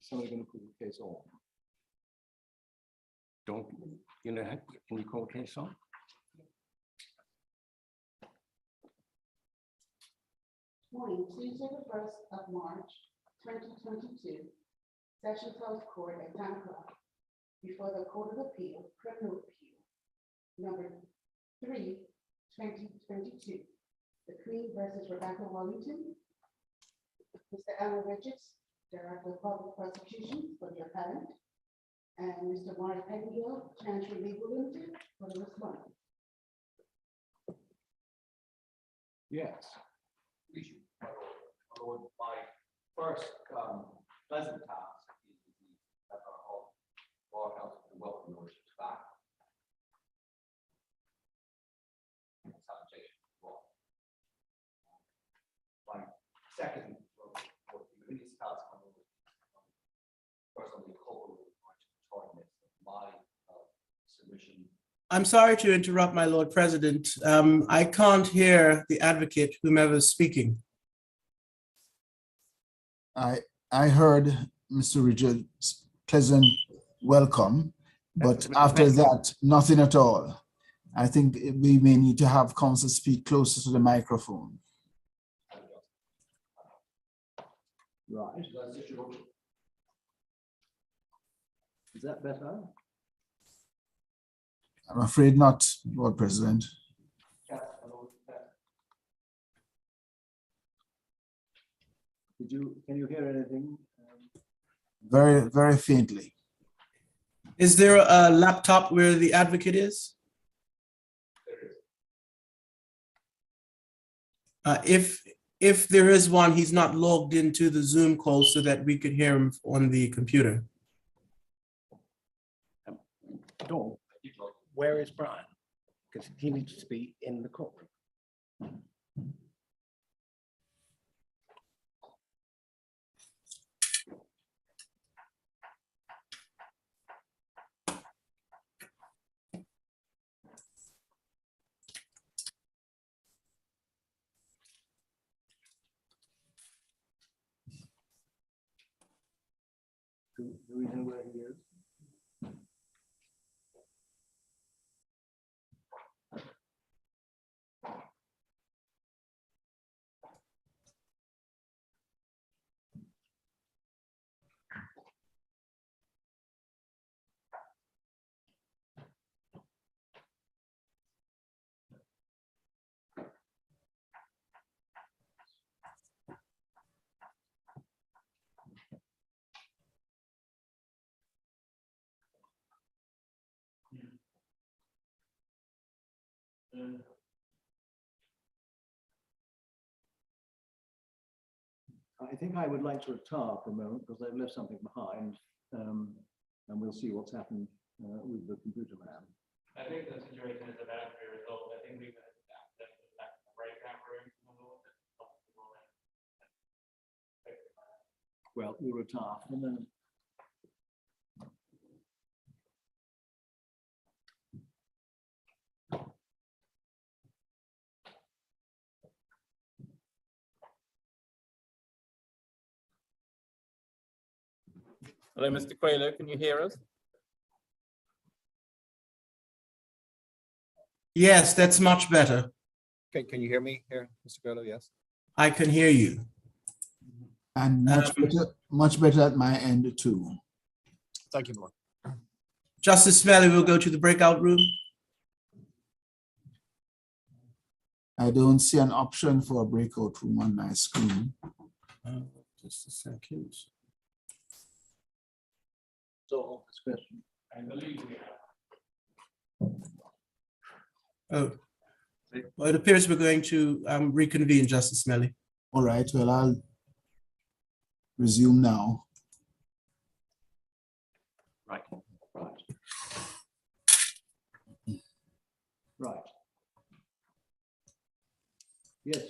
Somebody going to put the case on? Don't, you know, can you call the case on? Morning, Tuesday, the 1st of March, 2022, Session Closed Court at 10 o'clock before the Court of Appeal, Criminal Appeal, number 3, 2022. The Queen versus Rebecca Wallington. Mr. Alan Richards, Director of Public Prosecution for the appellant, and Mr. Mark Pettingill, Chancery Legal Limited, for the respondent. Yes. My Lord, my first pleasant task is the of Bar Council to welcome your worships back. Salutation as well. My second committee's task, my Lord, first on the culpable tardiness of my submission. I'm sorry to interrupt, my Lord President. I can't hear the advocate, whomever is speaking. I heard Mr. Richards' pleasant welcome, but after that, nothing at all. I think we may need to have counsel speak closer to the microphone. Right. Is that better? I'm afraid not, Lord President. Can you hear anything? Very, very faintly. Is there a laptop where the advocate is? If there is one, he's not logged into the Zoom call so that we could hear him on the computer. Dawn, where is Brian? Because he needs to be in the courtroom. Do we know where he is? I think I would like to retire for a moment because they've left something behind, and we'll see what's happened with the computer man. I think the situation is about to be resolved. I think we've got access to the breakout room. Well, we'll retire for a moment. Hello, Mr. Quayler, can you hear us? Yes, that's much better. Okay, can you hear me here, Mr. Grillo? Yes. I can hear you. And much better at my end too. Thank you, Lord. Justice Smelly will go to the breakout room. I don't see an option for a breakout room on my screen. Just a second. So, question. I believe we have. Oh, well, it appears we're going to reconvene, Justice Smelly. All right, well, I'll resume now. Right. Yes.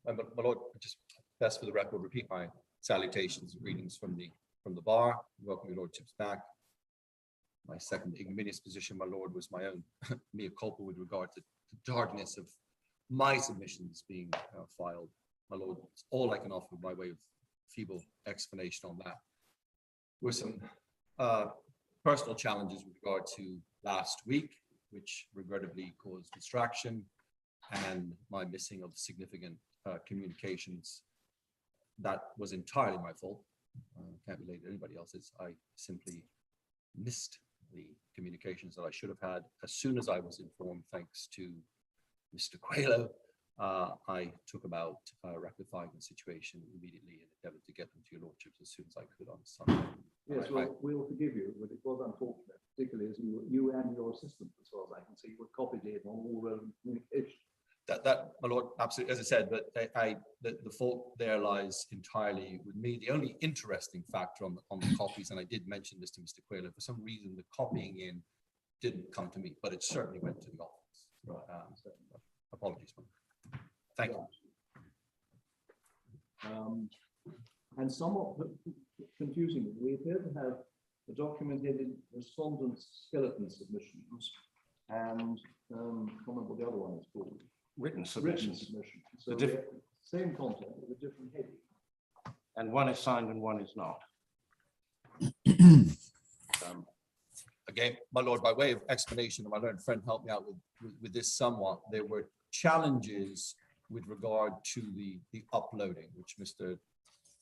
My Lord, just best for the record, repeat my salutations, greetings from the bar. Welcome your lordships back. My second ignominious position, my Lord, was my own mea culpa with regard to the tardiness of my submissions being filed. My Lord, it's all I can offer by way of feeble explanation on that. were some personal challenges with regard to last week, which regrettably caused distraction and my missing of significant communications. That was entirely my fault. Can't relate to anybody else's. I simply missed the communications that I should have had. As soon as I was informed, thanks to Mr. Coelho, I took about rectifying the situation immediately and endeavored to get them to your lordships as soon as I could on Sunday. Yes, well, we'll forgive you, but it was unfortunate, particularly as you and your assistant, as far as I can see, were copied in on all relevant communication. That, my lord, absolutely, as I said, but the fault there lies entirely with me. The only interesting factor on the copies, and I did mention this to Mr. Coelho, for some reason the copying in didn't come to me, but it certainly went to the office. Right. Apologies. Thank you. And somewhat confusing, we appear to have a documented respondent's skeleton submissions and I can't remember what the other one is called. Written Written submissions, submission. So The we diff- have same content with a different heading. and one is signed and one is not. Again, my lord, by way of explanation, my learned friend helped me out with this somewhat. There were challenges with regard to the uploading, which Mr.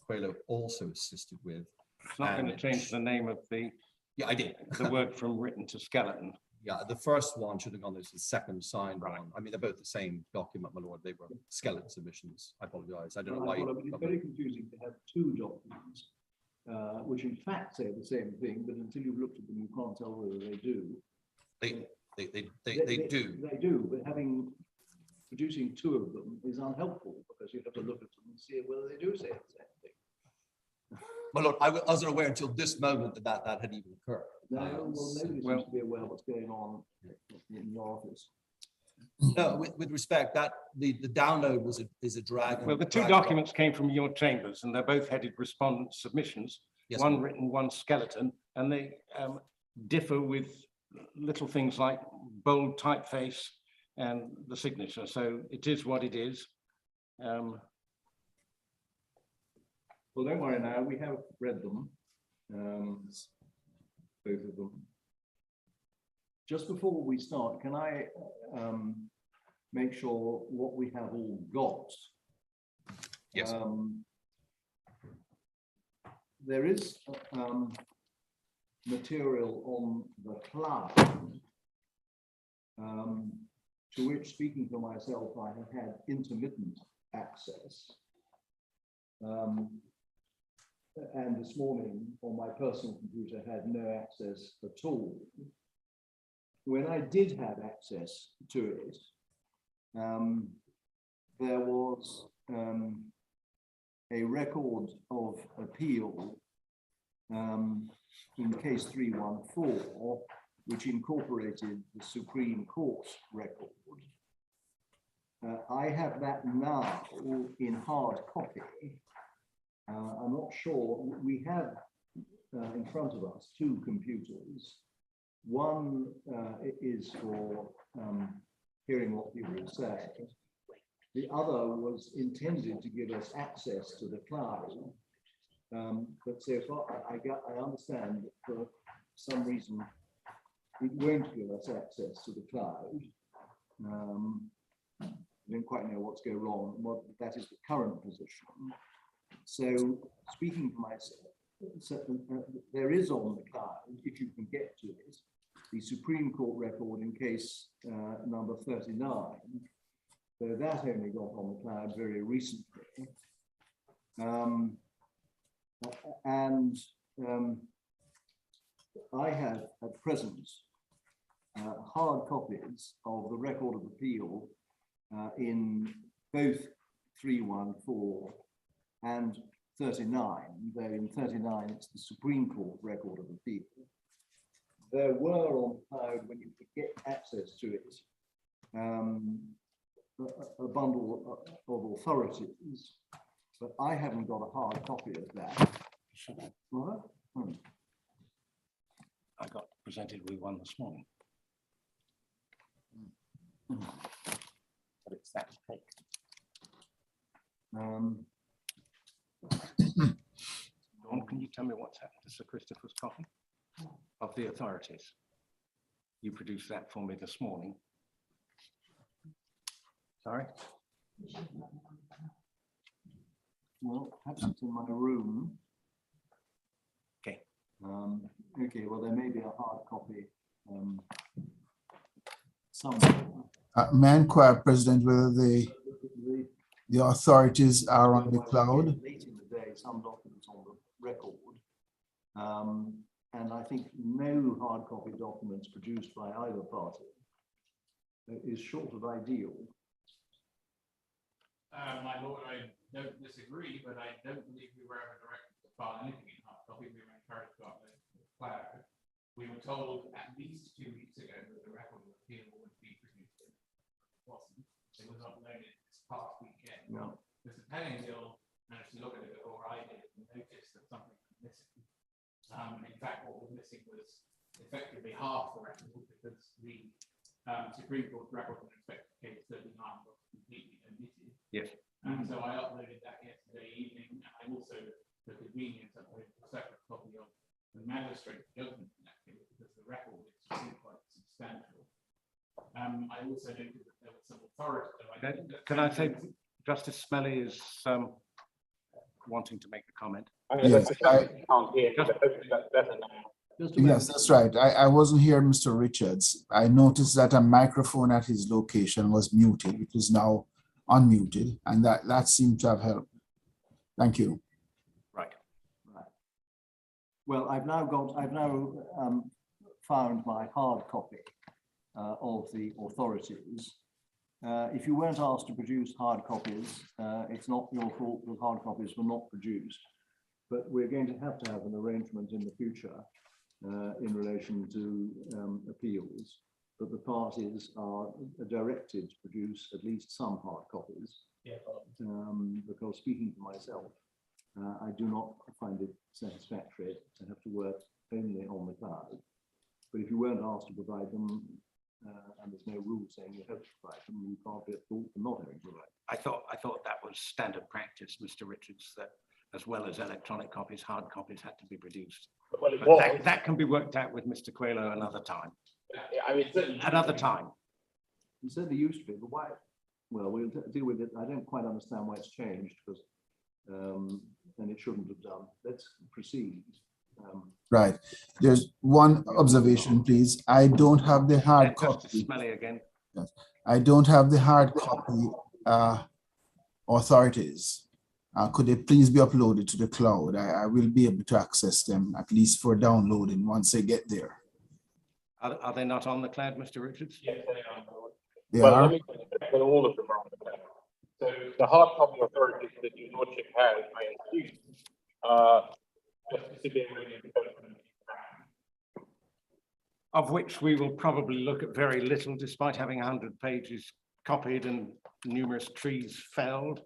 Coelho also assisted with. It's not going to change the name of the Yeah, I did. work from written to skeleton. Yeah, the first one should have gone as the second signed Right. one. I mean, they're both the same document, my lord. They were skeleton submissions. I apologize. I don't know Right, why. well, I mean, it's very confusing to have two documents, which in fact say the same thing, but until you've looked at them, you can't tell whether they do. They do. They do, but producing two of them is unhelpful because you have to look at them and see whether they do say the same thing. My lord, I wasn't aware until this moment that had even occurred. No, well, nobody seems to be aware of what's going on in your office. No, with respect, that the download is a drag. Well, the two documents came from your chambers and they're both headed respondent submissions, Yes, one ma'am. written, one skeleton, and they differ with little things like bold typeface and the signature. So it is what it is. Well, don't worry now, we have read them, both of them. Just before we start, can I make sure what we have all got? Yes. There is material on the cloud to which, speaking for myself, I have had intermittent access. And this morning on my personal computer had no access at all. When I did have access to it, there was a record of appeal in case 314, which incorporated the Supreme Court record. I have that now in hard copy. I'm not sure. We have in front of us two computers. One is for hearing what people say. The other was intended to give us access to the cloud. But so far, I understand that for some reason, it won't give us access to the cloud. I don't quite know what's going wrong. What that is the current position. So speaking for myself, there is on the cloud, if you can get to it, the Supreme Court record in case number 39. So that only got on the cloud very recently. I have at present hard copies of the record of appeal in both 314 and 39, though in 39 it's the Supreme Court record of appeal. There were on the cloud, when you could get access to it, a bundle of authorities, but I haven't got a hard copy of that. What? I got presented with one this morning. But it's that thick. Dawn, can you tell me what's happened to Sir Christopher's copy of the authorities? You produced that for me this morning. Sorry? Well, perhaps it's in my room. Okay. Okay, well, there may be a hard copy somewhere. May I inquire, President, whether the authorities are on the cloud? Late in the day, some documents on the record. And I think no hard copy documents produced by either party is short of ideal. My lord, I don't disagree, but I don't believe we were ever directed to file anything in hard copy. We were encouraged to upload it to the cloud. We were told at least 2 weeks ago that the record of appeal would be produced. It wasn't. It was uploaded this past weekend. No. Mr. Pennington managed to look at it before I did and noticed that something was missing. In fact, what was missing was effectively half the record because the Supreme Court record with respect to case 39 was completely omitted. Yes. And so I uploaded that yesterday evening, and I also, for convenience, uploaded a separate copy of the magistrate's judgment in that case because the record is really quite substantial. I also noted that there was some authority. Can I say Justice Smelly is wanting to make a comment? Yes, yes, that's right. I wasn't here, Mr. Richards. I noticed that a microphone at his location was muted, which is now unmuted, and that seemed to have helped. Thank you. Right. Well, I've now found my hard copy of the authorities. If you weren't asked to produce hard copies, it's not your fault that hard copies were not produced. But we're going to have an arrangement in the future in relation to appeals, that the parties are directed to produce at least some hard copies. Yeah. Because speaking for myself, I do not find it satisfactory to have to work only on the cloud. But if you weren't asked to provide them, and there's no rule saying you have to provide them, you can't be at fault for not having to provide. I thought that was standard practice, Mr. Richards, that as well as electronic copies, hard copies had to be produced. Well, it But was. that can be worked out with Mr. Coelho another time. I mean, certainly. Another time. It certainly used to be, but why? Well, we'll deal with it. I don't quite understand why it's changed, because and it shouldn't have done. Let's proceed. Right. There's one observation, please. I don't have the hard Justice copy. Smelly again. I don't have the hard copy authorities. Could they please be uploaded to the cloud? I will be able to access them, at least for downloading once they get there. Are they not on the cloud, Mr. Richards? Yes, they are. They Well, are? let me check that all of them are on the cloud. So the hard copy authorities that your lordship has, I assume, just to be able to. Of which we will probably look at very little, despite having 100 pages copied and numerous trees felled.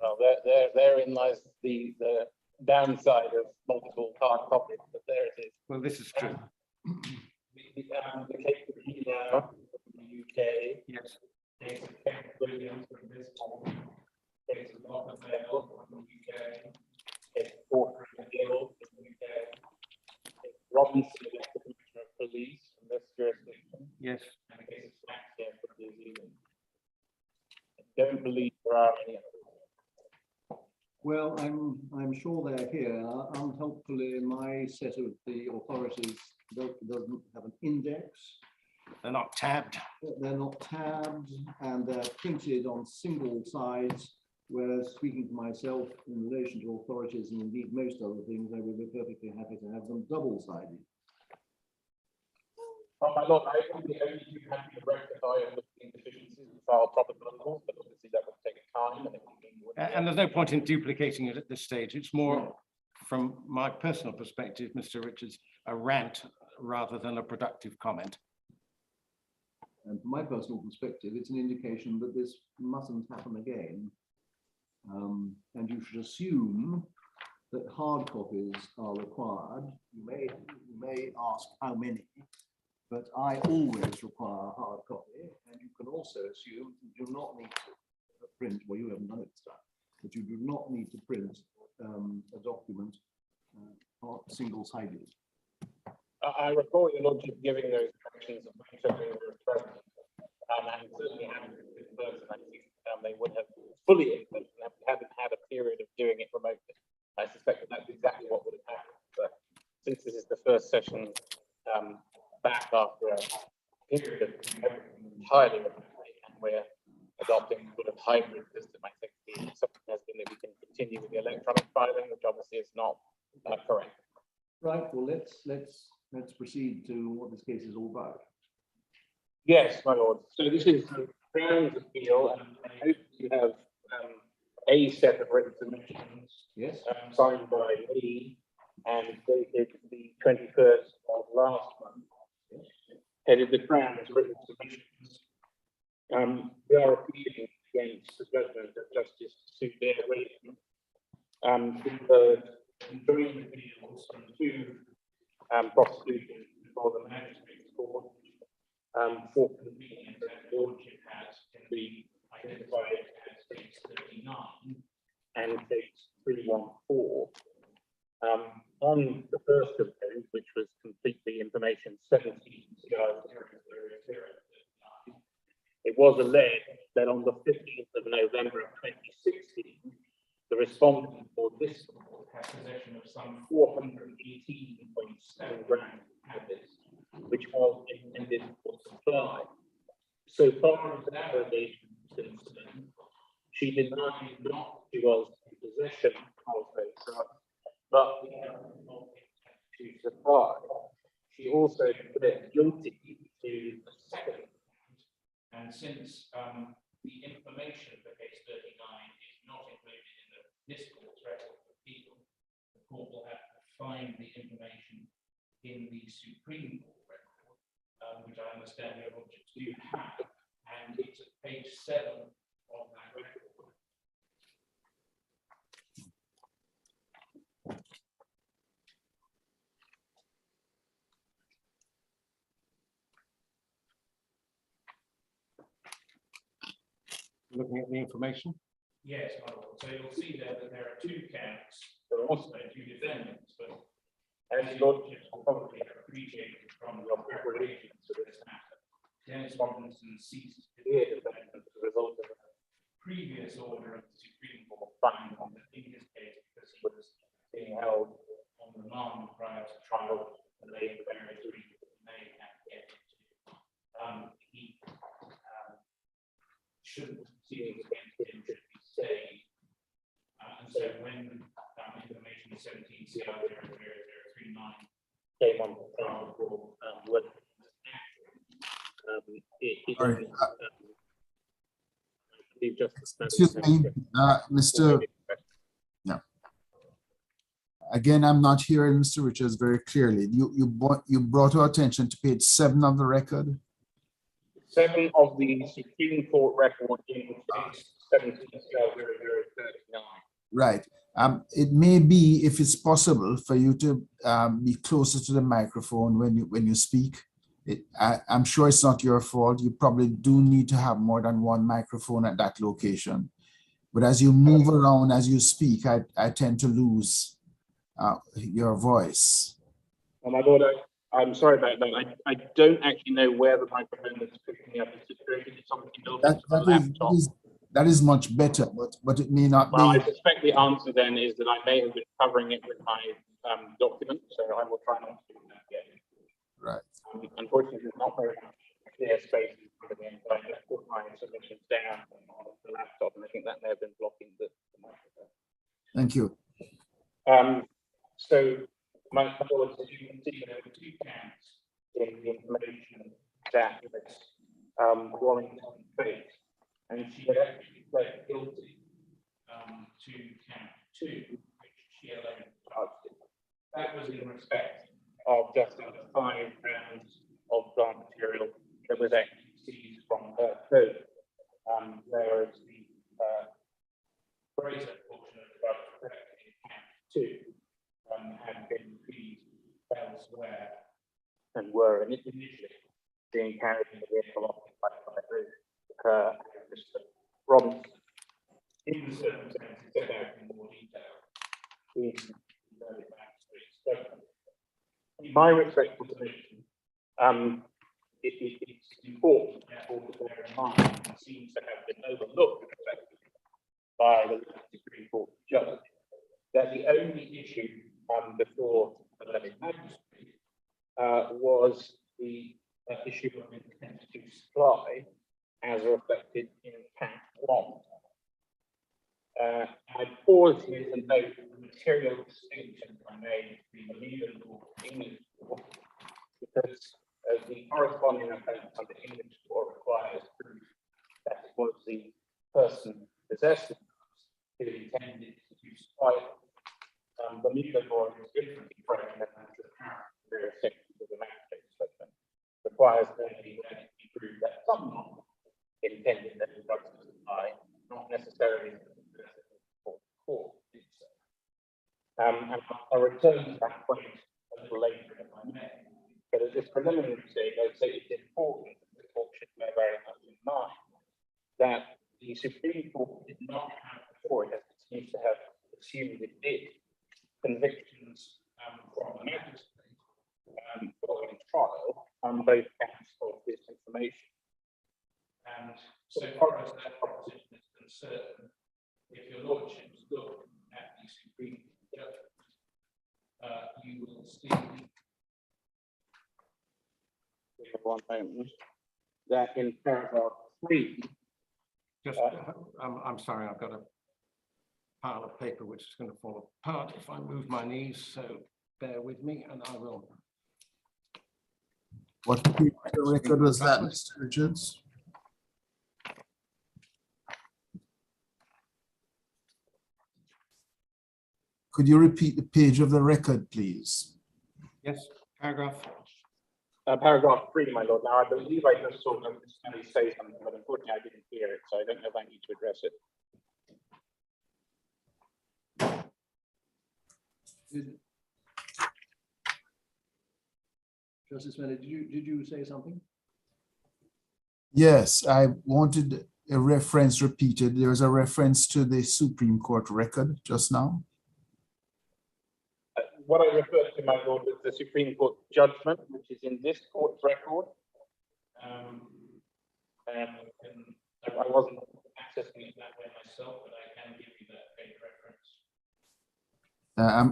Well, therein lies the downside of multiple hard copies, but there it is. Well, this is true. The case of Hina from the UK. Yes. Case of Kent Williams from this point. Case of Lockerdale from the UK. Case of Porter and Gill from the UK. Case of Robinson, the Commissioner of Police from this jurisdiction. Yes. And a case of Saxon from New Zealand. I don't believe there are any others. Well, I'm sure they're here. Unhelpfully, my set of the authorities doesn't have an index. They're not tabbed. They're not tabbed, and they're printed on single sides. Whereas, speaking for myself, in relation to authorities and indeed most other things, I would be perfectly happy to have them double-sided. My lord, I would be only too happy to rectify any deficiencies and file proper bundles, but obviously that would take time. And there's no point in duplicating it at this stage. It's more, from my personal perspective, Mr. Richards, a rant rather than a productive comment. And from my personal perspective, it's an indication that this mustn't happen again. And you should assume that hard copies are required. You may ask how many, but I always require a hard copy. And you can also assume you do not need to print, well, you haven't done it this time, but you do not need to print a document are single-sided. I recall your lordship giving those corrections when we were present. And certainly having this person, I think they would have fully implemented and hadn't had a period of doing it remotely. I suspect that that's exactly what would have happened. But since this is the first session back after a period of entirely remotely, and we're adopting sort of hybrid system, I think the assumption has been that we can continue with the electronic filing, which obviously is not correct. Right, well, let's proceed to what this case is all about. Yes, my lord. So this is the Crown's appeal, and I hope you have a set of written submissions. Yes. Signed by me and dated the 21st of last month. Headed the Crown's written submissions. We are appealing against the judgment of Justice Sue Wallington. The joint appeals from two prosecutions before the magistrate's court. For convenience, as the lordship has, can be identified as case 39 and case 314. On the first of those, which was complete the information 17 it was alleged that on the 15th of November of 2016, the respondent for this court had possession of some 418.7 grams of cannabis, which was intended for supply. So far as that allegation is concerned, she denied not she was in possession of those drugs, but to supply. She also pled guilty to the second count, and since the information for case 39 is not included in this court's record of appeal, the court will have to find the information in the Supreme Court record, which I understand your lordships do have, and it's at page 7 of that record. Looking at the information. Yes, my lord. So you'll see there that there are two counts. There are also two defendants, but as the lordships will probably have appreciated from your preparations for this matter, Dennis Robinson ceased to be a defendant as a result of a previous order of the Supreme Court finding that in his case, because he was being held on remand prior to trial, and they for various reasons may have to get into. He shouldn't proceedings against him should be stayed. And so when information 17 CR 00039 came on the trial for what Excuse me, Mr. No. Again, I'm not hearing Mr. Richards very clearly. You brought our attention to page 7 of the record. 7 of the Supreme Court record in case 17 CR 0039. Right. It may be, if it's possible, for you to be closer to the microphone when you speak. I'm sure it's not your fault. You probably do need to have more than one microphone at that location. But as you move around, as you speak, I tend to lose your voice. Oh my God, I'm sorry about that. I don't actually know where the microphone is picking up. It's something else. That is much better, but it may not be. Well, I suspect the answer then is that I may have been covering it with my document, so I will try not to do that again. Right. Unfortunately, there's not very much clear space in front of me, so I just put my submissions down on the laptop, and I think that may have been blocking the microphone. Thank you. So, my thoughts, as you can see, there were 2 counts in the information that Wallington faced, and she had actually pled guilty to count 2, which she alone charged it. That was in respect of just under 5 grams of plant material that was actually seized from her code, whereas the greater portion of the drugs collected in count 2 had been seized elsewhere and were initially being carried in the vehicle occupied by her and Mr. Robinson. In the circumstances set out in more detail in the back In my respectful submission, it's important therefore to bear in mind, and seems to have been overlooked effectively by the Supreme Court judge, that the only issue before the Levy Magistrate was the issue of intent to supply as reflected in Cat 1. I pause here to note the material distinction I made between the legal law and English law, because the corresponding offence under English law requires proof that it was the person possessing who intended to supply it. The legal law is differently framed than the apparent various sections of the magistrate's judgment. Requires only that it be proved that someone intended that the drugs to supply, not necessarily the court did so. And I'll return to that point a little later if I may. But at this preliminary stage, I'd say it's important that the court should bear very much in mind that the Supreme Court did not have before it, as it seems to have assumed it did, convictions from the magistrate following trial on both counts of this information. And so far as that proposition is concerned, if your lordships look at the Supreme Court judgment, you will see One moment, that in paragraph 3, Just, I'm sorry, I've got a pile of paper which is going to fall apart if I move my knees, so bear with me and I will. What record was that, Mr. Richards? Could you repeat the page of the record, please? Yes, paragraph. paragraph 3, my lord. Now, I believe I just saw them say something, but unfortunately I didn't hear it, so I don't know if I need to address it. Justice Bennett, did you say something? Yes, I wanted a reference repeated. There was a reference to the Supreme Court record just now. What I referred to, my lord, was the Supreme Court judgment, which is in this court's record. And I wasn't accessing it that way myself, but I can give you that page reference.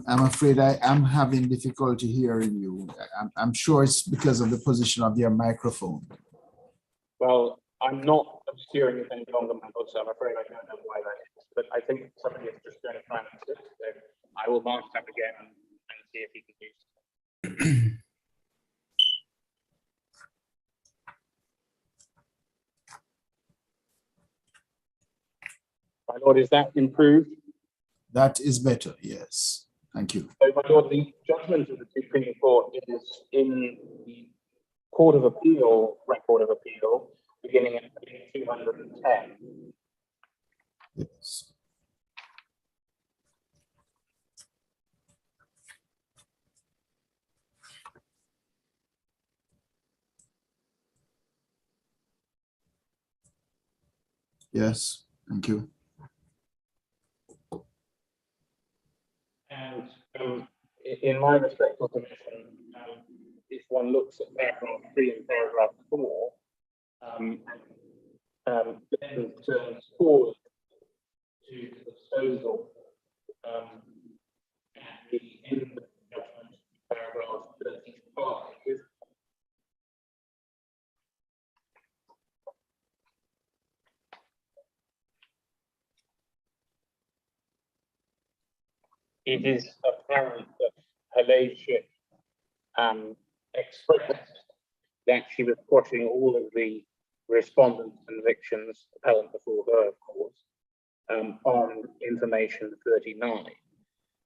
I'm afraid I am having difficulty hearing you. I'm sure it's because of the position of your microphone. Well, I'm not obscuring it any longer, my lord, so I'm afraid I don't know why that is. But I think somebody is just going to try and assist. So I will mark that again and see if he can use it. My lord, is that improved? That is better, yes. Thank you. So, my lord, the judgment of the Supreme Court is in the Court of Appeal, record of appeal, beginning at 210. Yes. Yes, thank you. And in my respectful submission, if one looks at paragraph 3 and paragraph 4, then turns forward to the disposal at the end of the judgment, paragraph 35. It is apparent that her ladyship expressed that she was quashing all of the respondents' convictions, appellant before her, of course, on information 39.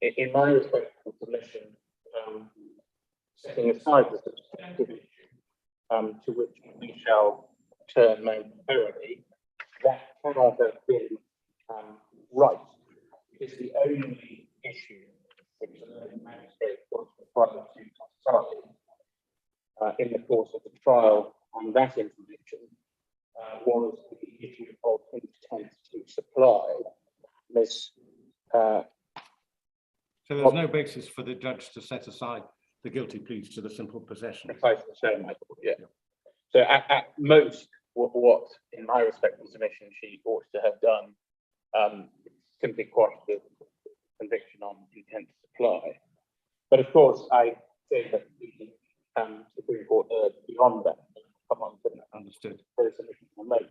In my respectful submission, setting aside the substantive issue, to which we shall turn momentarily, that cannot have been right. It's the only issue which the magistrate was required to decide in the course of the trial on that information was the issue of intent to supply. Miss So there's no basis for the judge to set aside the guilty pleas to the simple possession. Precisely so, Michael, yeah. So at most, what in my respectful submission she ought to have done, simply quash the conviction on intent to supply. But of course, I say that the Supreme Court beyond that. Come on, Understood. very submission to make.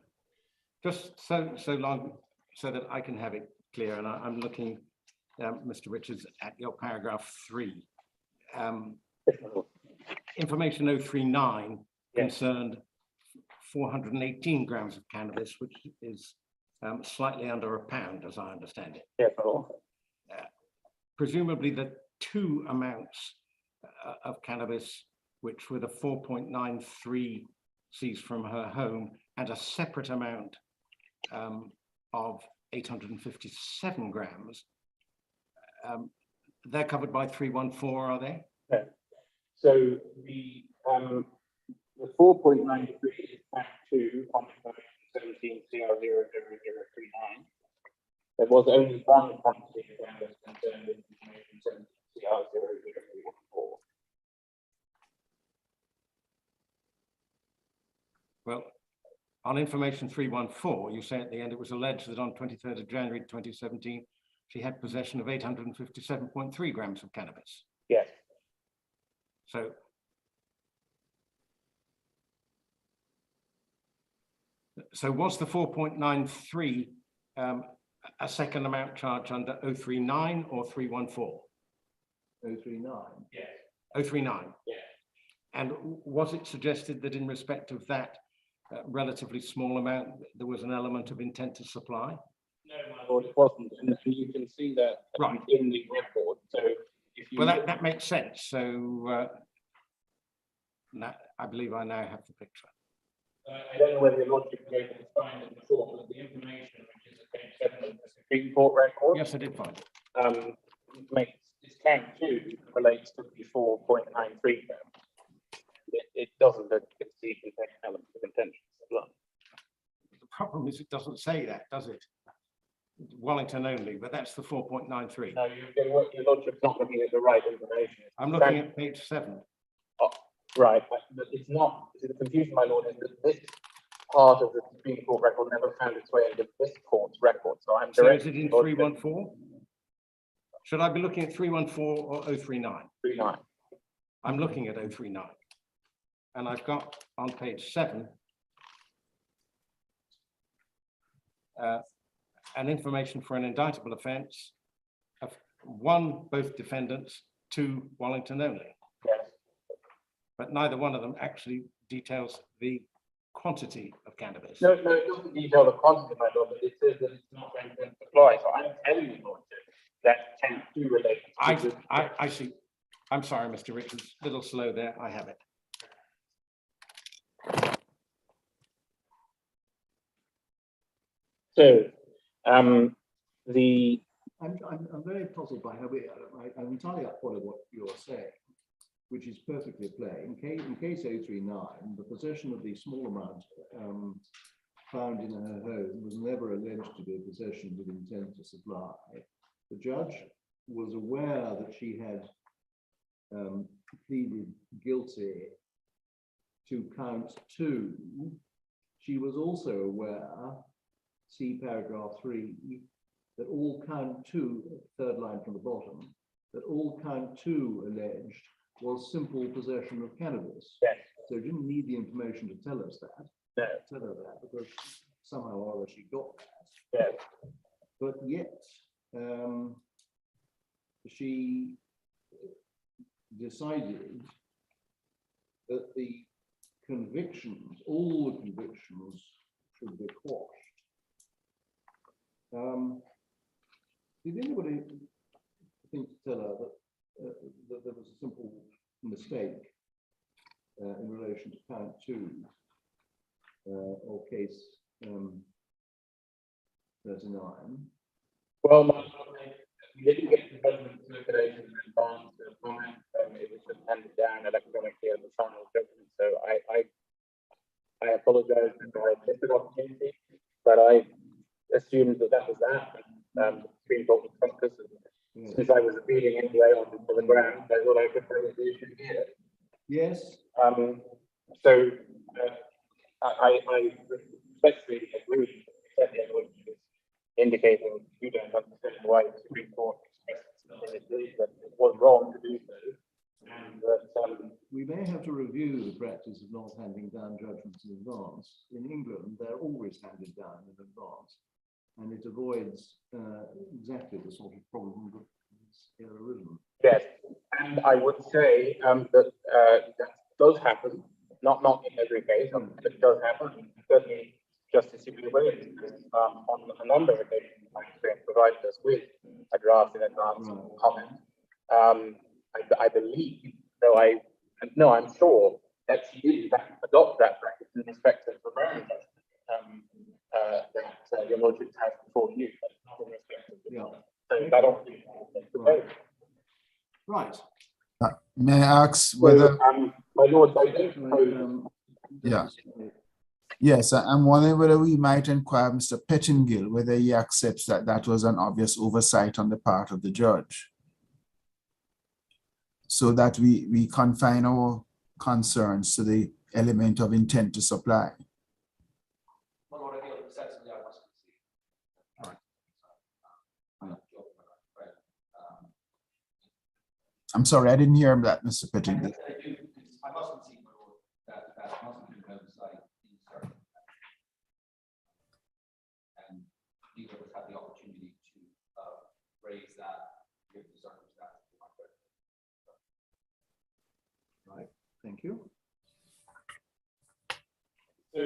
Just so long so that I can have it clear, and I'm looking, Mr. Richards, at your paragraph 3. Information 039 concerned 418 grams of cannabis, which is slightly under a pound, as I understand it. Yes, my lord. Presumably the two amounts of cannabis, which were the 4.93 seized from her home, and a separate amount of 857 grams, they're covered by 314, are they? Yeah. So the 4.93 is back to on 17 CR 00039. There was only one quantity of cannabis concerned in information 17 CR 00314. Well, on information 314, you say at the end it was alleged that on 23rd of January 2017, she had possession of 857.3 grams of cannabis. Yes. So was the 4.93 a second amount charge under 039 or 314? 039. Yes. 039? Yes. And was it suggested that in respect of that relatively small amount, there was an element of intent to supply? No, my lord, it wasn't. And you can see that Right. in the record. So if you... Well, that makes sense. So now, I believe I now have the picture. I don't know whether your lordship is going to find it before, but the information which is at page 7 of the Supreme Court record. Yes, I did find it. Makes this count 2 relates to the 4.93 grams. It doesn't concede the element of intention to supply. The problem is it doesn't say that, does it? Wallington only, but that's the 4.93. No, your lordship's not looking at the right information. I'm looking at page 7. Right, but it's not. The confusion, my lord, is that this part of the Supreme Court record never found its way into this court's record. So I'm So is it directing in your lordship- 314? Should I be looking at 314 or 039? 39. I'm looking at 039. And I've got on page 7 an information for an indictable offence of 1, both defendants, 2, Wallington only. Yes. But neither one of them actually details the quantity of cannabis. No, it doesn't detail the quantity, my lord, but it says that it's not going to supply. So I'm telling you, lordship, that count 2 relates to I see. I'm sorry, Mr. Richards, a little slow there. I have it. So, I'm very puzzled by how I'm entirely up for what you're saying, which is perfectly plain. In case 039, the possession of the small amount found in her home was never alleged to be a possession with intent to supply. The judge was aware that she had pleaded guilty to count 2. She was also aware, see paragraph 3, that all count 2, third line from the bottom, that all count 2 alleged was simple possession of cannabis. yes. So she didn't need the information to tell us that. No. Tell her that, because somehow or other she got that. Yes. But yet, she decided that the convictions, all the convictions, should be quashed. Did anybody think to tell her that there was a simple mistake in relation to count 2 or case 39? Well, we didn't get the judgment circulation in advance of the comment. It was just handed down electronically as a final judgment. So I apologize for I missed the opportunity, but I assumed that was that. The Supreme Court was conscious of Yes. since I was appealing anyway on the ground, I thought I could bring the issue here. Yes, So I respectfully agree with what you was indicating you don't understand why the Supreme Court expressed that it was wrong to do so. And that we may have to review the practice of not handing down judgments in advance. In England, they're always handed down in advance, and it avoids exactly the sort of problem that has here arisen. yes, and I would say that that does happen, not in every case, but it does happen. Certainly, Justice Williams on a number of occasions, my experience, provided us with a draft in advance comment. I believe, I'm sure that she did in fact adopt that practice in respect of the Brown that your lordship has before you, but not in respect of the other. So that obviously Right. May I ask whether, my lord, I don't propose. Yeah. Yes, I'm wondering whether we might inquire Mr. Pettingill, whether he accepts that that was an obvious oversight on the part of the judge, so that we confine our concerns to the element of intent to supply. My lord, I feel sensibly I must concede. I'm sorry, I didn't hear that, Mr. Pettingill. I must concede, my lord, that must have been an oversight in certain. And neither of us had the opportunity to raise that given the circumstances of my question. Right. Thank you. So,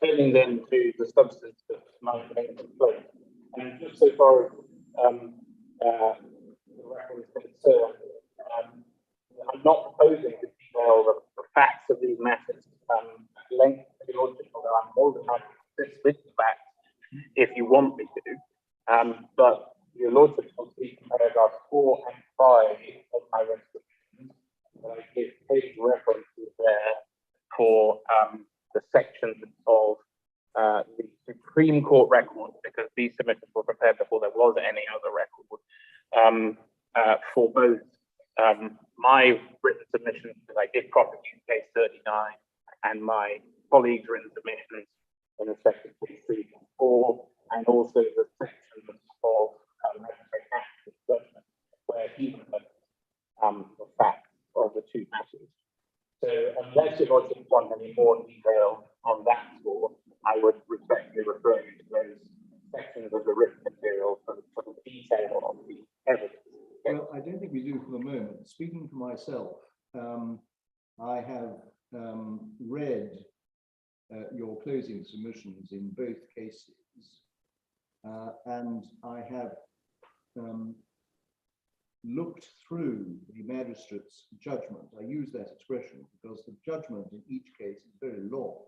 turning then to the substance of my complaint, and just so far as the record is concerned, I'm not proposing to detail the facts of these matters at length to the lordship, although I'm more than happy to split the facts if you want me to. But your lordship will see paragraphs 4 and 5 of my resolution. I give page references there for the sections of the Supreme Court record, because these submissions were prepared before there was any other record, for both my written submissions, because I did prosecute case 39, and my colleagues' written submissions in respect of case 3 and 4, and also the sections of magistrate action judgment, where he knows the facts of the two matters. So unless you want any more detail on that score, I would respectfully refer you to those sections of the written material for the detail of the evidence. Well, I don't think we do for the moment. Speaking for myself, I have read your closing submissions in both cases, and I have looked through the magistrate's judgment. I use that expression because the judgment in each case is very long.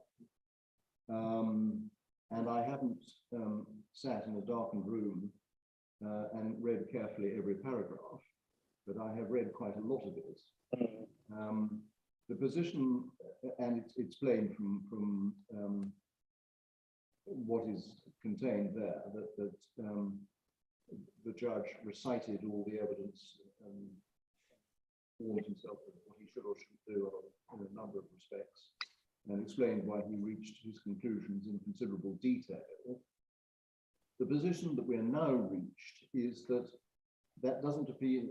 And I haven't sat in a darkened room and read carefully every paragraph, but I have read quite a lot of it. The position, and it's plain from what is contained there, that the judge recited all the evidence and warned himself of what he should or shouldn't do in a number of respects, and explained why he reached his conclusions in considerable detail. The position that we are now reached is that doesn't appear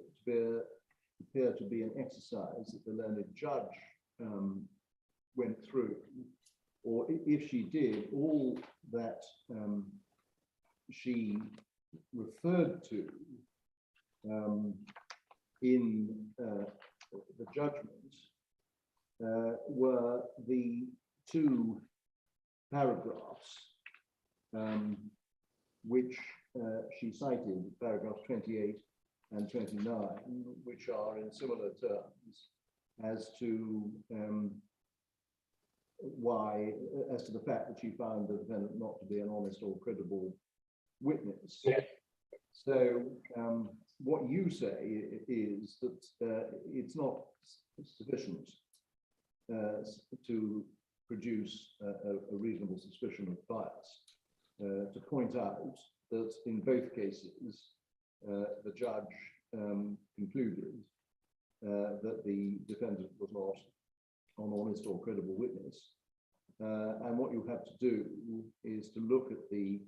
to be an exercise that the learned judge went through, or if she did, all that she referred to in the judgment were the two paragraphs which she cited, paragraphs 28 and 29, which are in similar terms as to the fact that she found the defendant not to be an honest or credible witness. Yeah. So what you say is that it's not sufficient to produce a reasonable suspicion of bias, to point out that in both cases the judge concluded that the defendant was not an honest or credible witness. And what you have to do is to look at the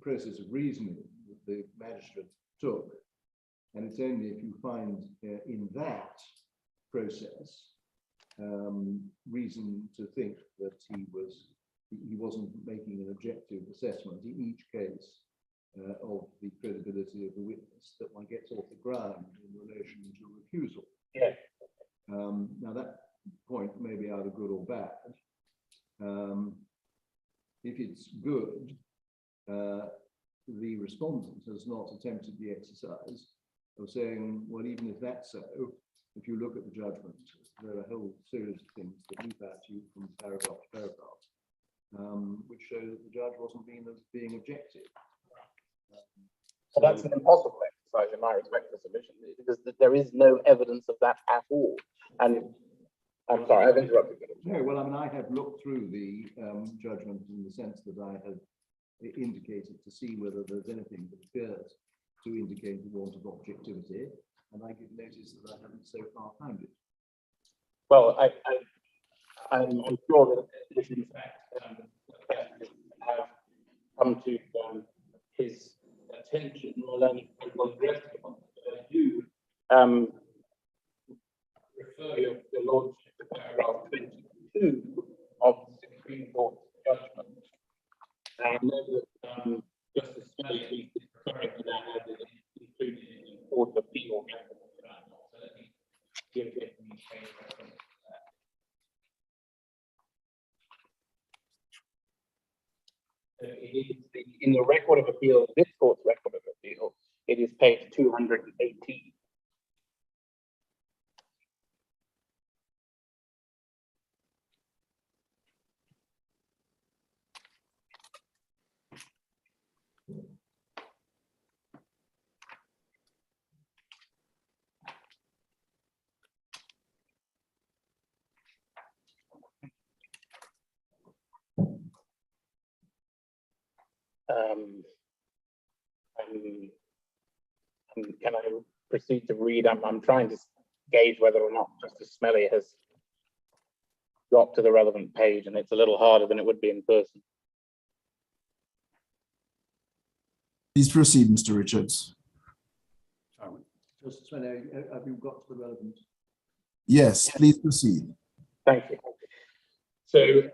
process of reasoning that the magistrate took. And it's only if you find in that process reason to think that he wasn't making an objective assessment in each case of the credibility of the witness that one gets off the ground in relation to refusal. Yeah. Now that point may be either good or bad. If it's good, the respondent has not attempted the exercise of saying, well, even if that's so, if you look at the judgment, there are a whole series of things that leap at you from paragraph to paragraph, which show that the judge wasn't being objective. So that's an impossible exercise in my respect for submission, because there is no evidence of that at all. And I'm sorry, I've interrupted you. No, well, I mean, I have looked through the judgment in the sense that I have indicated to see whether there's anything that appears to indicate the want of objectivity, and I give notice that I haven't so far found it. Well, I'm sure that this in fact have come to his attention, or only one addressed upon. I do refer your lordship to paragraph 22 of the Supreme Court judgment. And I know that Justice Smelly is referring to that as included in the Court of Appeal. So let me give it a reference. It is in the record of appeal, this court's record of appeal, it is page 218. Can I proceed to read? I'm trying to gauge whether or not Justice Smelly has got to the relevant page, and it's a little harder than it would be in person. Please proceed, Mr. Richards. Justice Smelly, have you got to the relevant? Yes, please proceed. Thank you. So,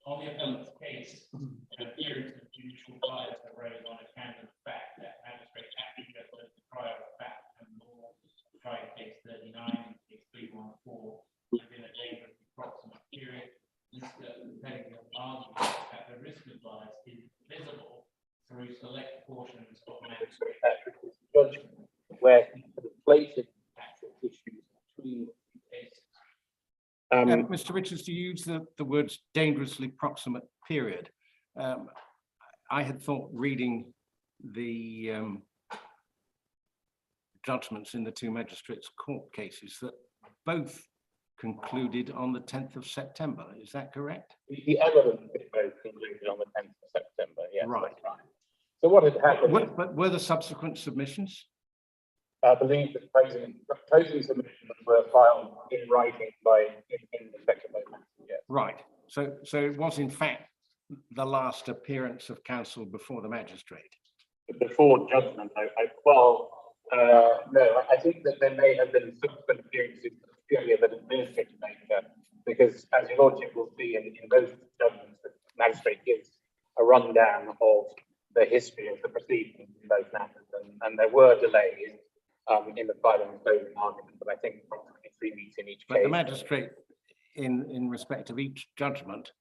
On the appellant's case, appearance of judicial bias arose on account of the fact that magistrate actually judged the trial of fact and law, tried case 39 and case 314 within a dangerously proximate period. Mr. Pennington argues that the risk of bias is visible through select portions of magistrate judgment where he conflated actual issues between cases. Mr. Richards, do you use the words dangerously proximate period? I had thought reading the judgments in the two magistrates' court cases that both concluded on the 10th of September. Is that correct? The evidence is both concluded on the 10th of September. Yes, right. That's right. So what had happened? But were the subsequent submissions? I believe that closing submissions were filed in writing in respect of those matters. Yes. Right. So it was in fact the last appearance of counsel before the magistrate. Before judgment, no, I think that there may have been subsequent appearances purely of an administrative nature, because as your lordship will see in those judgments, the magistrate gives a rundown of the history of the proceedings in those matters, and there were delays in the filing and closing argument, but I think approximately 3 weeks in each case. But the magistrate, in respect of each judgment,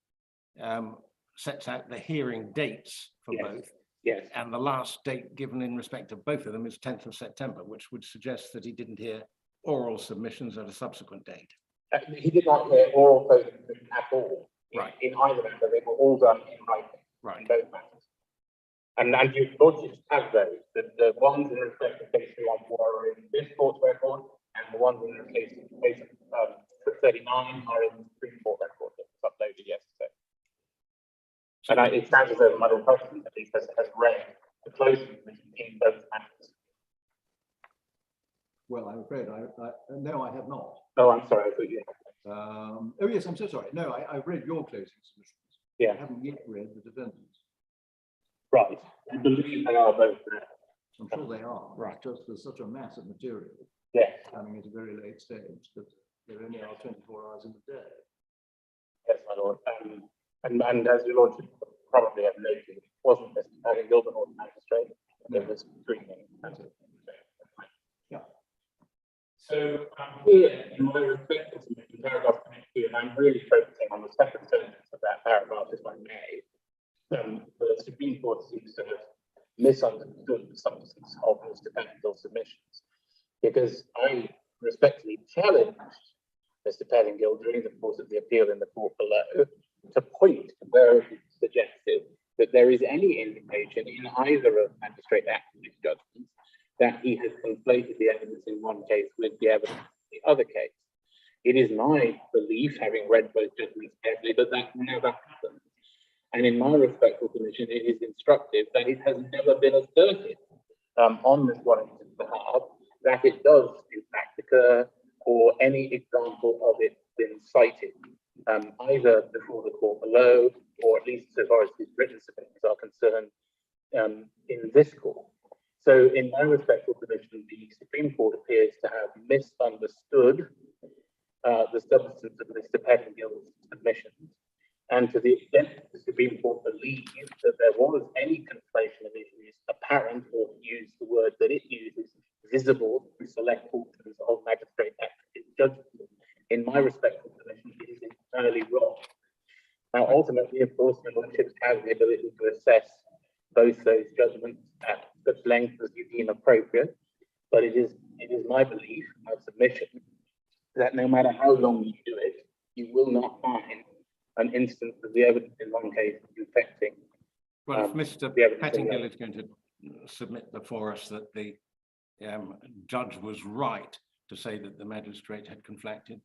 sets out the hearing dates for both. Yes. And the last date given in respect of both of them is 10th of September, which would suggest that he didn't hear oral submissions at a subsequent date. He did not hear oral closing at all. Right. In either matter, they were all done in writing. Right. In both matters. And your lordships have those. The ones in respect of case 314 are in this court's record, and the ones in the case 39 are in the Supreme Court record that was uploaded yesterday. And it sounds as though the Model President at least has read the closing in both matters. no, I have not. Oh, I'm sorry, I thought you had. Oh, yes, I'm so sorry. No, I've read your closing submissions. Yeah. I haven't yet read the defendant's. Right, I believe they are both there. I'm sure they are. Right. Just there's such a mass of material Yes, coming at a very late stage that there only are 24 hours in the day. yes, my lord. And as your lordship probably have noted, it wasn't Mr. Paddy Gilbert or the magistrate. There was three names. That's it. Yeah. So here, in my respect to submission, paragraph 22, and I'm really focusing on the second sentence of that paragraph, if I may. The Supreme Court seems to have misunderstood the substance of Mr. Pettingill's submissions, because I respectfully challenged Mr. Pettingill during the course of the appeal in the court below to point to where it is suggested that there is any indication in either of Magistrate Atkinson's judgments that he has conflated the evidence in one case with the evidence in the other case. It is my belief, having read both judgments carefully, that that never happened. And in my respectful submission, it is instructive that it has never been asserted on Ms. Wallington's behalf that it does in fact occur, or any example of it been cited, either before the court below, or at least so far as his written submissions are concerned, in this court. So in my respectful submission, the Supreme Court appears to have misunderstood the substance of Mr. Pettingill's submissions. And to the extent that the Supreme Court believes that there was any conflation of issues apparent, or to use the word that it uses, visible through select portions of Magistrate Atkinson's judgment, in my respectful submission, it is entirely wrong. Now, ultimately, of course, the lordships have the ability to assess both those judgments at such length as you deem appropriate, but it is my belief, my submission, that no matter how long you do it, you will not find an instance of the evidence in one case infecting. Well, if Mr. Pettingill is going to submit before us that the judge was right to say that the magistrate had conflated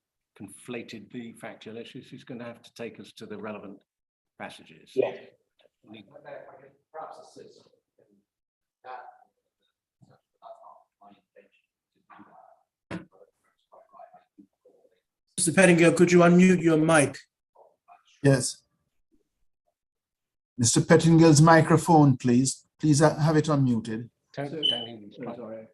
the factual issues, he's going to have to take us to the relevant passages. Yes. Perhaps assist in that. That's not my intention to do that. Mr. Pettingill, could you unmute your mic? Yes. Mr. Pettingill's microphone, please. Please have it unmuted. Sorry.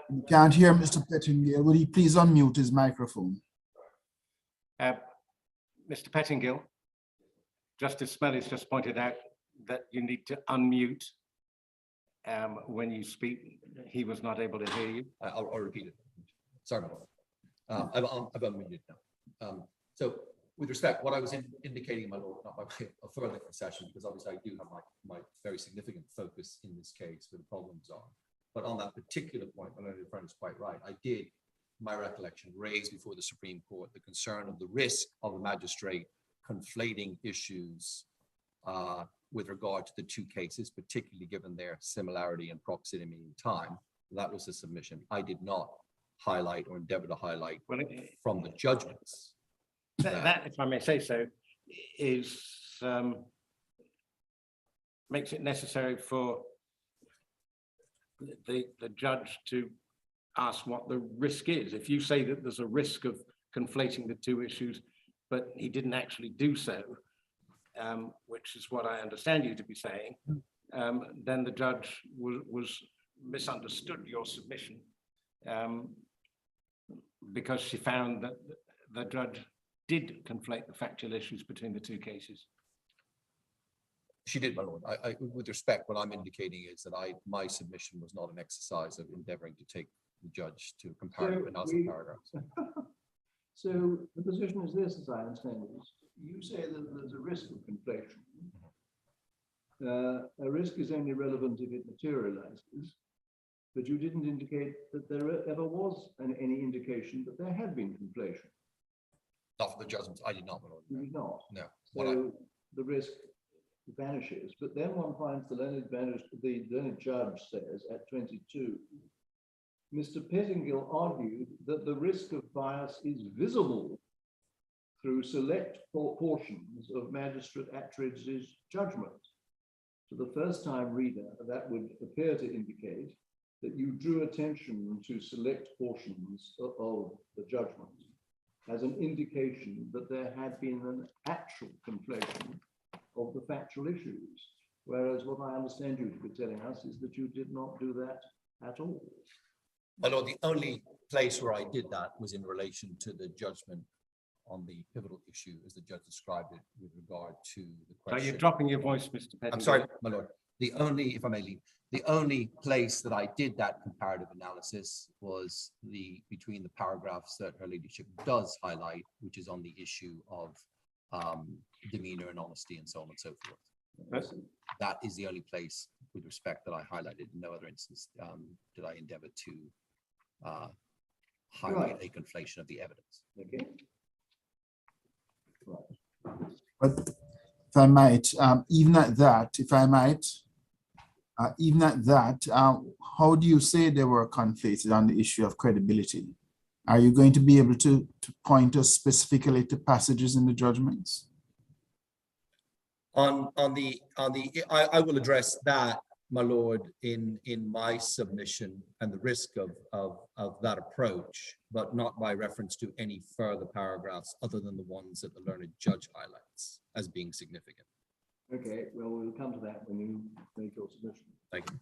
We can't hear Mr. Pettingill. Would he please unmute his microphone? Mr. Pettingill, Justice Smelly's just pointed out that you need to unmute when you speak. He was not able to hear you. I'll repeat it. Sorry about that. I've unmuted now. So with respect, what I was indicating, my lord, not by way of further concession, because obviously I do have my very significant focus in this case where the problems are. But on that particular point, my learned friend is quite right. I did, my recollection, raise before the Supreme Court the concern of the risk of a magistrate conflating issues with regard to the two cases, particularly given their similarity and proximity in time. That was the submission. I did not highlight or endeavor to highlight from the judgments. That, if I may say so, is makes it necessary for the judge to ask what the risk is. If you say that there's a risk of conflating the two issues, but he didn't actually do so, which is what I understand you to be saying, then the judge was misunderstood your submission because she found that the judge did conflate the factual issues between the two cases. She did, my lord. I with respect, what I'm indicating is that my submission was not an exercise of endeavoring to take the judge to comparative analysis paragraphs. So the position is this, as I understand it, is you say that there's a risk of conflation. A risk is only relevant if it materializes, but you didn't indicate that there ever was any indication that there had been conflation. Not for the judgments. I did not, my lord. You did not. No. So the risk vanishes, but then one finds the learned judge says at 22, Mr. Pettingill argued that the risk of bias is visible through select portions of Magistrate Attridge's judgment. To the first-time reader, that would appear to indicate that you drew attention to select portions of the judgment as an indication that there had been an actual conflation of the factual issues. Whereas what I understand you to be telling us is that you did not do that at all. My lord, the only place where I did that was in relation to the judgment on the pivotal issue, as the judge described it, with regard to the So question. you're dropping your voice, Mr. Pettigrew. I'm sorry, my lord. The only, if I may leave, the only place that I did that comparative analysis was between the paragraphs that her ladyship does highlight, which is on the issue of demeanor and honesty and so on and so forth. That is the only place with respect that I highlighted. In no other instance did I endeavor to highlight a conflation of the evidence. Okay. But if I might, even at that, if I might, even at that, how do you say they were conflated on the issue of credibility? Are you going to be able to point us specifically to passages in the judgments? I will address that, my lord, in my submission and the risk of that approach, but not by reference to any further paragraphs other than the ones that the learned judge highlights as being significant. Okay, well, we'll come to that when you make your submission. Thank you.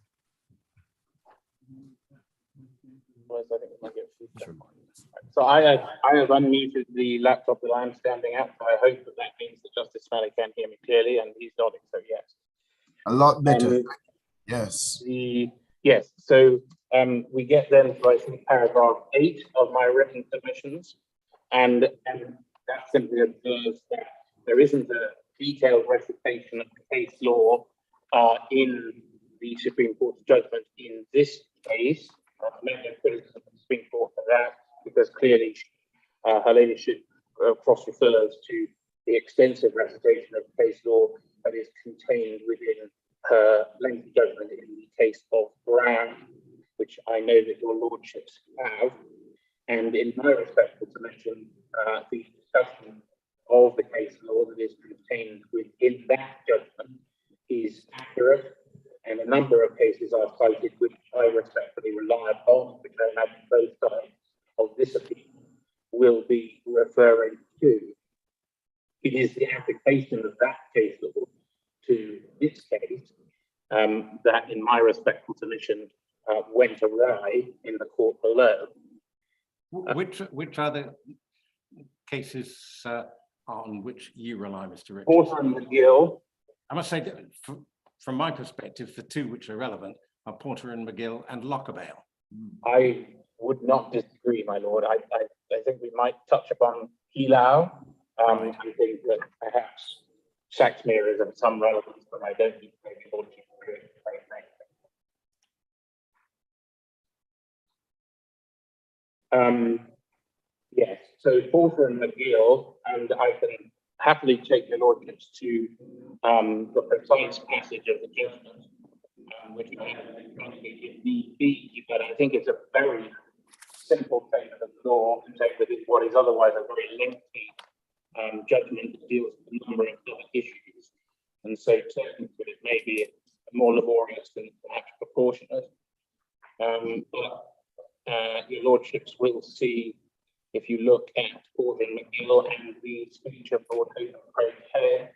Otherwise, I think we might get feedback. Just remind us. So I have unmuted the laptop that I'm standing at. So I hope that means that Justice Smalley can hear me clearly, and he's nodding, so yes. A lot better. Yes. Yes, so we get then to, I think, paragraph 8 of my written submissions, and that simply observes that there isn't a detailed recitation of the case law in the Supreme Court's judgment in this case. I make no criticism of the Supreme Court for that, because clearly her ladyship cross-refers to the extensive recitation of case law that is contained within her lengthy judgment in the case of Brown, which I know that your lordships have. And in my respectful submission, the discussion of the case law that is contained within that judgment is accurate, and a number of cases I've cited which I respectfully rely upon, which I imagine both sides of this appeal will be referring to. It is the application of that case law to this case that, in my respectful submission, went awry in the court below. Which other cases on which you rely, Mr. Richards? Porter and McGill. I must say that from my perspective, the two which are relevant are Porter and McGill and Lockabale. I would not disagree, my lord. I think we might touch upon Helau. I think that perhaps Shaxmere is of some relevance, but I don't think maybe lordship agree. Yes, so Porter and McGill, and I can happily take your lordships to the precise passage of the judgment, which I have in front of me if need be, but I think it's a very simple statement of law contained within what is otherwise a very lengthy judgment that deals with a number of other issues. And so technically it may be more laborious than perhaps proportionate. But your lordships will see, if you look at Porter and McGill and the speech of Lord Craig Hare,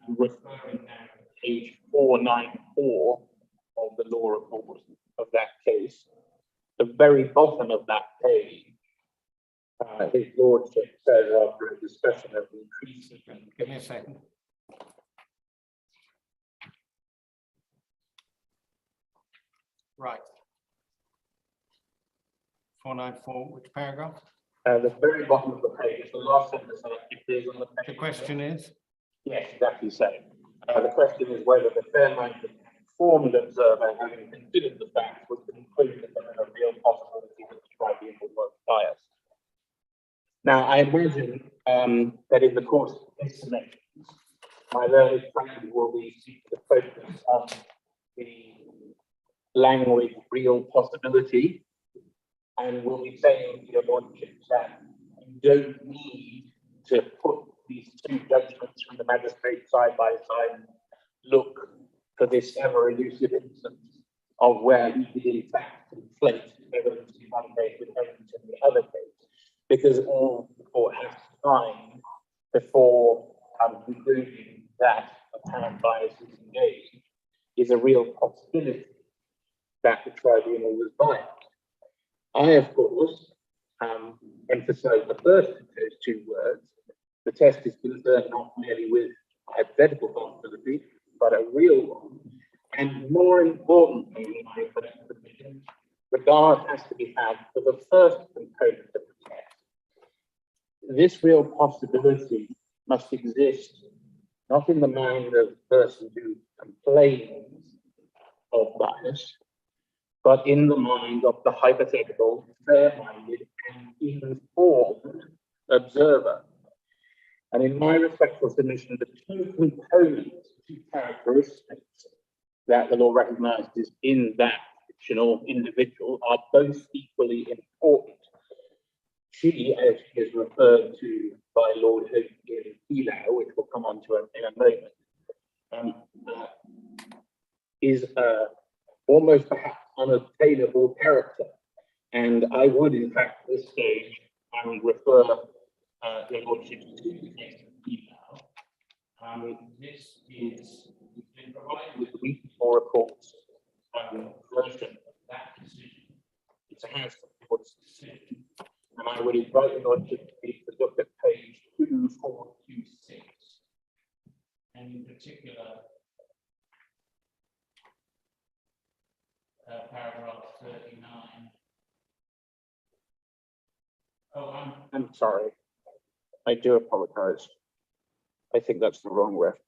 referring now to page 494 of the law report of that case, the very bottom of that page, his lordship says, after a discussion of increasing. Give me a second. Right. 494, which paragraph? The very bottom of the page, the last sentence that appears on the page. The question is? Yes, exactly so. The question is whether the fair-minded, informed observer, having considered the facts, would conclude that there is a real possibility that the tribunal was biased. Now, I imagine that in the course of this session, my learned friend will be seeking to focus on the language real possibility, and will be saying to your lordships that you don't need to put these two judgments from the magistrate side by side and look for this ever elusive instance of where he did in fact conflate evidence in one case with evidence in the other case, because all the court has to find before concluding that apparent bias is engaged is a real possibility that the tribunal was biased. I, of course, emphasize the first of those two words. The test is concerned not merely with hypothetical possibility, but a real one. And more importantly, in my opinion, regard has to be had for the first component of the test. This real possibility must exist not in the mind of the person who complains of bias, but in the mind of the hypothetical, fair-minded, and informed observer. And in my respectful submission, the two components, two characteristics that the law recognizes in that fictional individual are both equally important. She, as she is referred to by Lord Hope in Elau, which we'll come on to in a moment, is almost perhaps unobtainable character. And I would, in fact, at this stage, refer your lordship to the case of Elau. This is been provided with the week before reports version of that decision. It's a House of Courts decision. And I would invite the lordship to look at page 2426. And in particular, paragraph 39. Oh, I'm sorry. I do apologize. I think that's the wrong reference.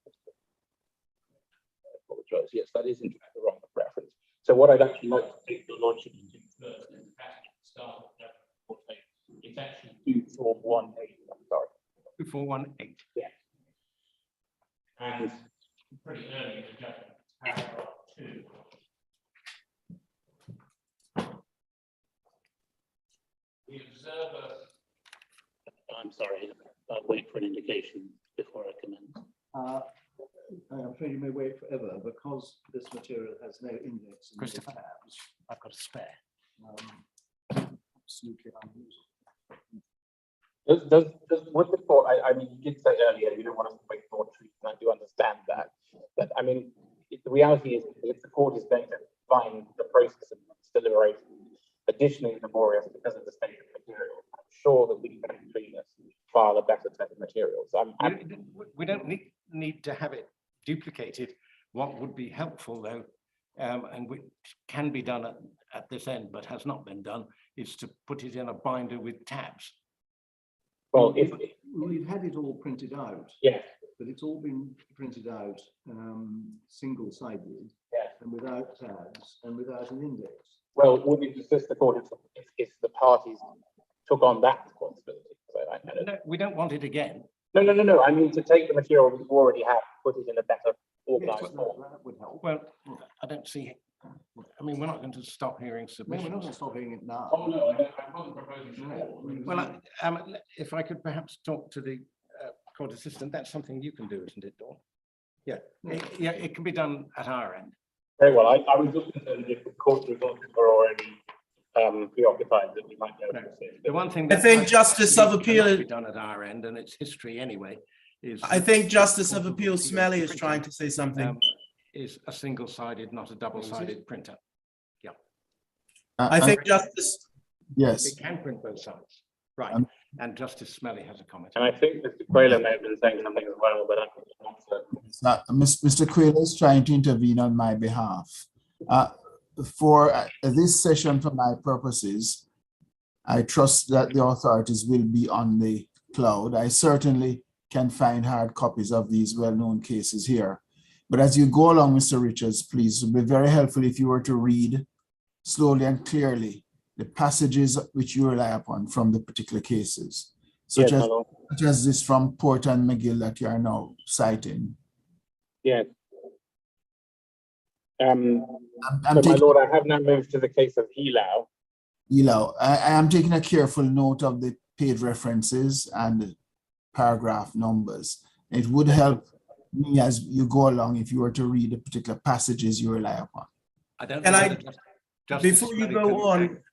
I apologize. Yes, that is in fact the wrong reference. So what I'd actually like to take your lordship to do first is start with that. It's actually 2418. I'm sorry. 2418. Yeah. And pretty early in the judgment, paragraph 2. The observer. I'm sorry, I'll wait for an indication before I commence. I'm afraid you may wait forever because this material has no index and no Christopher, tabs. I've got a spare. Absolutely unusable. What the court, I mean, you did say earlier you don't want us to wait for truth, and I do understand that. But I mean, the reality is, if the court is going to find the process of deliberation additionally laborious because of the state of the material, I'm sure that we can between us file a better set of materials. We don't need to have it duplicated. What would be helpful, though, and which can be done at this end, but has not been done, is to put it in a binder with tabs. Well, we've had it all printed out. Yes. But it's all been printed out single-sided, Yes. and without tabs and without an index. Well, would it assist the court if the parties took on that responsibility? No, we don't want it again. No. I mean, to take the material we already have, put it in a better organized form. That would help. Well, I don't see. I mean, we're not going to stop hearing No, submissions. we're not going to stop hearing it now. Oh, no, I wasn't proposing. No. Well, if I could perhaps talk to the court assistant, that's something you can do, isn't it, Dawn? Yeah, it can be done at our end. Very well. I was just concerned if the court resources were already preoccupied that we might be able to see. The one thing I that think Justice of cannot Appeal. be done at our end, and it's history anyway, is. I think Justice of Court Appeal Smelly is printer, trying to say something. Is a single-sided, not a double-sided printer. Yeah. I think Justice. Yes. It can print both sides. Right. And Justice Smelly has a comment. And I think Mr. Quayler may have been saying something as well, but I'm not certain. Mr. Quayler is trying to intervene on my behalf. For this session, for my purposes, I trust that the authorities will be on the cloud. I certainly can find hard copies of these well-known cases here. But as you go along, Mr. Richards, please, it would be very helpful if you were to read slowly and clearly the passages which you rely upon from the particular cases, such as this from Porter and McGill that you are now citing. Yes. So my lord, I have now moved to the case of Elau. Elau, I am taking a careful note of the page references and paragraph numbers. It would help me as you go along if you were to read the particular passages you rely upon. I don't And know I- whether Justice Before you Smelly go can on, act-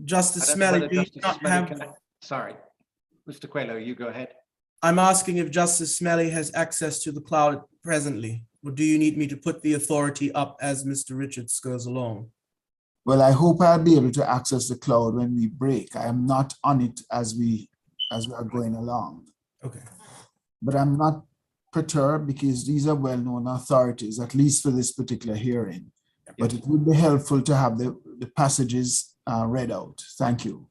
Justice I don't know Smelly, whether do you Justice not Smelly have, can act- Sorry, Mr. Coelho, you go ahead. I'm asking if Justice Smelly has access to the cloud presently, or do you need me to put the authority up as Mr. Richards goes along? Well, I hope I'll be able to access the cloud when we break. I am not on it as we are going along. Okay. But I'm not perturbed because these are well-known authorities, at least for this particular hearing. But it would be helpful to have the passages read out. Thank you.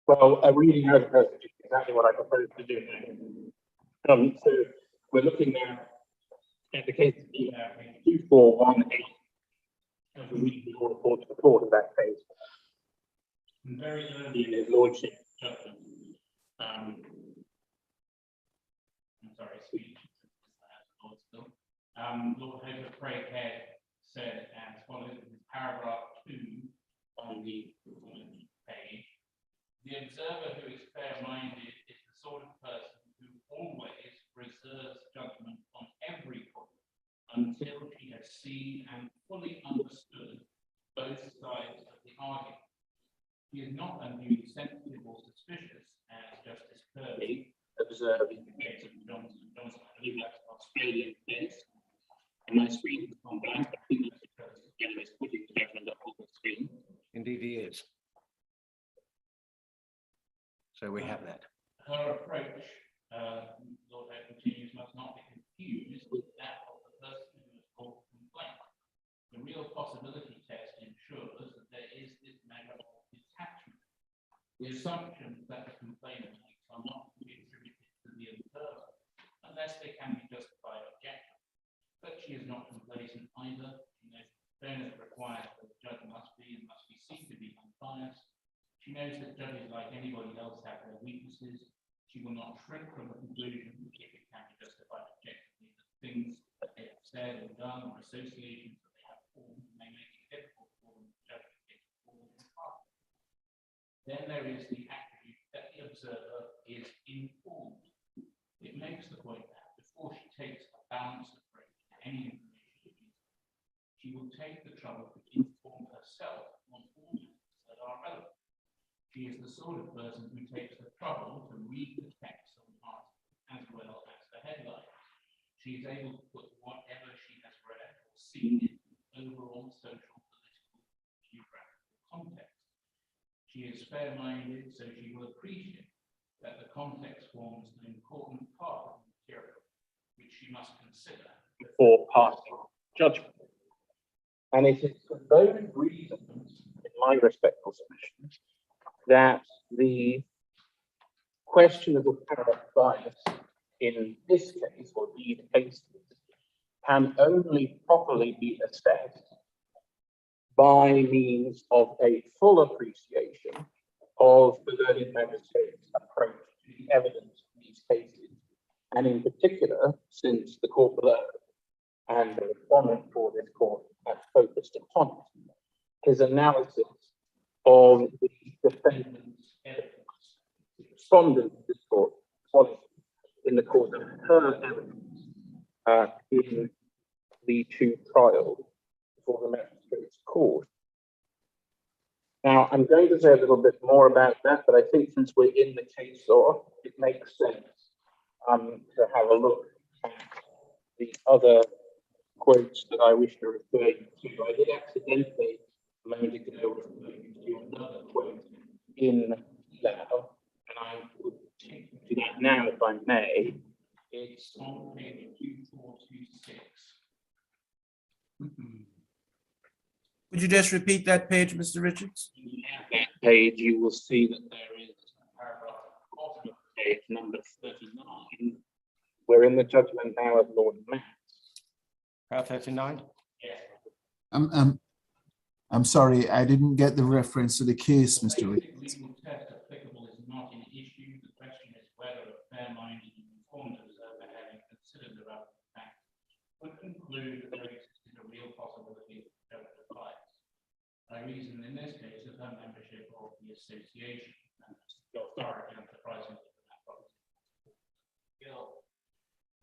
Well, a reading out of passage is exactly what I propose to do now. So we're looking now at the case of 2418. And we read the report to the court of that case. And very early in his lordship's judgment, I'm sorry, speech. Lord Hope of Craighead said as follows in paragraph 2 on the page. The observer who is fair-minded is the sort of person who always reserves judgment on every point until she has seen and fully understood both sides of the argument. He is not unduly sensitive or suspicious, as Justice Kirby observed in the case of Johnson. I believe that's an Australian case. And my screen has gone blank. I think that's because Gavin is putting the judgment up on the screen. Indeed, he is. So we have that. Her approach, Lord Hope continues, must not be confused with that of the person who has brought the complaint. The real possibility test ensures that there is this measure of detachment. The assumptions that the complainant makes are not to be attributed to the observer, unless they can be justified objectively. But she is not complacent either. She knows fairness requires that the judge must be and must be seen to be unbiased. She knows that judges, like anybody else, have their weaknesses. She will not shrink from the conclusion, if it can be justified objectively, that things that they have said or done or associations that they have formed may make it difficult for them to judge it all in part. Then there is the attribute that the observer is informed. It makes the point that before she takes a balanced approach to any information, she will take the trouble to inform herself on all matters that are relevant. She is the sort of person who takes the trouble to read the text of an article as well as the headline. She is able to put whatever she has read or seen in overall social, political, geographical context. She is fair-minded, so she will appreciate that the context forms an important part of the material, which she must consider before passing judgment. And it is for those reasons, in my respectful submission, that the question of apparent bias in this case, or these cases, can only properly be assessed by means of a full appreciation of the learned magistrate's approach to the evidence in these cases, and in particular, since the court below and the respondent for this court have focused upon it, his analysis of the defendant's evidence. The respondent to this court, Wallington, in the course of her evidence in the two trials before the magistrate's court. Now, I'm going to say a little bit more about that, but I think since we're in the case law, it makes sense to have a look at the other quotes that I wish to refer you to. I did accidentally a moment ago refer you to another quote in Lao, and I would take you to that now if I may. It's on page 2426. Would you just repeat that page, Mr. Richards? At that page, you will see that there is a paragraph at the bottom of page number 39. We're in the judgment now of Lord Matt. Paragraph 39. Yes. I'm sorry, I didn't get the reference to the case, Mr. Richards. Legal test applicable is not an issue. The question is whether a fair-minded and informed observer, having considered the relevant facts, would conclude that there existed a real possibility of judgment bias. I reason in this case of her membership of the association and the authority enterprising that property.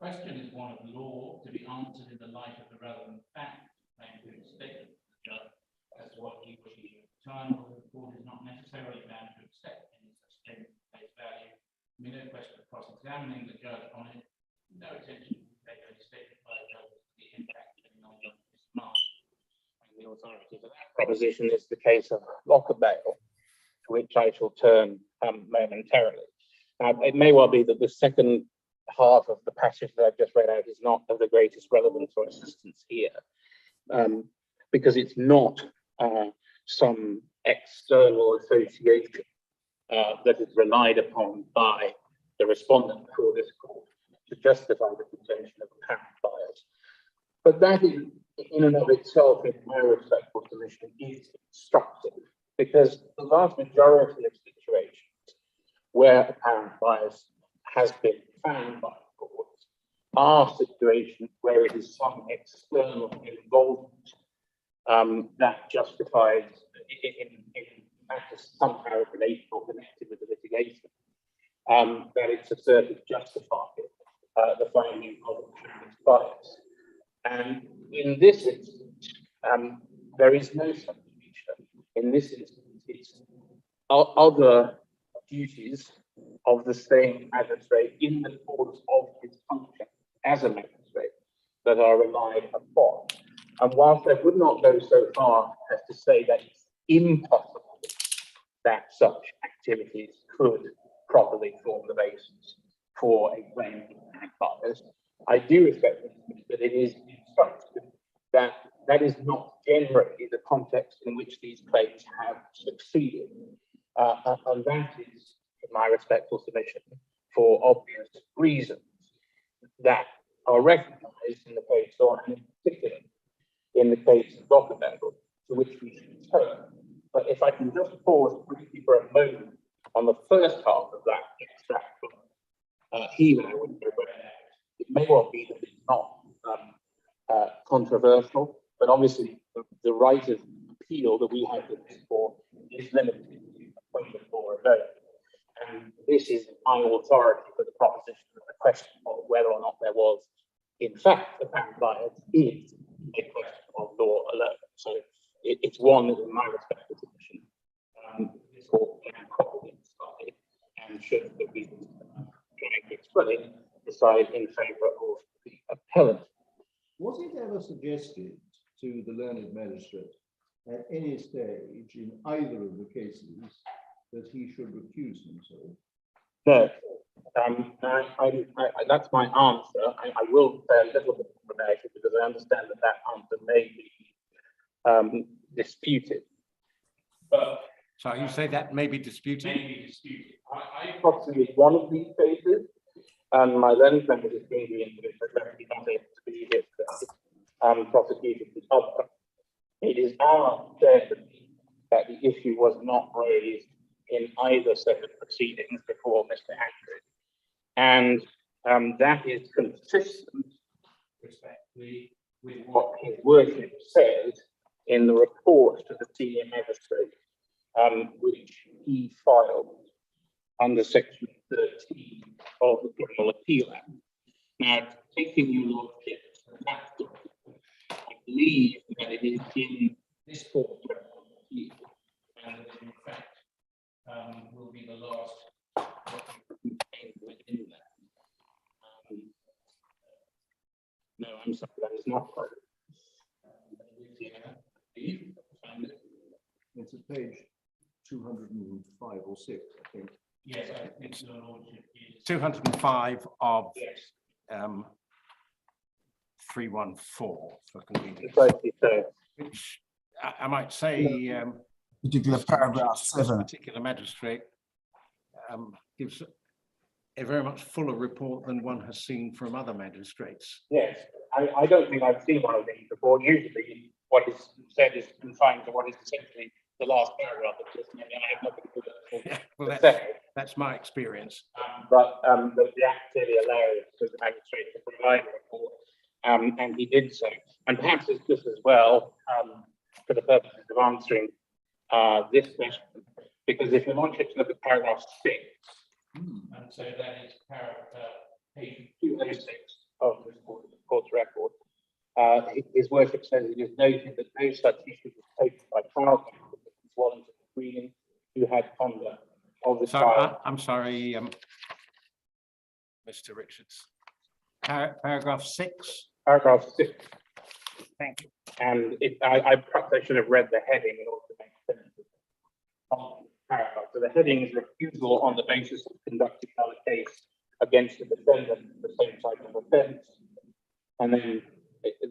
Question is one of law to be answered in the light of the relevant fact, and including statement of the judge as to what he or she determined, or the court is not necessarily bound to accept any such statement at face value. I mean, no question of cross-examining the judge on it, no attention to take any statement by the judge to the impact on this mark. The authority for that proposition is the case of Lockabale, to which I shall turn momentarily. It may well be that the second half of the passage that I've just read out is not of the greatest relevance or assistance here, because it's not some external association that is relied upon by the respondent before this court to justify the contention of apparent bias. But that is, in and of itself, in my respectful submission, is instructive, because the vast majority of situations where apparent bias has been found by the courts are situations where it is some external involvement that justifies, in matters somehow related or connected with the litigation, that it's asserted justify the finding of apparent bias. And in this instance, there is no such feature. In this instance, it's other duties of the same magistrate in the course of his function as a magistrate that are relied upon. And whilst I would not go so far as to say that it's impossible that such activities could properly form the basis for a claim of bias, I do respect that it is instructive that that is not generally the context in which these claims have succeeded. And that is, in my respectful submission, for obvious reasons that are recognized in the case law, and in particular in the case of Rockefeller, to which we should turn. But if I can just pause briefly for a moment on the first half of that extract from Healy, it may well be that it's not controversial, but obviously the right of appeal that we have to for is limited to a point of law alone. And this is high authority for the proposition of the question of whether or not there was, in fact, apparent bias is a question of law alone. So it's one that, in my respectful submission, this court can probably decide and should the reasons trying to explain decide in favour of the appellant. Was it ever suggested to the learned magistrate at any stage in either of the cases that he should recuse himself? No, that's my answer. I will say a little bit more about it because I understand that that answer may be disputed. But So you say that may be disputed? Maybe disputed. I prosecuted one of these cases, and my learning member is going to be into it, but he's not able to be here today, prosecuted the other. It is our certainty that the issue was not raised in either set of proceedings before Mr. Andrew. And that is consistent, respectfully, with what his worship said in the report to the senior magistrate, which he filed under section 13 of the Criminal Appeal Act. Now, taking you look at that document, I believe that it is in this court appeal, and that in fact will be the last contained within that. No, I'm sorry, that is not part of it. It's at page 205 or 6, I think. Yes, I think your lordship is 205 of Yes. 314 for convenience. Precisely so. Which I might say, Particular paragraph this 7. particular magistrate gives a very much fuller report than one has seen from other magistrates. Yes, I don't think I've seen one of these before. Usually what is said is confined to what is essentially the last paragraph of this, and I have nothing Yeah, well, to say. that's my experience. But the act clearly allows the magistrate to provide a report, and he did so. And perhaps it's just as well, for the purposes of answering this question, because if you want to look at paragraph 6, and so that is page 206 of this court's record. His worship says it is noted that no such issue was taken by trial counsel, Wallington and Greening, who had conduct of the trial. I'm sorry, Mr. Richards. Paragraph 6. Paragraph 6. Thank you. And perhaps I should have read the heading in order to make sense of the paragraph. So the heading is refusal on the basis of conducting another case against the defendant for the same type of offence. And then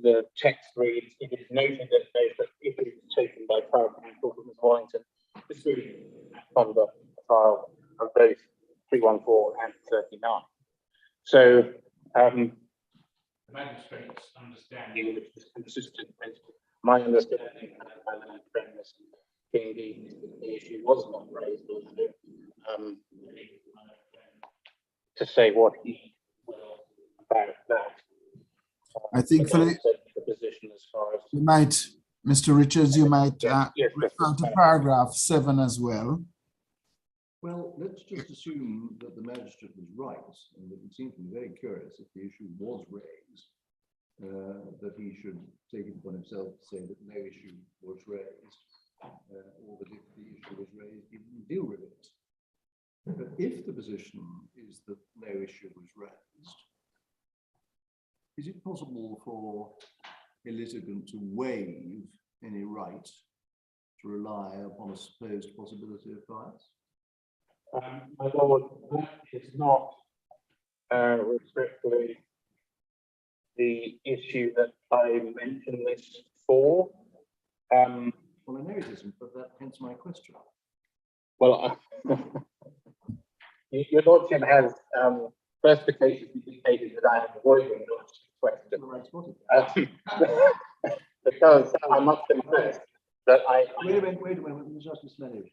the text reads, it is noted that no such issue was taken by trial counsel for Ms. Wallington, pursuing conduct trial of both 314 and 39. So The magistrate's understanding. which is consistent with my understanding and my learned premise, indeed the issue was not raised, to say what he will about that. I think for the position as far as you might, Mr. Richards, you might yes, refer to paragraph 7 as well. Well, let's just assume that the magistrate was right, and it would seem to me very curious if the issue was raised, that he should take it upon himself to say that no issue was raised, or that if the issue was raised, he didn't deal with it. But if the position is that no issue was raised, is it possible for a litigant to waive any right to rely upon a supposed possibility of bias? my lord, that is not strictly the issue that I mentioned this for. Well, I know it isn't, but that hence my question. Well, your lordship has specifications indicated that I am avoiding your question. Well, I spotted that. Because I must confess that Wait a minute, Justice Smelly.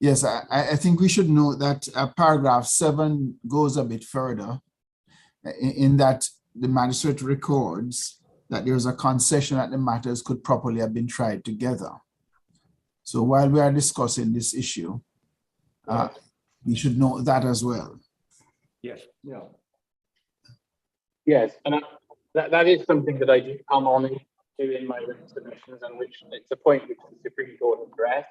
Yes, I think we should note that paragraph 7 goes a bit further in that the magistrate records that there is a concession that the matters could properly have been tried together. So while we are discussing this issue, we should note that as well. Yes. Yeah. yes, and that is something that I do come on to in my written submissions, and which it's a point which the Supreme Court addressed.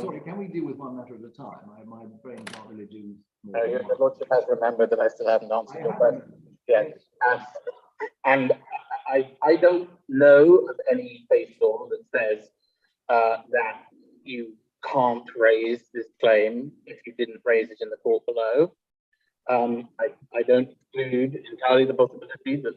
Sorry, can we deal with one matter at a time? My brain can't really do more. Your lordship has remembered that I still haven't answered your question. Yes, and I don't know of any case law that says that you can't raise this claim if you didn't raise it in the court below. I don't exclude entirely the possibility that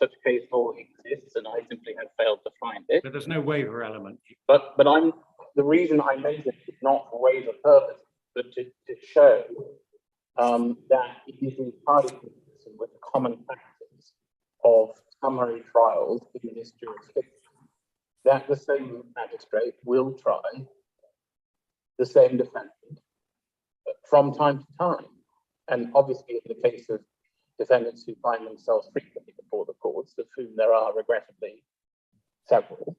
such a case law exists, and I simply have failed to find it. But there's no waiver element. But the reason I made it is not for waiver purpose, but to show that it is entirely consistent with the common practice of summary trials in this jurisdiction, that the same magistrate will try the same defendant from time to time. And obviously, in the case of defendants who find themselves frequently before the courts, of whom there are regrettably several,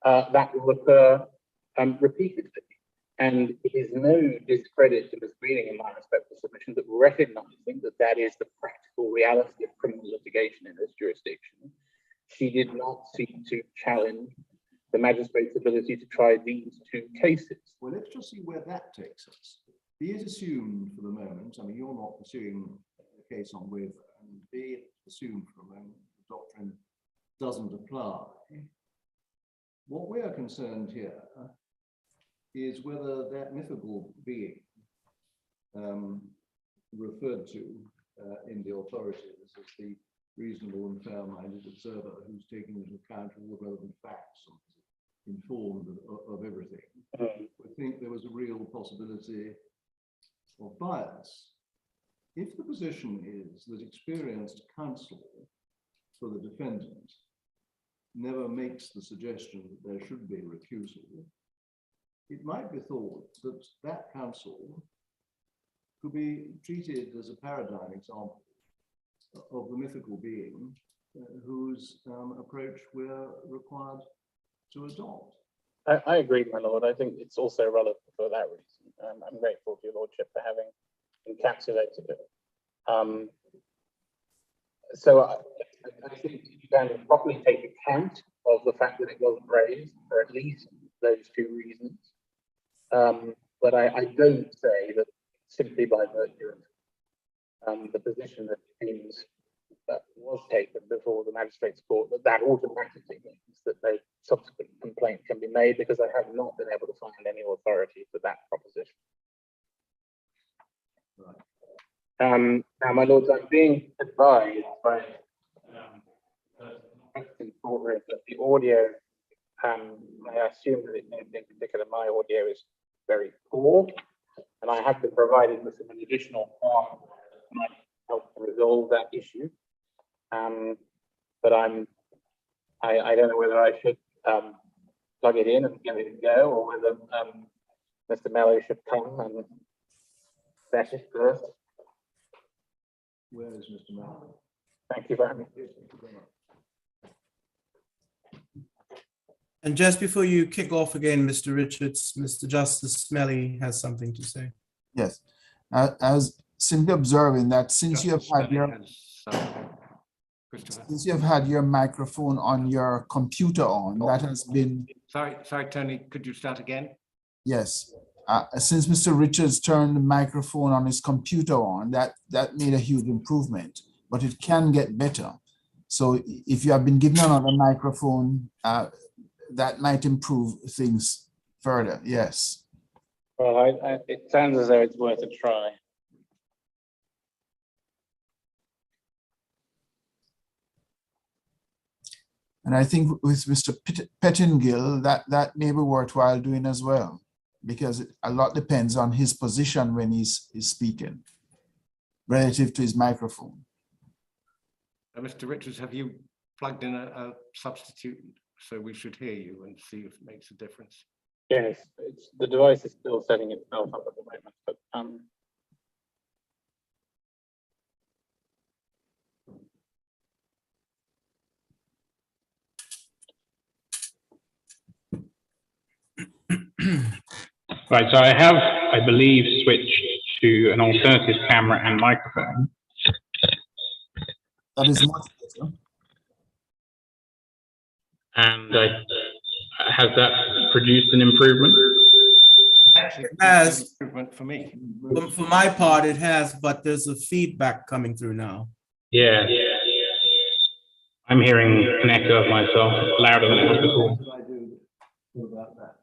that will occur repeatedly. And it is no discredit to Ms. Greening in my respectful submission that recognizing that that is the practical reality of criminal litigation in this jurisdiction, she did not seek to challenge the magistrate's ability to try these two cases. Well, let's just see where that takes us. Be it assumed for the moment, I mean, you're not pursuing a case on waiver, and be it assumed for a moment the doctrine doesn't apply. What we are concerned here is whether that mythical being referred to in the authorities as the reasonable and fair-minded observer who's taking into account all the relevant facts and informed of everything, would think there was a real possibility of bias. If the position is that experienced counsel for the defendant never makes the suggestion that there should be recusal, it might be thought that that counsel could be treated as a paradigm example of the mythical being whose approach we're required to adopt. I agree, my lord. I think it's also relevant for that reason. I'm grateful to your lordship for having encapsulated it. So I think you can properly take account of the fact that it wasn't raised for at least those two reasons. But I don't say that simply by virtue of the position that seems that was taken before the magistrate's court, that automatically means that no subsequent complaint can be made, because I have not been able to find any authority for that proposition. Now, my lords, I'm being advised by that the audio, I assume that in particular my audio is very poor, and I have been provided with some additional hardware that might help resolve that issue. But I don't know whether I should plug it in and give it a go, or whether Mr. Mello should come and fetch it first. Where is Mr. Mello? Thank you very much. And just before you kick off again, Mr. Richards, Mr. Justice Smelly has something to say. Yes, as simply observing that since you have had your since you have had your microphone on your computer on, that has been. Sorry, Tony, could you start again? Yes, since Mr. Richards turned the microphone on his computer on, that made a huge improvement, but it can get better. So if you have been given another microphone, that might improve things further. Yes. Well, it sounds as though it's worth a try. And I think with Mr. Pettingill, that may be worthwhile doing as well, because a lot depends on his position when he's speaking relative to his microphone. Mr. Richards, have you plugged in a substitute so we should hear you and see if it makes a difference? Yes, the device is still setting itself up at the moment, but Right, so I have, I believe, switched to an alternative camera and microphone. That is much better. And has that produced an improvement? Actually, It has. improvement for me. For my part, it has, but there's a feedback coming through now. Yeah. I'm hearing an echo of myself louder than it was before. What should I do about that?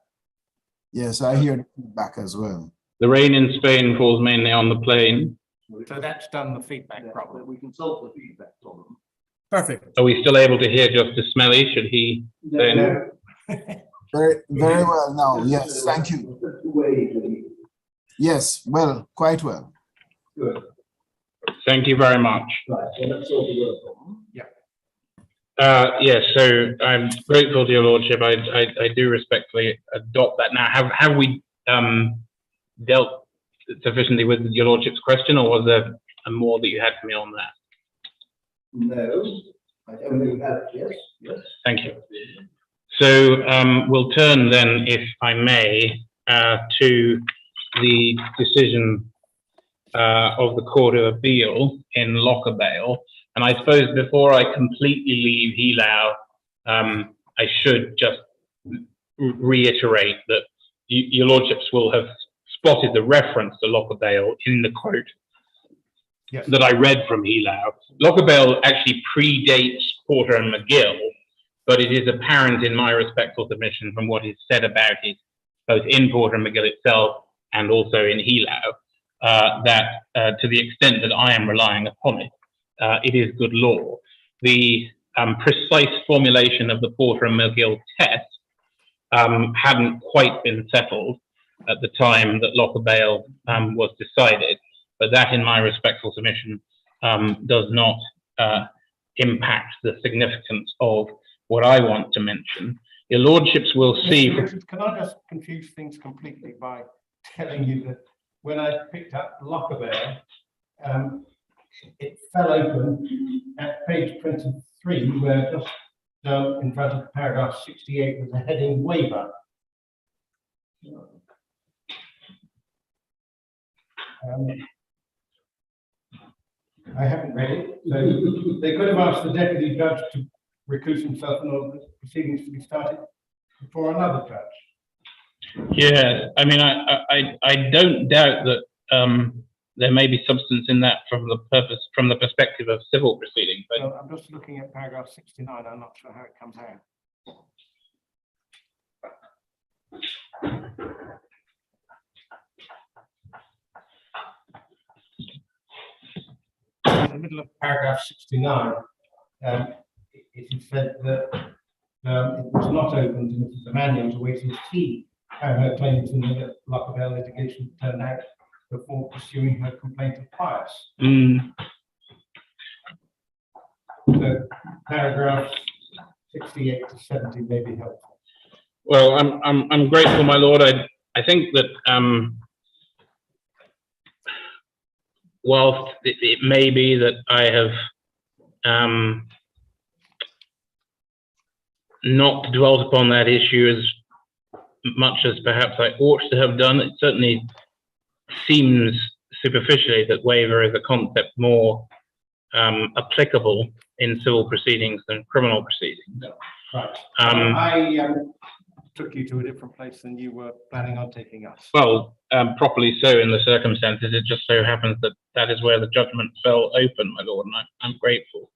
Yes, I hear the feedback as well. The rain in Spain falls mainly on the plain. So that's done the feedback Yeah, problem. we can solve the feedback problem. Perfect. Are we still able to hear Justice Smelly? Should he say no? Very well now. Yes, thank you. Yes, well, quite well. Good. Thank you very much. Right, so let's solve the word problem. Yes, so I'm grateful to your lordship. I do respectfully adopt that. Now, have we dealt sufficiently with your lordship's question, or was there more that you had for me on that? No, I don't know that, yes. Thank you. So we'll turn then, if I may, to the decision of the Court of Appeal in Lockerdale. And I suppose before I completely leave Helau, I should just reiterate that your lordships will have spotted the reference to Lockerdale in the quote that I read from Helau. Lockerdale actually predates Porter and McGill, but it is apparent in my respectful submission from what is said about it, both in Porter and McGill itself and also in Helau, that to the extent that I am relying upon it, it is good law. The precise formulation of the Porter and McGill test hadn't quite been settled at the time that Lockerdale was decided, but that, in my respectful submission, does not impact the significance of what I want to mention. Your lordships will see. Richard, can I just confuse things completely by telling you that when I picked up Lockerdale, it fell open at page 23, where just in front of paragraph 68 was a heading waiver. I haven't read it, so they could have asked the deputy judge to recuse himself in order for the proceedings to be started before another judge. Yeah, I mean, I don't doubt that there may be substance in that from the perspective of civil proceedings. But Well, I'm just looking at paragraph 69. I'm not sure how it comes out. In the middle of paragraph 69, it is said that it was not open to Mrs. Emmanuel to wait and see how her claims in the Lockabell litigation turned out before pursuing her complaint of bias. So paragraphs 68 to 70 may be helpful. well, I'm grateful, my lord. I think that whilst it may be that I have not dwelt upon that issue as much as perhaps I ought to have done, it certainly seems superficially that waiver is a concept more applicable in civil proceedings than criminal proceedings. Right. I took you to a different place than you were planning on taking us. Well, properly so in the circumstances. It just so happens that that is where the judgment fell open, my lord, and I'm grateful.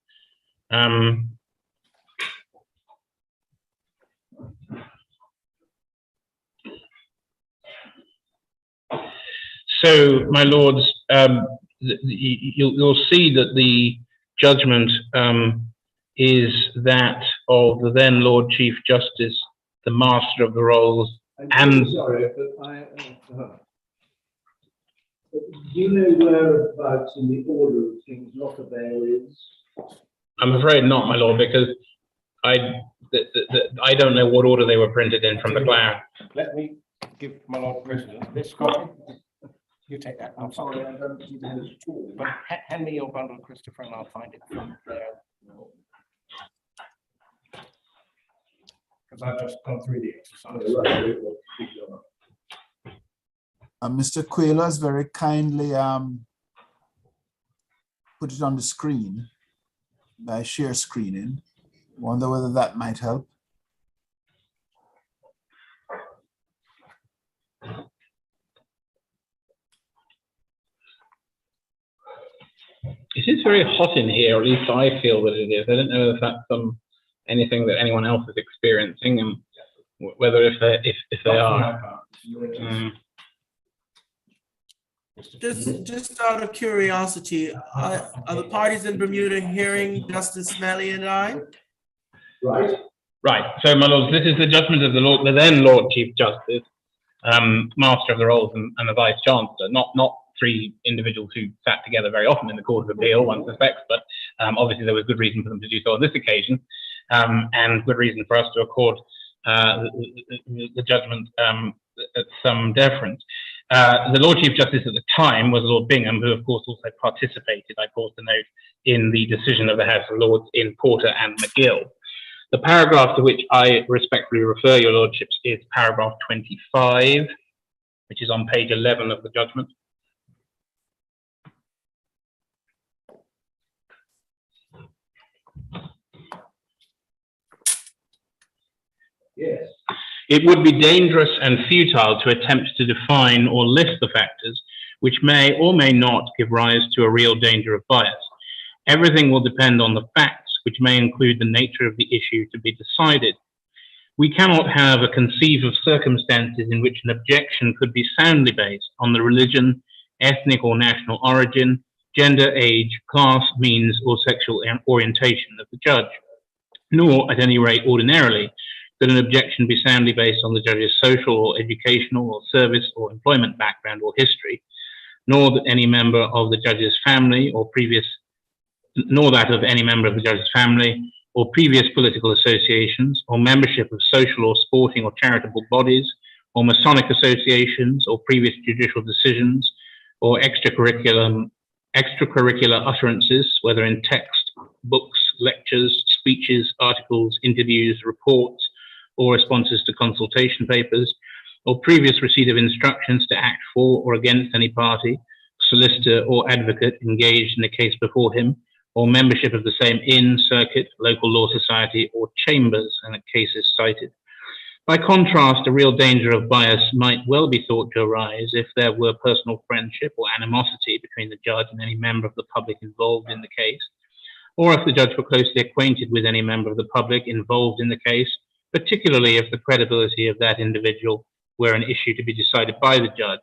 So, my lords, you'll see that the judgment is that of the then Lord Chief Justice, the Master of the Rolls, and sorry, but do you know whereabouts in the order of things Lockabell is? I'm afraid not, my lord, because I don't know what order they were printed in from the cloud. Let me give my Lord President this copy. You take that. I'm sorry, I don't see the at all. But hand me your bundle, Christopher, and I'll find it from there. Because I've just gone through the exercise. Mr. Quayler has very kindly put it on the screen by share screening. Wonder whether that might help. It is very hot in here, or at least I feel that it is. I don't know if that's anything that anyone else is experiencing, and whether if they are. Just out of curiosity, are the parties in Bermuda hearing Justice Smelly and I? Right. Right. So, my lords, this is the judgment of the then Lord Chief Justice, Master of the Rolls, and the Vice Chancellor. Not three individuals who sat together very often in the Court of Appeal, one suspects, but obviously there was good reason for them to do so on this occasion, and good reason for us to accord the judgment some deference. The Lord Chief Justice at the time was Lord Bingham, who of course also participated, I pause to note, in the decision of the House of Lords in Porter and McGill. The paragraph to which I respectfully refer your lordships is paragraph 25, which is on page 11 of the judgment. Yes. It would be dangerous and futile to attempt to define or list the factors which may or may not give rise to a real danger of bias. Everything will depend on the facts, which may include the nature of the issue to be decided. We cannot, however, conceive of circumstances in which an objection could be soundly based on the religion, ethnic or national origin, gender, age, class, means, or sexual orientation of the judge, nor, at any rate ordinarily, that an objection be soundly based on the judge's social or educational or service or employment background or history, nor that any member of the judge's family or previous, nor that of any member of the judge's family or previous political associations or membership of social or sporting or charitable bodies or Masonic associations or previous judicial decisions or extracurricular utterances, whether in text, books, lectures, speeches, articles, interviews, reports, or responses to consultation papers, or previous receipt of instructions to act for or against any party, solicitor, or advocate engaged in the case before him, or membership of the same inn, circuit, local law society, or chambers, and a case is cited. By contrast, a real danger of bias might well be thought to arise if there were personal friendship or animosity between the judge and any member of the public involved in the case, or if the judge were closely acquainted with any member of the public involved in the case, particularly if the credibility of that individual were an issue to be decided by the judge.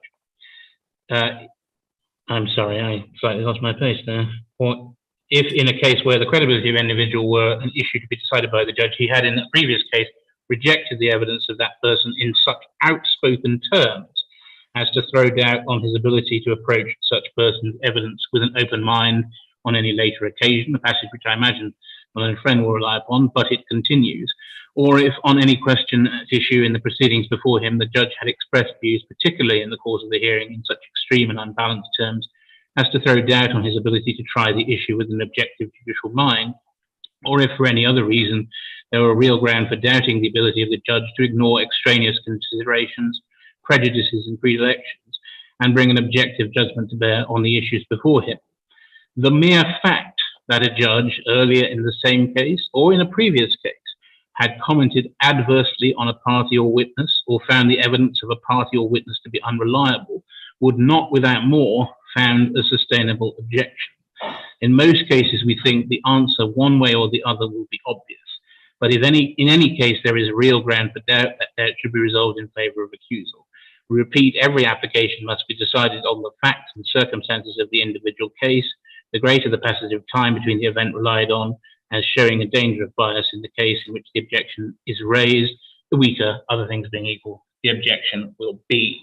I'm sorry, I slightly lost my place there. Or if in a case where the credibility of an individual were an issue to be decided by the judge, he had in the previous case rejected the evidence of that person in such outspoken terms as to throw doubt on his ability to approach such person's evidence with an open mind on any later occasion, a passage which I imagine my own friend will rely upon, but it continues. Or if on any question at issue in the proceedings before him, the judge had expressed views, particularly in the course of the hearing, in such extreme and unbalanced terms as to throw doubt on his ability to try the issue with an objective judicial mind, or if for any other reason there were real ground for doubting the ability of the judge to ignore extraneous considerations, prejudices, and predilections, and bring an objective judgment to bear on the issues before him. The mere fact that a judge earlier in the same case or in a previous case had commented adversely on a party or witness, or found the evidence of a party or witness to be unreliable, would not without more found a sustainable objection. In most cases, we think the answer one way or the other will be obvious. But if in any case there is real ground for doubt, that doubt should be resolved in favour of accusal. We repeat, every application must be decided on the facts and circumstances of the individual case. The greater the passage of time between the event relied on as showing a danger of bias in the case in which the objection is raised, the weaker, other things being equal, the objection will be.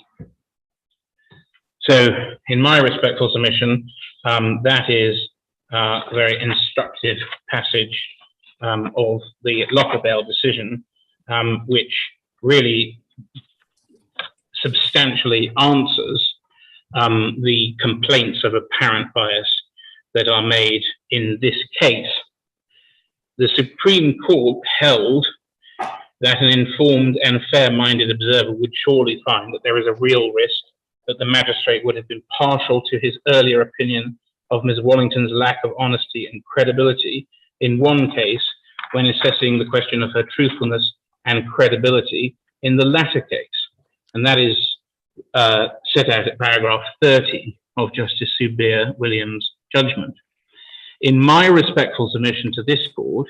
So, in my respectful submission, that is a very instructive passage of the Lockabell decision, which really substantially answers the complaints of apparent bias that are made in this case. The Supreme Court held that an informed and fair-minded observer would surely find that there is a real risk that the magistrate would have been partial to his earlier opinion of Ms. Wallington's lack of honesty and credibility in one case when assessing the question of her truthfulness and credibility in the latter case. And that is set out at paragraph 30 of Justice Subir Williams' judgment. In my respectful submission to this court,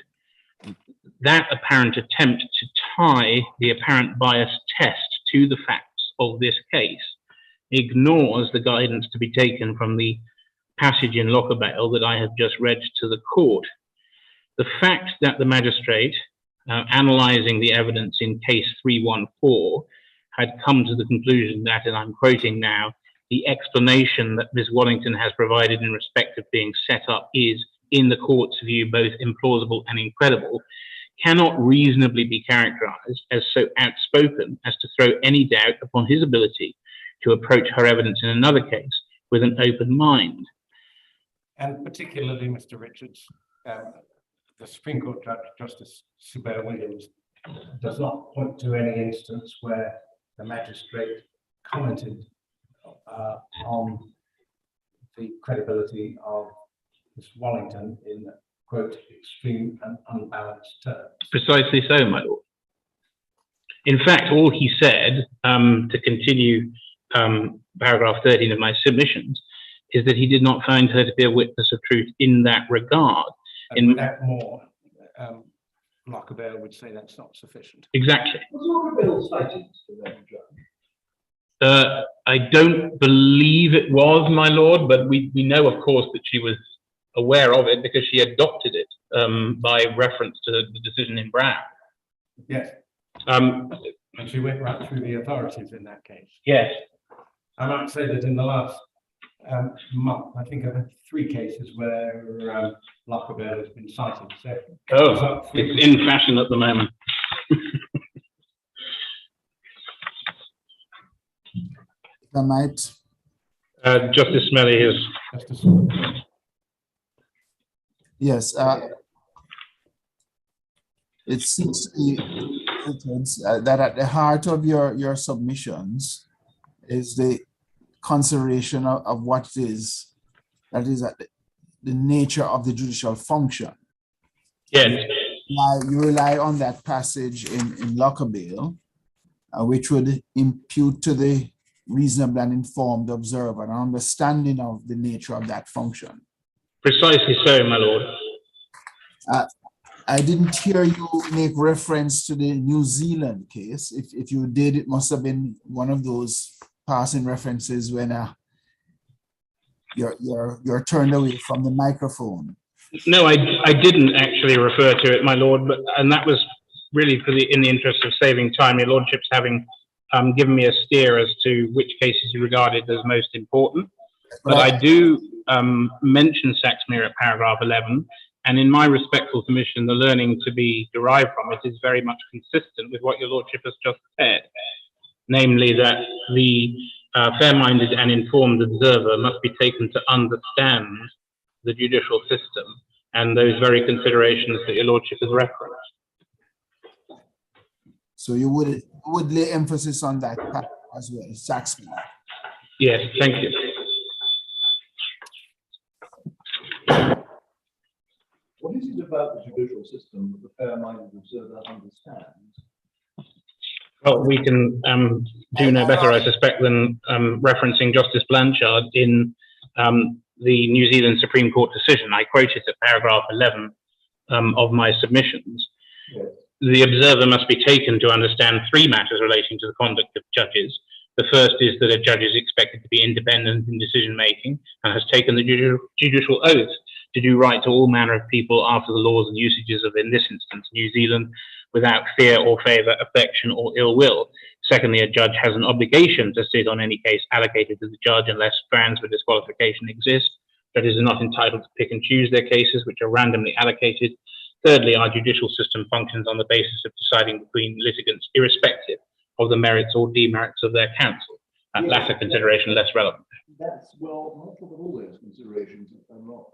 that apparent attempt to tie the apparent bias test to the facts of this case ignores the guidance to be taken from the passage in Lockabell that I have just read to the court. The fact that the magistrate, analysing the evidence in case 314, had come to the conclusion that, and I'm quoting now, the explanation that Ms. Wallington has provided in respect of being set up is, in the court's view, both implausible and incredible, cannot reasonably be characterized as so outspoken as to throw any doubt upon his ability to approach her evidence in another case with an open mind. And particularly, Mr. Richards, the Supreme Court Judge, Justice Subir Williams, does not point to any instance where the magistrate commented on the credibility of Ms. Wallington in, quote, extreme and unbalanced terms. Precisely so, my lord. In fact, all he said, to continue paragraph 13 of my submissions, is that he did not find her to be a witness of truth in that regard. And without more, Lockabell would say that's not sufficient. Exactly. Was Lockabell cited to that judge? I don't believe it was, my lord, but we know, of course, that she was aware of it because she adopted it by reference to the decision in Brown. Yes. And she went right through the authorities in that case. Yes. I might say that in the last month, I think I've had 3 cases where Lockabell has been cited. So it's in fashion at the moment. I might. Justice Smelly is. Yes. It seems to me that at the heart of your submissions is the consideration of what it is that is at the nature of the judicial function. Yes, You rely on that passage in Lockerbale, which would impute to the reasonable and informed observer an understanding of the nature of that function. precisely so, my lord. I didn't hear you make reference to the New Zealand case. If you did, it must have been one of those passing references when you're turned away from the microphone. No, I didn't actually refer to it, my lord, and that was really in the interest of saving time. Your lordship's having given me a steer as to which cases you regarded as most important. But I do mention Saxmere at paragraph 11, and in my respectful submission, the learning to be derived from it is very much consistent with what your lordship has just said, namely that the fair-minded and informed observer must be taken to understand the judicial system and those very considerations that your lordship has referenced. So you would lay emphasis on that as well, Saxmere. Yes, thank you. What is it about the judicial system that the fair-minded observer understands? Well, we can do no better, I suspect, than referencing Justice Blanchard in the New Zealand Supreme Court decision. I quoted at paragraph 11 of my submissions. Yes. The observer must be taken to understand three matters relating to the conduct of judges. The first is that a judge is expected to be independent in decision-making and has taken the judicial oath to do right to all manner of people after the laws and usages of, in this instance, New Zealand, without fear or favour, affection or ill will. Secondly, a judge has an obligation to sit on any case allocated to the judge unless grounds for disqualification exist. Judges are not entitled to pick and choose their cases, which are randomly allocated. Thirdly, our judicial system functions on the basis of deciding between litigants irrespective of the merits or demerits of their counsel. That latter consideration less relevant. That's, well, I'm not sure that all those considerations are not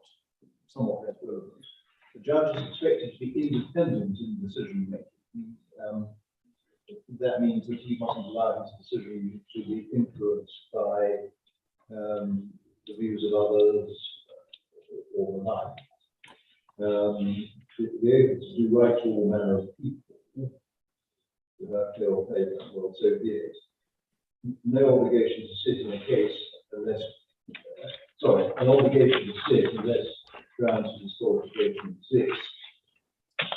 somewhat less relevant. The judge is expected to be independent in decision making. That means that he mustn't allow his decision to be influenced by the views of others or the like. To be able to do right to all manner of people without fear or favour, well, so be it. No obligation to sit in a case unless, an obligation to sit unless grounds for disqualification exist.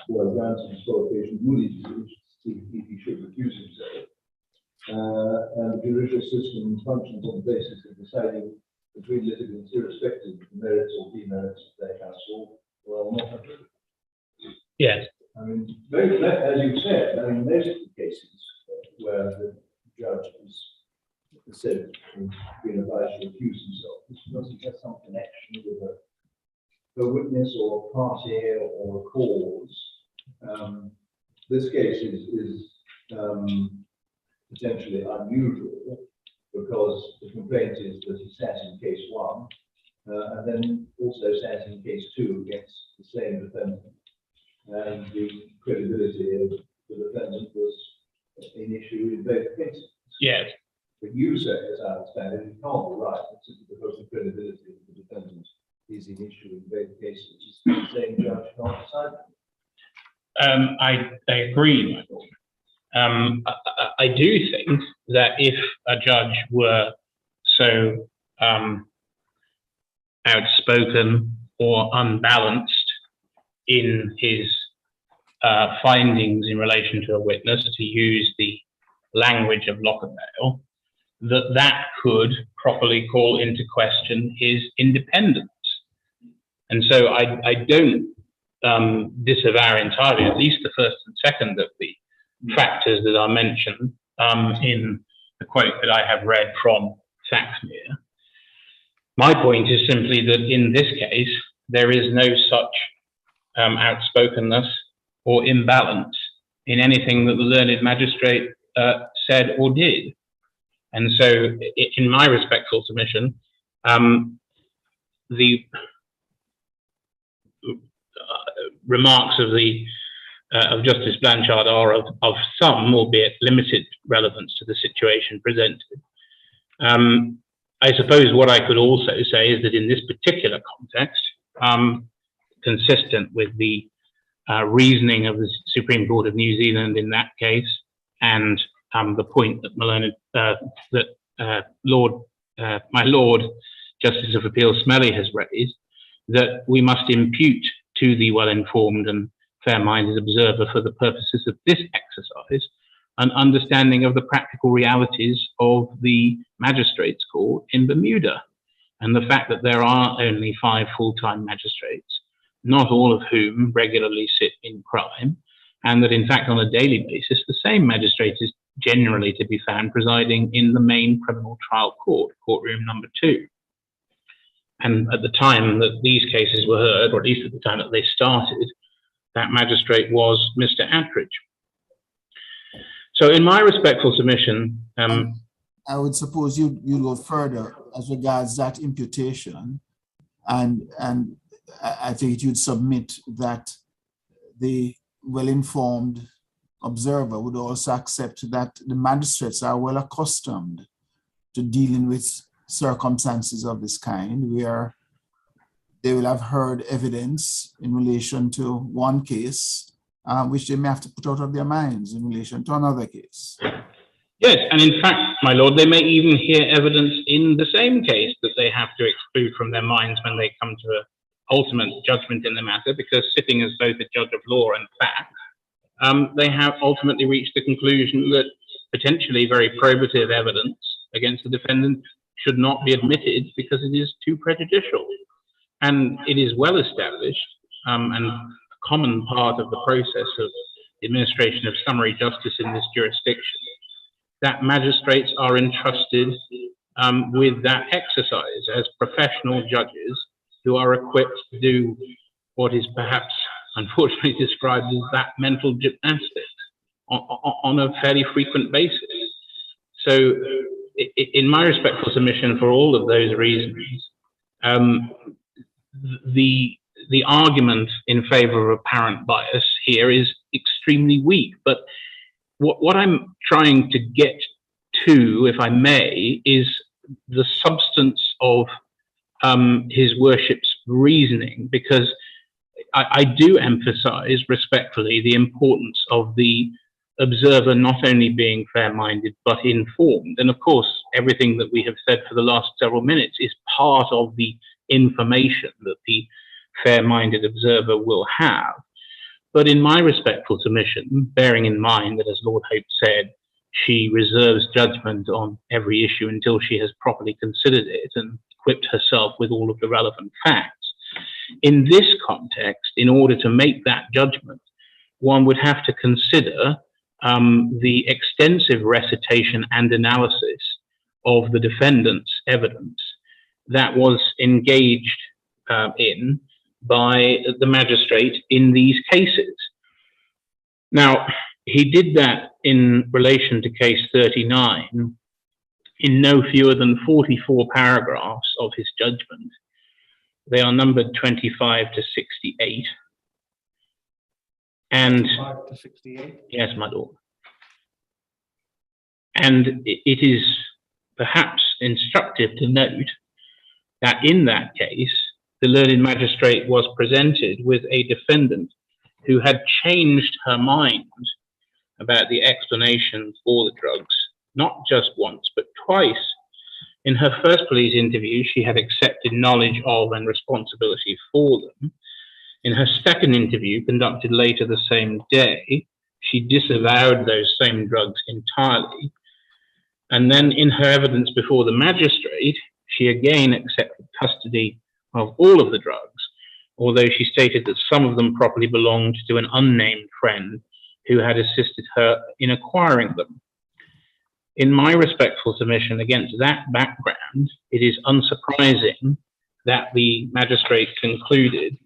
Well, grounds for disqualification would exist if he should recuse himself. And the judicial system functions on the basis of deciding between litigants irrespective of the merits or demerits of their counsel. Well, not true. Yes. I mean, as you said, I mean, most of the cases where the judge is said to have been advised to recuse himself, this because he has some connection with a witness or a party or a cause. This case is potentially unusual because the complaint is that he sat in case one and then also sat in case two against the same defendant. And the credibility of the defendant was an issue in both cases. Yes. But you say, as I understand it, it can't be right, simply because the credibility of the defendant is an issue in both cases. The same judge can't decide. I agree, my lord. I do think that if a judge were so outspoken or unbalanced in his findings in relation to a witness, to use the language of Lockerbale, that could properly call into question his independence. And so I don't disavow entirely, at least the first and second of the factors that are mentioned in the quote that I have read from Saxmere. My point is simply that in this case, there is no such outspokenness or imbalance in anything that the learned magistrate said or did. And so in my respectful submission, the remarks of Justice Blanchard are of some, albeit limited, relevance to the situation presented. I suppose what I could also say is that in this particular context, consistent with the reasoning of the Supreme Court of New Zealand in that case, and the point that my Lord Justice of Appeal Smelly has raised, that we must impute to the well-informed and fair-minded observer for the purposes of this exercise an understanding of the practical realities of the magistrates' court in Bermuda, and the fact that there are only 5 full-time magistrates, not all of whom regularly sit in crime, and that in fact on a daily basis the same magistrate is generally to be found presiding in the main criminal trial court, courtroom number 2. And at the time that these cases were heard, or at least at the time that they started, that magistrate was Mr. Attridge. So in my respectful submission, I would suppose you go further as regards that imputation, and I think you'd submit that the well-informed observer would also accept that the magistrates are well accustomed to dealing with circumstances of this kind, where they will have heard evidence in relation to one case, which they may have to put out of their minds in relation to another case. Yes, and in fact, my lord, they may even hear evidence in the same case that they have to exclude from their minds when they come to an ultimate judgment in the matter, because sitting as both a judge of law and fact, they have ultimately reached the conclusion that potentially very probative evidence against the defendant should not be admitted because it is too prejudicial. And it is well established and a common part of the process of the administration of summary justice in this jurisdiction that magistrates are entrusted with that exercise as professional judges who are equipped to do what is perhaps unfortunately described as that mental gymnastics on a fairly frequent basis. So in my respectful submission for all of those reasons, the argument in favor of apparent bias here is extremely weak. But what I'm trying to get to, if I may, is the substance of his worship's reasoning, because I do emphasize respectfully the importance of the observer not only being fair-minded but informed. And of course, everything that we have said for the last several minutes is part of the information that the fair-minded observer will have. But in my respectful submission, bearing in mind that, as Lord Hope said, she reserves judgment on every issue until she has properly considered it and equipped herself with all of the relevant facts. In this context, in order to make that judgment, one would have to consider the extensive recitation and analysis of the defendant's evidence that was engaged in by the magistrate in these cases. Now, he did that in relation to case 39 in no fewer than 44 paragraphs of his judgment. They are numbered 25 to 68. And 5 to 68. yes, my lord. And it is perhaps instructive to note that in that case, the learned magistrate was presented with a defendant who had changed her mind about the explanation for the drugs, not just once, but twice. In her first police interview, she had accepted knowledge of and responsibility for them. In her second interview, conducted later the same day, she disavowed those same drugs entirely. And then in her evidence before the magistrate, she again accepted custody of all of the drugs, although she stated that some of them properly belonged to an unnamed friend who had assisted her in acquiring them. In my respectful submission against that background, it is unsurprising that the magistrate concluded,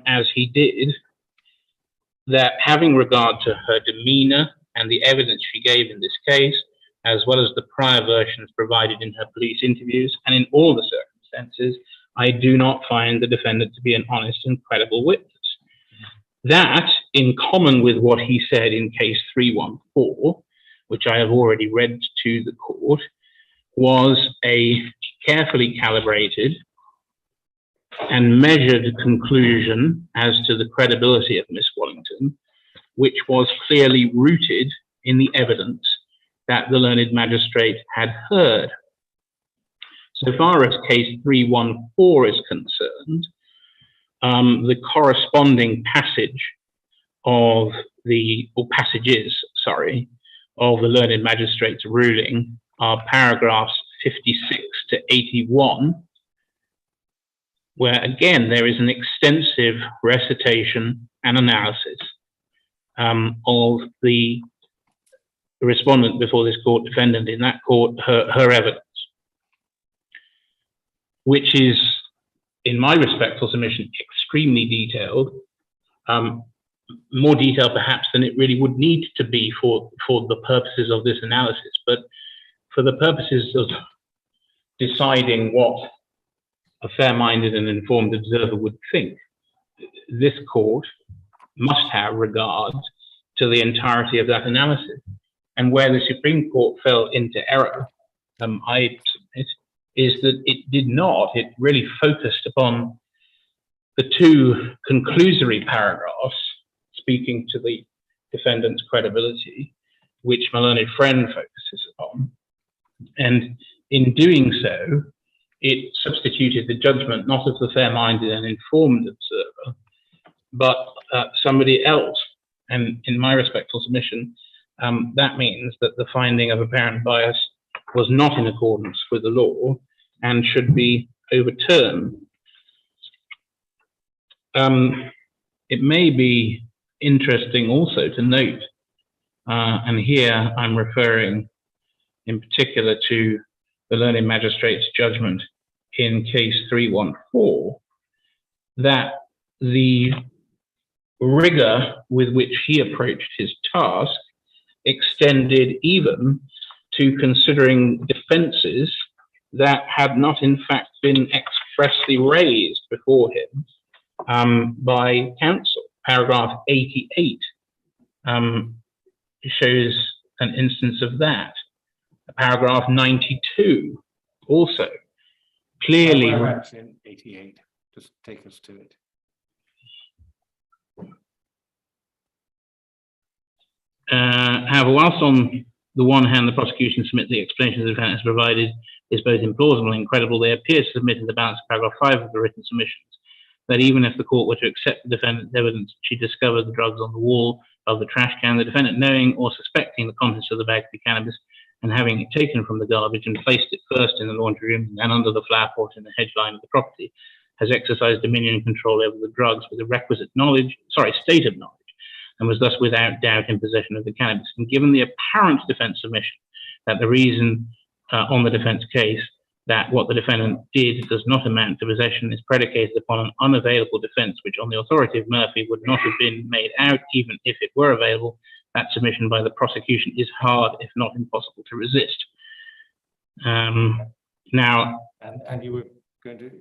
as he did, that having regard to her demeanor and the evidence she gave in this case, as well as the prior versions provided in her police interviews and in all the circumstances, I do not find the defendant to be an honest and credible witness. That, in common with what he said in case 314, which I have already read to the court, was a carefully calibrated and measured conclusion as to the credibility of Miss Wallington, which was clearly rooted in the evidence that the learned magistrate had heard. So far as case 314 is concerned, the corresponding passage of the, or passages, sorry, of the learned magistrate's ruling are paragraphs 56 to 81, where again there is an extensive recitation and analysis of the respondent before this court, defendant in that court, her evidence, which is, in my respectful submission, extremely detailed, more detailed perhaps than it really would need to be for the purposes of this analysis, but for the purposes of deciding what a fair-minded and informed observer would think, this court must have regard to the entirety of that analysis. And where the Supreme Court fell into error, I submit, is that it did not, it really focused upon the two conclusory paragraphs speaking to the defendant's credibility, which my learned friend focuses upon. And in doing so, it substituted the judgment not of the fair-minded and informed observer, but somebody else. And in my respectful submission, that means that the finding of apparent bias was not in accordance with the law and should be overturned. It may be interesting also to note, and here I'm referring in particular to the learned magistrate's judgment in case 314, that the rigor with which he approached his task extended even to considering defenses that had not in fact been expressly raised before him by counsel. Paragraph 88 shows an instance of that. Paragraph 92 also clearly. Whereabouts in 88? Just take us to it. However, whilst on the one hand the prosecution submit the explanations the defendant has provided is both implausible and incredible, they appear to submit in the balance of paragraph 5 of the written submissions that even if the court were to accept the defendant's evidence, she discovered the drugs on the wall of the trash can, the defendant knowing or suspecting the contents of the bag to be cannabis and having it taken from the garbage and placed it first in the laundry room and under the flower pot in the hedge line of the property, has exercised dominion and control over the drugs with the requisite state of knowledge, and was thus without doubt in possession of the cannabis. And given the apparent defense submission that the reason on the defense case that what the defendant did does not amount to possession is predicated upon an unavailable defense, which on the authority of Murphy would not have been made out even if it were available, that submission by the prosecution is hard, if not impossible, to resist. Now, and you were going to,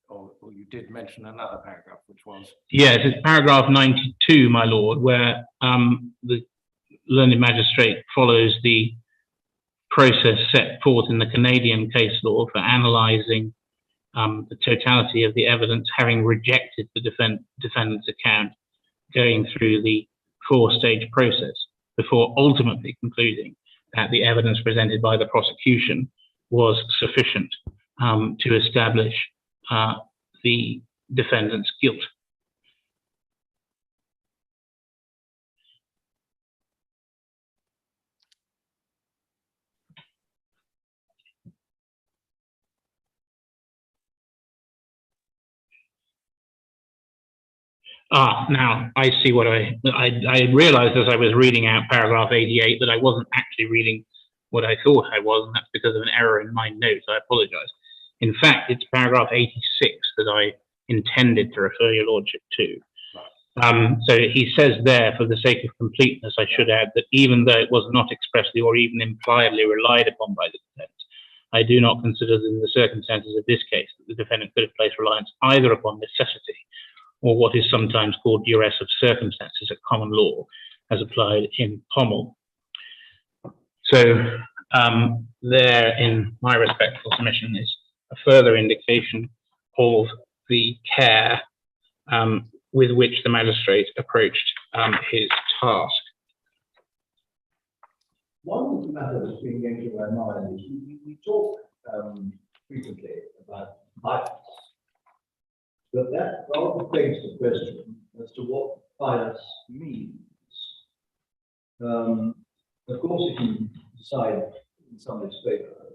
or you did mention another paragraph, which was? Yes, it's paragraph 92, my lord, where the learned magistrate follows the process set forth in the Canadian case law for analysing the totality of the evidence, having rejected the defendant's account, going through the four-stage process before ultimately concluding that the evidence presented by the prosecution was sufficient to establish the defendant's guilt. Now I see what I realized as I was reading out paragraph 88 that I wasn't actually reading what I thought I was, and that's because of an error in my notes. I apologize. In fact, it's paragraph 86 that I intended to refer your lordship to. So he says there, for the sake of completeness, I should add that even though it was not expressly or even impliedly relied upon by the defense, I do not consider that in the circumstances of this case that the defendant could have placed reliance either upon necessity or what is sometimes called duress of circumstances at common law, as applied in Pommel. So there, in my respectful submission, is a further indication of the care with which the magistrate approached his task. One matter that's been going through my mind is we talk frequently about violence, but that rather begs the question as to what violence means. Of course, you can decide in somebody's favour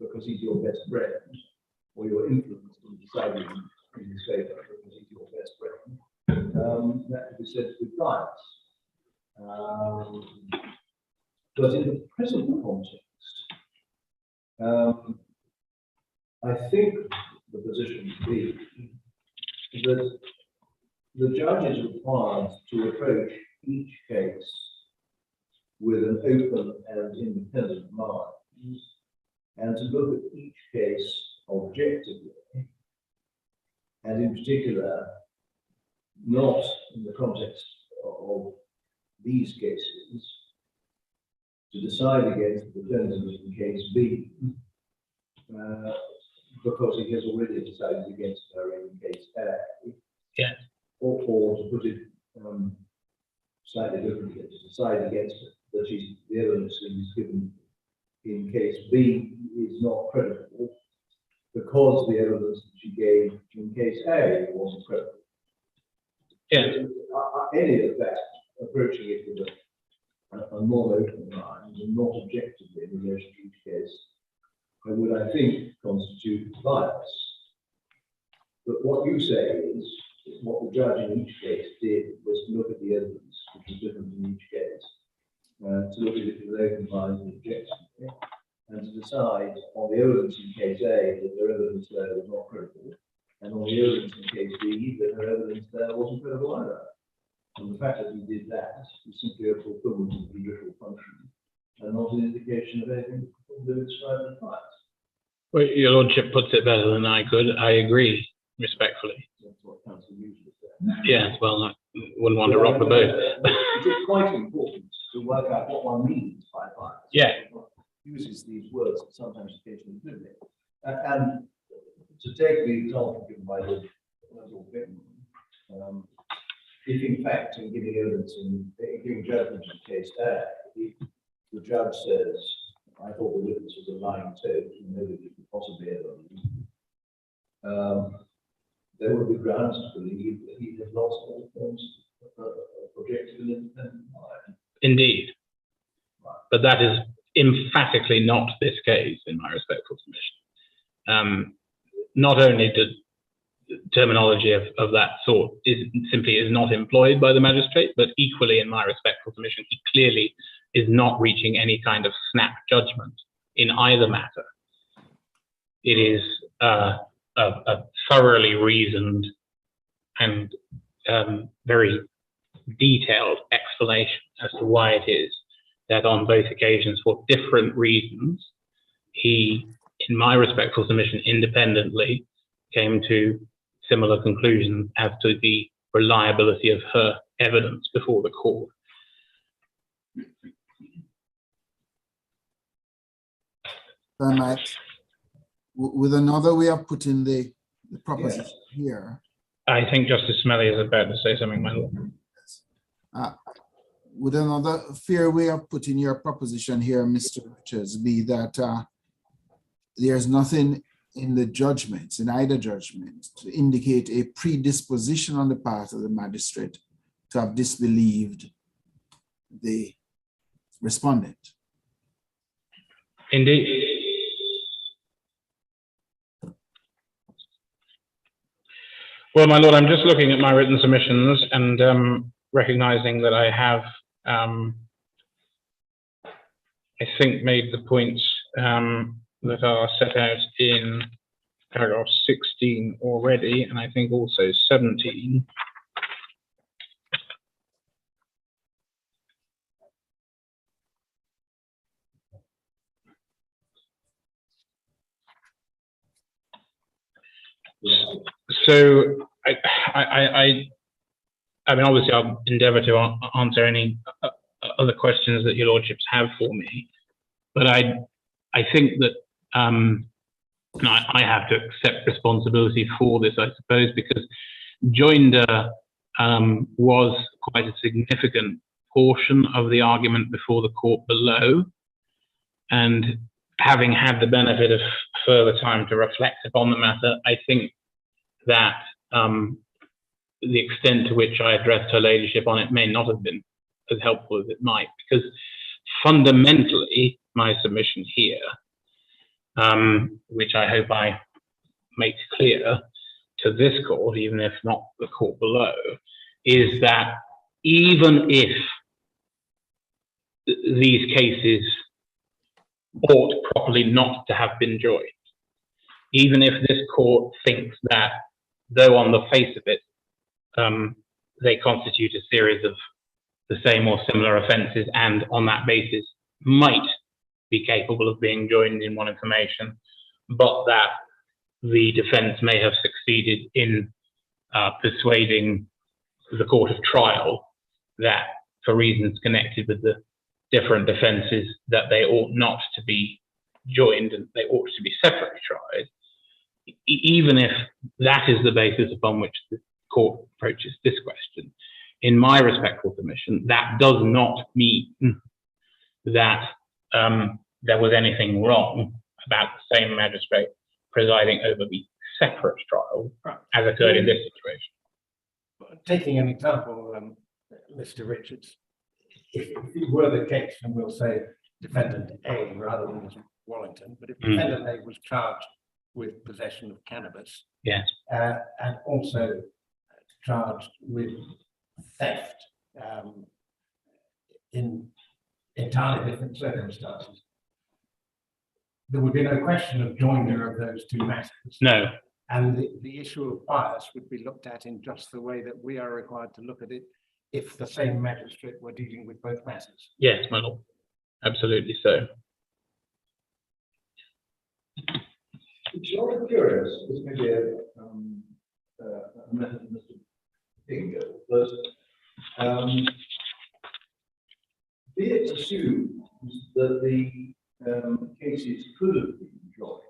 because he's your best friend, or you're influenced in deciding in his favour because he's your best friend. That could be said with violence. But in the present context, I think the position would be that the judge is required to approach each case with an open and independent mind, and to look at each case objectively, and in particular, not in the context of these cases, to decide against the defendant in case B, because he has already decided against her in case A. Yeah. Or to put it slightly differently, to decide against her, that the evidence that is given in case B is not credible because the evidence that she gave in case A wasn't credible. Yeah. Any of that, approaching it with a non-open mind and not objectively in relation to each case, would, I think, constitute bias. But what you say is what the judge in each case did was to look at the evidence, which was different in each case, to look at it with open mind and objectively, and to decide on the evidence in case A that their evidence there was not credible, and on the evidence in case B that her evidence there wasn't credible either. And the fact that he did that is simply a fulfillment of the judicial function, and not an indication of anything that described as bias. Well, your lordship puts it better than I could. I agree, respectfully. That's what counsel usually says. Yeah, well, I wouldn't want to rock the boat. It is quite important to work out what one means by bias. Yeah. One uses these words sometimes occasionally glibly. And to take the example given by Lord Whitman, if in fact in giving evidence in giving judgment in case A, the judge says, I thought the witness was a lying toad, and nobody could possibly ever believe. There would be grounds to believe that he has lost all forms of objective and independent mind. Indeed. But that is emphatically not this case, in my respectful submission. Not only did terminology of that sort simply is not employed by the magistrate, but equally, in my respectful submission, he clearly is not reaching any kind of snap judgment in either matter. It is a thoroughly reasoned and very detailed explanation as to why it is that on both occasions, for different reasons, he, in my respectful submission, independently came to similar conclusions as to the reliability of her evidence before the court. I might, with another way of putting the proposition here. I think Justice Smelly is about to say something, my lord. Would another fair way of putting your proposition here, Mr. Richards, be that there's nothing in the judgments, in either judgment, to indicate a predisposition on the part of the magistrate to have disbelieved the respondent? Indeed. Well, my lord, I'm just looking at my written submissions and recognizing that I have, I think, made the points that are set out in paragraph 16 already, and I think also 17. So I mean, obviously, I'll endeavour to answer any other questions that your lordships have for me, but I think that And I have to accept responsibility for this, I suppose, because joinder was quite a significant portion of the argument before the court below. And having had the benefit of further time to reflect upon the matter, I think that the extent to which I addressed her ladyship on it may not have been as helpful as it might, because fundamentally my submission here, which I hope I make clear to this court, even if not the court below, is that even if these cases ought properly not to have been joined, even if this court thinks that, though on the face of it, they constitute a series of the same or similar offences, and on that basis might be capable of being joined in one information, but that the defence may have succeeded in persuading the court of trial that, for reasons connected with the different offences, that they ought not to be joined and they ought to be separately tried. Even if that is the basis upon which the court approaches this question, in my respectful submission, that does not mean that there was anything wrong about the same magistrate presiding over the separate trial as occurred in this situation. Taking an example, Mr. Richards, if it were the case, and we'll say defendant A rather than Wallington, but if defendant A was charged with possession of cannabis, yes, and also charged with theft in entirely different circumstances, there would be no question of joinder of those two matters. No. And the issue of bias would be looked at in just the way that we are required to look at it if the same magistrate were dealing with both matters. Yes, my lord. Absolutely so. It's rather curious, this may be a method of Mr. Bingo, but be it assumed that the cases could have been joined,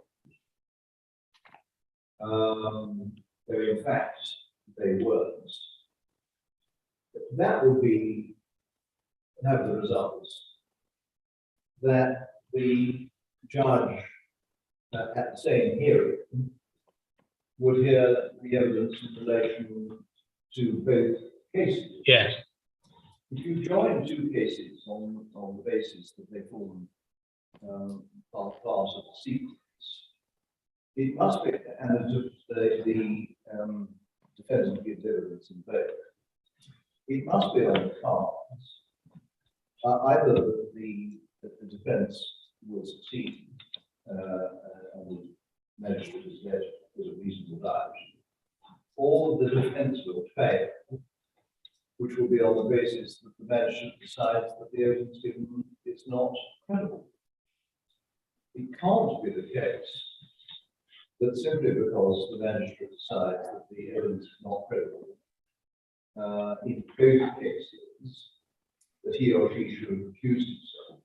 though in fact they weren't, that would have the result that the judge at the same hearing would hear the evidence in relation to both cases. Yes. If you join two cases on the basis that they form part of the sequence, it must be, and the defendant gives evidence in both, it must be on the cards either that the defence will succeed and the magistrate is led with a reasonable doubt, or the defence will fail, which will be on the basis that the magistrate decides that the evidence given is not credible. It can't be the case that simply because the magistrate decides that the evidence is not credible in both cases, that he or she should have accused himself.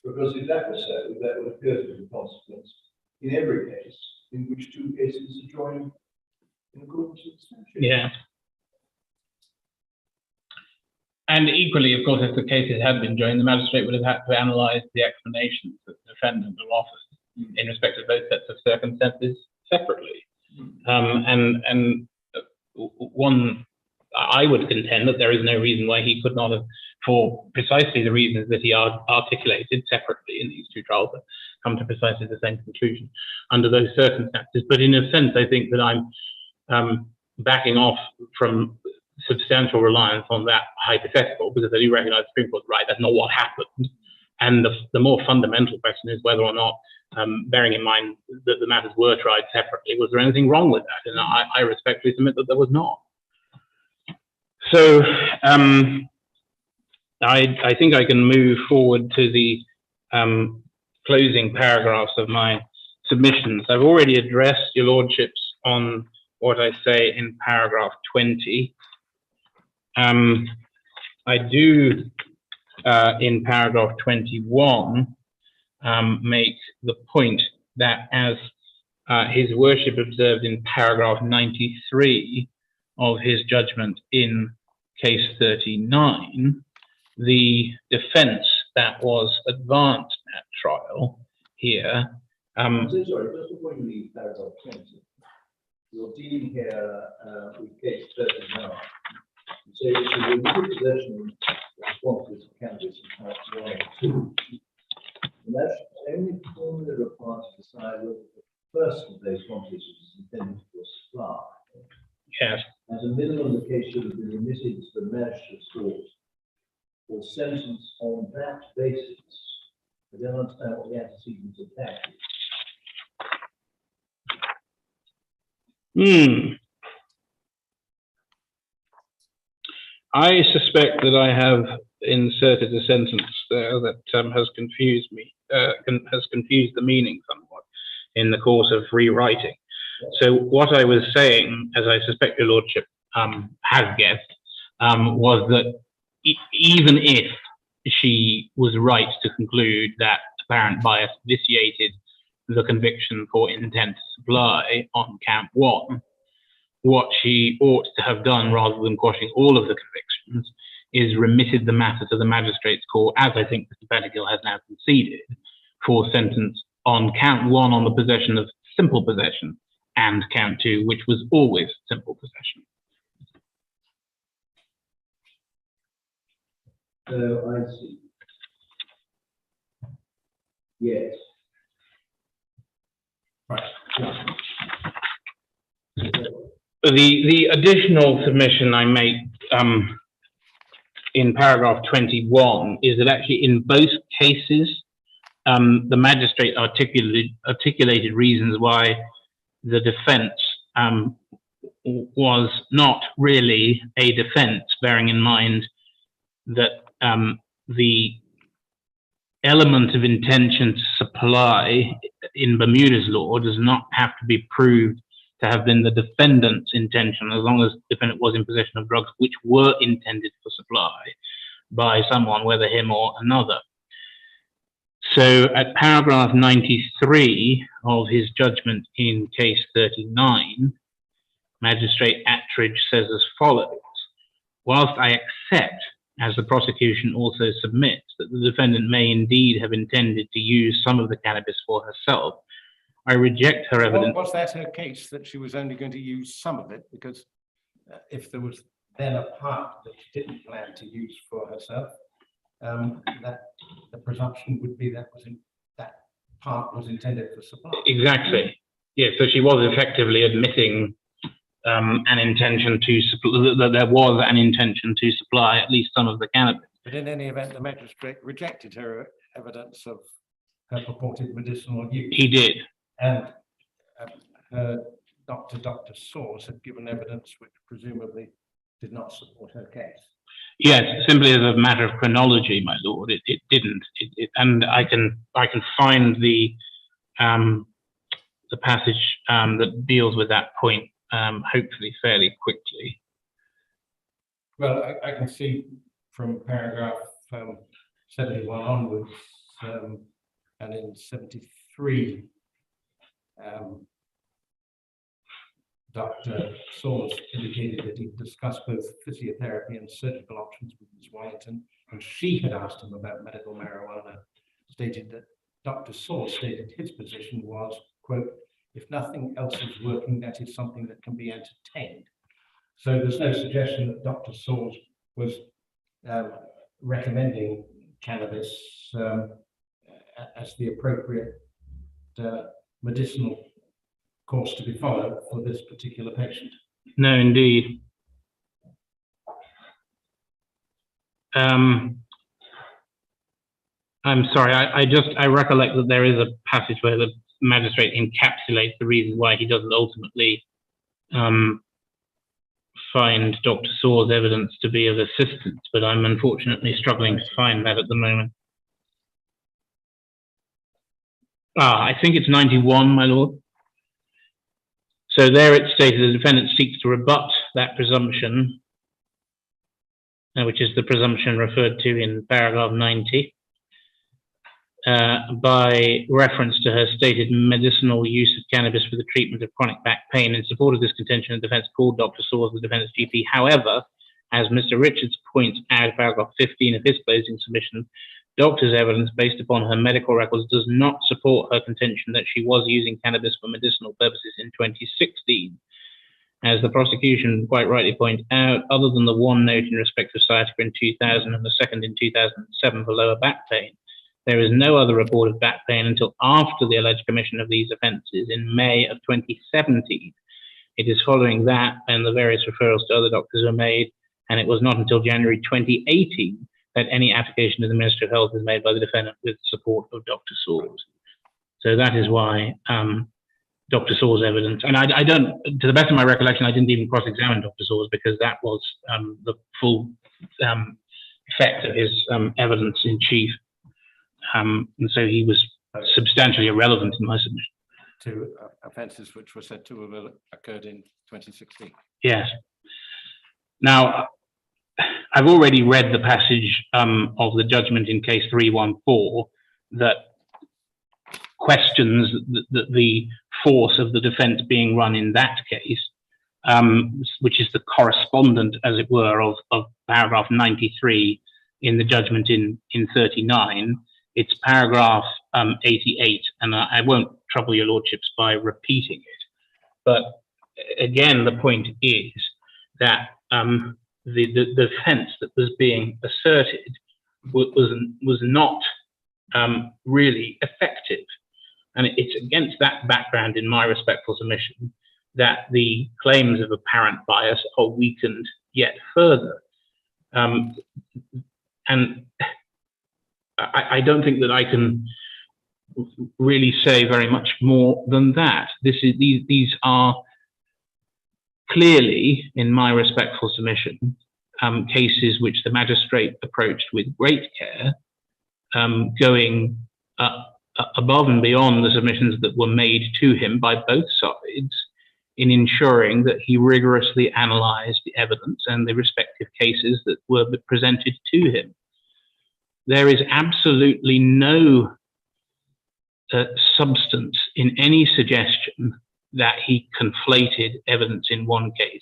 Because if that was so, that would appear to be the consequence in every case in which two cases are joined in accordance with the statute. Yeah. And equally, of course, if the cases had been joined, the magistrate would have had to analyse the explanations that the defendant have offered in respect of both sets of circumstances separately. One, I would contend that there is no reason why he could not have, for precisely the reasons that he articulated separately in these two trials, come to precisely the same conclusion under those circumstances. But in a sense, I think that I'm backing off from substantial reliance on that hypothetical, because I do recognize the Supreme Court, right, that's not what happened. And the more fundamental question is whether or not, bearing in mind that the matters were tried separately, was there anything wrong with that? And I respectfully submit that there was not. So I think I can move forward to the closing paragraphs of my submissions. I've already addressed your lordships on what I say in paragraph 20. I do, in paragraph 21, make the point that as His worship observed in paragraph 93 of his judgment in case 39, the defense that was advanced at trial here. I'm so sorry, just before you leave paragraph 20, you're dealing here with case 39. So it's a limited possession of quantities of cannabis in parts 1 and 2. And that's only formally required to decide whether the first of those quantities was intended for supply. Yes. As a minimum, the case should have been remitted to the magistrate's court or sentenced on that basis. I don't understand what the antecedents of that is. I suspect that I have inserted a sentence there that has confused me, has confused the meaning somewhat in the course of rewriting. So what I was saying, as I suspect your lordship has guessed, was that even if she was right to conclude that apparent bias vitiated the conviction for intent to supply on count 1, what she ought to have done, rather than quashing all of the convictions, is remitted the matter to the magistrate's court, as I think Mr. Pettigill has now conceded, for sentence on count 1 on the possession of simple possession, and count 2, which was always simple possession. So I see. Yes. Right. The additional submission I make in paragraph 21 is that actually in both cases, the magistrate articulated reasons why the defense was not really a defense, bearing in mind that the element of intention to supply in Bermuda's law does not have to be proved to have been the defendant's intention, as long as the defendant was in possession of drugs which were intended for supply by someone, whether him or another. So at paragraph 93 of his judgment in case 39, Magistrate Attridge says as follows: whilst I accept, as the prosecution also submits, that the defendant may indeed have intended to use some of the cannabis for herself, I reject her evidence. Was that her case, that she was only going to use some of it? Because if there was then a part that she didn't plan to use for herself, that the presumption would be that that part was intended for supply. Exactly. Yeah, so she was effectively admitting an intention to supply, that there was an intention to supply at least some of the cannabis. But in any event, the magistrate rejected her evidence of her purported medicinal use. He did. And Dr. Source had given evidence which presumably did not support her case. Yes, simply as a matter of chronology, my lord, it didn't. And I can find the passage that deals with that point, hopefully fairly quickly. Well, I can see from paragraph 71 onwards, and in 73, Dr. Source indicated that he discussed both physiotherapy and surgical options with Ms. Wallington, and she had asked him about medical marijuana, stated that Dr. Source stated his position was, quote, if nothing else is working, that is something that can be entertained. So there's no suggestion that Dr. Source was recommending cannabis as the appropriate medicinal course to be followed for this particular patient. No, indeed. I'm sorry, I recollect that there is a passage where the magistrate encapsulates the reason why he doesn't ultimately find Dr. Soar's evidence to be of assistance, but I'm unfortunately struggling to find that at the moment. I think it's 91, my lord. So there it stated the defendant seeks to rebut that presumption, which is the presumption referred to in paragraph 90. by reference to her stated medicinal use of cannabis for the treatment of chronic back pain. In support of this contention, the defense called Dr. Soares the defendant's GP. However, as Mr. Richards points out, paragraph 15 of his closing submission, doctor's evidence based upon her medical records does not support her contention that she was using cannabis for medicinal purposes in 2016. As the prosecution quite rightly pointed out, other than the one note in respect of sciatica in 2000 and the second in 2007 for lower back pain, there is no other report of back pain until after the alleged commission of these offences in May of 2017. It is following that and the various referrals to other doctors were made, and it was not until January 2018 that any application to the Ministry of Health was made by the defendant with support of Dr. Soares. So that is why Dr. Soares' evidence, and I don't, to the best of my recollection, I didn't even cross-examine Dr. Soares because that was the full effect of his evidence in chief. And so he was substantially irrelevant in my submission. To offences which were said to have occurred in 2016. Yes. Now, I've already read the passage of the judgment in case 314 that questions the force of the defence being run in that case, which is the correspondent, as it were, of paragraph 93 in the judgment in 39. It's paragraph 88, and I won't trouble your lordships by repeating it. But again, the point is that the defence that was being asserted was not really effective. And it's against that background, in my respectful submission, that the claims of apparent bias are weakened yet further. And I don't think that I can really say very much more than that. These are clearly, in my respectful submission, cases which the magistrate approached with great care, going above and beyond the submissions that were made to him by both sides in ensuring that he rigorously analysed the evidence and the respective cases that were presented to him. There is absolutely no substance in any suggestion that he conflated evidence in one case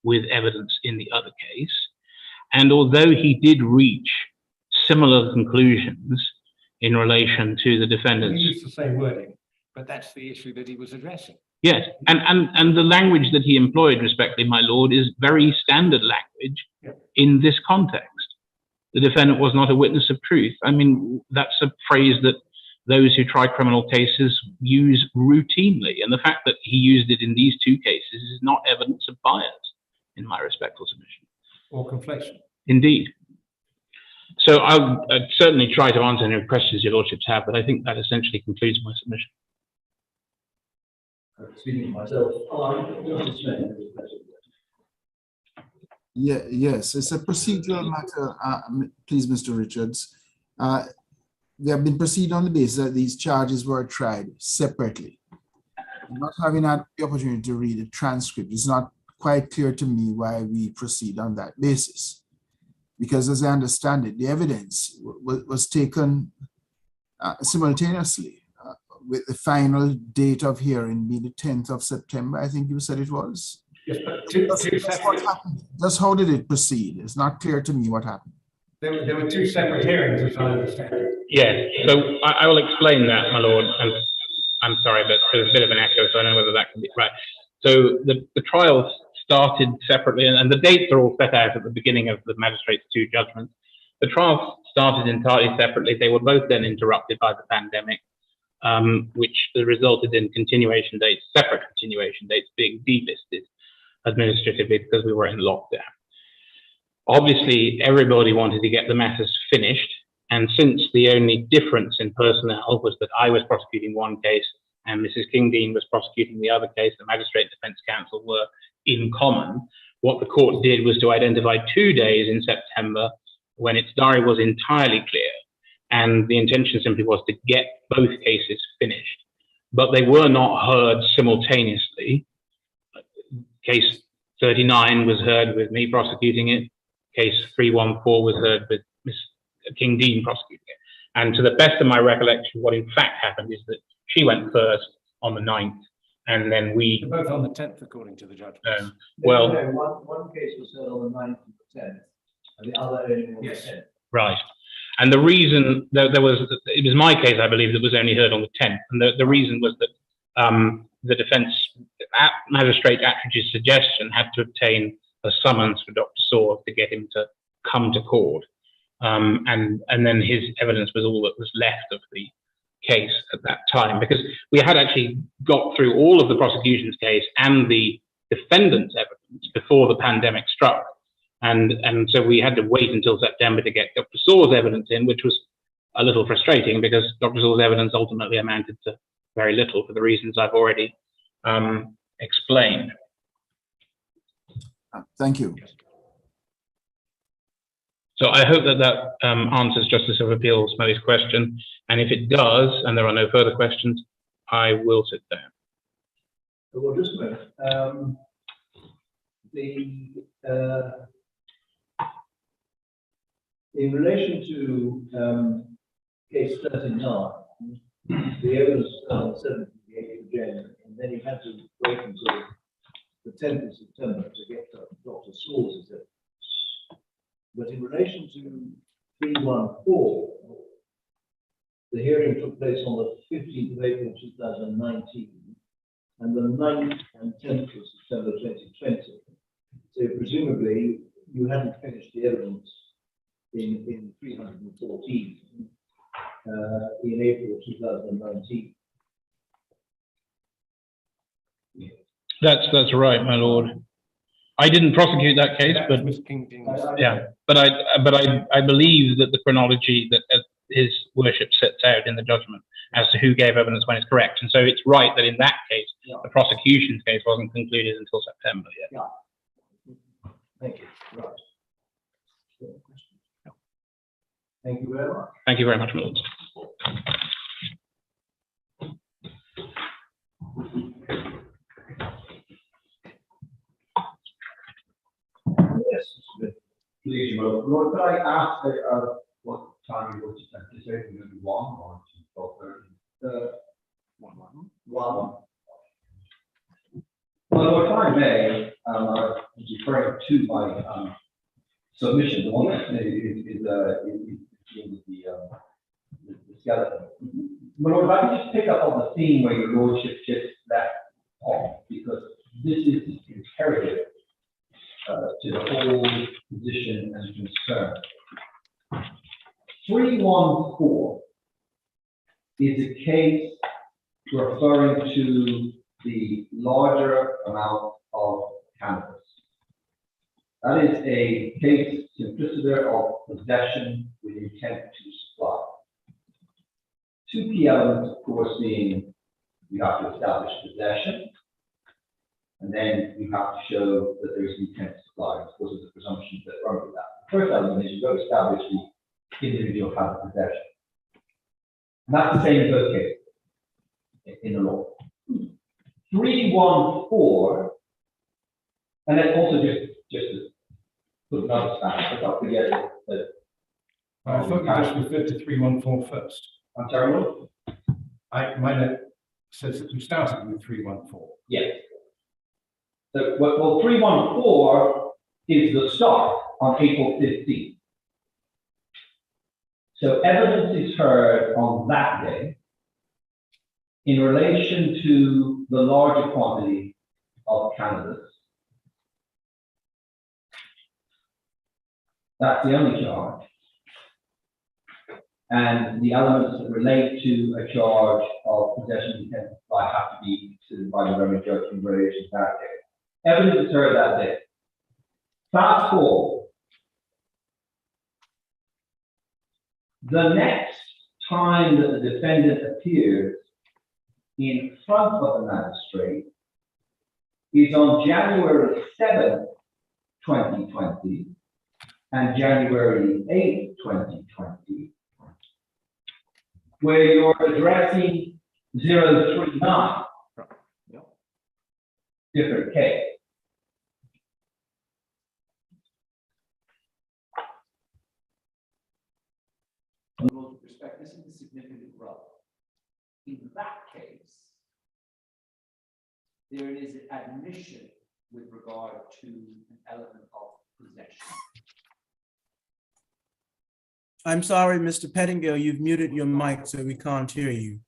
with evidence in the other case. And although he did reach similar conclusions in relation to the defendants. He used the same wording, but that's the issue that he was addressing. Yes, and the language that he employed, respectfully, my lord, is very standard language in this context. The defendant was not a witness of truth. I mean, that's a phrase that those who try criminal cases use routinely. And the fact that he used it in these two cases is not evidence of bias, in my respectful submission. Or conflation. Indeed. So I'd certainly try to answer any questions your lordships have, but I think that essentially concludes my submission. Speaking for myself, Yes, it's a procedural matter, please, Mr. Richards. They have been proceeded on the basis that these charges were tried separately. Not having had the opportunity to read the transcript, it's not quite clear to me why we proceed on that basis. Because as I understand it, the evidence was taken simultaneously with the final date of hearing being the 10th of September, I think you said it was. Yes, but Just how did it proceed? It's not clear to me what happened. There were two separate hearings, as I understand it. Yes, so I will explain that, my lord, and I'm sorry, but there's a bit of an echo, so I don't know whether that can be right. So the trial started separately, and the dates are all set out at the beginning of the magistrate's two judgments. The trial started entirely separately. They were both then interrupted by the pandemic, which resulted in continuation dates, separate continuation dates being delisted administratively because we were in lockdown. Obviously, everybody wanted to get the matters finished, and since the only difference in personnel was that I was prosecuting one case and Mrs. King-Dean was prosecuting the other case, the Magistrate Defence Counsel were in common. What the court did was to identify 2 days in September when its diary was entirely clear, and the intention simply was to get both cases finished. But they were not heard simultaneously. Case 39 was heard with me prosecuting it. Case 314 was heard with Ms. King-Dean prosecuting it. And to the best of my recollection, what in fact happened is that she went first on the 9th, and then we, Both on the 10th, according to the judgment. well, No, one case was heard on the 9th and the 10th, and the other only on the Yes. 10th. right. And the reason that it was my case, I believe, that was only heard on the 10th. And the reason was that the defense magistrate Attridge's suggestion had to obtain a summons for Dr. Saw to get him to come to court. And then his evidence was all that was left of the case at that time, because we had actually got through all of the prosecution's case and the defendant's evidence before the pandemic struck. And so we had to wait until September to get Dr. Saw's evidence in, which was a little frustrating because Dr. Saw's evidence ultimately amounted to very little for the reasons I've already explained. Thank you. So I hope that answers Justice of Appeal Smelly's question. And if it does, and there are no further questions, I will sit down. Well, just a moment. In relation to case 39, the evidence was on 7th and the 8th of January, and then you had to wait until the 10th of September to get Dr. Saw's evidence. But in relation to 314, the hearing took place on the 15th of April 2019 and the 9th and 10th of September 2020. So presumably you hadn't finished the evidence in 314 in April 2019. That's right, my lord. I didn't prosecute that case, but yeah, but I believe that the chronology that his worship sets out in the judgment as to who gave evidence when is correct, and so it's right that in that case the prosecution's case wasn't concluded until September yet. Yeah. Thank you. Right. Thank you very much. Thank you very much, my lord. Yes. Please, Lord, could I ask what time you want to spend? Is there going to be 1 or 12:30? 1. Well, Lord, if I may, referring to my submission, the one that is the skeleton. Well, Lord, if I can just pick up on the theme where your lordship just left off, because this is imperative to the whole position and concern. 314 is a case referring to the larger amount of cannabis. That is a case simpliciter of possession with intent to supply. 2 key elements, of course, being you have to establish possession, and then you have to show that there is intent to supply. Of course, there's a presumption that run with that. The first element is you've got to establish the individual has possession. And that's the same in both cases in the law. 314, and then also just to put another standard, but don't forget that. I thought you just referred to 314 first. I'm sorry, My note says that you started with 314. yes. So, well, 314 is the start on April 15th. So evidence is heard on that day in relation to the larger quantity of cannabis. That's the only charge. And the elements that relate to a charge of possession intent to supply have to be considered by the Reverend Judge in relation to that day. Evidence is heard that day. Fast forward. The next time that the defendant appears in front of the magistrate is on January 7th, 2020 and January 8th, 2020, where you're addressing 039, different case. With respect, this in that case, there is admission with regard to an element of possession. I'm sorry, Mr. Pettingill, you've muted your mic, so we can't hear you.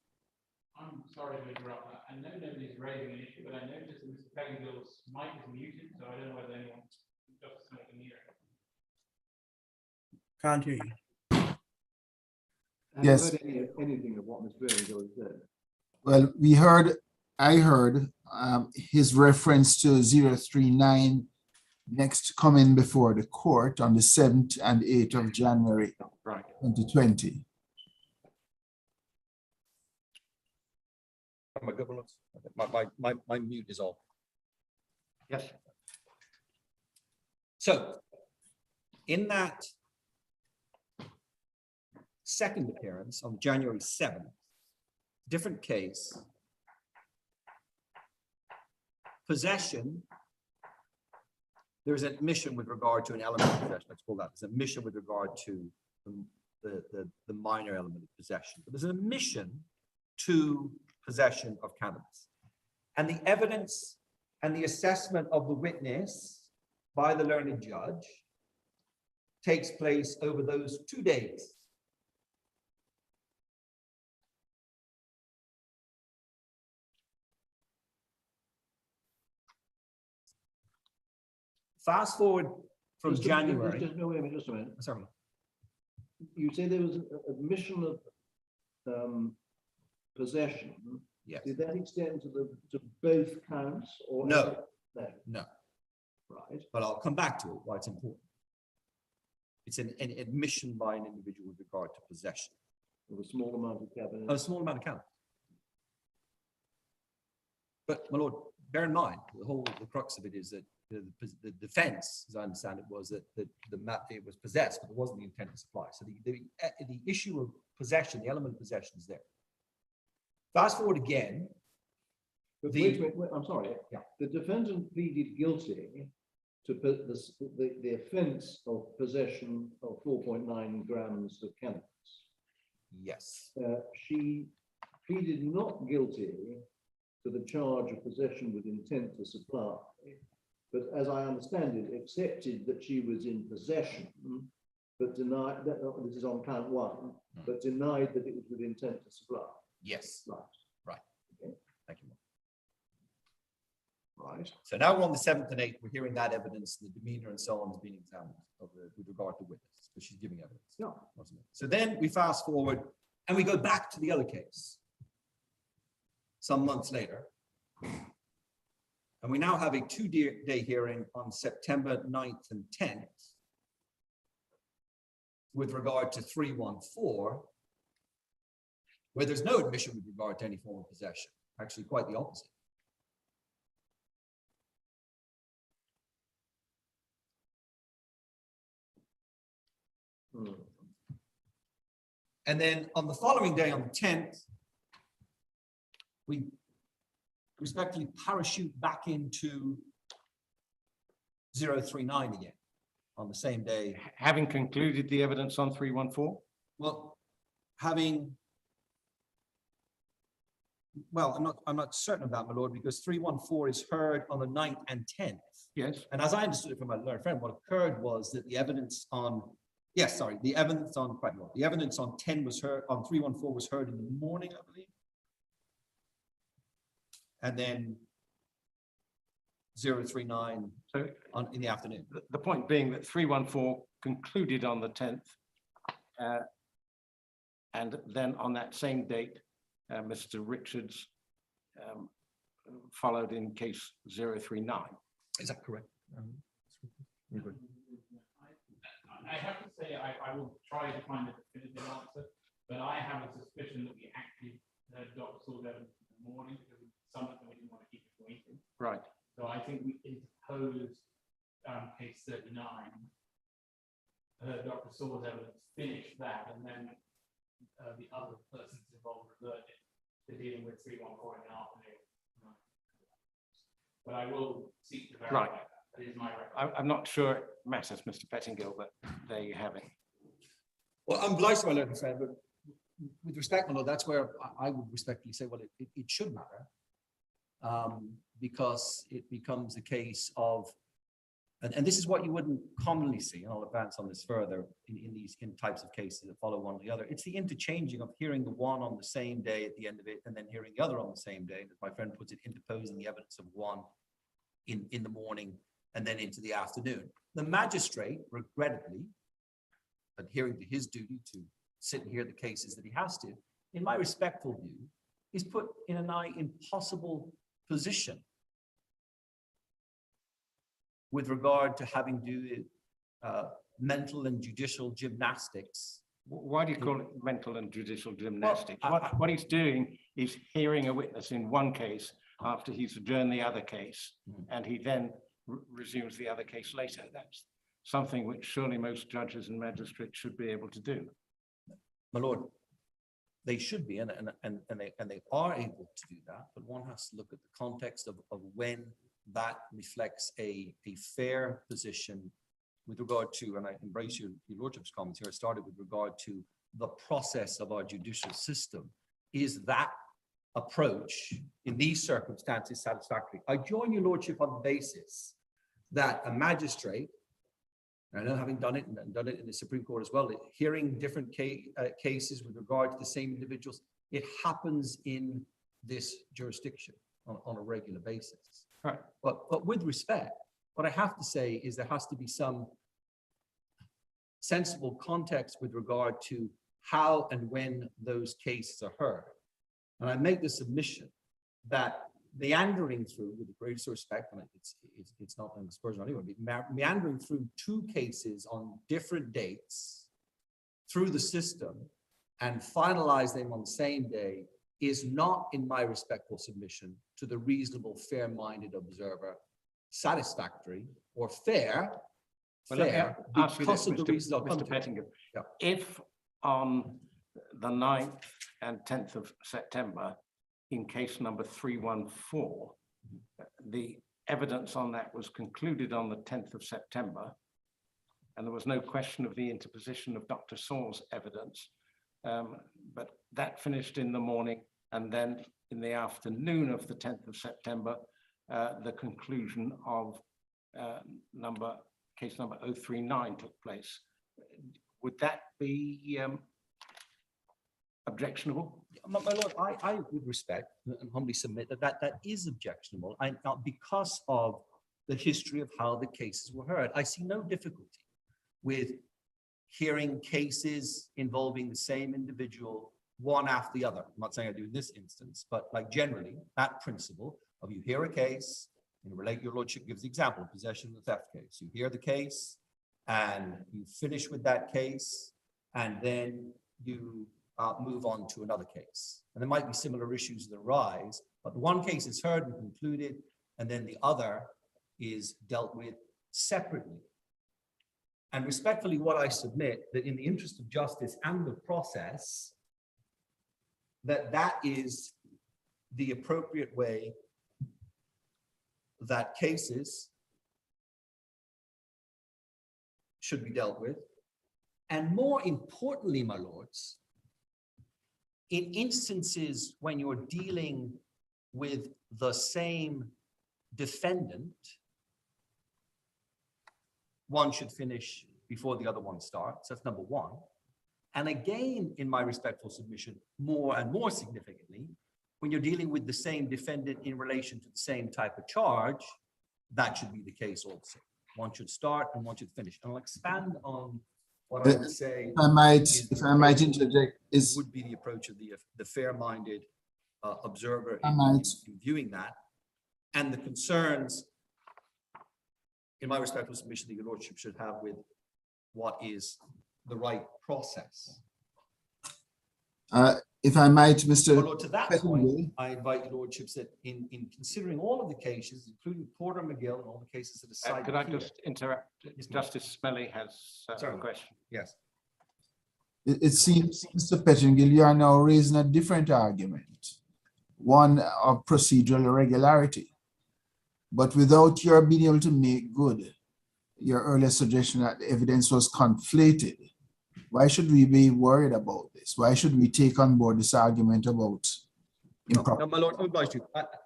I'm sorry to interrupt that. I know nobody's raising an issue, but I noticed that Mr. Peggingill's mic is muted, so I don't know whether anyone just can hear it. Can't hear you. Have Yes. you heard anything of what Ms. Birmingham said? Well, I heard his reference to 039 next coming before the court on the 7th and 8th of January, Right. 2020. Am I good, my lords? My mute is off. Yes. So, in that second appearance on January 7th, different case, possession, there's an admission with regard to an element of possession. Let's call that. There's an admission with regard to the minor element of possession. But there's an admission to possession of cannabis. And the evidence and the assessment of the witness by the learned judge takes place over those 2 days. Fast forward from January. No, wait a minute, just a minute. Sorry. You say there was an admission of possession. Yes. Did that extend to both counts or? No. No. No. Right. But I'll come back to it, why it's important. It's an admission by an individual with regard to possession. Of a small amount of cannabis. A small amount of cannabis. But my lord, bear in mind, the crux of it is that the defense, as I understand it, was that it was possessed, but it wasn't the intent to supply. So the issue of possession, the element of possession is there. Fast forward again. But wait, I'm sorry. Yeah. The defendant pleaded guilty to the offence of possession of 4.9 grams of cannabis. Yes. She pleaded not guilty to the charge of possession with intent to supply, but as I understand it, accepted that she was in possession, but denied that this is on count 1, but denied that it was with intent to supply. Yes. Right. Right. Okay. Thank you. Right. So now we're on the 7th and 8th. We're hearing that evidence, the demeanor and so on is being examined with regard to witness, because she's giving evidence. Yeah. Wasn't it? So then we fast forward and we go back to the other case some months later. And we now have a 2-day hearing on September 9th and 10th with regard to 314, where there's no admission with regard to any form of possession. Actually, quite the opposite. And then on the following day, on the 10th, we respectively parachute back into 039 again on the same day. Having concluded the evidence on 314? Well, I'm not certain about, my lord, because 314 is heard on the 9th and 10th. Yes. And as I understood it from my learned friend, what occurred was that the evidence on, the evidence on 10 was heard, on 314 was heard in the morning, I believe. And then 039 in the afternoon. The point being that 314 concluded on the 10th. And then on that same date, Mr. Richards followed in case 039. Is that correct? I have to say, I will try to find a definitive answer, but I have a suspicion that we actually heard Dr. Saul's evidence in the morning because some of them we didn't want to keep it waiting. Right. So I think we interposed case 39, Dr. Saul's evidence, finished that, and then the other persons involved reverted to dealing with 314 in the afternoon. But I will seek to verify that. That is my record. I'm not sure it matters, Mr. Pettingill, but there you have it. Well, I'm delighted, my learned friend, but with respect, my lord, that's where I would respectfully say, well, it should matter. Because it becomes a case of, and this is what you wouldn't commonly see, and I'll advance on this further in types of cases that follow one or the other. It's the interchanging of hearing the one on the same day at the end of it, and then hearing the other on the same day, as my friend puts it, interposing the evidence of one in the morning and then into the afternoon. The magistrate, regrettably, adhering to his duty to sit and hear the cases that he has to, in my respectful view, is put in a nigh impossible position with regard to having to do mental and judicial gymnastics. Why do you call it mental and judicial gymnastics? What he's doing is hearing a witness in one case after he's adjourned the other case, and he then resumes the other case later. That's something which surely most judges and magistrates should be able to do. My lord, they should be, and they are able to do that, but one has to look at the context of when that reflects a fair position with regard to, and I embrace your lordship's comments here, I started with regard to the process of our judicial system. Is that approach in these circumstances satisfactory? I join your lordship on the basis that a magistrate, and I know having done it and done it in the Supreme Court as well, hearing different cases with regard to the same individuals, it happens in this jurisdiction on a regular basis. Right. But with respect, what I have to say is there has to be some sensible context with regard to how and when those cases are heard. And I make the submission that meandering through, with the greatest respect, and it's not an aspersion on anyone, but meandering through two cases on different dates through the system and finalize them on the same day is not, in my respectful submission, to the reasonable, fair-minded observer, satisfactory or fair, because of the reasons I'll come to. Mr. Pettingham, Yeah. if on the 9th and 10th of September, in case number 314, the evidence on that was concluded on the 10th of September, and there was no question of the interposition of Dr. Saw's evidence, but that finished in the morning, and then in the afternoon of the 10th of September, the conclusion of case number 039 took place. Would that be objectionable? My lord, I would respect and humbly submit that is objectionable, because of the history of how the cases were heard. I see no difficulty with hearing cases involving the same individual one after the other. I'm not saying I do in this instance, but like generally that principle of you hear a case and relate, your lordship gives the example of possession of the theft case. You hear the case and you finish with that case, and then you move on to another case. And there might be similar issues that arise, but the one case is heard and concluded, and then the other is dealt with separately. And respectfully, what I submit, that in the interest of justice and the process, that is the appropriate way that cases should be dealt with. And more importantly, my lords, in instances when you're dealing with the same defendant, one should finish before the other one starts. That's number one. And again, in my respectful submission, more and more significantly, when you're dealing with the same defendant in relation to the same type of charge, that should be the case also. One should start and one should finish. And I'll expand on what I would say. If I might interject, would be the approach of the fair-minded observer in viewing that, and the concerns, in my respectful submission, that your lordship should have with what is the right process. If I might, Mr. Well, Lord, to that point, I invite your lordships that in considering all of the cases, including Porter McGill and all the cases that are cited Could I here, just interrupt? Justice Smelly has a question. Yes. It seems, Mr. Pettingill, you are now raising a different argument, one of procedural irregularity, but without your being able to make good your earlier suggestion that the evidence was conflated Why should we be worried about this? Why should we take on board this argument about improper? No, my lord, I'm obliged to.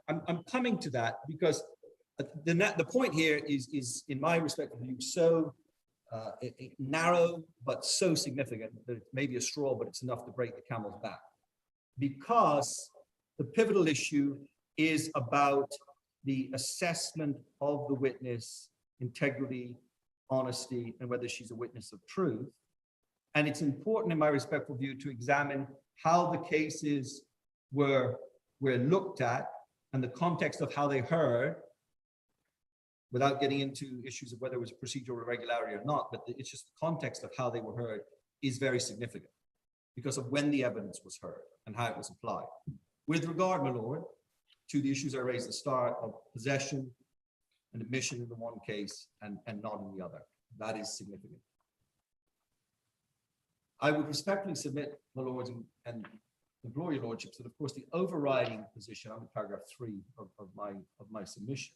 I'm coming to that because the point here is, in my respect of view, so narrow, but so significant that it may be a straw, but it's enough to break the camel's back. Because the pivotal issue is about the assessment of the witness, integrity, honesty, and whether she's a witness of truth. And it's important, in my respectful view, to examine how the cases were looked at and the context of how they heard, without getting into issues of whether it was procedural irregularity or not, but it's just the context of how they were heard is very significant because of when the evidence was heard and how it was applied. With regard, my lord, to the issues I raised at the start of possession and admission in the one case and not in the other, that is significant. I would respectfully submit, my lords, and implore your lordships, that of course the overriding position under paragraph 3 of my submission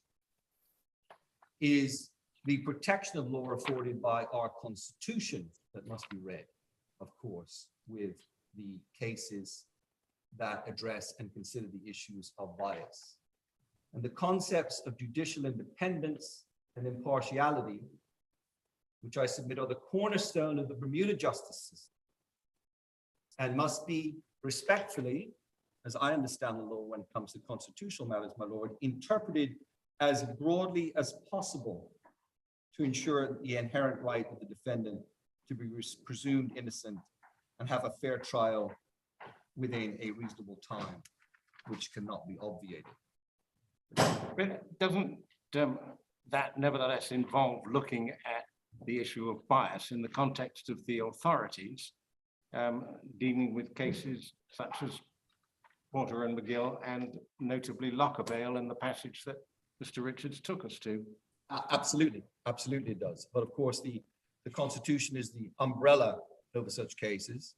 is the protection of law afforded by our Constitution that must be read, of course, with the cases that address and consider the issues of bias. And the concepts of judicial independence and impartiality, which I submit are the cornerstone of the Bermuda justice system, and must be respectfully, as I understand the law when it comes to constitutional matters, my lord, interpreted as broadly as possible to ensure the inherent right of the defendant to be presumed innocent and have a fair trial within a reasonable time, which cannot be obviated. But doesn't that nevertheless involve looking at the issue of bias in the context of the authorities dealing with cases such as Porter and McGill, and notably Lockerbale in the passage that Mr. Richards took us to? Absolutely, absolutely it does. But of course, the Constitution is the umbrella over such cases.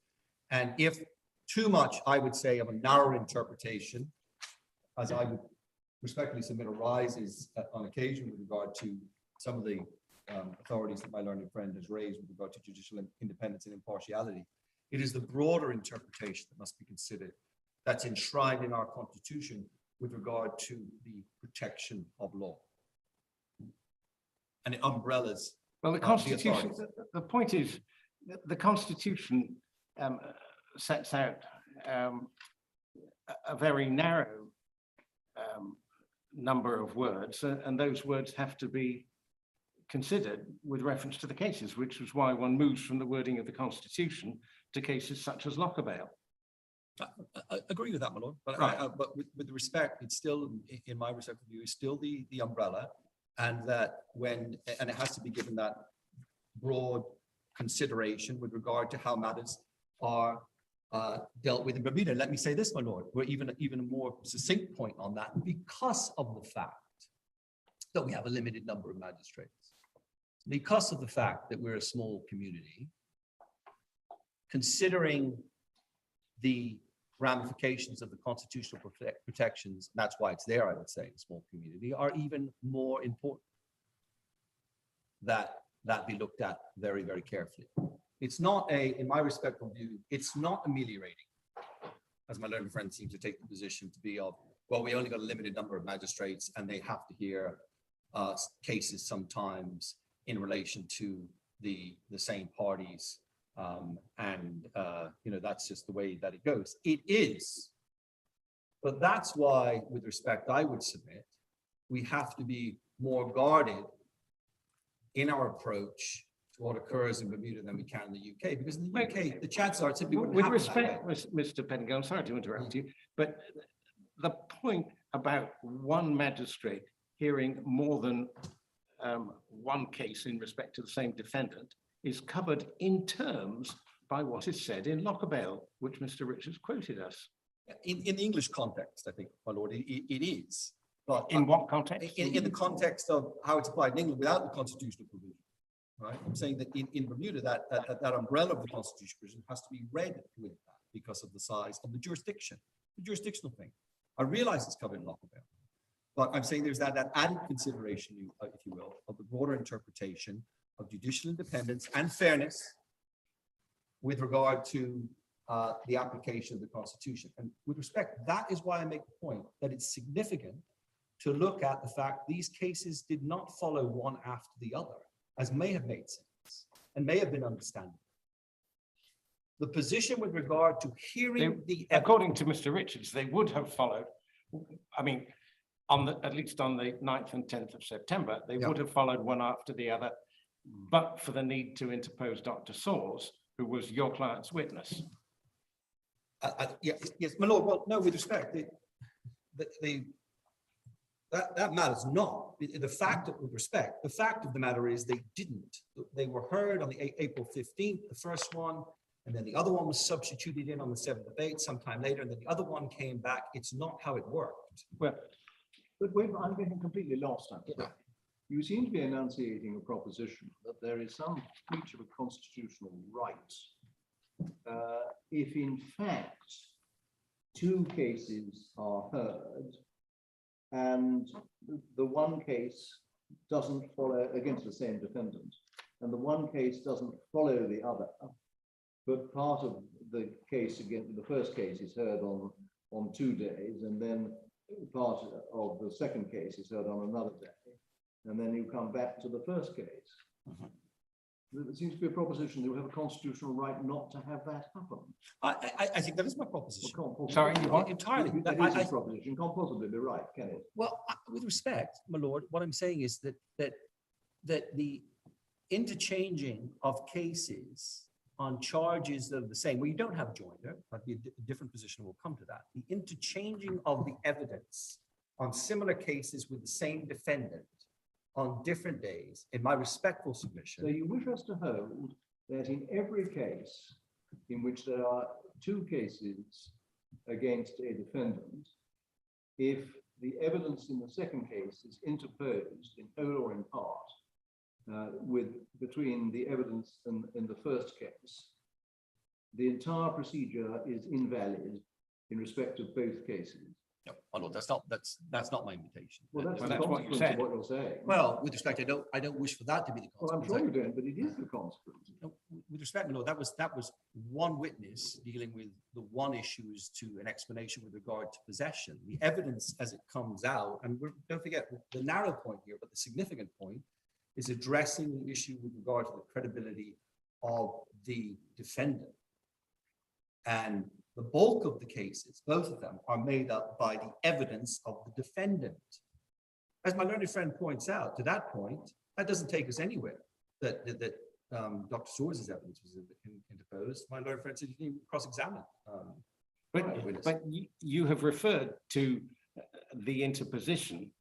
And if too much, I would say, of a narrow interpretation, as I would respectfully submit, arises on occasion with regard to some of the authorities that my learned friend has raised with regard to judicial independence and impartiality, it is the broader interpretation that must be considered that's enshrined in our Constitution with regard to the protection of law. And it umbrellas. Well, the Constitution, the point is, the Constitution sets out a very narrow number of words, and those words have to be considered with reference to the cases, which is why one moves from the wording of the Constitution to cases such as Lockerbale. I agree with that, my lord, but, right. But with respect, it's still, in my respectful view, is still the umbrella, and that and it has to be given that broad consideration with regard to how matters are dealt with in Bermuda. Let me say this, my lord, we're even a more succinct point on that, because of the fact that we have a limited number of magistrates, because of the fact that we're a small community, considering the ramifications of the constitutional protections, that's why it's there, I would say, in a small community, are even more important that be looked at very, very carefully. It's not in my respectful view, it's not ameliorating, as my learned friend seems to take the position to be of, well, we only got a limited number of magistrates and they have to hear cases sometimes in relation to the same parties. That's just the way that it goes. It is, but that's why, with respect, I would submit, we have to be more guarded in our approach to what occurs in Bermuda than we can in the UK, because in the UK, the chances are it simply wouldn't happen. With respect, Mr. Penningham, I'm sorry to interrupt you, but the point about one magistrate hearing more than one case in respect to the same defendant is covered in terms by what is said in Lockerbale, which Mr. Richards quoted us. In the English context, I think, my lord, it is. But in what context? In the context of how it's applied in England without the constitutional provision, right? I'm saying that in Bermuda, that umbrella of the constitutional provision has to be read with that because of the size of the jurisdictional thing. I realize it's covered in Lockerbale, but I'm saying there's that added consideration, if you will, of the broader interpretation of judicial independence and fairness with regard to the application of the Constitution. And with respect, that is why I make the point that it's significant to look at the fact these cases did not follow one after the other, as may have made sense and may have been understandable. The position with regard to hearing According to Mr. Richards, they would have followed, I mean, at least on the 9th and 10th of September, they would have followed one after the other, but for the need to interpose Dr. Soares, who was your client's witness. Yes, my lord. Well, no, with respect, that matters not. The fact of, with respect, the fact of the matter is they didn't. They were heard on the April 15th, the first one, and then the other one was substituted in on the 7th of 8th sometime later, and then the other one came back. It's not how it worked. Well, but wait, I'm getting completely lost. You seem to be enunciating a proposition that there is some breach of a constitutional right if in fact two cases are heard and the one case doesn't follow against the same defendant, and the one case doesn't follow the other, but part of the case against the first case is heard on 2 days, and then part of the second case is heard on another day, and then you come back to the first case. There seems to be a proposition that you have a constitutional right not to have that happen. I think that is my proposition. Sorry, you want entirely. That is a proposition. Can't possibly be right, can it? Well, with respect, my lord, what I'm saying is that the interchanging of cases on charges that are the same, well, you don't have joinder, but a different position will come to that. The interchanging of the evidence on similar cases with the same defendant on different days, in my respectful submission. So you wish us to hold that in every case in which there are two cases against a defendant, if the evidence in the second case is interposed in whole or in part between the evidence in the first case, the entire procedure is invalid in respect of both cases. No, my lord, that's not my invitation. Well, that's that's what you said. what you're saying. Well, with respect, I don't wish for that to be the Well, I'm consequence. sure you don't, but it is the consequence. No, with respect, my lord, that was one witness dealing with the one issue as to an explanation with regard to possession. The evidence as it comes out, and don't forget the narrow point here, but the significant point is addressing the issue with regard to the credibility of the defendant. And the bulk of the cases, both of them, are made up by the evidence of the defendant. As my learned friend points out, to that point, that doesn't take us anywhere. That Dr. Soares' evidence was interposed. My learned friend said you can cross-examine. But you have referred to the interposition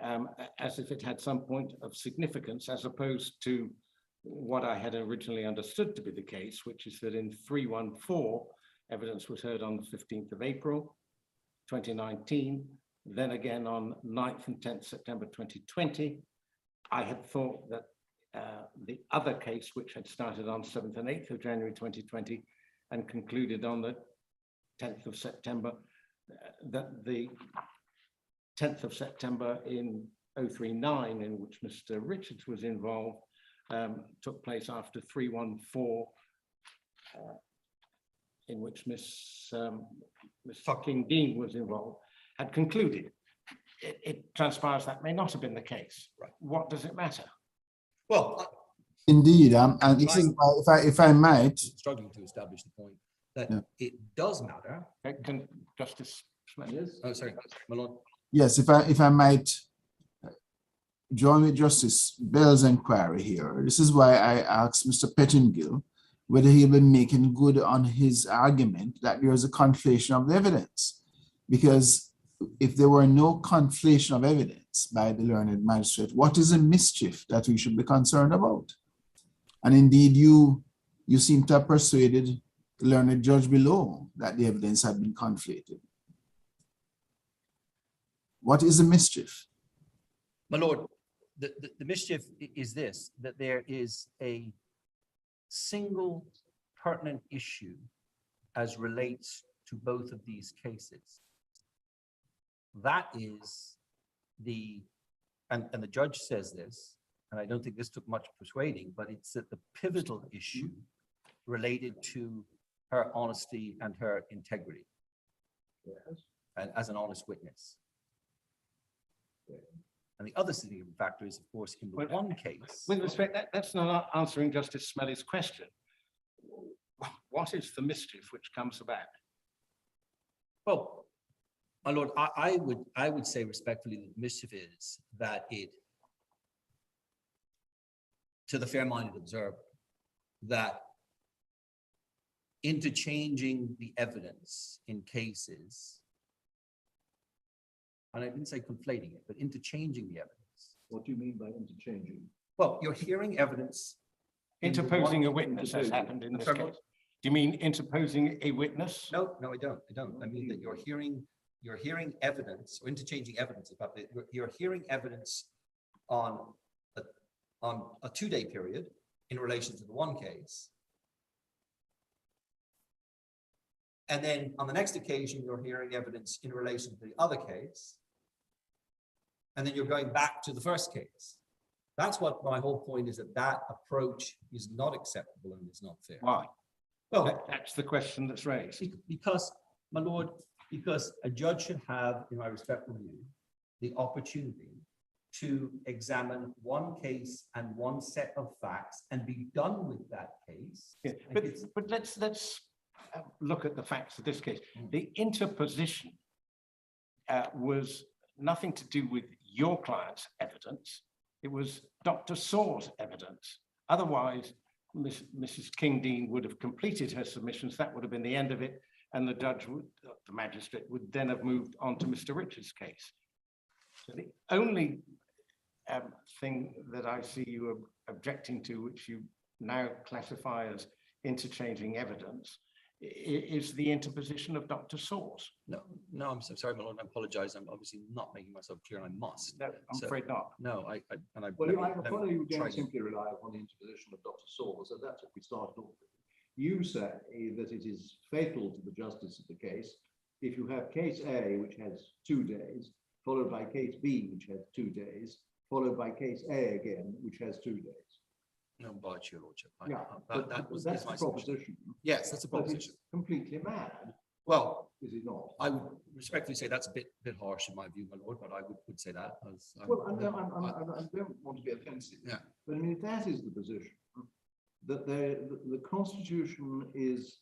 as if it had some point of significance, as opposed to what I had originally understood to be the case, which is that in 314, evidence was heard on the 15th of April, 2019, then again on 9th and 10th September 2020. I had thought that the other case, which had started on 7th and 8th of January 2020 and concluded on the 10th of September, that the 10th of September in 039, in which Mr. Richards was involved, took place after 314, in which Miss Fucking Dean was involved, had concluded. It transpires that may not have been the case. Right. What does it matter? Well, indeed, and this is why, if I might, struggling to establish the point that it does matter. Can Justice Smith? Yes. Oh, sorry, my lord. yes, if I might join with Justice Bell's inquiry here. This is why I asked Mr. Pettingill whether he'll be making good on his argument that there is a conflation of evidence. Because if there were no conflation of evidence by the learned magistrate, what is the mischief that we should be concerned about? And indeed, you seem to have persuaded the learned judge below that the evidence had been conflated. What is the mischief? My lord, the mischief is this, that there is a single pertinent issue as relates to both of these cases. That is and the judge says this, and I don't think this took much persuading, but it's that the pivotal issue related to her honesty and her integrity Yes. and as an honest witness. And the other significant factor is, of course, in the one case. With respect, that's not answering Justice Smelly's question. What is the mischief which comes about? Well, my lord, I would say respectfully that the mischief is that it, to the fair-minded observer, that interchanging the evidence in cases, and I didn't say conflating it, but interchanging the evidence. What do you mean by interchanging? Well, you're hearing evidence. in the Interposing a one- witness has happened in I'm this sorry, case. what? Do you mean interposing a witness? No, I don't. I mean that you're hearing evidence or interchanging evidence about it. You're hearing evidence on a 2-day period in relation to the one case. And then on the next occasion, you're hearing evidence in relation to the other case. And then you're going back to the first case. That's what my whole point is, that approach is not acceptable and is not fair. Why? Well, That's the question that's raised. because, my lord, because a judge should have, in my respectful view, the opportunity to examine one case and one set of facts and be done with that case. Yeah, but let's look at the facts of this case. The interposition was nothing to do with your client's evidence. It was Dr. Saw's evidence. Otherwise, Mrs. King-Dean would have completed her submissions. That would have been the end of it. And the judge would, the magistrate would then have moved on to Mr. Richards' case. So the only thing that I see you objecting to, which you now classify as interchanging evidence, is the interposition of Dr. Saw's. No, I'm so sorry, my lord, I apologize. I'm obviously not making myself clear, and I must. No, I'm afraid not. No, I. Well, I follow you don't simply rely upon the interposition of Dr. Saul, so that's what we started off with. You say that it is fatal to the justice of the case if you have case A, which has 2 days, followed by case B, which has 2 days, followed by case A again, which has 2 days. No, but your lordship. Yeah, That but was that's the my submission. proposition. Yes, that's a But proposition. it's completely mad, Well, is it not? I would respectfully say that's a bit harsh in my view, my lord, but I would say that as. Well, I don't want to be offensive. Yeah. But I mean, if that is the position, that the Constitution is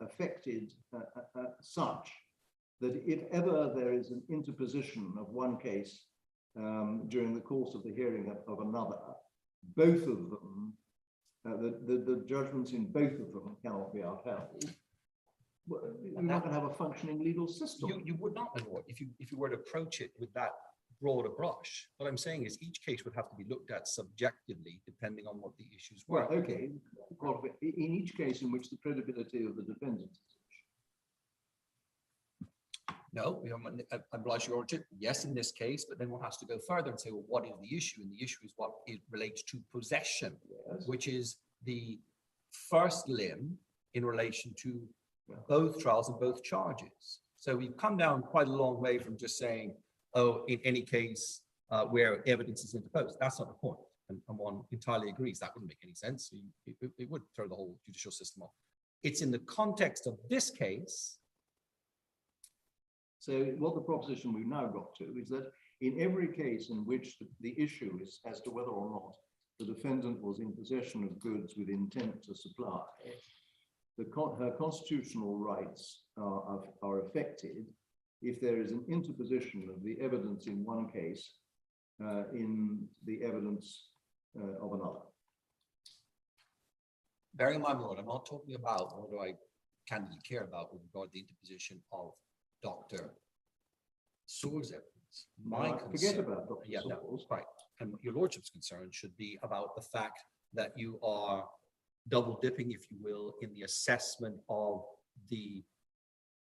affected such that if ever there is an interposition of one case during the course of the hearing of another, both of them, the judgments in both of them cannot be upheld. Well, you're not going to have a functioning legal system. You would not, my lord, if you were to approach it with that broader brush. What I'm saying is each case would have to be looked at subjectively, depending on what the issues were. Well, okay. Well, in each case in which the credibility of the defendant is No, I blush, your lordship. Yes, in this case, but then one has to go further and say, well, what is the issue? And the issue is what it relates to possession, yes. which is the first limb in relation to both trials and both charges. So we've come down quite a long way from just saying, oh, in any case where evidence is interposed. That's not the point. And one entirely agrees that wouldn't make any sense. It would throw the whole judicial system off. It's in the context of this case. So what the proposition we've now got to is that in every case in which the issue is as to whether or not the defendant was in possession of goods with intent to supply, her constitutional rights are affected if there is an interposition of the evidence in one case in the evidence of another. Bearing in mind, Lord, I'm not talking about, nor do I candidly care about with regard to the interposition of Dr. Saw's evidence. My concern, forget about Dr. yeah, no, Saw's. right. And your lordship's concern should be about the fact that you are double dipping, if you will, in the assessment of the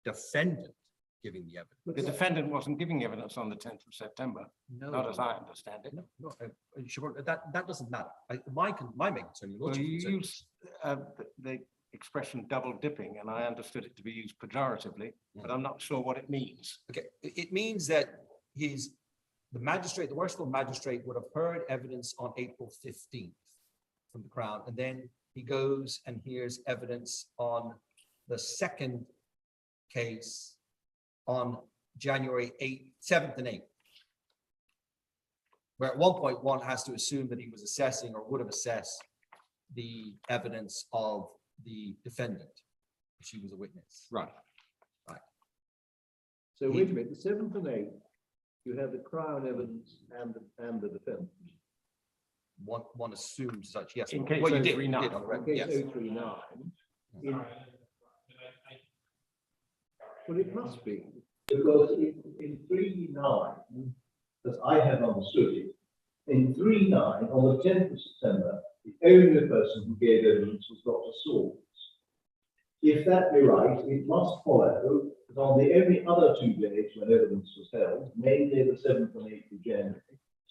defendant giving the evidence. The defendant wasn't giving evidence on the 10th of September, No, not as I understand it. no, sure, that doesn't matter. My main concern, your Well, lordship's you concern- use the expression double dipping, and I understood it to be used pejoratively, but I'm not sure what it means. Okay, it means that the magistrate, the Worcester magistrate would have heard evidence on April 15th from the Crown, and then he goes and hears evidence on the second case on January 8th, 7th and 8th. Where at one point one has to assume that he was assessing or would have assessed the evidence of the defendant, if she was a witness. Right. So wait a minute, the 7th and 8th, you have the Crown evidence and the defendant. One assumes such, yes. In case Well, you did, 039. on the record, Case yes. 039. Well, it must be, because in 3-9, as I have understood it, in 3-9, on the 10th of September, the only person who gave evidence was Dr. Swords. If that be right, it must follow that on the only other 2 days when evidence was held, namely the 7th and 8th of January,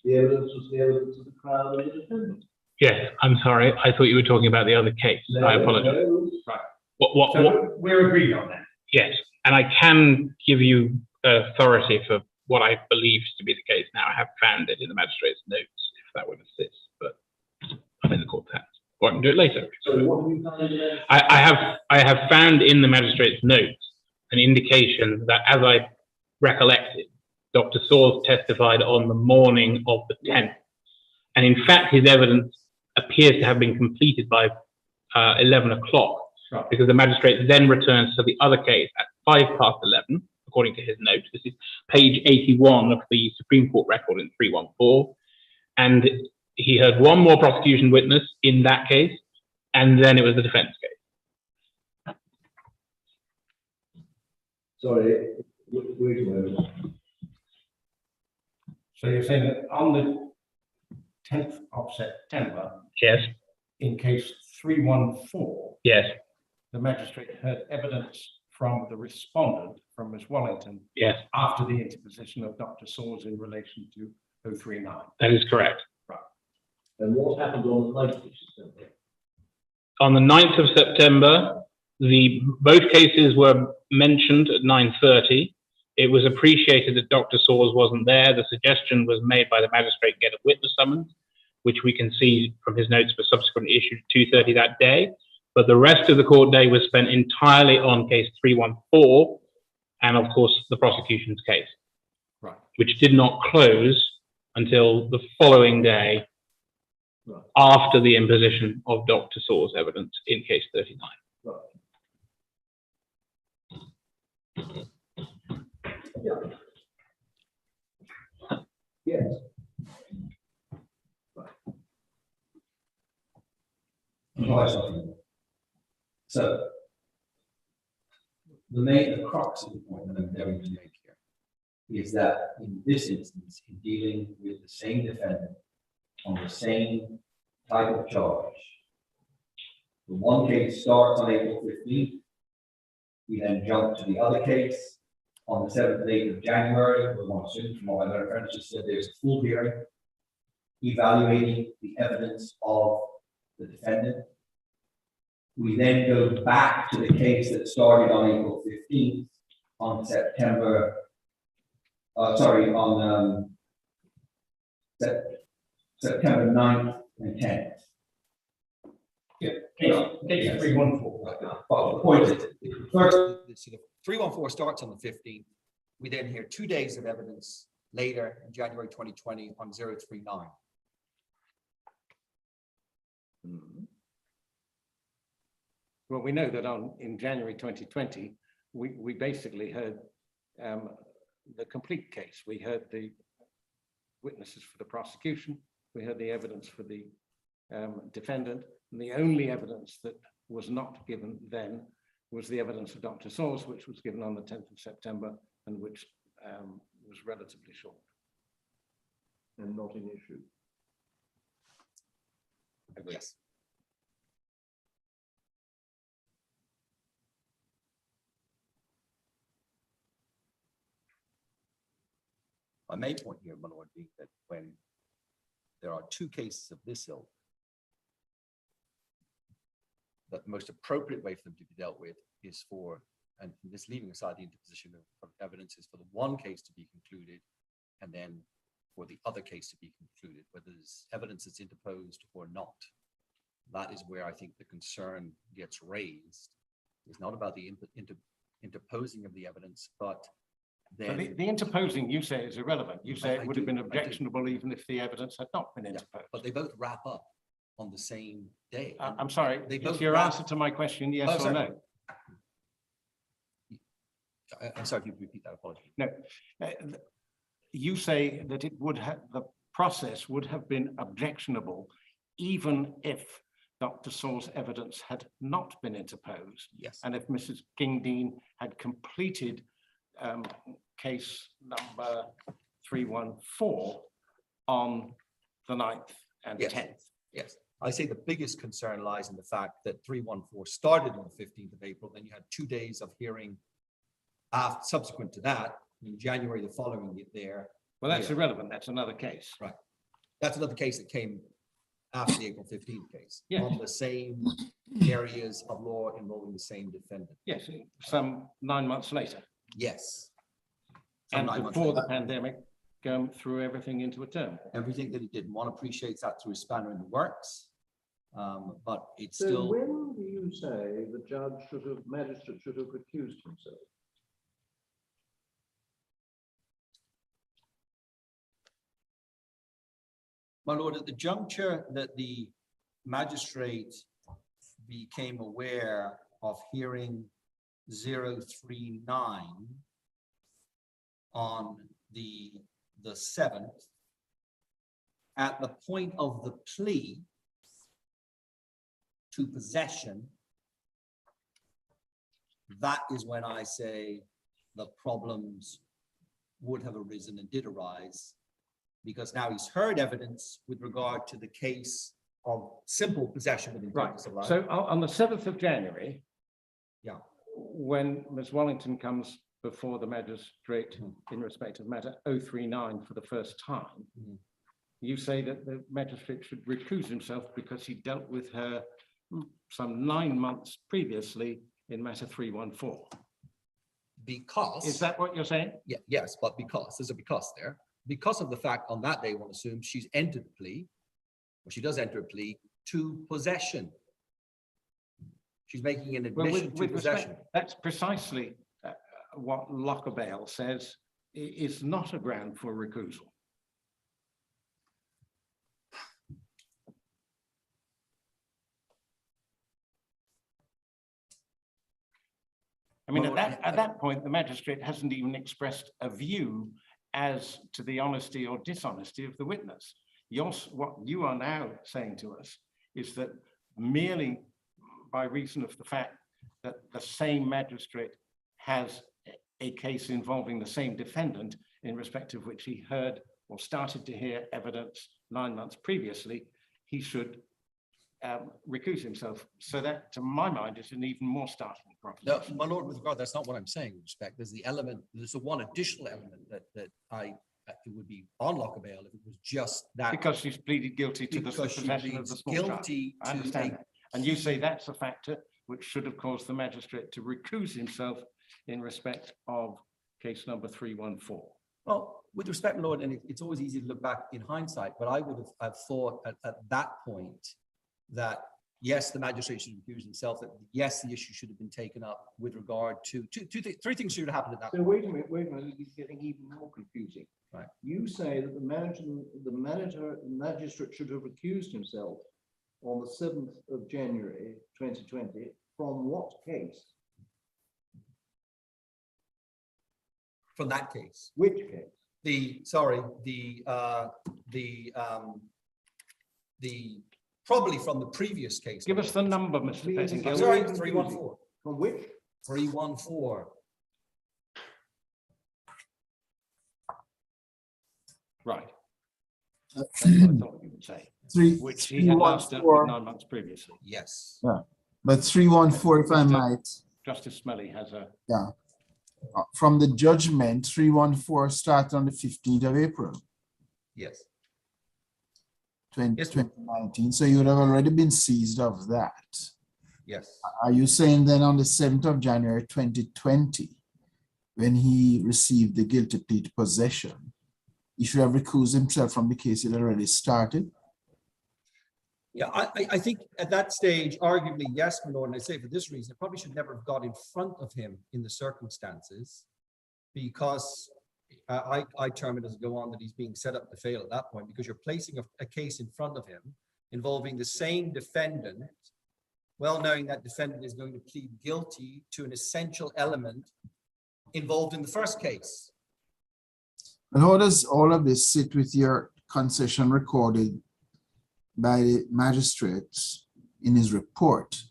the evidence was the evidence of the Crown and the defendant. Yes, I'm sorry. I thought you were talking about the other case. I apologize. Right. What, We're agreed on that. yes, and I can give you authority for what I believe to be the case now. I have found it in the magistrate's notes, if that would assist, but I'm in the court's hands. Or I can do it later. So what have you found in the I have found in the magistrate's notes an indication that, as I recollected, Dr. Sawes testified on the morning of the 10th. And in fact, his evidence appears to have been completed by 11 o'clock, Right. because the magistrate then returns to the other case at 11:05, according to his note. This is page 81 of the Supreme Court record in 314. And he heard one more prosecution witness in that case, and then it was the defense case. Sorry, wait a moment. So you're saying that on the 10th of September, Yes, in case 314, yes, the magistrate heard evidence from the respondent, from Ms. Wallington, yes, after the interposition of Dr. Sawes in relation to 039. that is correct. And what happened on the 9th of September? On the 9th of September, both cases were mentioned at 9:30. It was appreciated that Dr. Sawes wasn't there. The suggestion was made by the magistrate get a witness summons, which we can see from his notes were subsequently issued at 2:30 that day. But the rest of the court day was spent entirely on case 314 and, of course, the prosecution's case, Right. which did not close until the following day, Right. after the imposition of Dr. Sawes' evidence in case 39. Right. Yeah. Yes. So the crux of the point that I'm endeavoring to make here is that in this instance, in dealing with the same defendant on the same type of charge, the one case starts on April 15th. We then jump to the other case on the 7th and 8th of January. We want to assume from what my learned friends just said, there's a full hearing evaluating the evidence of the defendant. We then go back to the case that started on April 15th on September 9th and 10th. Case 314. Well, the point is, first, So the 314 starts on the 15th. We then hear 2 days of evidence later in January 2020 on 039. Well, we know that in January 2020, we basically heard the complete case. We heard the witnesses for the prosecution, we heard the evidence for the defendant, and the only evidence that was not given then was the evidence of Dr. Sawes, which was given on the 10th of September and which was relatively short. And not an issue. Yes. My main point here, my lord, being that when there are 2 cases of this ilk, that the most appropriate way for them to be dealt with is for, and this leaving aside the interposition of evidence, is for the one case to be concluded and then for the other case to be concluded, whether there's evidence that's interposed or not. that is where I think the concern gets raised. It's not about the interposing of the evidence, but So then. the interposing, you say, is irrelevant. You say I it would do, have been I do. objectionable even if the evidence had not been interposed. But they both wrap up on the same day. I'm sorry, They is both your wrap- answer to my question yes Oh, or sorry. no? I'm sorry if you could repeat that, apology. No. You say that it would have, the process would have been objectionable even if Dr. Saul's evidence had not been interposed. Yes. And if Mrs. Kingdean had completed case number 314 on the 9th and the Yes. 10th. Yes, I say the biggest concern lies in the fact that 314 started on the 15th of April, then you had 2 days of hearing subsequent to that, in January the following there. Well, that's Yeah. irrelevant. That's another case. Right. That's another case that came after the April 15th case. Yes. On the same areas of law involving the same defendant. Yes, some 9 months later. Yes. And 9 months before the later. pandemic, threw everything into a turn. Everything that he did. One appreciates that through a spanner in the works. But it's So still. when do you say the magistrate should have recused himself? My lord, at the juncture that the magistrate became aware of hearing 039 on the 7th, at the point of the plea to possession, that is when I say the problems would have arisen and did arise, because now he's heard evidence with regard to the case of simple possession with intent to Right. supply. So on the 7th of January, Yeah. when Ms. Wallington comes before the magistrate in respect of matter 039 for the first time, Mhm. you say that the magistrate should recuse himself because he dealt with her some 9 months previously in matter 314. Because. Is that what you're saying? Yeah, yes, but because, there's a because there. Because of the fact on that day, one assumes she's entered the plea, or she does enter a plea to possession. She's making an Well, admission to with possession. respect, that's precisely what Locker Bail says is not a ground for recusal. I mean, Well, at that point, the magistrate hasn't even expressed a view as to the honesty or dishonesty of the witness. What you are now saying to us is that merely by reason of the fact that the same magistrate has a case involving the same defendant in respect of which he heard or started to hear evidence 9 months previously, he should recuse himself. So that, to my mind, is an even more startling No, proposition. my lord, with regard, that's not what I'm saying, with respect. There's the element, there's the one additional element that it would be on lock bail if it was just that. Because she's pleaded guilty to the Because she possession of the pleads small child. guilty I to understand a- that. And you say that's a factor which should have caused the magistrate to recuse himself in respect of case number 314. Well, with respect, my lord, and it's always easy to look back in hindsight, but I would have thought at that point that, yes, the magistrate should recuse himself, that yes, the issue should have been taken up with regard to three things should have happened at that So point. wait a minute, this is getting even more confusing. Right. You say that the magistrate should have recused himself on the 7th of January, 2020, from what case? From that case. Which case? Probably from the previous case. Give us the number, Mr. Please, Pettingill. I'm sorry, 314. From which? 314. Right. That's what I thought you would say, which he had last dealt with 9 months previously. Yes. But 314, if I might, Justice Smelly has a, from the judgment, 314 started on the 15th of April, Yes. 2019. So you would have already been seized of that. Yes. Are you saying then on the 7th of January, 2020, when he received the guilty plea to possession, he should have recused himself from the case he had already started? Yeah, I think at that stage, arguably, yes, my lord, and I say for this reason, it probably should never have got in front of him in the circumstances, because I term it as go on that he's being set up to fail at that point, because you're placing a case in front of him involving the same defendant, well knowing that defendant is going to plead guilty to an essential element involved in the first case. And how does all of this sit with your concession recorded by the magistrate in his report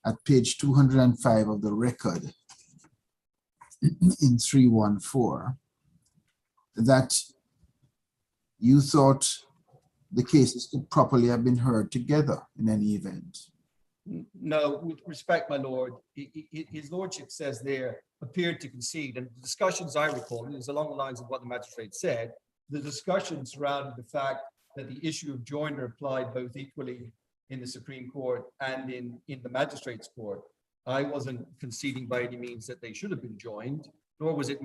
at page 205 of the record in 314, that you thought the cases could properly have been heard together in any event? No, with respect, my lord, his lordship says there appeared to concede, and the discussions I recall, and it's along the lines of what the magistrate said, the discussion surrounded the fact that the issue of joinder applied both equally in the Supreme Court and in the magistrate's court. I wasn't conceding by any means that they should have been joined, nor was it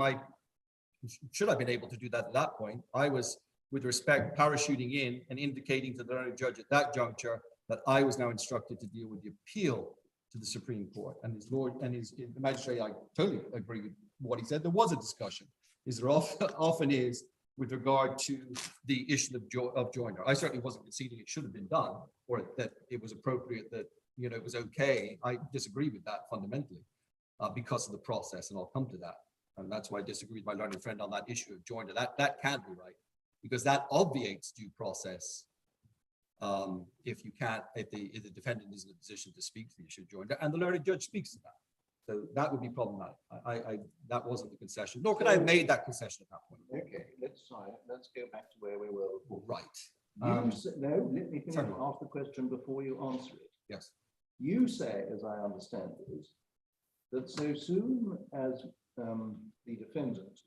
should I have been able to do that at that point. I was, with respect, parachuting in and indicating to the learned judge at that juncture that I was now instructed to deal with the appeal to the Supreme Court. And his lord and the magistrate, I totally agree with what he said. There was a discussion, as there often is, with regard to the issue of joinder. I certainly wasn't conceding it should have been done, or that it was appropriate, that it was okay. I disagree with that fundamentally because of the process, and I'll come to that. And that's why I disagree with my learned friend on that issue of joinder. That can't be right, because that obviates due process if the defendant is in a position to speak to the issue of joinder, and the learned judge speaks to that. So that would be problematic. That wasn't the concession, nor could I have made that concession at that point. Okay, let's go back to where we were before. Right. No, let me finish. Sorry. Ask the question before you answer it. Yes. You say, as I understand it, that so soon as the defendant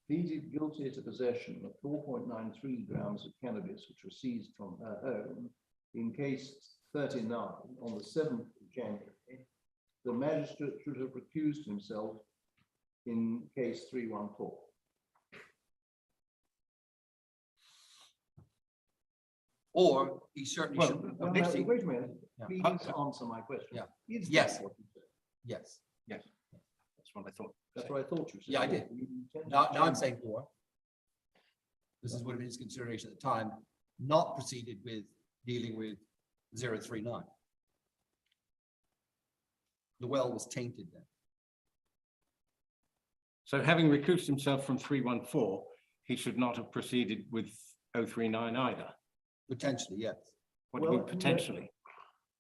pleaded guilty to possession of 4.93 grams of cannabis, which was seized from her home in case 39 on the 7th of January, the magistrate should have recused himself in case 314. Or he certainly should. No, wait a minute. Please answer my question. Yeah. Is Yes. that what you said? Yes. That's what I thought. That's what I thought you said. Yeah, I did. You intend to Now I'm change saying or. This is what it is consideration at the time, not proceeded with dealing with 039. The well was tainted then. So having recused himself from 314, he should not have proceeded with 039 either. Potentially, yes. What do you mean Well, potentially?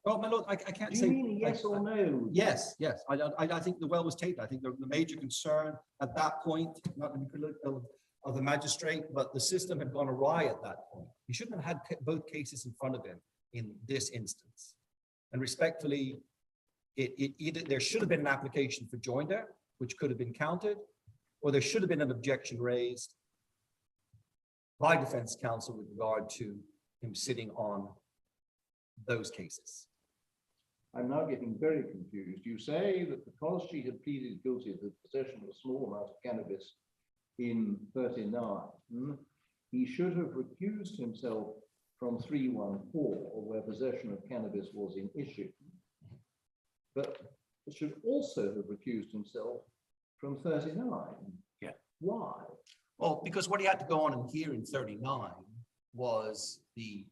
Well, my lord, I can't Do say. you mean yes or no? Yes. I think the well was tainted. I think the major concern at that point, not to be critical of the magistrate, but the system had gone awry at that point. He shouldn't have had both cases in front of him in this instance. And respectfully, either there should have been an application for joinder, which could have been counted, or there should have been an objection raised by defense counsel with regard to him sitting on those cases. I'm now getting very confused. You say that because she had pleaded guilty to possession of a small amount of cannabis in 39, he should have recused himself from 314, where possession of cannabis was in issue, but should also have recused himself from 39. Yeah. Why? Well, because what he had to go on and hear in 39 was the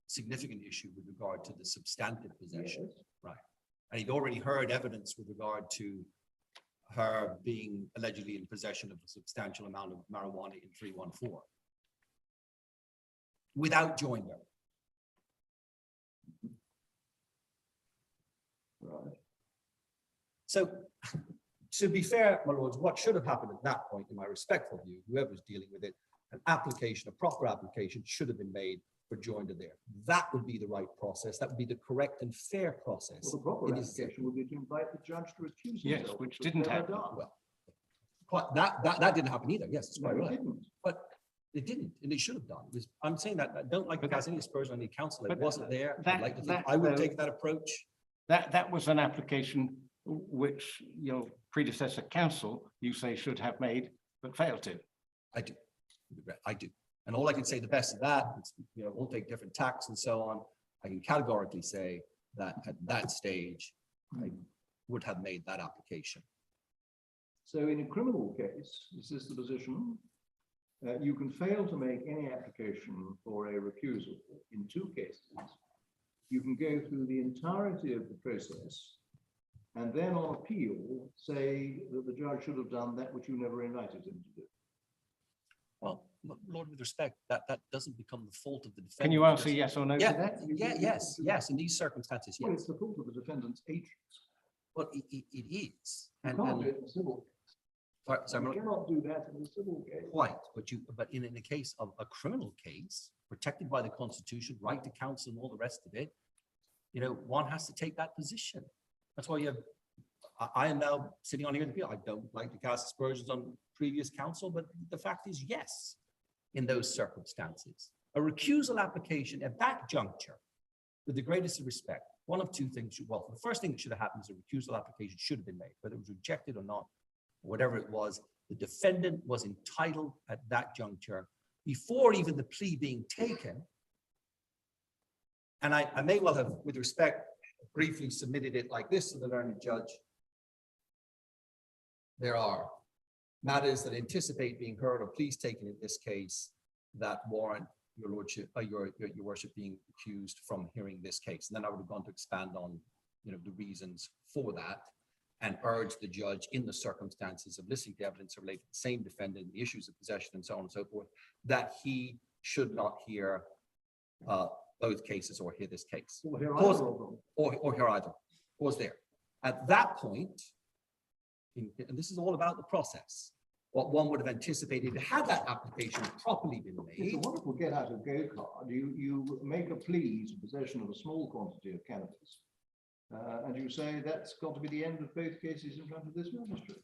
significant issue with regard to the substantive possession. Yes. Right. And he'd already heard evidence with regard to her being allegedly in possession of a substantial amount of marijuana in 314 without joinder. Right. So to be fair, my lords, what should have happened at that point, in my respectful view, whoever was dealing with it, an application, a proper application should have been made for joinder there. That would be the right process. That would be the correct and fair process. Well, the proper It is- application would be to invite the judge to recuse Yes, himself. which was didn't never happen. done. Well, that didn't happen either. Yes, it's No, quite it right. didn't. But it didn't, and it should have done. I'm saying that I don't like to cast any aspersion on the council. It but wasn't there. I'd that- like to think that, I would though- take that approach. That was an application which your predecessor council, you say, should have made, but failed to. I do. I do. And all I can say, the best of that, it's, we'll take different tacks and so on. I can categorically say that at that stage, I would have made that application. So in a criminal case, is this the position? You can fail to make any application for a recusal in 2 cases. You can go through the entirety of the process and then on appeal say that the judge should have done that which you never invited him to do. Well, Lord, with respect, that doesn't become the fault of the defendant. Can you answer because- yes or no to Yeah, that? yes, in these circumstances, Well, yes. it's the fault of the defendant's agents. Well, it is. You And, can't do it in a civil case. sorry, You cannot do that in a civil case. quite, but in a case of a criminal case, protected by the Constitution, right to counsel and all the rest of it, you know, one has to take that position. That's why you have, I am now sitting on here in the field. I don't like to cast aspersions on previous counsel, but the fact is, yes, in those circumstances, a recusal application at that juncture, with the greatest of respect, one of 2 things should, well, the first thing that should have happened is a recusal application should have been made, whether it was rejected or not, whatever it was, the defendant was entitled at that juncture, before even the plea being taken. And I may well have, with respect, briefly submitted it like this to the learned judge. There are matters that anticipate being heard or pleas taken in this case that warrant your lordship, your worship being accused from hearing this case. And then I would have gone to expand on, you know, the reasons for that and urge the judge in the circumstances of listening to evidence related to the same defendant, the issues of possession and so on and so forth, that he should not hear both cases or hear this case. Or hear Pause. either of them. Or hear either. Pause there. At that point, and this is all about the process, what one would have anticipated had that application properly been It's a made. wonderful get out of go card. You make a plea to possession of a small quantity of cannabis. And you say that's got to be the end of both cases in front of this magistrate.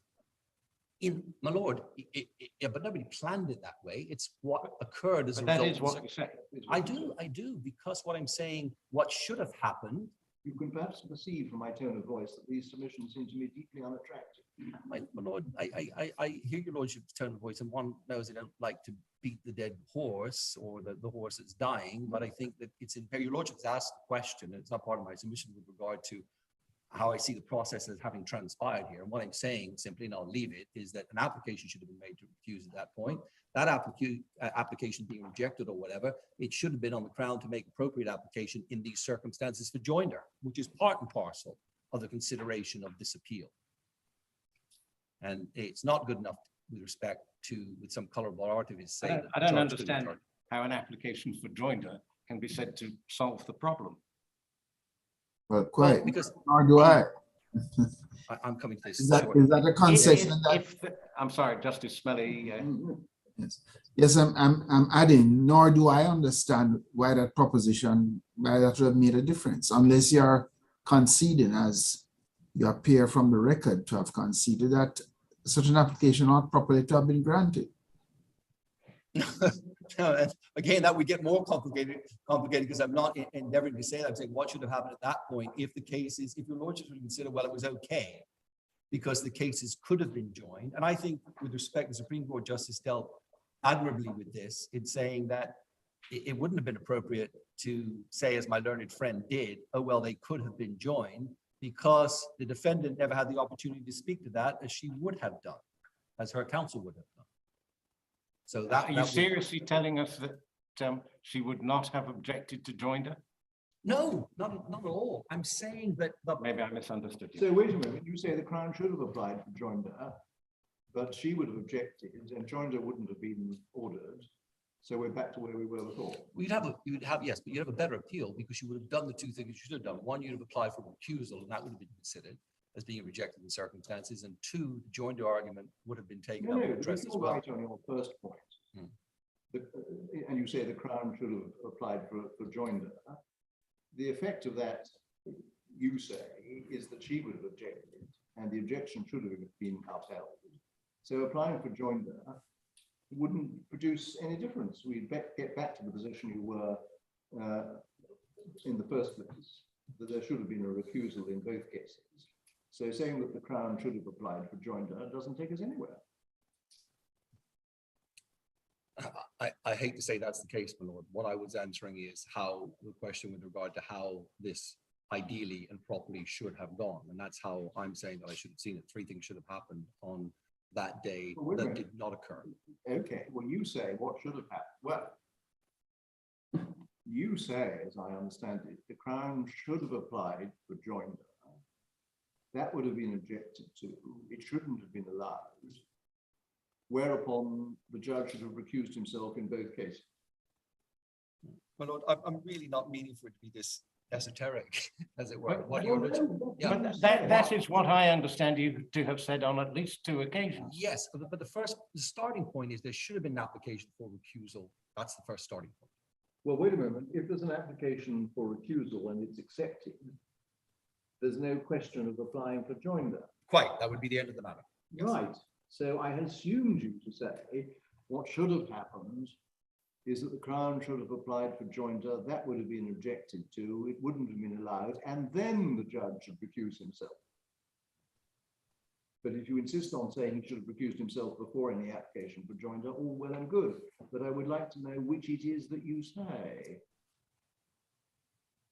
My lord, yeah, but nobody planned it that way. It's what occurred as a But that result. is what you say. I do, because what I'm saying, what should have happened, You can perhaps perceive from my tone of voice that these submissions seem to me deeply unattractive. my lord, I hear your lordship's tone of voice, and one knows I don't like to beat the dead horse or the horse that's dying, but I think that it's in, your lordship's asked the question, and it's not part of my submission with regard to how I see the process as having transpired here. And what I'm saying simply, and I'll leave it, is that an application should have been made to recuse at that point. That application being rejected or whatever, it should have been on the Crown to make appropriate application in these circumstances for joinder, which is part and parcel of the consideration of this appeal. And it's not good enough with respect to, with some colorful artifice, say. I don't understand how an application for joinder can be said to solve the problem. Well, quite, Because nor do I. I'm coming to this. Is that a concession? I'm sorry, Justice Smelly. Yes, yes, I'm adding, nor do I understand why that proposition, why that would have made a difference, unless you're conceding, as you appear from the record to have conceded, that such an application ought properly to have been granted. Again, that would get more complicated because I'm not endeavoring to say that. I'm saying what should have happened at that point if the case is, if your lordship would consider, well, it was okay because the cases could have been joined. And I think with respect, the Supreme Court Justice dealt admirably with this in saying that it wouldn't have been appropriate to say, as my learned friend did, oh, well, they could have been joined because the defendant never had the opportunity to speak to that as she would have done, as her counsel would have done. So that— Are you seriously telling us that she would not have objected to joinder? No, not at all. I'm saying that— Maybe I misunderstood you. So wait a minute, you say the Crown should have applied for joinder, but she would have objected and joinder wouldn't have been ordered. So we're back to where we were before. Yes, but you'd have a better appeal because you would have done the two things you should have done. One, you'd have applied for recusal and that would have been considered as being rejected in circumstances. And two, the joinder argument would have been taken up and addressed as you're well. right on your first point. And you say the Crown should have applied for joinder. The effect of that, you say, is that she would have objected and the objection should have been upheld. So applying for joinder wouldn't produce any difference. We'd get back to the position you were in the first place, that there should have been a recusal in both cases. So saying that the Crown should have applied for joinder doesn't take us anywhere. I hate to say that's the case, my lord. What I was answering is how the question with regard to how this ideally and properly should have gone. And that's how I'm saying that I should have seen it. Three things should have happened on that day Well, wait a that minute. did not occur. Okay, well, you say what should have happened. Well, you say, as I understand it, the Crown should have applied for joinder. That would have been objected to. It shouldn't have been allowed. Whereupon the judge should have recused himself in both cases. My lord, I'm really not meaning for it to be this esoteric, as it were. But- What Well, you're, no, yeah. But that is what I understand you to have said on at least 2 occasions. Yes, but the starting point is there should have been an application for recusal. That's the first starting point. Well, wait a moment. If there's an application for recusal and it's accepted, there's no question of applying for joinder. Quite, that would be the end of the matter. Yes. Right. So I assumed you to say what should have happened is that the Crown should have applied for joinder. That would have been objected to. It wouldn't have been allowed. And then the judge should recuse himself. But if you insist on saying he should have recused himself before any application for joinder, all well and good. But I would like to know which it is that you say.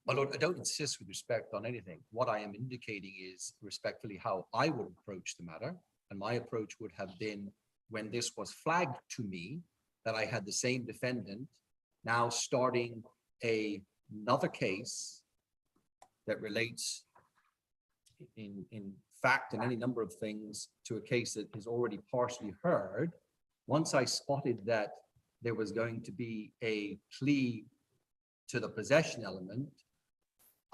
My lord, I don't insist with respect on anything. What I am indicating is respectfully how I would approach the matter. And my approach would have been, when this was flagged to me, that I had the same defendant now starting another case that relates in fact and any number of things to a case that is already partially heard. Once I spotted that there was going to be a plea to the possession element,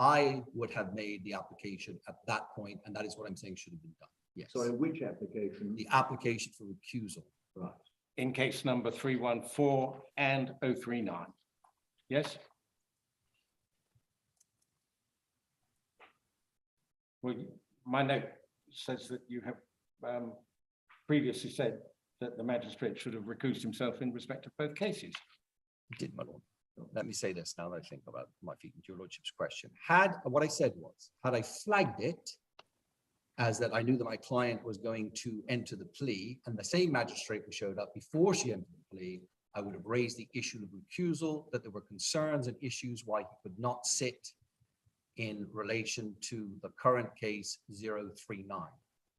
I would have made the application at that point, and that is what I'm saying should have been done. Yes. Sorry, which application? The application for recusal. Right. In case number 314 and 039. Yes? Well, my note says that you have previously said that the magistrate should have recused himself in respect of both cases. Did, my lord. Let me say this now that I think about my feet into your lordship's question. What I said was, had I flagged it as that I knew that my client was going to enter the plea and the same magistrate who showed up before she entered the plea, I would have raised the issue of recusal, that there were concerns and issues why he could not sit in relation to the current case 039.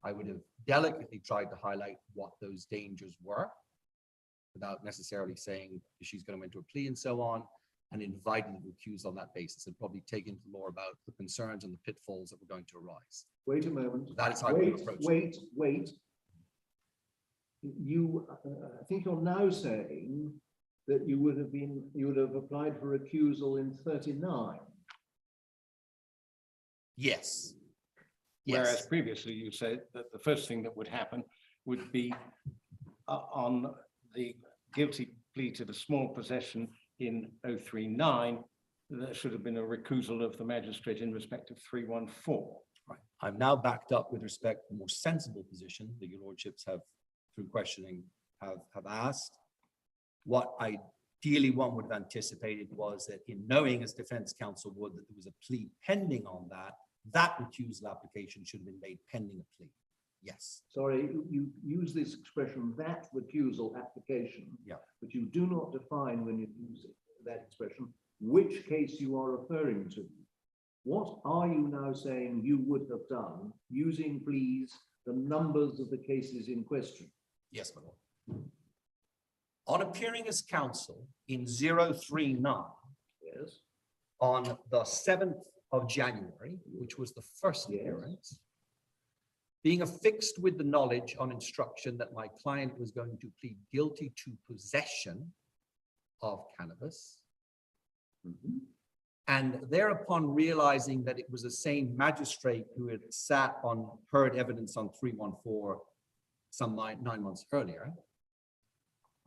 I would have delicately tried to highlight what those dangers were without necessarily saying she's going to enter a plea and so on, and inviting the recusal on that basis, and probably take into law about the concerns and the pitfalls that were going to arise. Wait a moment. That is how I would approach it. Wait. You, I think you're now saying that you would have applied for recusal in 39. Yes. Whereas Yes. previously you said that the first thing that would happen would be on the guilty plea to the small possession in 039, there should have been a recusal of the magistrate in respect of 314. Right. I'm now backed up with respect to the more sensible position that your lordships have, through questioning, have asked. What ideally one would have anticipated was that in knowing, as defense counsel would, that there was a plea pending on that recusal application should have been made pending a plea. Yes. Sorry, you use this expression, that recusal application. Yeah. But you do not define when you use that expression, which case you are referring to. What are you now saying you would have done using, please, the numbers of the cases in question? Yes, my lord. On appearing as counsel in 039, Yes. on the 7th of January, which was the first Yes. appearance, being affixed with the knowledge on instruction that my client was going to plead guilty to possession of cannabis, and thereupon realizing that it was the same magistrate who had heard evidence on 314 some 9 months earlier,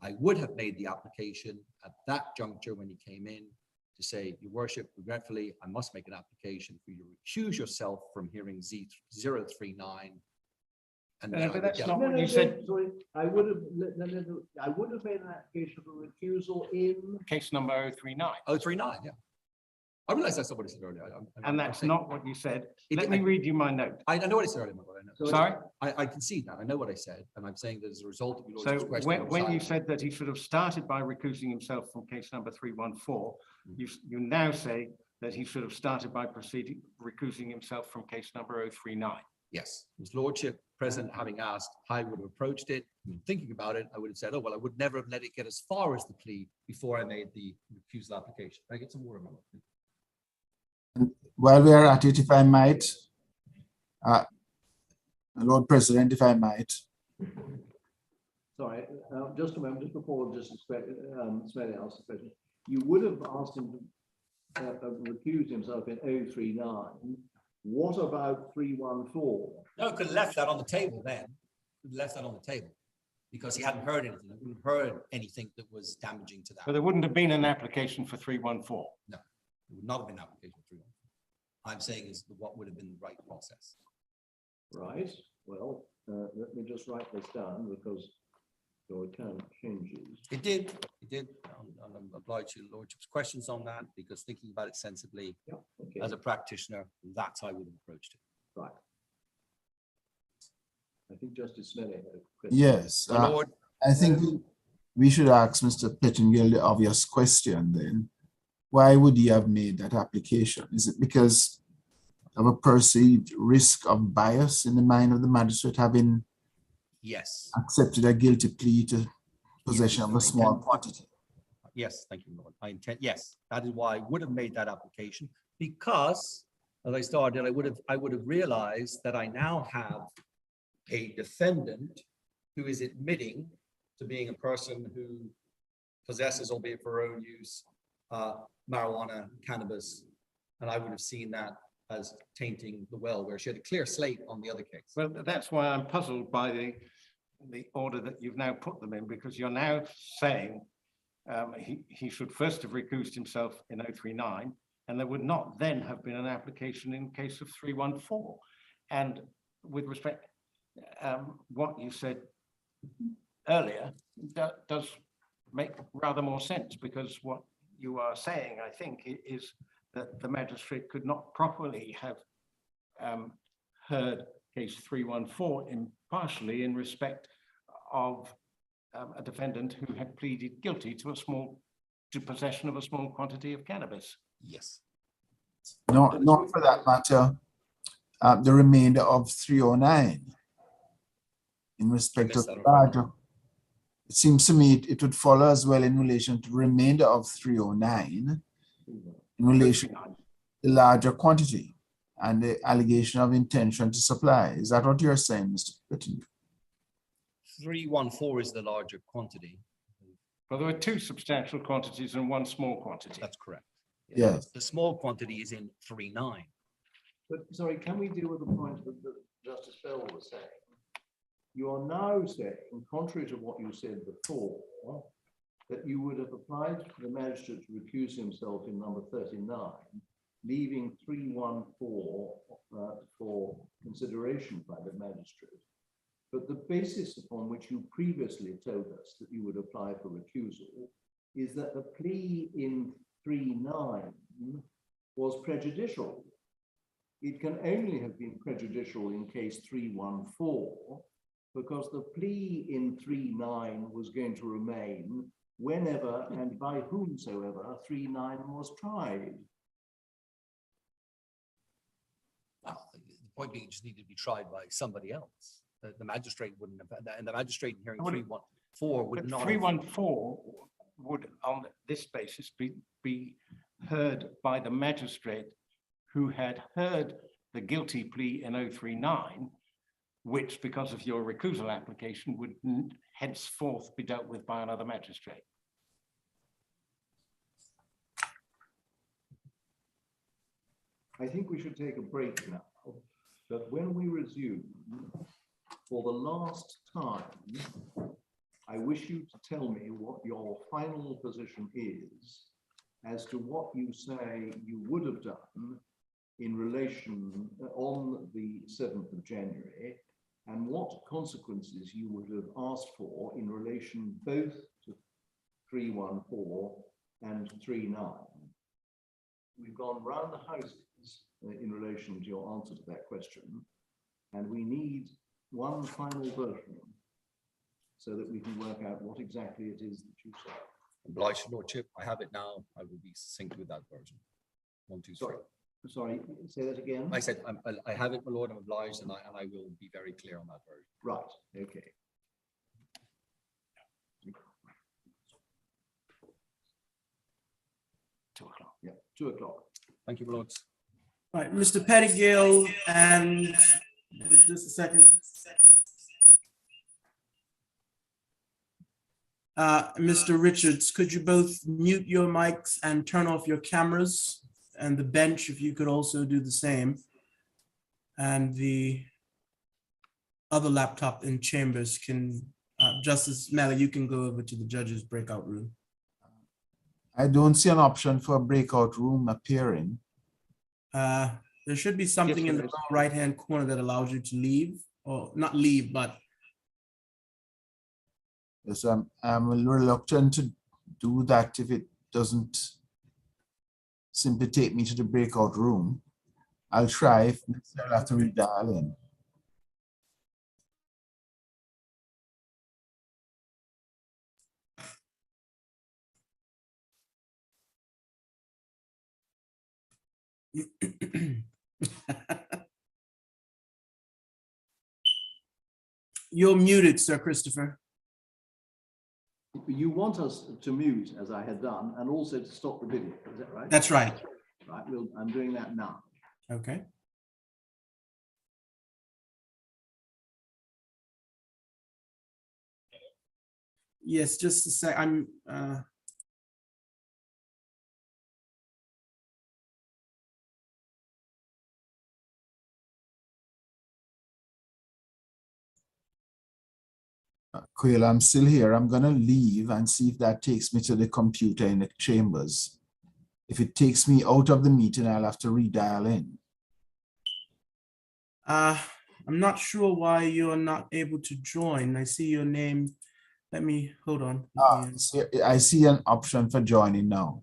I would have made the application at that juncture when he came in to say, Your Worship, regretfully, I must make an application for you to recuse yourself from hearing 039. And then but I would that's get- not what you said. Sorry, I would have made an application for recusal in. Case number 039. 039, yeah. I realize that's not what I said earlier. And that's saying- not what you said. It- Let me read you my note. I know what I said earlier, my lord, I know. So Sorry? I can see that. I know what I said, and I'm saying that as a result of your So lordship's question. when you said that he should have started by recusing himself from case number 314, you now say that he should have started by recusing himself from case number 039. Yes, his lordship present having asked how I would have approached it, thinking about it, I would have said, oh, well, I would never have let it get as far as the plea before I made the recusal application. Can I get some water, my lord? While we are at it, if I might, Lord President, if I might, Sorry, just a moment, just before Justice Smelly asks the question. You would have asked him to recuse himself in 039. What about 314? No, could have left that on the table then. Could have left that on the table because he hadn't heard anything. He wouldn't have heard anything that was damaging to that. But there wouldn't have been an application for 314. No, it would not have been an application for 314. I'm saying is what would have been the right process. Right, well, let me just write this down because your account changes. It did. I'm obliged to your lordship's questions on that because thinking about it sensibly Yeah, okay, as a practitioner, that's how I would have approached it. right. I think Justice Smelly had a question. yes, My lord, I think we should ask Mr. Pettingill the obvious question then. Why would he have made that application? Is it because of a perceived risk of bias in the mind of the magistrate having yes. accepted a guilty plea to possession of a small quantity? Yes, thank you, Lord. I intend, yes, that is why I would have made that application because as I started, I would have realized that I now have a defendant who is admitting to being a person who possesses, albeit for her own use, marijuana, cannabis, and I would have seen that as tainting the well, where she had a clear slate on the other case. Well, that's why I'm puzzled by the order that you've now put them in, because you're now saying he should first have recused himself in 039, and there would not then have been an application in case of 314. And with respect, what you said earlier does make rather more sense, because what you are saying, I think, is that the magistrate could not properly have heard case 314 impartially in respect of a defendant who had pleaded guilty to possession of a small quantity of cannabis. Yes. Not for that matter, the remainder of 309 in respect of missed that larger. It seems to me it would follow as well in relation to the remainder of 309 in relation to the larger quantity and the allegation of intention to supply. Is that what you're saying, Mr. Pitton? 314 is the larger quantity. Well, there were two substantial quantities and one small quantity. That's correct. Yes. The small quantity is in 39. But sorry, can we deal with the point that Justice Bell was saying? You are now saying, contrary to what you said before, that you would have applied for the magistrate to recuse himself in number 39, leaving 314 for consideration by the magistrate. But the basis upon which you previously told us that you would apply for recusal is that the plea in 39 was prejudicial. It can only have been prejudicial in case 314 because the plea in 39 was going to remain whenever and by whomsoever 39 was tried. Well, the point being, it just needed to be tried by somebody else. The magistrate wouldn't have, and the magistrate in hearing 314 would But not. 314 would, on this basis, be heard by the magistrate who had heard the guilty plea in 039, which, because of your recusal application, would henceforth be dealt with by another magistrate. I think we should take a break now, but when we resume, for the last time, I wish you to tell me what your final position is as to what you say you would have done in relation on the 7th of January and what consequences you would have asked for in relation both to 314 and 39. we've gone round the houses in relation to your answer to that question, and we need one final version so that we can work out what exactly it is that you say. Obliged, Your Lordship. I have it now. I will be succinct with that version. 1, 2, 3. Sorry, say that again. I said, I have it, my lord, I'm obliged, and I will be very clear on that version. Right, okay. Yeah, 2 o'clock. Thank you, my lords. Right, Mr. Pettigill and just a second. Mr. Richards, could you both mute your mics and turn off your cameras? And the bench, if you could also do the same. And the other laptop in chambers can, Justice Melly, you can go over to the judge's breakout room. I don't see an option for a breakout room appearing. There should be something in the lower right-hand corner that allows you to leave, or not leave, but Yes, I'm reluctant to do that if it doesn't simply take me to the breakout room. I'll try if I'll have to redial in. you're muted, Sir Christopher. You want us to mute, as I had done, and also to stop the video, is that right? That's right. Right, I'm doing that now. Okay. Yes, just a sec. Quayle, I'm still here. I'm going to leave and see if that takes me to the computer in the chambers. If it takes me out of the meeting, I'll have to redial in. I'm not sure why you're not able to join. I see your name. Let me, hold on. I see an option for joining now.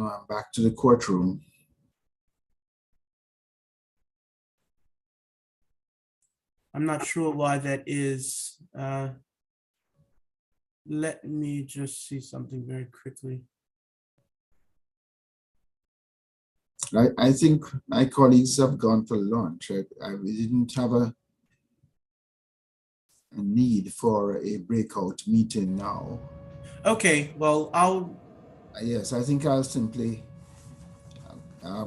Now I'm back to the courtroom. I'm not sure why that is. Let me just see something very quickly. I think my colleagues have gone for lunch. We didn't have a need for a breakout meeting now. Okay, well, Yes, I think I'll simply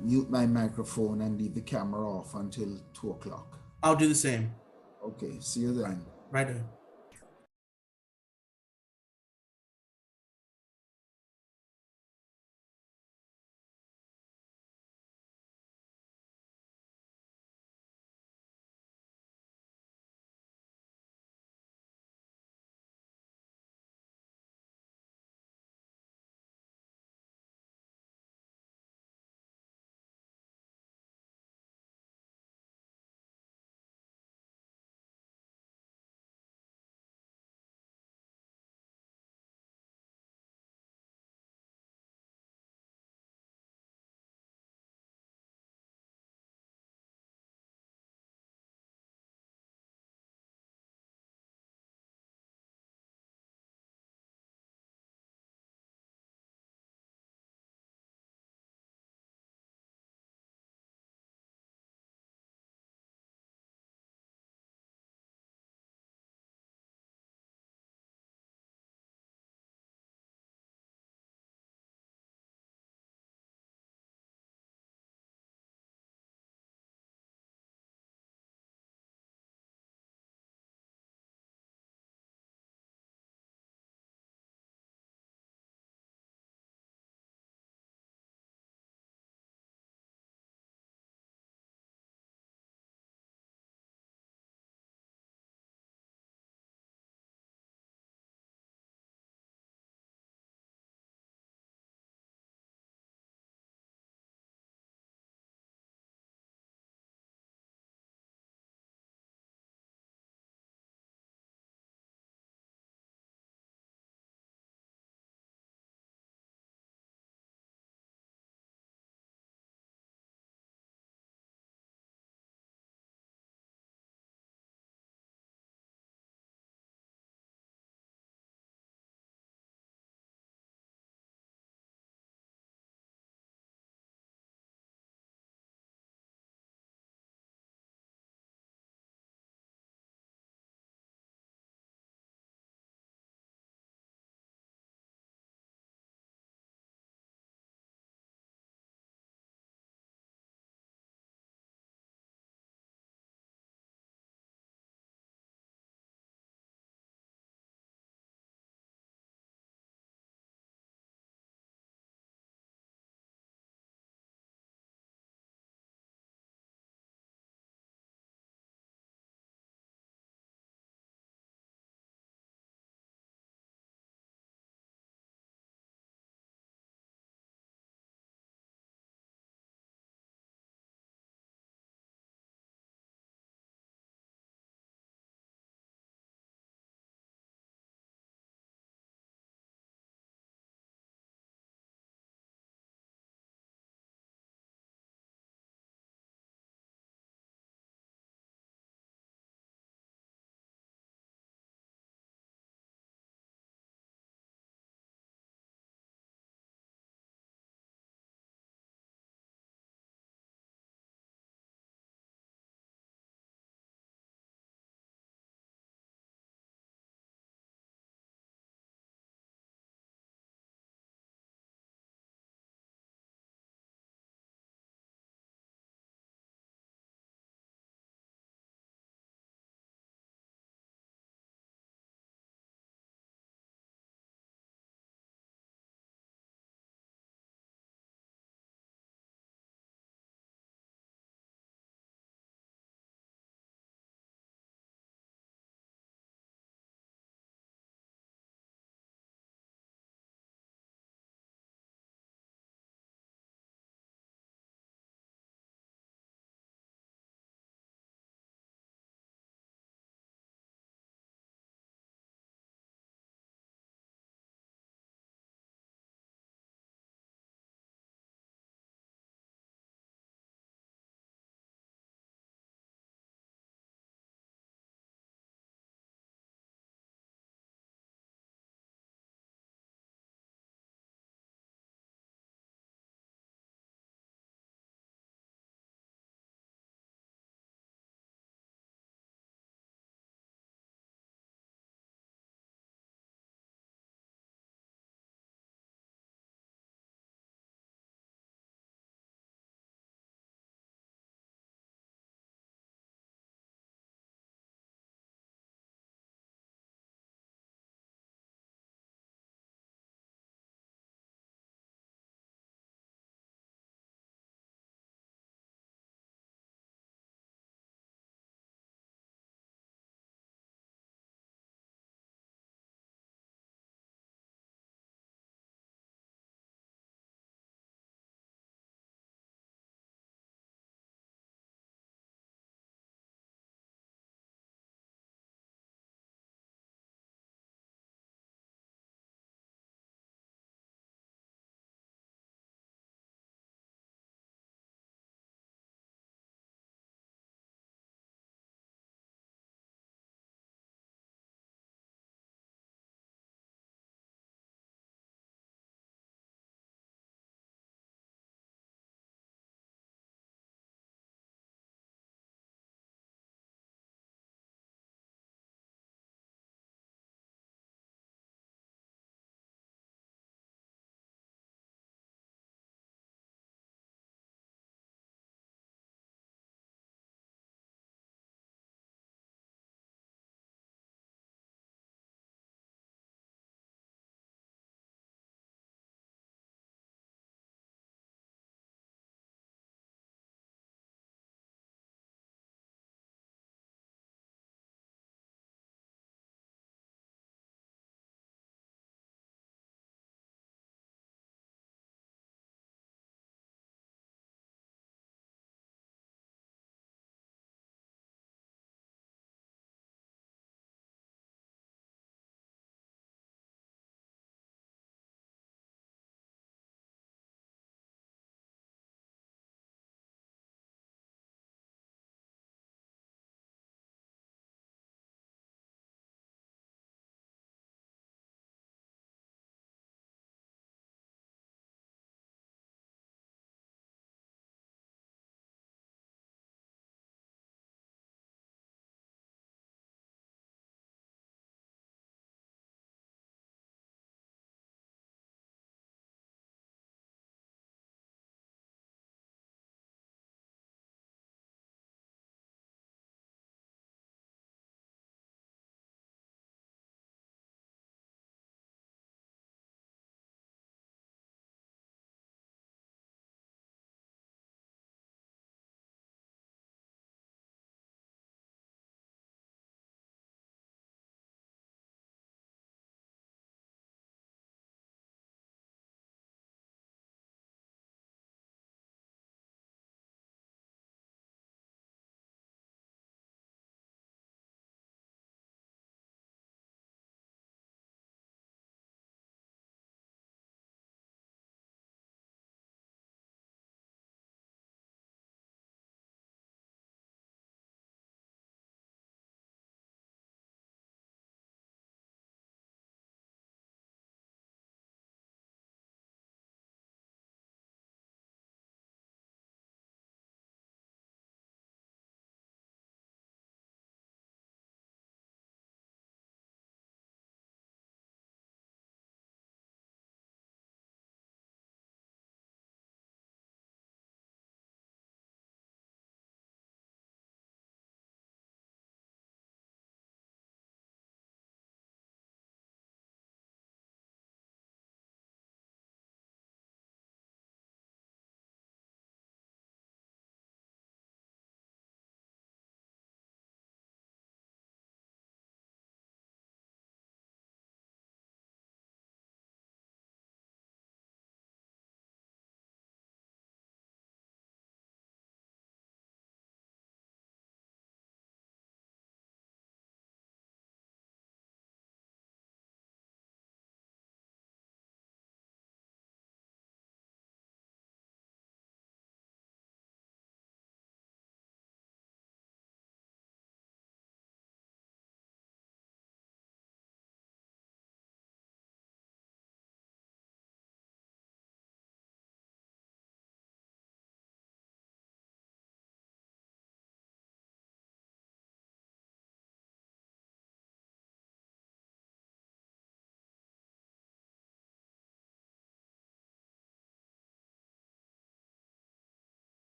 mute my microphone and leave the camera off until 2 o'clock. I'll do the same. Okay, see you then. Right.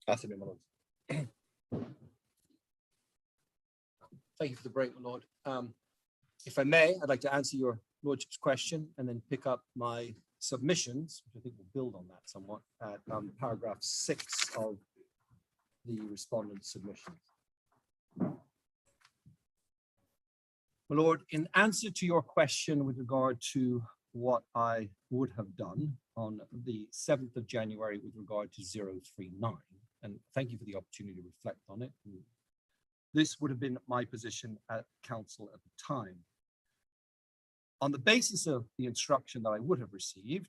Afternoon, my lord. Thank you for the break, my lord. If I may, I'd like to answer your lordship's question and then pick up my submissions, which I think will build on that somewhat, at paragraph 6 of the respondent's submissions. My lord, in answer to your question with regard to what I would have done on the 7th of January with regard to 039, and thank you for the opportunity to reflect on it. This would have been my position at council at the time. On the basis of the instruction that I would have received,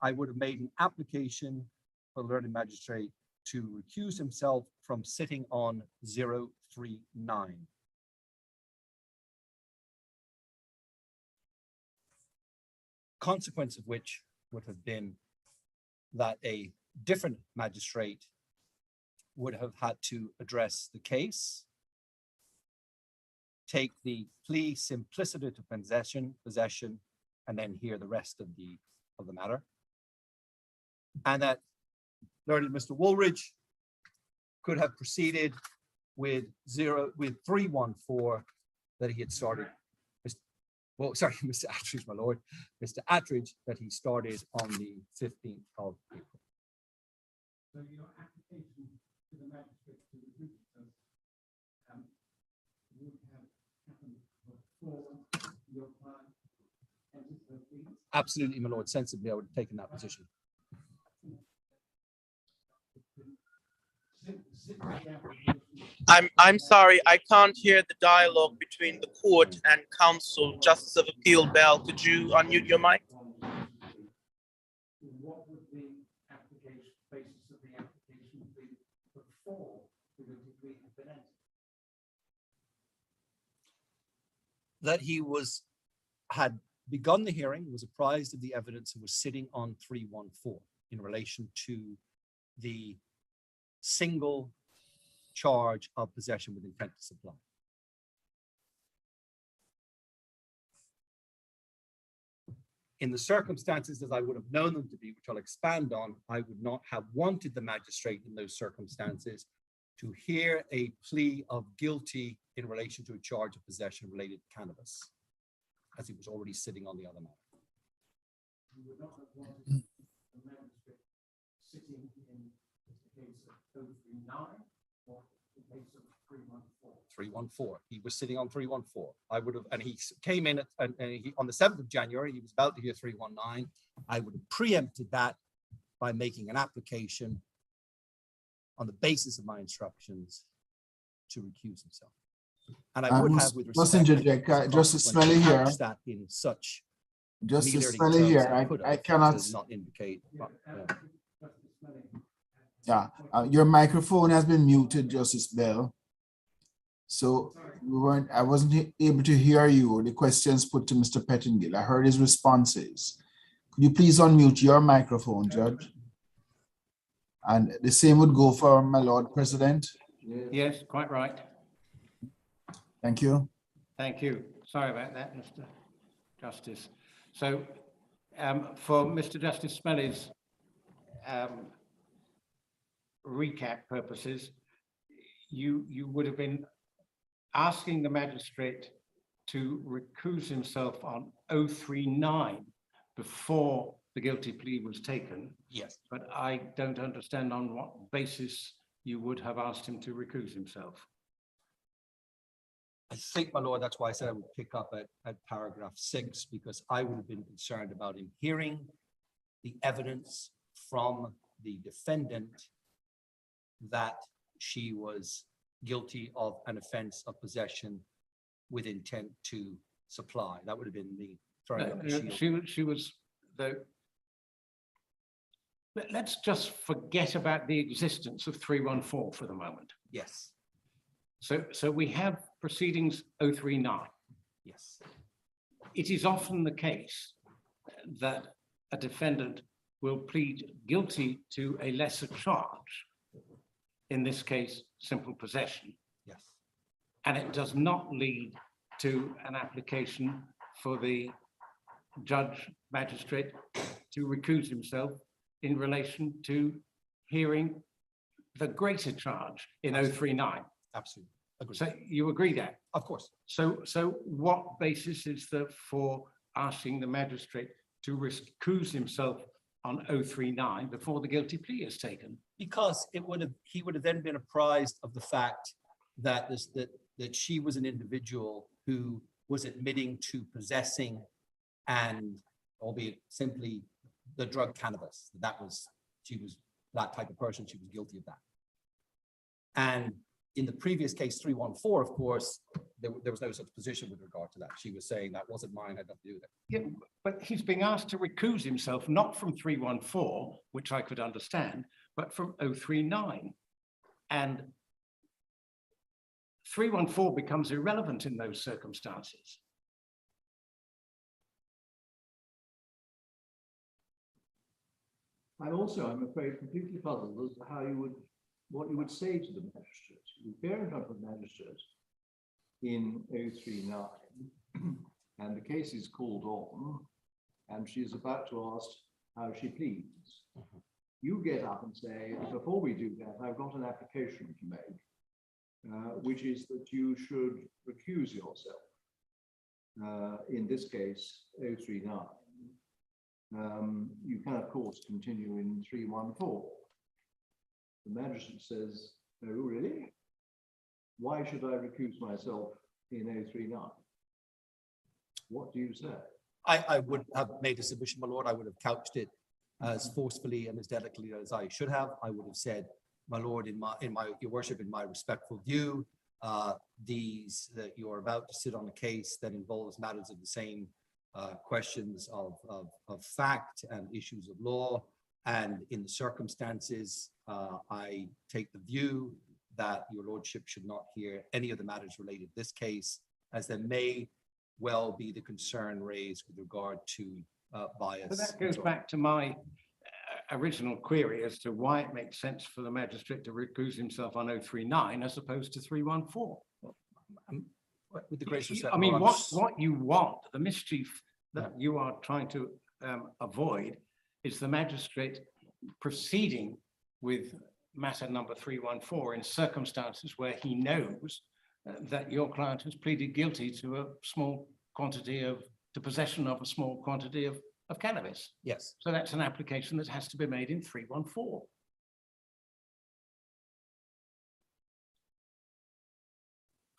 I would have made an application for the learned magistrate to recuse himself from sitting on 039. Consequence of which would have been that a different magistrate would have had to address the case, take the plea simpliciter to possession, and then hear the rest of the matter. And that learned Mr. Woolridge could have proceeded with 314 that he had started. Well, sorry, Mr. Attridge, my lord, Mr. Attridge, that he started on the 15th of April. So your application to the magistrate to recuse yourself would have happened before your client entered the plea? Absolutely, my lord. Sensibly, I would have taken that position. I'm sorry, I can't hear the dialogue between the court and counsel. Justice of Appeal Bell, could you unmute your mic? What would the application, basis of the application be before the plea had been entered? That he had begun the hearing, was apprised of the evidence, and was sitting on 314 in relation to the single charge of possession with intent to supply. In the circumstances as I would have known them to be, which I'll expand on, I would not have wanted the magistrate in those circumstances to hear a plea of guilty in relation to a charge of possession related to cannabis, as he was already sitting on the other matter. You would not have wanted the magistrate sitting in the case of 039 or the case of 314? 314. He was sitting on 314. I would have, and he came in and he, on the 7th of January, he was about to hear 319. I would have preempted that by making an application on the basis of my instructions to recuse himself. And I would have, with respect, Justice Smelly here. That in such Justice Smelly here. I cannot does not indicate. Your microphone has been muted, Justice Bell. So I wasn't able to hear you, the questions put to Mr. Pettingill. I heard his responses. Could you please unmute your microphone, Judge? And the same would go for my Lord President. Yes, quite right. Thank you. Thank you. Sorry about that, Mr. Justice. So for Mr. Justice Smelly's recap purposes, you would have been asking the magistrate to recuse himself on 039 before the guilty plea was taken. Yes. But I don't understand on what basis you would have asked him to recuse himself. I think, my lord, that's why I said I would pick up at paragraph 6, because I would have been concerned about him hearing the evidence from the defendant that she was guilty of an offense of possession with intent to supply. That would have been the throwing up the shield. She was the. Let's just forget about the existence of 314 for the moment. Yes. So we have proceedings 039. Yes. It is often the case that a defendant will plead guilty to a lesser charge, in this case, simple possession. Yes. And it does not lead to an application for the judge magistrate to recuse himself in relation to hearing the greater charge in 039. Absolutely. Agreed. So you agree that? Of course. So what basis is there for asking the magistrate to recuse himself on 039 before the guilty plea is taken? Because he would have then been apprised of the fact that that she was an individual who was admitting to possessing, and albeit simply, the drug cannabis. She was that type of person. She was guilty of that. And in the previous case, 314, of course, there was no such position with regard to that. She was saying that wasn't mine, had nothing to do with it. Yeah, but he's being asked to recuse himself, not from 314, which I could understand, but from 039. And 314 becomes irrelevant in those circumstances. I'm afraid, completely puzzled as to what you would say to the magistrate. You appear in front of the magistrate in 039, and the case is called on, and she is about to ask how she pleads. You get up and say, before we do that, I've got an application to make, which is that you should recuse yourself. In this case, 039. You can, of course, continue in 314. The magistrate says, oh, really? Why should I recuse myself in 039? What do you say? I would have made a submission, my lord. I would have couched it as forcefully and as delicately as I should have. I would have said, my lord, your worship, in my respectful view, that you are about to sit on a case that involves matters of the same questions of fact and issues of law. And in the circumstances, I take the view that your lordship should not hear any of the matters related to this case, as there may well be the concern raised with regard to bias. But that goes back to my original query as to why it makes sense for the magistrate to recuse himself on 039 as opposed to 314. With the gracious, I mean, what you want, the mischief that you are trying to avoid, is the magistrate proceeding with matter number 314 in circumstances where he knows that your client has pleaded guilty to possession of a small quantity of cannabis. Yes. So that's an application that has to be made in 314.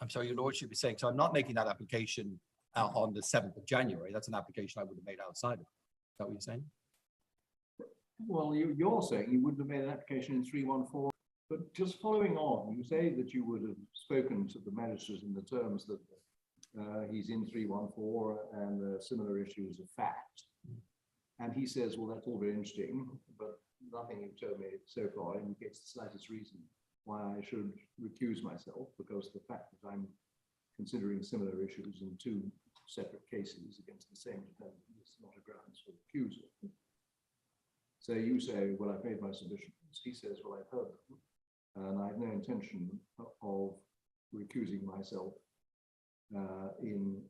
I'm sorry, your lordship is saying, so I'm not making that application on the 7th of January. That's an application I would have made outside of it. Is that what you're saying? Well, you're saying you wouldn't have made an application in 314, but just following on, you say that you would have spoken to the magistrate in the terms that he's in 314 and similar issues of fact. And he says, well, that's all very interesting, but nothing you've told me so far indicates the slightest reason why I should recuse myself, because the fact that I'm considering similar issues in two separate cases against the same defendant is not a grounds for recusal. So you say, well, I've made my submissions. He says, well, I've heard them, and I have no intention of recusing myself in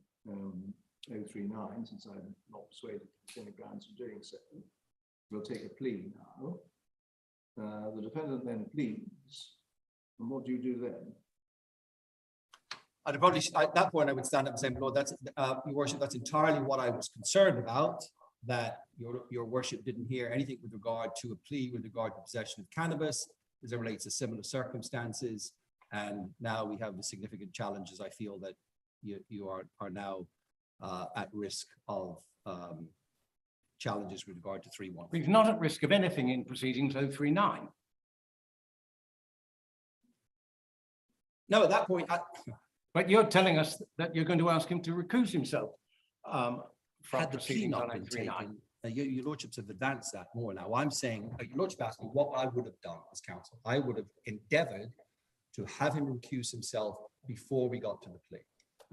039, since I'm not persuaded that there's any grounds for doing so. We'll take a plea now. The defendant then pleads, and what do you do then? I'd probably, at that point, I would stand up and say, Lord, that's, your worship, that's entirely what I was concerned about, that your worship didn't hear anything with regard to a plea with regard to possession of cannabis as it relates to similar circumstances. And now we have the significant challenges. I feel that you are now at risk of challenges with regard to 314. He's not at risk of anything in proceedings 039. No, at that point, but you're telling us that you're going to ask him to recuse himself from had the plea proceedings on not been 039. taken, your lordships have advanced that more now. I'm saying, your lordship asked me what I would have done as counsel. I would have endeavored to have him recuse himself before we got to the plea.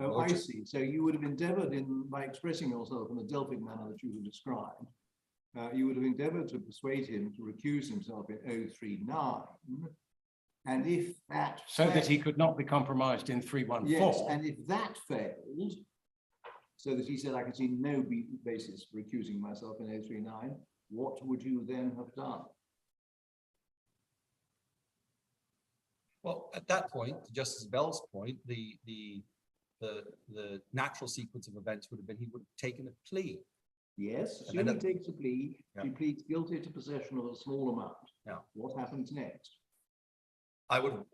Oh, I see. So you would have endeavored by expressing yourself in the Delphic manner that you have described, you would have endeavored to persuade him to recuse himself in 039. And if that so that he could not be compromised in 314. Yes, and if that failed, so that he said, I can see no basis for recusing myself in 039, what would you then have done? Well, at that point, to Justice Bell's point, the natural sequence of events would have been he would have taken a plea. Yes, And then assuming he takes a plea, Yeah. he pleads guilty to possession of a small amount. Yeah. What happens next? I would have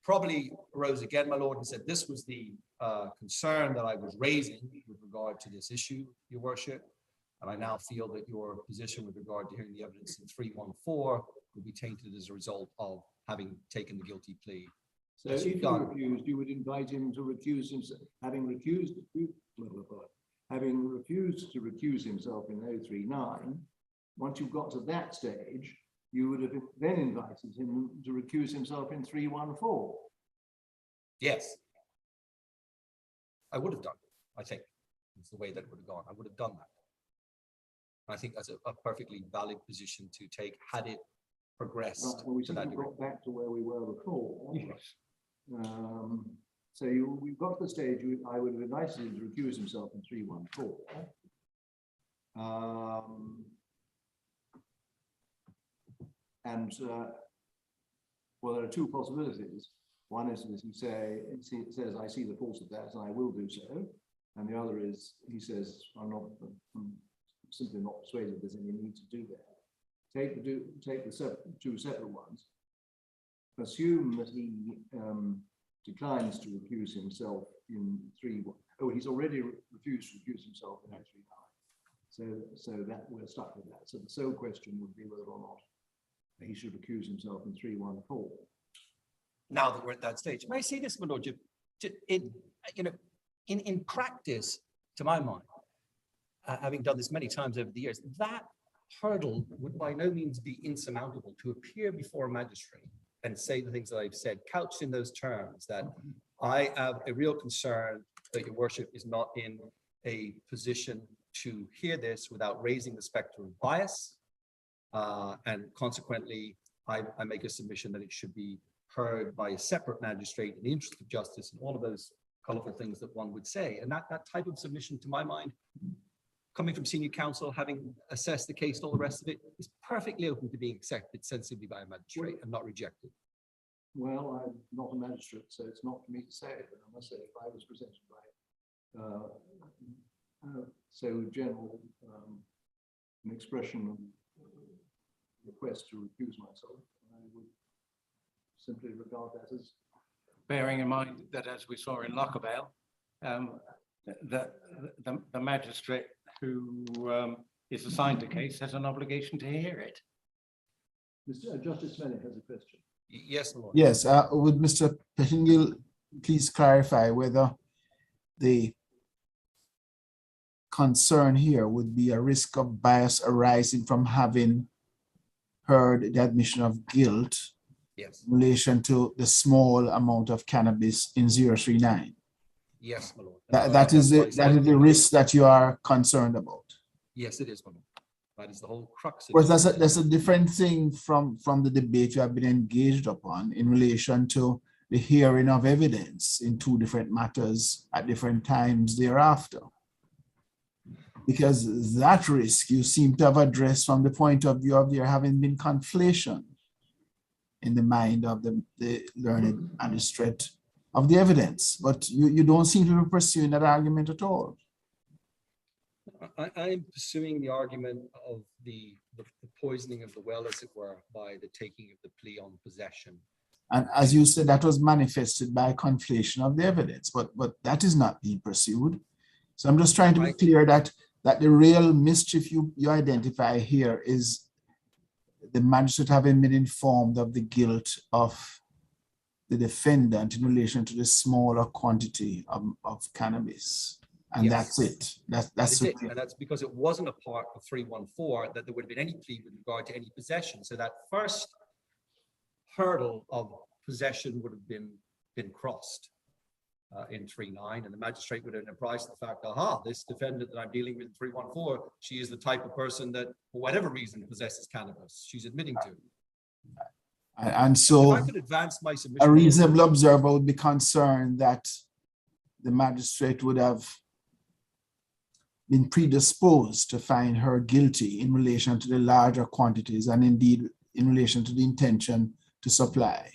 probably arose again, my lord, and said this was the concern that I was raising with regard to this issue, your worship. And I now feel that your position with regard to hearing the evidence in 314 will be tainted as a result of having taken the guilty plea. So Yes, if you've you done. refused, you would invite him to recuse himself, having refused to recuse himself in 039. Once you've got to that stage, you would have then invited him to recuse himself in 314. Yes. I would have done, I think. It's the way that would have gone. I would have done that. I think that's a perfectly valid position to take had it progressed Right, well, we to seem that to degree. got back to where we were before. Yes. So we've got to the stage, I would have invited him to recuse himself in 314. Well, there are two possibilities. One is that he says, I see the force of that and I will do so. And the other is, he says, I'm simply not persuaded there's any need to do that. Take the two separate ones. Assume that he declines to recuse himself in 3-1. Oh, he's already refused to recuse himself in 039. So that we're stuck with that. So the sole question would be whether or not he should recuse himself in 314. Now that we're at that stage, may I say this, my lordship? In practice, to my mind, having done this many times over the years, that hurdle would by no means be insurmountable to appear before a magistrate and say the things that I've said, couched in those terms, that I have a real concern that your worship is not in a position to hear this without raising the specter of bias. And consequently, I make a submission that it should be heard by a separate magistrate in the interest of justice and all of those colorful things that one would say. And that type of submission, to my mind, coming from senior counsel, having assessed the case and all the rest of it, is perfectly open to being accepted sensibly by a magistrate and not rejected. Well, I'm not a magistrate, so it's not for me to say, but I must say, if I was presented by so general an expression of request to recuse myself, I would simply regard that as. Bearing in mind that, as we saw in Lockabale, the magistrate who is assigned a case has an obligation to hear it. Justice Smelly has a question. Yes, my lord. Yes, would Mr. Pettingill please clarify whether the concern here would be a risk of bias arising from having heard the admission of guilt Yes. in relation to the small amount of cannabis in 039? Yes, my lord. That is the risk that you are concerned about. Yes, it is, my lord. That is the whole crux of Well, it. that's a different thing from the debate you have been engaged upon in relation to the hearing of evidence in two different matters at different times thereafter. Because that risk you seem to have addressed from the point of view of there having been conflation in the mind of the learned magistrate of the evidence, but you don't seem to be pursuing that argument at all. I'm pursuing the argument of the poisoning of the well, as it were, by the taking of the plea on possession. And as you said, that was manifested by conflation of the evidence, but that is not being pursued. So I'm just trying to be clear that the real mischief you identify here is the magistrate having been informed of the guilt of the defendant in relation to the smaller quantity of cannabis. And Yes. that's it. That's it. And that's because it wasn't a part of 314 that there would have been any plea with regard to any possession. So that first hurdle of possession would have been crossed in 39, and the magistrate would have apprised the fact, aha, this defendant that I'm dealing with in 314, she is the type of person that, for whatever reason, possesses cannabis. She's admitting to. And so if I could advance my submission, a reasonable observer would be concerned that the magistrate would have been predisposed to find her guilty in relation to the larger quantities and indeed in relation to the intention to supply.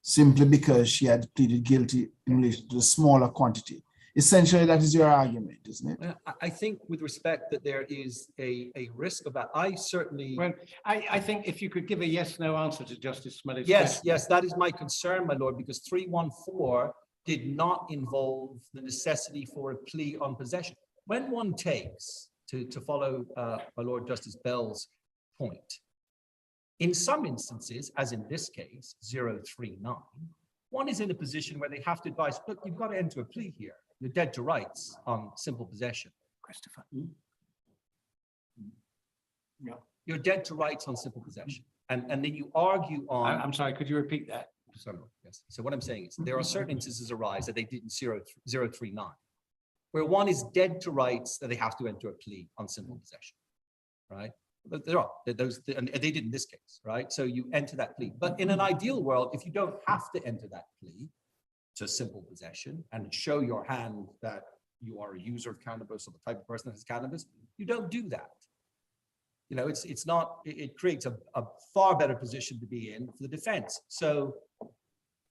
simply because she had pleaded guilty in relation to the smaller quantity. Essentially, that is your argument, isn't it? Well, I think with respect that there is a risk of that. I certainly. Well, I think if you could give a yes/no answer to Justice Smiley's Yes, question. yes, that is my concern, my lord, because 314 did not involve the necessity for a plea on possession. When one takes, to follow my Lord Justice Bell's point, in some instances, as in this case, 039, one is in a position where they have to advise, look, you've got to enter a plea here. You're dead to rights on simple possession. Christopher. Yeah. You're dead to rights on simple possession. And then you argue on. I'm sorry, could you repeat that? Sorry, yes. So what I'm saying is there are certain instances arise that they did in 039, where one is dead to rights that they have to enter a plea on simple possession, right? But there are those, and they did in this case, right? So you enter that plea. But in an ideal world, if you don't have to enter that plea to simple possession and show your hand that you are a user of cannabis or the type of person that has cannabis, you don't do that. You know, it's not, it creates a far better position to be in for the defense. So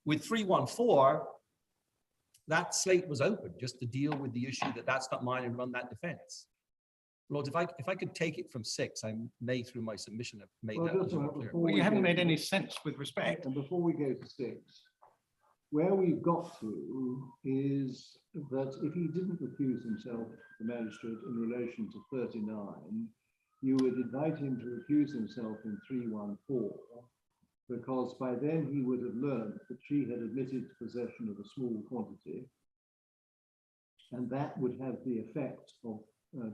with 314, that slate was open just to deal with the issue that that's not mine and run that defense. Lord, if I could take it from 6, I may through my submission have made Well, that just more clear. Well, you haven't made any sense with respect. And before we go to 6, where we've got to is that if he didn't recuse himself, the magistrate, in relation to 39, you would invite him to recuse himself in 314, because by then he would have learned that she had admitted to possession of a small quantity, and that would have the effect of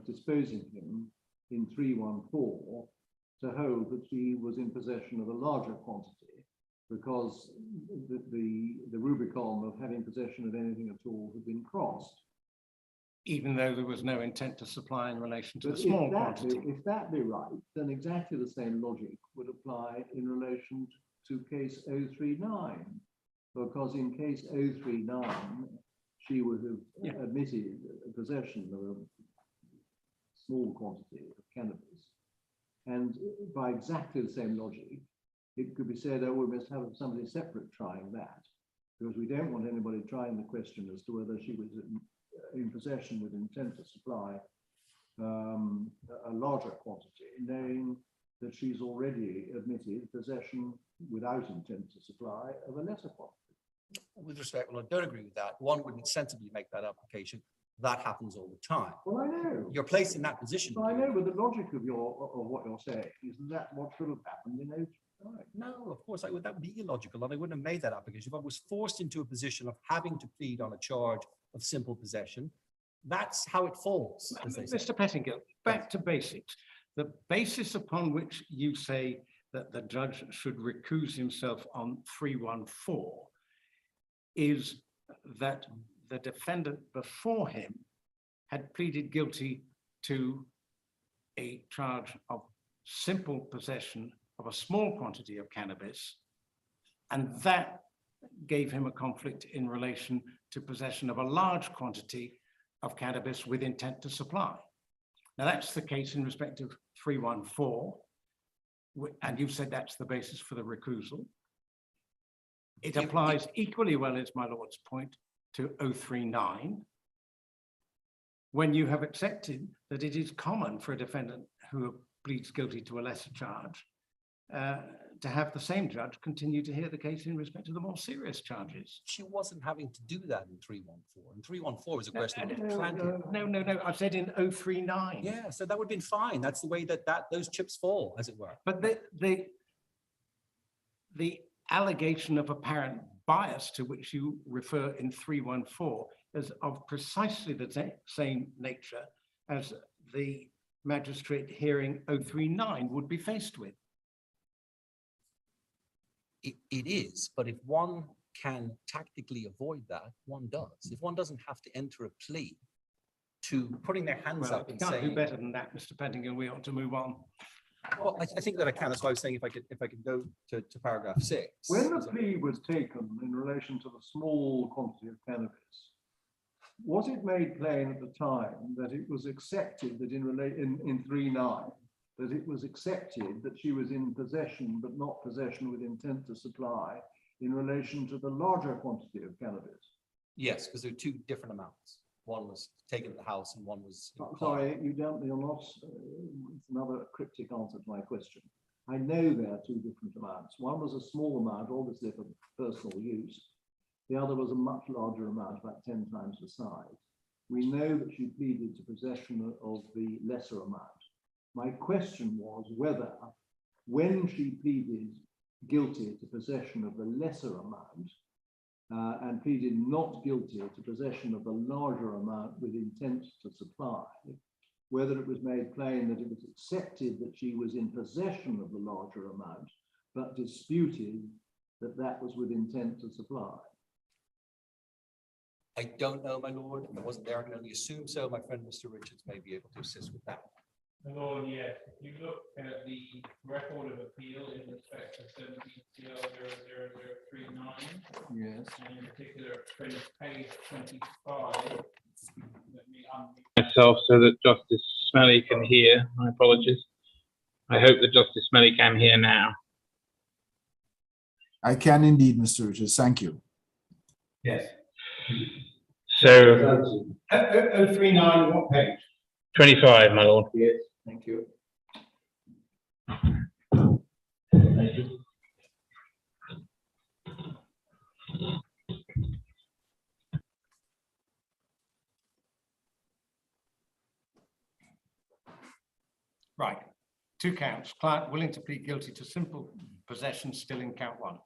disposing him in 314 to hold that she was in possession of a larger quantity, because the Rubicon of having possession of anything at all had been crossed. Even though there was no intent to supply in relation to But the small quantity. if that be right, then exactly the same logic would apply in relation to case 039, because in case 039, she would have admitted possession of a small quantity of cannabis. And by exactly the same logic, it could be said, oh, we must have somebody separate trying that, because we don't want anybody trying the question as to whether she was in possession with intent to supply a larger quantity, knowing that she's already admitted possession without intent to supply of a lesser quantity. With respect, well, I don't agree with that. One wouldn't sensibly make that application. That happens all the time. Well, I know. You're placed in that position. I know, but the logic of what you're saying is that what should have happened in 039. No, of course, that would be illogical, and I wouldn't have made that application. If I was forced into a position of having to plead on a charge of simple possession, that's how it falls, as they say. Mr. Pettingill, back to basics. The basis upon which you say that the judge should recuse himself on 314 is that the defendant before him had pleaded guilty to a charge of simple possession of a small quantity of cannabis, and that gave him a conflict in relation to possession of a large quantity of cannabis with intent to supply. Now that's the case in respect of 314, and you've said that's the basis for the recusal. It applies equally well, as my lord's point, to 039, when you have accepted that it is common for a defendant who pleads guilty to a lesser charge to have the same judge continue to hear the case in respect to the more serious charges. She wasn't having to do that in 314. And 314 was a question of planting. No, I said in 039. Yeah, so that would have been fine. That's the way that those chips fall, as it were. But the allegation of apparent bias to which you refer in 314 is of precisely the same nature as the magistrate hearing 039 would be faced with. It is, but if one can tactically avoid that, one does. If one doesn't have to enter a plea to putting their hands up and saying, saying, do better than that, Mr. Pettingill, we ought to move on. Well, I think that I can. That's why I was saying if I could go to paragraph 6. When the plea was taken in relation to the small quantity of cannabis, was it made plain at the time that it was accepted that in 3.9 that it was accepted that she was in possession but not possession with intent to supply, in relation to the larger quantity of cannabis? Yes, because there are two different amounts. One was taken at the house and one was. in the car. Sorry, you're not, it's another cryptic answer to my question. I know there are two different amounts. One was a small amount, obviously for personal use. The other was a much larger amount, about 10 times the size. We know that she pleaded to possession of the lesser amount. My question was whether, when she pleaded guilty to possession of the lesser amount, and pleaded not guilty to possession of the larger amount with intent to supply, whether it was made plain that it was accepted that she was in possession of the larger amount, but disputed that that was with intent to supply. I don't know, my lord. I wasn't there. I can only assume so. My friend, Mr. Richards, may be able to assist with that. My lord, yes, if you look at the record of appeal in respect to 17 CL 00039, Yes. and in particular, page 25, let me unmute. Myself so that Justice Smelly can hear. My apologies. I hope that Justice Smelly can hear now. I can indeed, Mr. Richards. Thank you. Yes. So 039, what page? 25, my lord. Yes. Thank you. Thank you. Right, two counts. Client willing to plead guilty to simple possession, still in count one.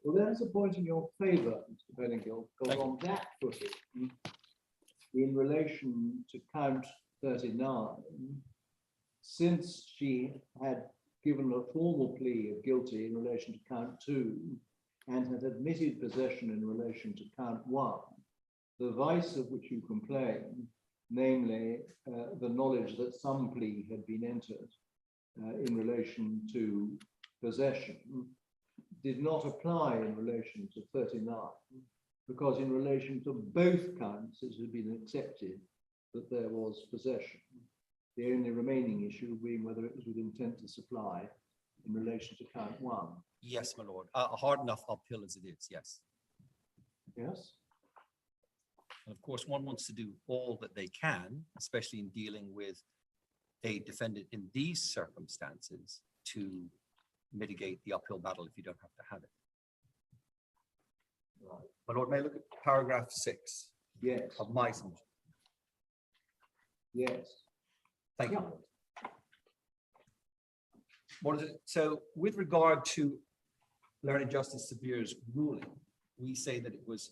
Well, there's a point in your favour, Mr. Benningill, because Thank you. on that footing, in relation to count 39, since she had given a formal plea of guilty in relation to count 2 and had admitted possession in relation to count 1, the vice of which you complain, namely the knowledge that some plea had been entered in relation to possession, did not apply in relation to 39, because in relation to both counts, it had been accepted that there was possession. The only remaining issue being whether it was with intent to supply in relation to count 1. Yes, my lord. A hard enough uphill as it is, yes. Yes? And of course, one wants to do all that they can, especially in dealing with a defendant in these circumstances, to mitigate the uphill battle if you don't have to have it. Right. My lord, may I look at paragraph 6 Yes. of my submission? Yes. Thank you. What is it? So with regard to Learned Justice Severe's ruling, we say that it was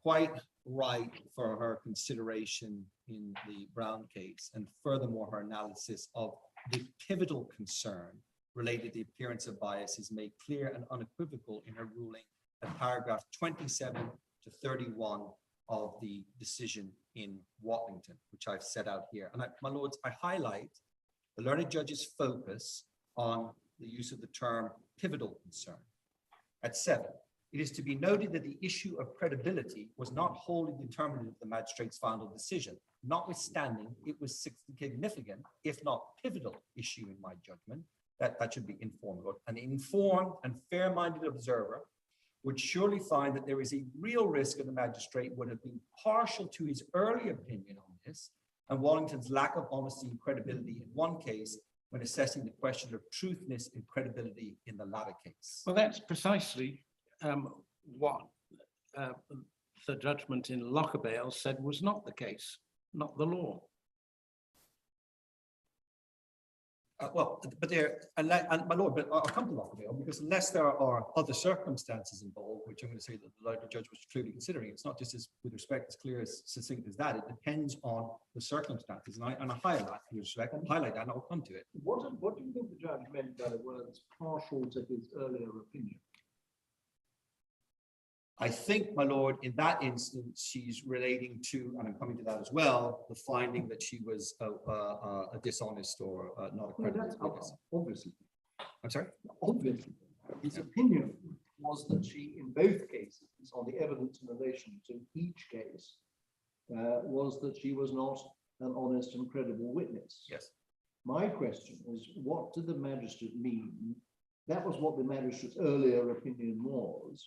quite right for her consideration in the Brown case, and furthermore, her analysis of the pivotal concern related to the appearance of bias is made clear and unequivocal in her ruling at paragraph 27 to 31 of the decision in Wallington, which I've set out here. And my lords, I highlight the learned judge's focus on the use of the term pivotal concern. At 7, it is to be noted that the issue of credibility was not wholly determinative of the magistrate's final decision. Notwithstanding, it was significant, if not pivotal issue in my judgment, that should be informed. An informed and fair-minded observer would surely find that there is a real risk of the magistrate would have been partial to his early opinion on this, and Wallington's lack of honesty and credibility in one case when assessing the question of truthness and credibility in the latter case. Well, that's precisely what the judgment in Lockabale said was not the case, not the law. Well, but there, and my lord, but I'll come to Lockabale, because unless there are other circumstances involved, which I'm going to say that the judge was clearly considering, it's not just as with respect as clear as succinct as that. It depends on the circumstances, and I highlight that with respect, and highlight that, and I'll come to it. What do you think the judge meant by the words partial to his earlier opinion? I think, my lord, in that instance, she's relating to, and I'm coming to that as well, the finding that she was a dishonest or not a credible witness. Obviously. I'm sorry? Obviously. His opinion was that she, in both cases, on the evidence in relation to each case, was that she was not an honest and credible witness. Yes. My question is, what did the magistrate mean? That was what the magistrate's earlier opinion was.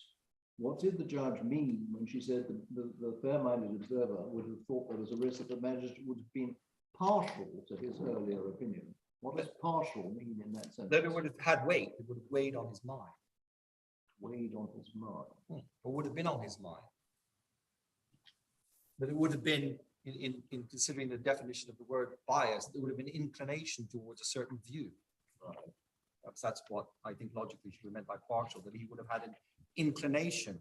What did the judge mean when she said the fair-minded observer would have thought there was a risk that the magistrate would have been partial to his earlier opinion? What does partial mean in that sense? That it would have had weight, it would have weighed on his mind, Weighed on his mind. or would have been on his mind. But it would have been, in considering the definition of the word bias, there would have been inclination towards a certain view. Perhaps that's what I think logically should be meant by partial, that he would have had an inclination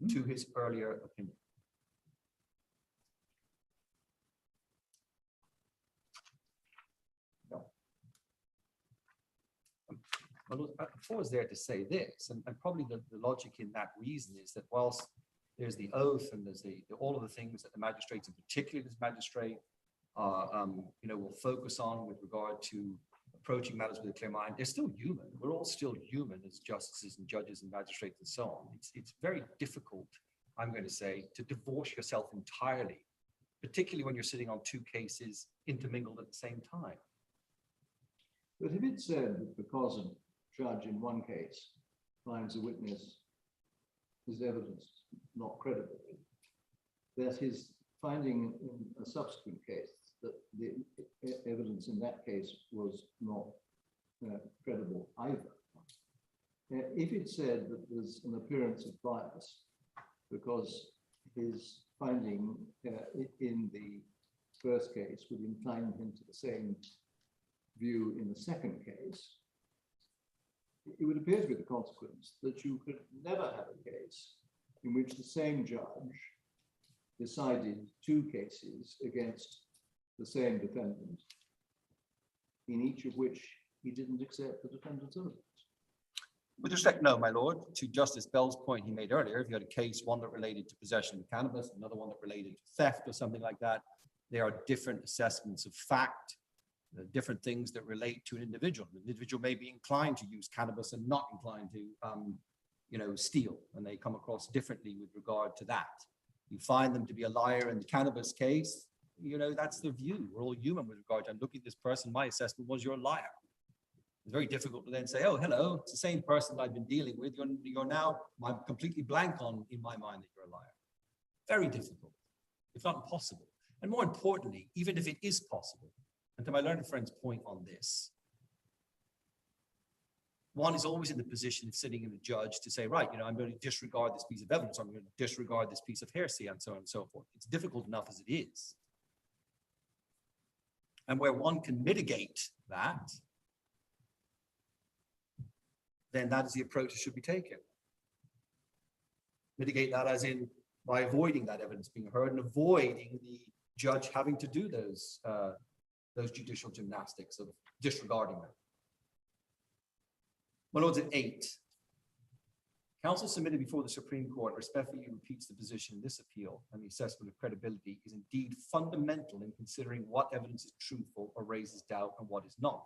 to his earlier opinion. I was there to say this, and probably the logic in that reason is that whilst there's the oath and there's all of the things that the magistrates, and particularly this magistrate, will focus on with regard to approaching matters with a clear mind, they're still human. We're all still human as justices and judges and magistrates and so on. It's very difficult, I'm going to say, to divorce yourself entirely, particularly when you're sitting on two cases intermingled at the same time. But if it said that because a judge in one case finds a witness, his evidence not credible, that his finding in a subsequent case that the evidence in that case was not credible either. If it said that there's an appearance of bias because his finding in the first case would incline him to the same view in the second case, it would appear to be the consequence that you could never have a case in which the same judge decided two cases against the same defendant, in each of which he didn't accept the defendant's evidence. With respect, no, my lord, to Justice Bell's point he made earlier, if you had a case, one that related to possession of cannabis, another one that related to theft or something like that, there are different assessments of fact, different things that relate to an individual. An individual may be inclined to use cannabis and not inclined to, steal, and they come across differently with regard to that. You find them to be a liar in the cannabis case, that's the view. We're all human with regard to, I'm looking at this person, my assessment was you're a liar. It's very difficult to then say, oh, hello, it's the same person I've been dealing with. You're now, I'm completely blank on in my mind that you're a liar. Very difficult, if not impossible. And more importantly, even if it is possible, and to my learned friend's point on this, one is always in the position of sitting in the judge to say, right, I'm going to disregard this piece of evidence, I'm going to disregard this piece of hearsay, and so on and so forth. It's difficult enough as it is. And where one can mitigate that, then that is the approach that should be taken. Mitigate that as in by avoiding that evidence being heard and avoiding the judge having to do those judicial gymnastics of disregarding them. My lords, at 8, counsel submitted before the Supreme Court respectfully repeats the position in this appeal, and the assessment of credibility is indeed fundamental in considering what evidence is truthful or raises doubt and what is not.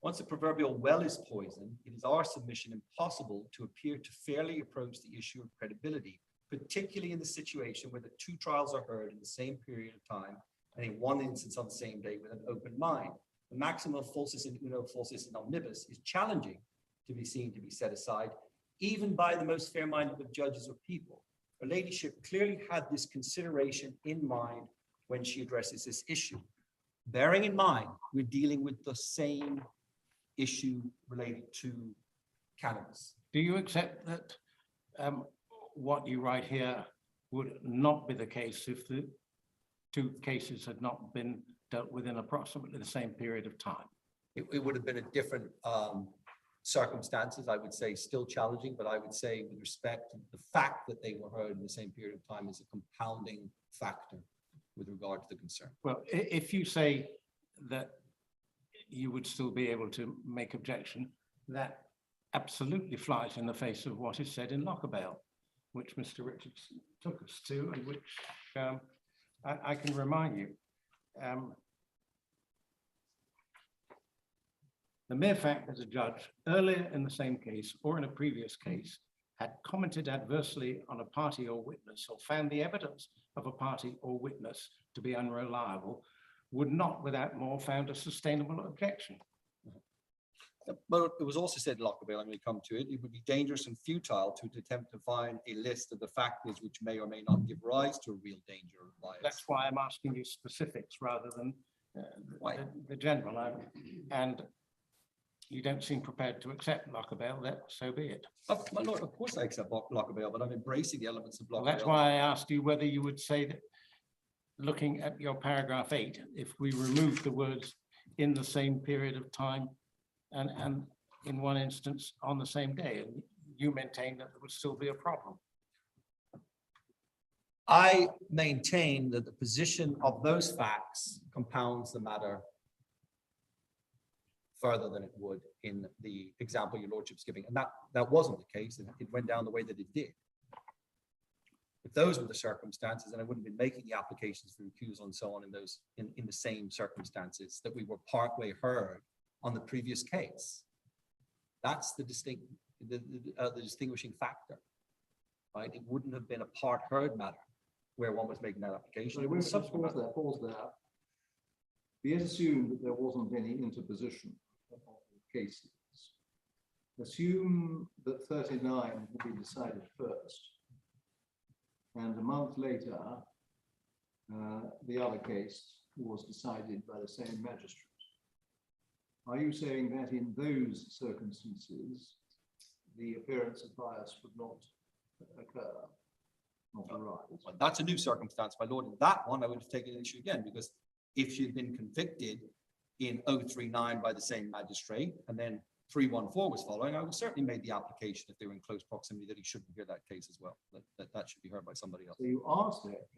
Once the proverbial well is poisoned, it is our submission impossible to appear to fairly approach the issue of credibility, particularly in the situation where the two trials are heard in the same period of time and in one instance on the same day with an open mind. The maximum of falsis in uno, falsis in omnibus is challenging to be seen to be set aside, even by the most fair-minded of judges or people. Her ladyship clearly had this consideration in mind when she addresses this issue. Bearing in mind, we're dealing with the same issue related to cannabis. Do you accept that what you write here would not be the case if the two cases had not been dealt with in approximately the same period of time? It would have been a different circumstances, I would say still challenging, but I would say with respect to the fact that they were heard in the same period of time is a compounding factor with regard to the concern. Well, if you say that you would still be able to make objection, that absolutely flies in the face of what is said in Lochaber, which Mr. Richards took us to, and which I can remind you. The mere fact that a judge earlier in the same case or in a previous case had commented adversely on a party or witness or found the evidence of a party or witness to be unreliable would not without more found a sustainable objection. But it was also said, Lockerbell, I'm going to come to it, it would be dangerous and futile to attempt to find a list of the factors which may or may not give rise to a real danger of bias. That's why I'm asking you specifics rather than Why? the general. And you don't seem prepared to accept Lockerbell, so be it. My lord, of course I accept Lockerbell, but I'm embracing the elements of Well, Lockerbell. that's why I asked you whether you would say that, looking at your paragraph 8, if we remove the words in the same period of time and in one instance on the same day, and you maintain that there would still be a problem. I maintain that the position of those facts compounds the matter further than it would in the example your lordship's giving. And that wasn't the case. It went down the way that it did. If those were the circumstances, then I wouldn't have been making the applications for recusal and so on in the same circumstances that we were partway heard on the previous case. That's the distinguishing factor, right? It wouldn't have been a part heard matter where one was making that application. So It was a subsequent matter. pause there. Be it assumed that there wasn't any interposition of cases. Assume that 39 will be decided first, and a month later, the other case was decided by the same magistrate. Are you saying that in those circumstances, the appearance of bias would not occur, not arise? Well, that's a new circumstance, my lord. In that one, I would have taken an issue again, because if she'd been convicted in 039 by the same magistrate, and then 314 was following, I would certainly made the application if they were in close proximity that he shouldn't hear that case as well. That should be heard by somebody else. So you are saying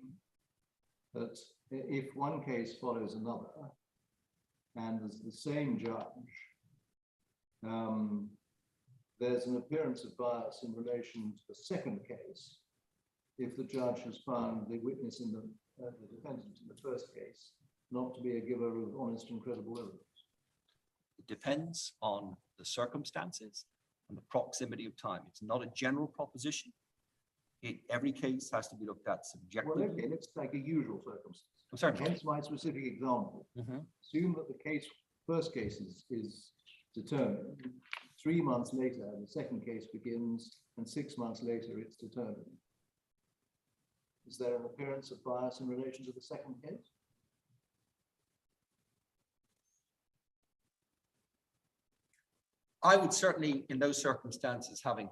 that if one case follows another, and there's the same judge, there's an appearance of bias in relation to the second case, if the judge has found the witness in the defendant in the first case not to be a giver of honest and credible evidence. It depends on the circumstances and the proximity of time. It's not a general proposition. Every case has to be looked at subjectively. Well, okay, let's take a usual circumstance. I'm sorry. Hence my specific example. Assume that the first case is determined. 3 months later, the second case begins, and 6 months later, it's determined. Is there an appearance of bias in relation to the second case? I would certainly, in those circumstances, having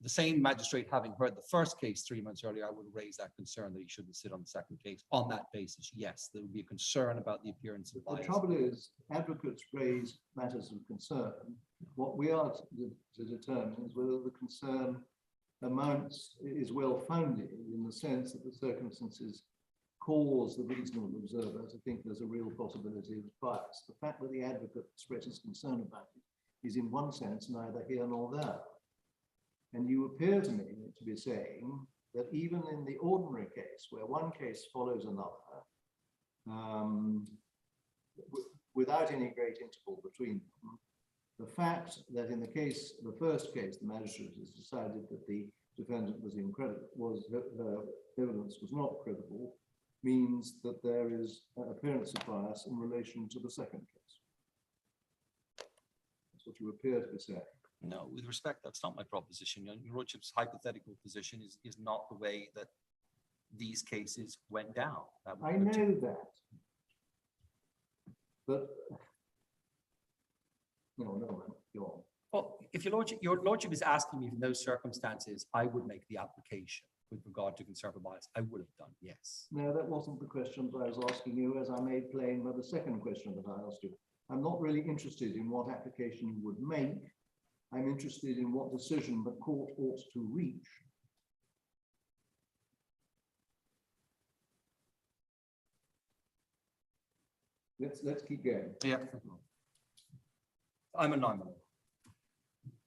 the same magistrate having heard the first case 3 months earlier, I would raise that concern that he shouldn't sit on the second case. On that basis, yes, there would be a concern about the appearance of bias. The trouble is, advocates raise matters of concern. What we are to determine is whether the concern is well-founded in the sense that the circumstances cause the reasonable observer to think there's a real possibility of bias. The fact that the advocate expresses concern about it is in one sense neither here nor there. And you appear to me to be saying that even in the ordinary case, where one case follows another, without any great interval between them, the fact that in the first case, the magistrate has decided that the defendant was incredible, evidence was not credible, means that there is an appearance of bias in relation to the second case. That's what you appear to be saying. No, with respect, that's not my proposition. Your lordship's hypothetical position is not the way that these cases went down. I know that. But no, go on. Well, if your lordship is asking me in those circumstances, I would make the application with regard to concern for bias. I would have done, yes. No, that wasn't the question that I was asking you, as I made plain by the second question that I asked you. I'm not really interested in what application you would make. I'm interested in what decision the court ought to reach. Let's keep going. Yeah. I'm a non-member.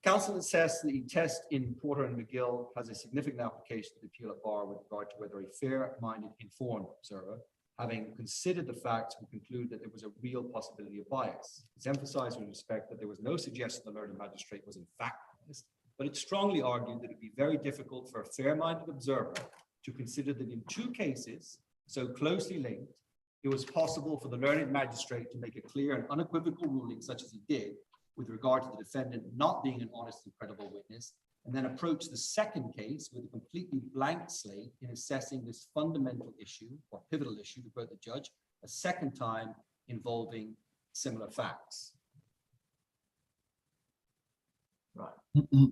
Council assessed the test in Porter and McGill has a significant application to the appeal at bar with regard to whether a fair-minded, informed observer, having considered the facts, would conclude that there was a real possibility of bias. It's emphasized with respect that there was no suggestion the learned magistrate was in fact biased, but it strongly argued that it'd be very difficult for a fair-minded observer to consider that in two cases, so closely linked, it was possible for the learned magistrate to make a clear and unequivocal ruling such as he did with regard to the defendant not being an honest and credible witness, and then approach the second case with a completely blank slate in assessing this fundamental issue or pivotal issue to quote the judge, a second time involving similar facts. Mm-mm.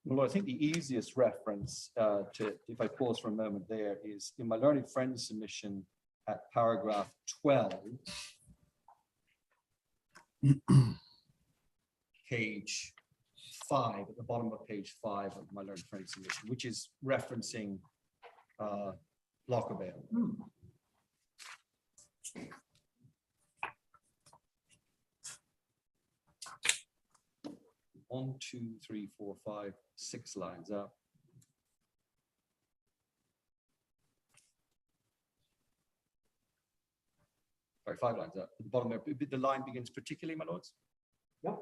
Well, I think the easiest reference if I pause for a moment there, is in my learned friends submission at paragraph 12, page 5, at the bottom of page 5 of my learned friends submission, which is referencing Lockabale. 1, 2, 3, 4, 5, 6 lines up. Sorry, 5 lines up. At the bottom there, the line begins particularly, my lords. Yeah.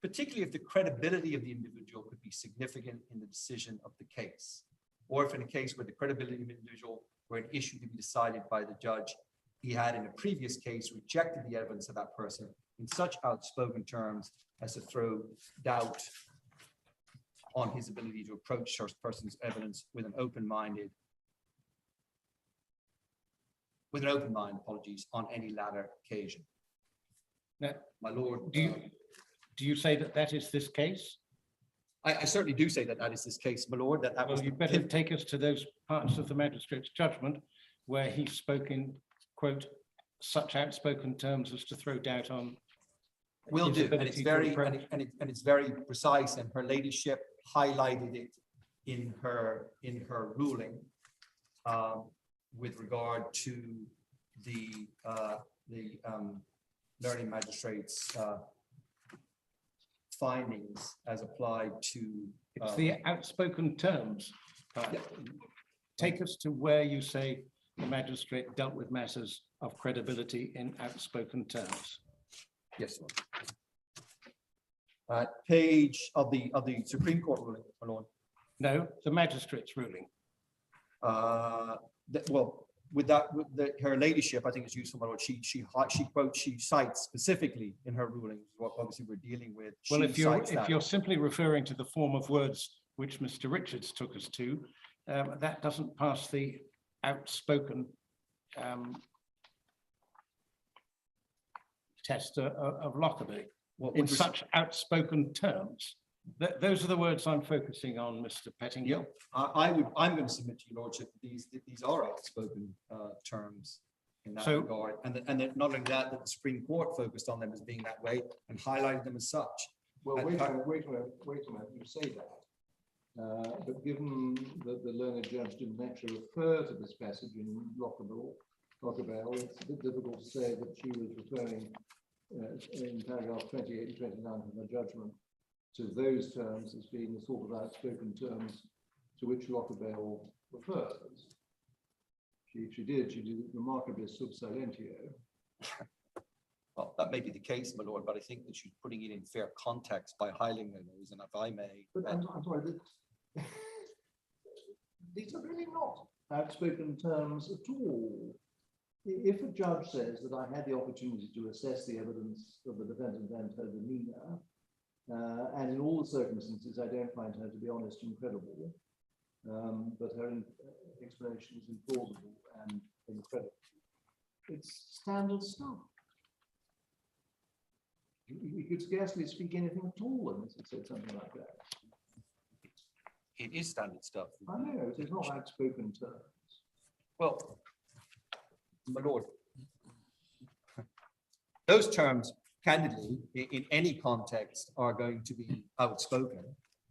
Particularly if the credibility of the individual could be significant in the decision of the case, or if in a case where the credibility of the individual were an issue to be decided by the judge, he had in a previous case rejected the evidence of that person in such outspoken terms as to throw doubt on his ability to approach such person's evidence with an open mind, apologies, on any latter occasion. Now, my lord, do you say that that is this case? I certainly do say that that is this case, my lord, that was Well, you better take us to those parts of the magistrate's judgment where he spoke in, quote, such outspoken terms as to throw doubt on. Will do, and it's very precise, and her ladyship highlighted it in her ruling with regard to the learning magistrate's findings as applied to. It's the outspoken terms. Yeah. Take us to where you say the magistrate dealt with matters of credibility in outspoken terms. Yes, page of the Supreme Court ruling, my lord. No, the magistrate's ruling. Well, her ladyship, I think is useful, my lord. She cites specifically in her ruling what obviously we're dealing with. Well, if you're simply referring to the form of words which Mr. Richards took us to, that doesn't pass the outspoken test of Lockerbie. In such outspoken terms. Those are the words I'm focusing on, Mr. Pettingill. I'm going to submit to your lordship that these are outspoken terms in that regard, and that not only that the Supreme Court focused on them as being that way and highlighted them as such. Well, wait a minute, you say that, but given that the learned judge didn't actually refer to this passage in Lockabale, it's a bit difficult to say that she was referring in paragraph 28 and 29 of the judgment to those terms as being the sort of outspoken terms to which Lockabale refers. She did it remarkably sub silentio. Well, that may be the case, my lord, but I think that she's putting it in fair context by highlighting those, and if I may. But I'm sorry, these are really not outspoken terms at all. If a judge says that I had the opportunity to assess the evidence of the defendant and her demeanor, and in all the circumstances, I don't find her to be honest and credible, but her explanation is implausible and incredible, it's standard stuff. You could scarcely speak anything at all unless it said something like that. It is standard stuff. I know, it is not outspoken terms. Well, my lord, those terms, candidly, in any context, are going to be outspoken.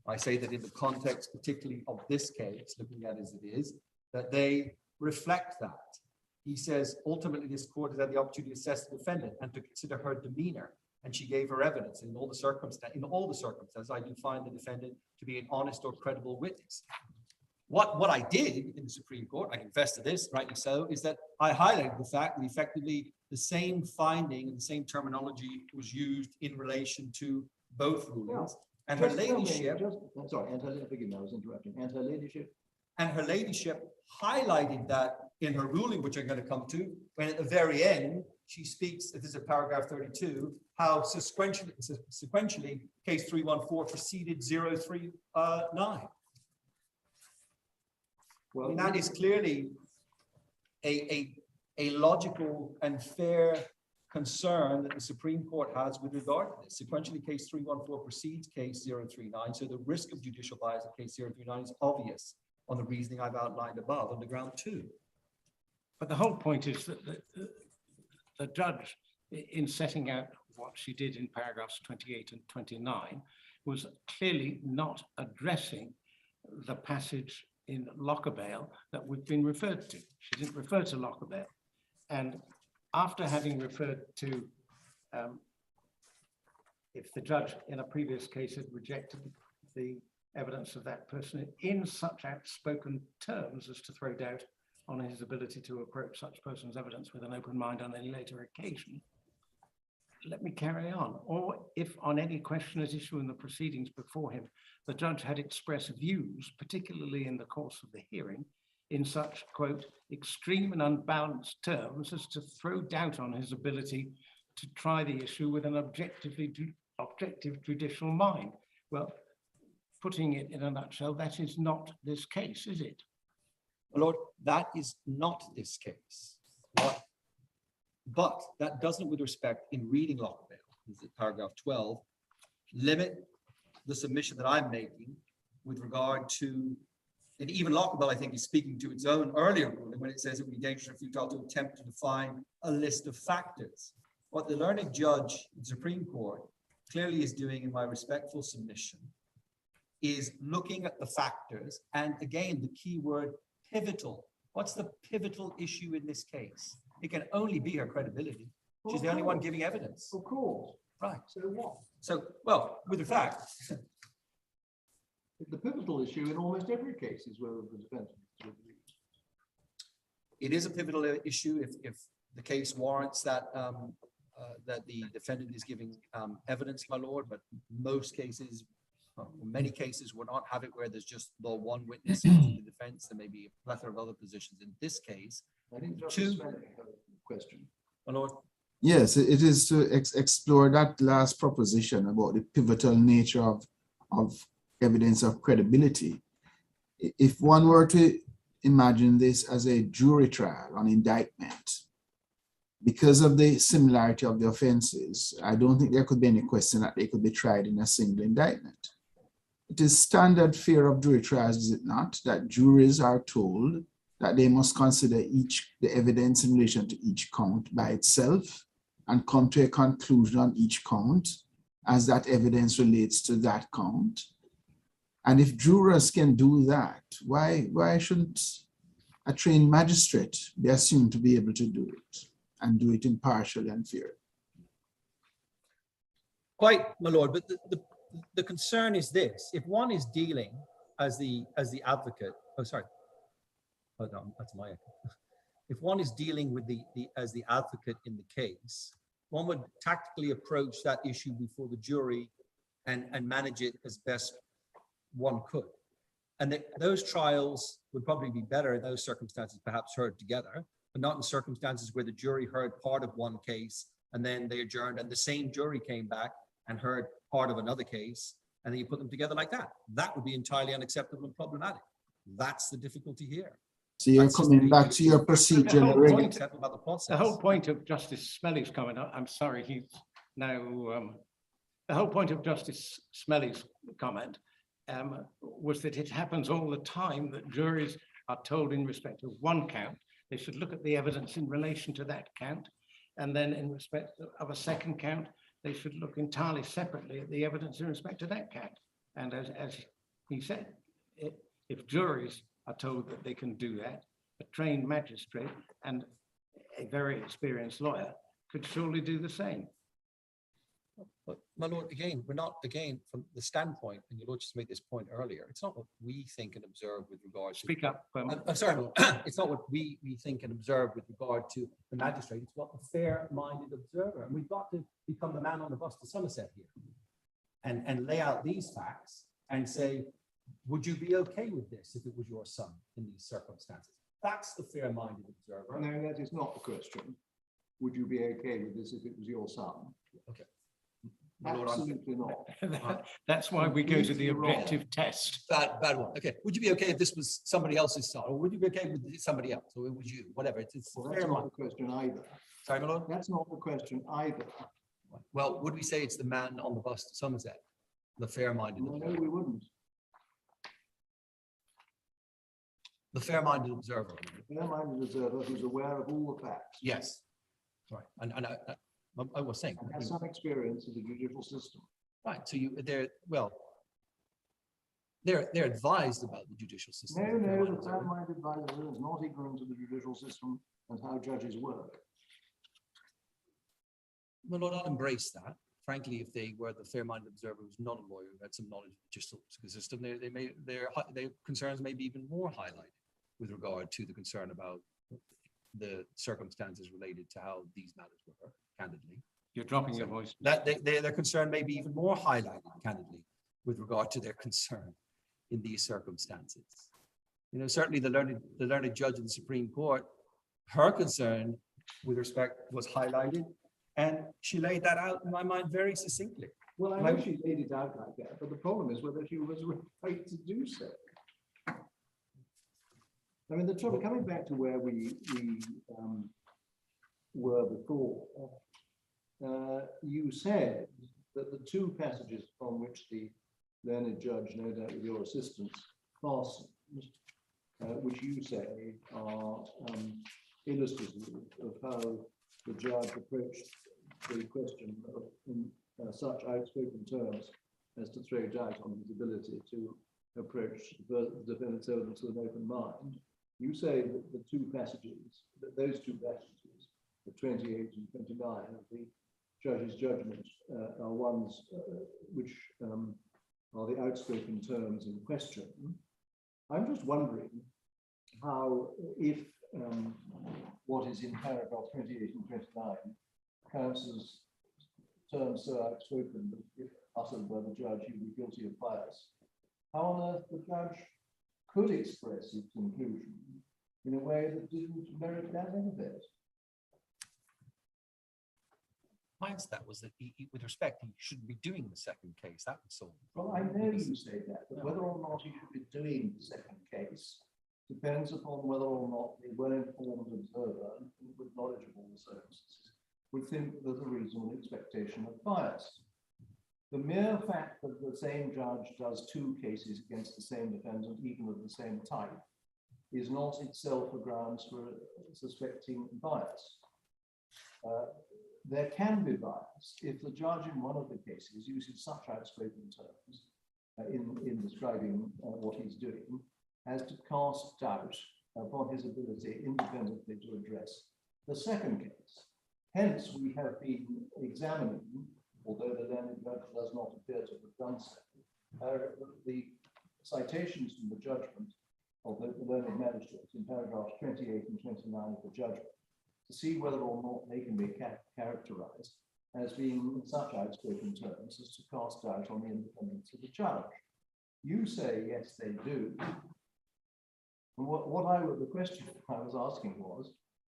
I say that in the context, particularly of this case, looking at it as it is, that they reflect that. He says, ultimately, this court has had the opportunity to assess the defendant and to consider her demeanor, and she gave her evidence in all the circumstances. I do find the defendant to be an honest or credible witness. What I did in the Supreme Court, I confess to this, rightly so, is that I highlighted the fact that effectively the same finding and the same terminology was used in relation to both rulings. And her Just tell me, ladyship, sorry, and her, forgive me, I was interrupting, and her ladyship. and her ladyship highlighted that in her ruling, which I'm going to come to, when at the very end, she speaks, this is paragraph 32, how sequentially case 314 preceded 039. Well, And that is clearly a logical and fair concern that the Supreme Court has with regard to this. Sequentially, case 314 precedes case 039, so the risk of judicial bias in case 039 is obvious on the reasoning I've outlined above on the ground too. But the whole point is that the judge, in setting out what she did in paragraphs 28 and 29, was clearly not addressing the passage in Lockabale that we've been referred to. She didn't refer to Lockabale. And after having referred to, if the judge in a previous case had rejected the evidence of that person in such outspoken terms as to throw doubt on his ability to approach such person's evidence with an open mind on any later occasion, let me carry on. Or if on any question at issue in the proceedings before him, the judge had expressed views, particularly in the course of the hearing, in such, quote, extreme and unbalanced terms as to throw doubt on his ability to try the issue with an objective judicial mind. Well, putting it in a nutshell, that is not this case, is it? Lord, that is not this case. But that doesn't, with respect, in reading Lockabale, this is paragraph 12, limit the submission that I'm making with regard to, and even Lockabale, I think, is speaking to its own earlier ruling when it says it would be dangerous and futile to attempt to define a list of factors. What the learned judge in the Supreme Court clearly is doing, in my respectful submission, is looking at the factors, and again, the key word, pivotal. What's the pivotal issue in this case? It can only be her credibility. She's the only one giving evidence. Of course. Right. So what? So, well, with the fact, The pivotal issue in almost every case is whether the defense is it is a pivotal issue if the case warrants that that the defendant is giving evidence, my lord, but most cases, many cases will not have it where there's just the one witness in the defense. There may be a plethora of other positions. In this case, I think Justice Smelly had a question. my lord. Yes, it is to explore that last proposition about the pivotal nature of evidence of credibility. If one were to imagine this as a jury trial on indictment, because of the similarity of the offenses, I don't think there could be any question that they could be tried in a single indictment. It is standard fare of jury trials, is it not, that juries are told that they must consider the evidence in relation to each count by itself and come to a conclusion on each count as that evidence relates to that count. And if jurors can do that, why shouldn't a trained magistrate be assumed to be able to do it and do it impartially and fairly? Quite, my lord, but the concern is this: if one is dealing as the advocate, oh sorry, oh no, that's my echo. If one is dealing with as the advocate in the case, one would tactically approach that issue before the jury and manage it as best one could. And those trials would probably be better in those circumstances, perhaps heard together, but not in circumstances where the jury heard part of one case and then they adjourned and the same jury came back and heard part of another case, and then you put them together like that. That would be entirely unacceptable and problematic. That's the difficulty here. So you're coming back to your procedural regulation. The whole point of Justice Smelly's comment, I'm sorry, he's now, the whole point of Justice Smelly's comment was that it happens all the time that juries are told in respect of one count, they should look at the evidence in relation to that count, and then in respect of a second count, they should look entirely separately at the evidence in respect to that count. And as he said, if juries are told that they can do that, a trained magistrate and a very experienced lawyer could surely do the same. But my lord, again, we're not, again, from the standpoint, and your lord just made this point earlier, it's not what we think and observe with regard to. Speak up. I'm sorry, my lord. It's not what we think and observe with regard to the magistrate, it's what the fair-minded observer, and we've got to become the man on the bus to Somerset here. And lay out these facts and say, would you be okay with this if it was your son in these circumstances? That's the fair-minded observer. No, that is not the question. Would you be okay with this if it was your son? Okay. My lord, Absolutely not. That's why we go to the objective test. Bad one. Okay. Would you be okay if this was somebody else's son? Or would you be okay with somebody else? Or it was you? Whatever. It's Well, that's not the question either. Sorry, my lord? That's not the question either. Well, would we say it's the man on the bus to Somerset? The fair-minded No, observer? we wouldn't. The fair-minded observer. The fair-minded observer who's aware of all the facts. Yes. Right. And I was saying. And has some experience of the judicial system. Right. So they're advised about the judicial system. No, the fair-minded advisor is not ignorant of the judicial system and how judges work. My lord, I'll embrace that. Frankly, if they were the fair-minded observer who's not a lawyer, who had some knowledge of the judicial system, their concerns may be even more highlighted with regard to the concern about the circumstances related to how these matters were, candidly. You're dropping your voice. That their concern may be even more highlighted, candidly, with regard to their concern in these circumstances. You know, certainly the learned judge of the Supreme Court, her concern with respect was highlighted, and she laid that out in my mind very succinctly. Well, I know she laid it out like that, but the problem is whether she was right to do so. I mean, the trouble, coming back to where we were before, you said that the two passages on which the learned judge, no doubt with your assistance, fastened, which you say are illustrative of how the judge approached the question in such outspoken terms as to throw doubt on his ability to approach the defendant's evidence with an open mind. You say that the two passages, that those two passages, the 28 and 29 of the judge's judgment, are ones which are the outspoken terms in question. I'm just wondering how, if what is in paragraph 28 and 29 counts as terms so outspoken that if uttered by the judge, he would be guilty of bias, how on earth the judge could express his conclusion in a way that didn't merit that benefit. My answer to that was that with respect, he shouldn't be doing the second case. That would solve the Well, problem. I know you say that, but whether or not he should be doing the second case depends upon whether or not the well-informed observer with knowledge of all the circumstances would think that there's a reasonable expectation of bias. The mere fact that the same judge does two cases against the same defendant, even of the same type, is not itself a grounds for suspecting bias. There can be bias if the judge in one of the cases uses such outspoken terms in describing what he's doing as to cast doubt upon his ability independently to address the second case. Hence, we have been examining, although the learned judge does not appear to have done so, the citations from the judgment of the learned magistrate in paragraphs 28 and 29 of the judgment, to see whether or not they can be characterized as being in such outspoken terms as to cast doubt on the independence of the judge. You say, yes, they do. And the question I was asking was,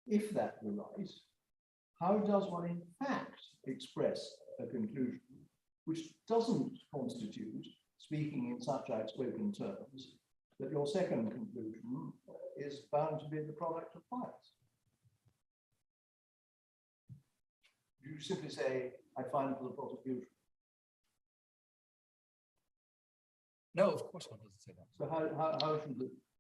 if that were right, how does one in fact express a conclusion which doesn't constitute speaking in such outspoken terms that your second conclusion is bound to be the product of bias? You simply say, I find for the prosecution. No, of course one doesn't say that. So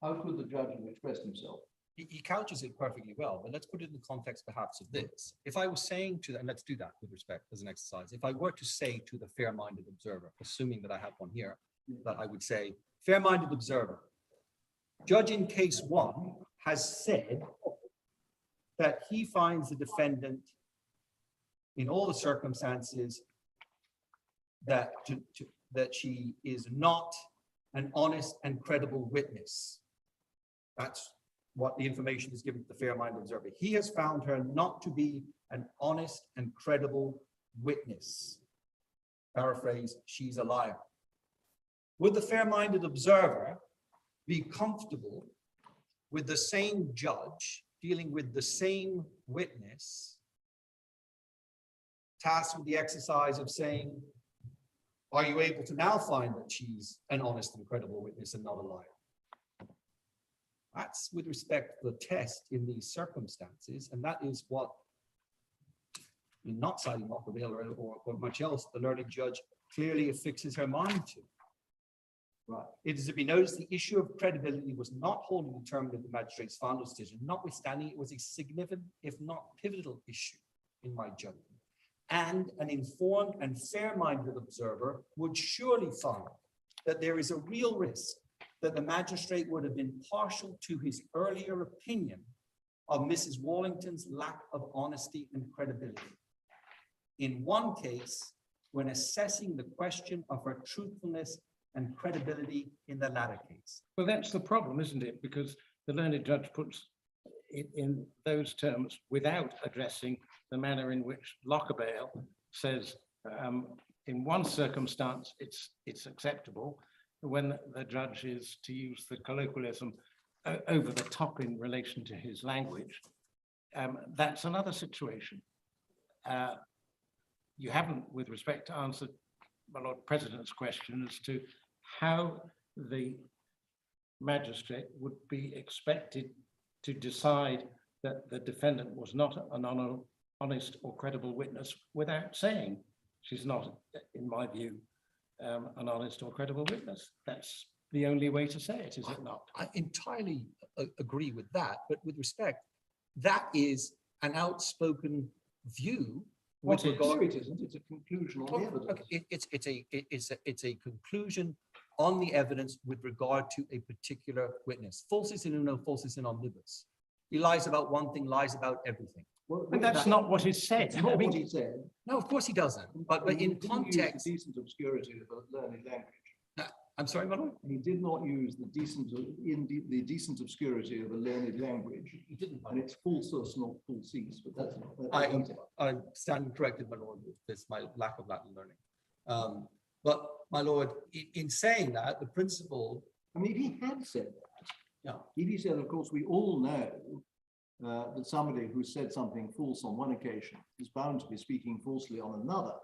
how could the judge have expressed himself? He couches it perfectly well, but let's put it in the context perhaps of this. If I was saying to, and let's do that with respect as an exercise, if I were to say to the fair-minded observer, assuming that I have one here, that I would say, fair-minded observer, judge in case one has said that he finds the defendant in all the circumstances that that she is not an honest and credible witness. That's what the information is given to the fair-minded observer. He has found her not to be an honest and credible witness. Paraphrase, she's a liar. Would the fair-minded observer be comfortable with the same judge dealing with the same witness, tasked with the exercise of saying, are you able to now find that she's an honest and credible witness and not a liar? That's with respect to the test in these circumstances, and that is what, not citing Lockerbell or much else, the learned judge clearly affixes her mind to. Right. It is to be noticed the issue of credibility was not wholly determined in the magistrate's final decision, notwithstanding it was a significant, if not pivotal, issue in my judgment. And an informed and fair-minded observer would surely find that there is a real risk that the magistrate would have been partial to his earlier opinion of Mrs. Wallington's lack of honesty and credibility. In one case, when assessing the question of her truthfulness and credibility in the latter case. Well, that's the problem, isn't it? Because the learned judge puts it in those terms without addressing the manner in which Lockerbell says in one circumstance it's acceptable when the judge is, to use the colloquialism, over the top in relation to his language. That's another situation. You haven't, with respect to answer my Lord President's question as to how the magistrate would be expected to decide that the defendant was not an honest or credible witness without saying she's not, in my view, an honest or credible witness. That's the only way to say it, is it not? I entirely agree with that, but with respect, that is an outspoken view. What it isn't, it's a conclusion on the evidence. Okay, it's a conclusion on the evidence with regard to a particular witness. Falsis in uno, falsis in omnibus. He lies about one thing, lies about everything. Well, But that's not what is said. It's not what he said. No, of course he doesn't. But And he in didn't use context, the decent obscurity of a learned language. I'm sorry, my lord? He did not use the decent obscurity of a learned language. He didn't. And it's falsus, not falsis, but that's not. I'm standing corrected, my lord, with this, my lack of Latin learning. But my lord, in saying that, the principle. I mean, if he had said that, Yeah. if he said, of course, we all know that somebody who said something false on one occasion is bound to be speaking falsely on another.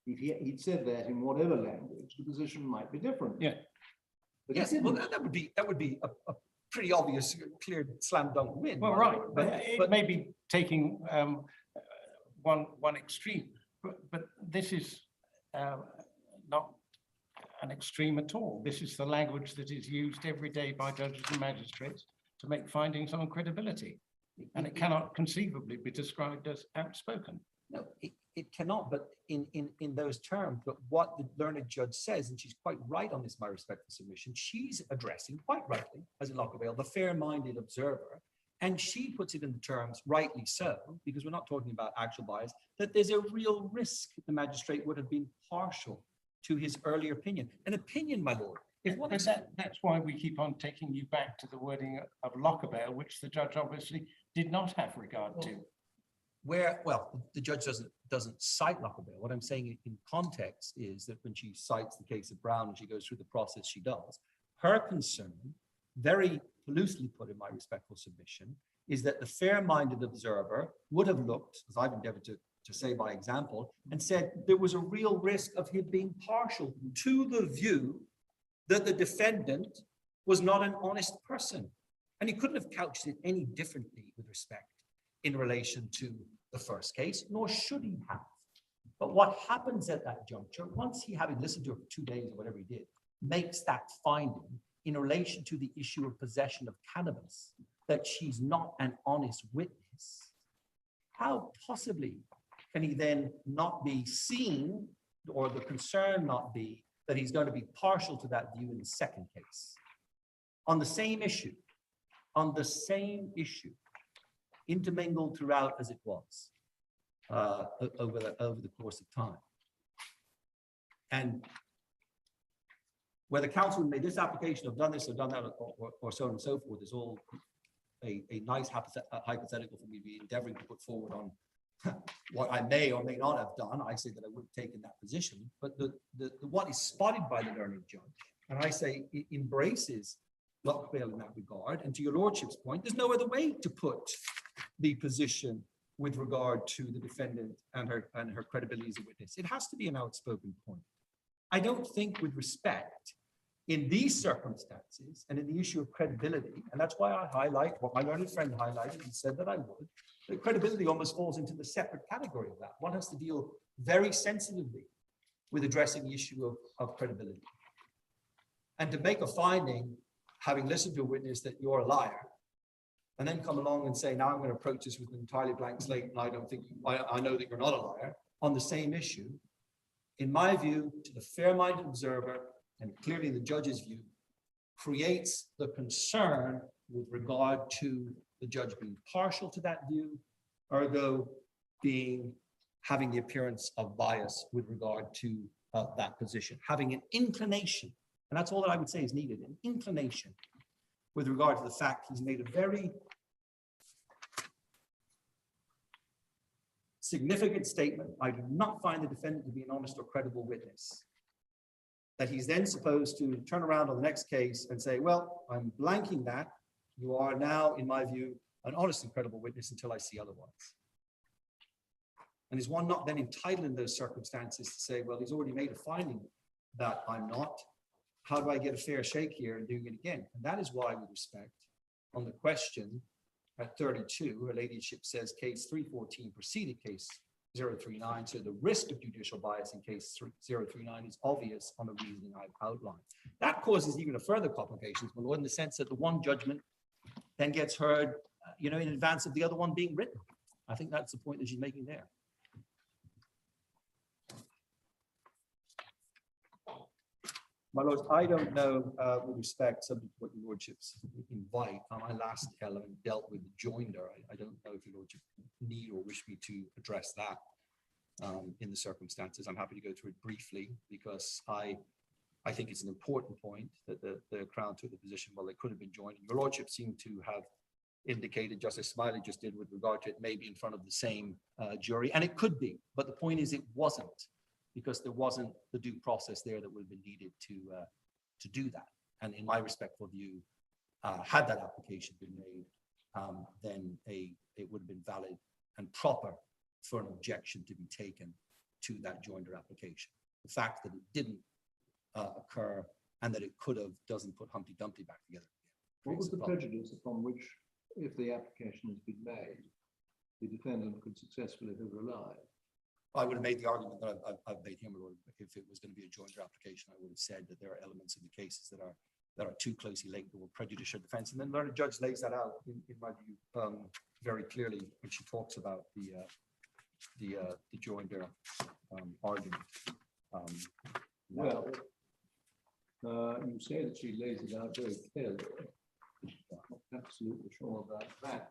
If he'd said that in whatever language, the position might be different. Yeah. But Yes, he well, didn't. that would be a pretty obvious, clear slam dunk win. Well, my right, lord. but it may be taking one extreme, but this is not an extreme at all. This is the language that is used every day by judges and magistrates to make findings on credibility. And it cannot conceivably be described as outspoken. No, it cannot, but in those terms, but what the learned judge says, and she's quite right on this, my respectful submission, she's addressing quite rightly, as in Lockerbell, the fair-minded observer, and she puts it in the terms, rightly so, because we're not talking about actual bias, that there's a real risk the magistrate would have been partial to his earlier opinion. An opinion, my lord. If one That's why we keep on taking you back to the wording of Lockerbell, which the judge obviously did not have regard to. The judge doesn't cite Lockerbell. What I'm saying in context is that when she cites the case of Brown and she goes through the process she does, her concern, very loosely put in my respectful submission, is that the fair-minded observer would have looked, as I've endeavored to say by example, and said there was a real risk of him being partial to the view that the defendant was not an honest person. And he couldn't have couched it any differently with respect in relation to the first case, nor should he have. But what happens at that juncture, once he, having listened to her for 2 days or whatever he did, makes that finding in relation to the issue of possession of cannabis, that she's not an honest witness, how possibly can he then not be seen, or the concern not be that he's going to be partial to that view in the second case? On the same issue, intermingled throughout as it was over the course of time. And whether council made this application, have done this or done that, or so on and so forth, is all a nice hypothetical for me to be endeavoring to put forward on what I may or may not have done. I say that I would have taken that position, but the what is spotted by the learned judge, and I say it embraces Lockvale in that regard. And to your lordship's point, there's no other way to put the position with regard to the defendant and her credibility as a witness. It has to be an outspoken point. I don't think, with respect, in these circumstances and in the issue of credibility, and that's why I highlight what my learned friend highlighted and said that I would, that credibility almost falls into the separate category of that. One has to deal very sensitively with addressing the issue of credibility. And to make a finding, having listened to a witness, that you're a liar, and then come along and say, now I'm going to approach this with an entirely blank slate, and I don't think, I know that you're not a liar, on the same issue, in my view, to the fair-minded observer, and clearly the judge's view, creates the concern with regard to the judge being partial to that view, ergo having the appearance of bias with regard to that position, having an inclination, and that's all that I would say is needed, an inclination with regard to the fact he's made a very significant statement. I do not find the defendant to be an honest or credible witness. That he's then supposed to turn around on the next case and say, well, I'm blanking that. You are now, in my view, an honest and credible witness until I see otherwise. And is one not then entitled in those circumstances to say, well, he's already made a finding that I'm not. How do I get a fair shake here and doing it again? And that is why, with respect, on the question at 32, her ladyship says case 314 preceded case 039. So the risk of judicial bias in case 039 is obvious on the reasoning I've outlined. That causes even a further complications, my lord, in the sense that the one judgment then gets heard, in advance of the other one being written. I think that's the point that she's making there. My lord, I don't know, with respect, subject to what your lordships invite, my last element dealt with the joinder. I don't know if your lordship need or wish me to address that in the circumstances. I'm happy to go through it briefly, because I think it's an important point that the Crown took the position, well, they could have been joined. Your lordship seemed to have indicated, just as Smiley just did with regard to it, maybe in front of the same jury, and it could be, but the point is it wasn't, because there wasn't the due process there that would have been needed to do that. And in my respectful view, had that application been made, then it would have been valid and proper for an objection to be taken to that joinder application. The fact that it didn't occur and that it could have doesn't put Humpty Dumpty back together. What was the prejudice upon which, if the application has been made, the defendant could successfully have relied? I would have made the argument that I've made him, Lord. If it was going to be a joinder application, I would have said that there are elements of the cases that are too closely linked that will prejudice your defense. And then the learned judge lays that out in my view very clearly when she talks about the joinder argument. Well, you say that she lays it out very clearly. I'm not absolutely sure about that.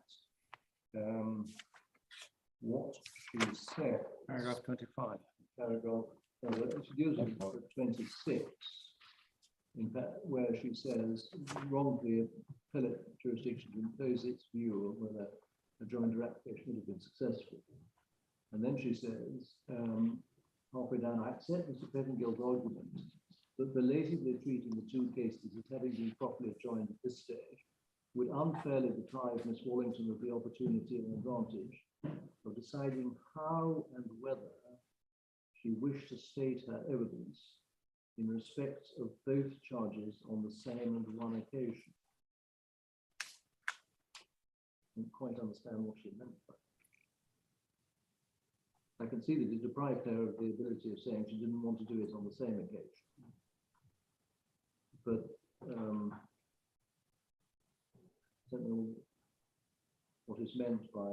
What she said. Paragraph 25. Paragraph, she gives it for 26, in fact, where she says, wrongly, appellate jurisdiction to impose its view of whether a joinder application would have been successful. And then she says, halfway down, I accept Mr. Pettingill's argument that belatedly treating the two cases as having been properly joined at this stage would unfairly deprive Miss Wallington of the opportunity and advantage of deciding how and whether she wished to state her evidence in respect of both charges on the same and one occasion. I don't quite understand what she meant by that. I can see that it deprived her of the ability of saying she didn't want to do it on the same occasion. But I don't know what is meant by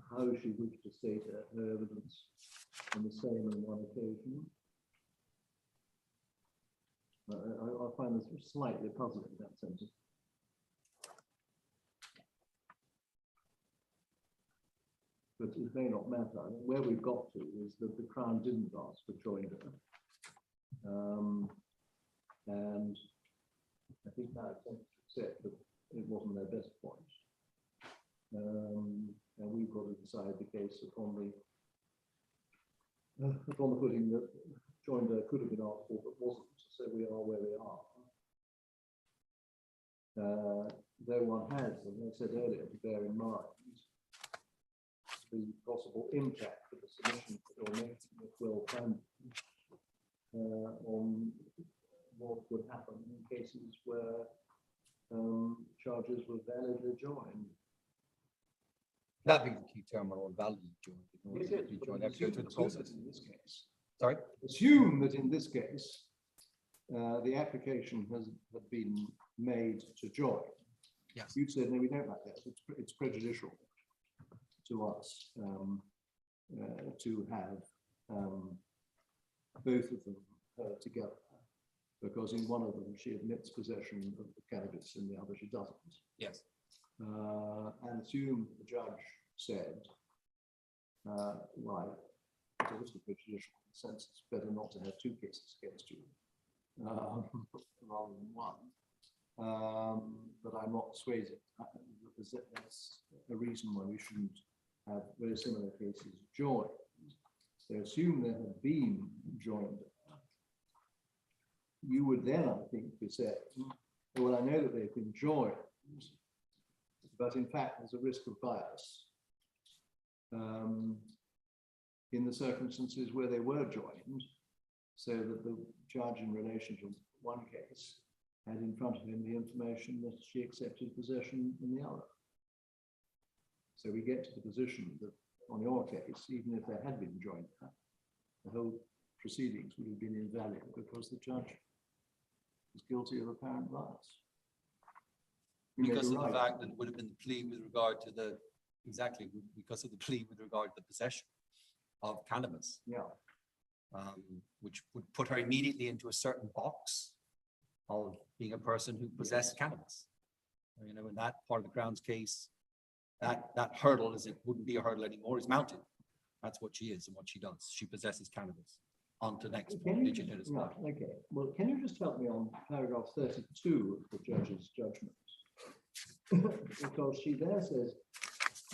how she wished to state her evidence on the same and one occasion. I find this slightly puzzling, that sentence. But it may not matter. I mean, where we've got to is that the Crown didn't ask for joinder, And I think now it's accept that it wasn't their best point. And we've got to decide the case upon the footing that joinder could have been asked for but wasn't, so we are where we are. Though one has, as I said earlier, to bear in mind the possible impact of the submission that you're making, if well planned, on what would happen in cases where charges were validly joined. That being the key term, or validly joined. Yes, yes, but Joined, have to go through the process. in this case. Sorry? Assume that in this case, the application has been made to join. Yes. You said, no, we don't like that. It's prejudicial to us to have both of them together, because in one of them she admits possession of the cannabis, in the other she doesn't. Yes. And assume the judge said, right, it's obviously prejudicial in the sense it's better not to have two cases against you rather than one. But I'm not persuaded. That's a reason why we shouldn't have very similar cases joined. So assume there had been joined. You would then, I think, be saying, well, I know that they've been joined, but in fact, there's a risk of bias in the circumstances where they were joined, so that the judge in relation to one case had in front of him the information that she accepted possession in the other. So we get to the position that on your case, even if there had been joined, the whole proceedings would have been invalid because the judge was guilty of apparent bias. Because of the fact that it would have been the plea with regard to the, exactly, because of the plea with regard to the possession of cannabis. Yeah. Which would put her immediately into a certain box of being a person who possessed cannabis. You know, in that part of the Crown's case, that hurdle, as it wouldn't be a hurdle anymore, is mounted. That's what she is and what she does. She possesses cannabis. On to the next one. Right, okay. Well, can you just help me on paragraph 32 of the judge's judgment? Because she there says,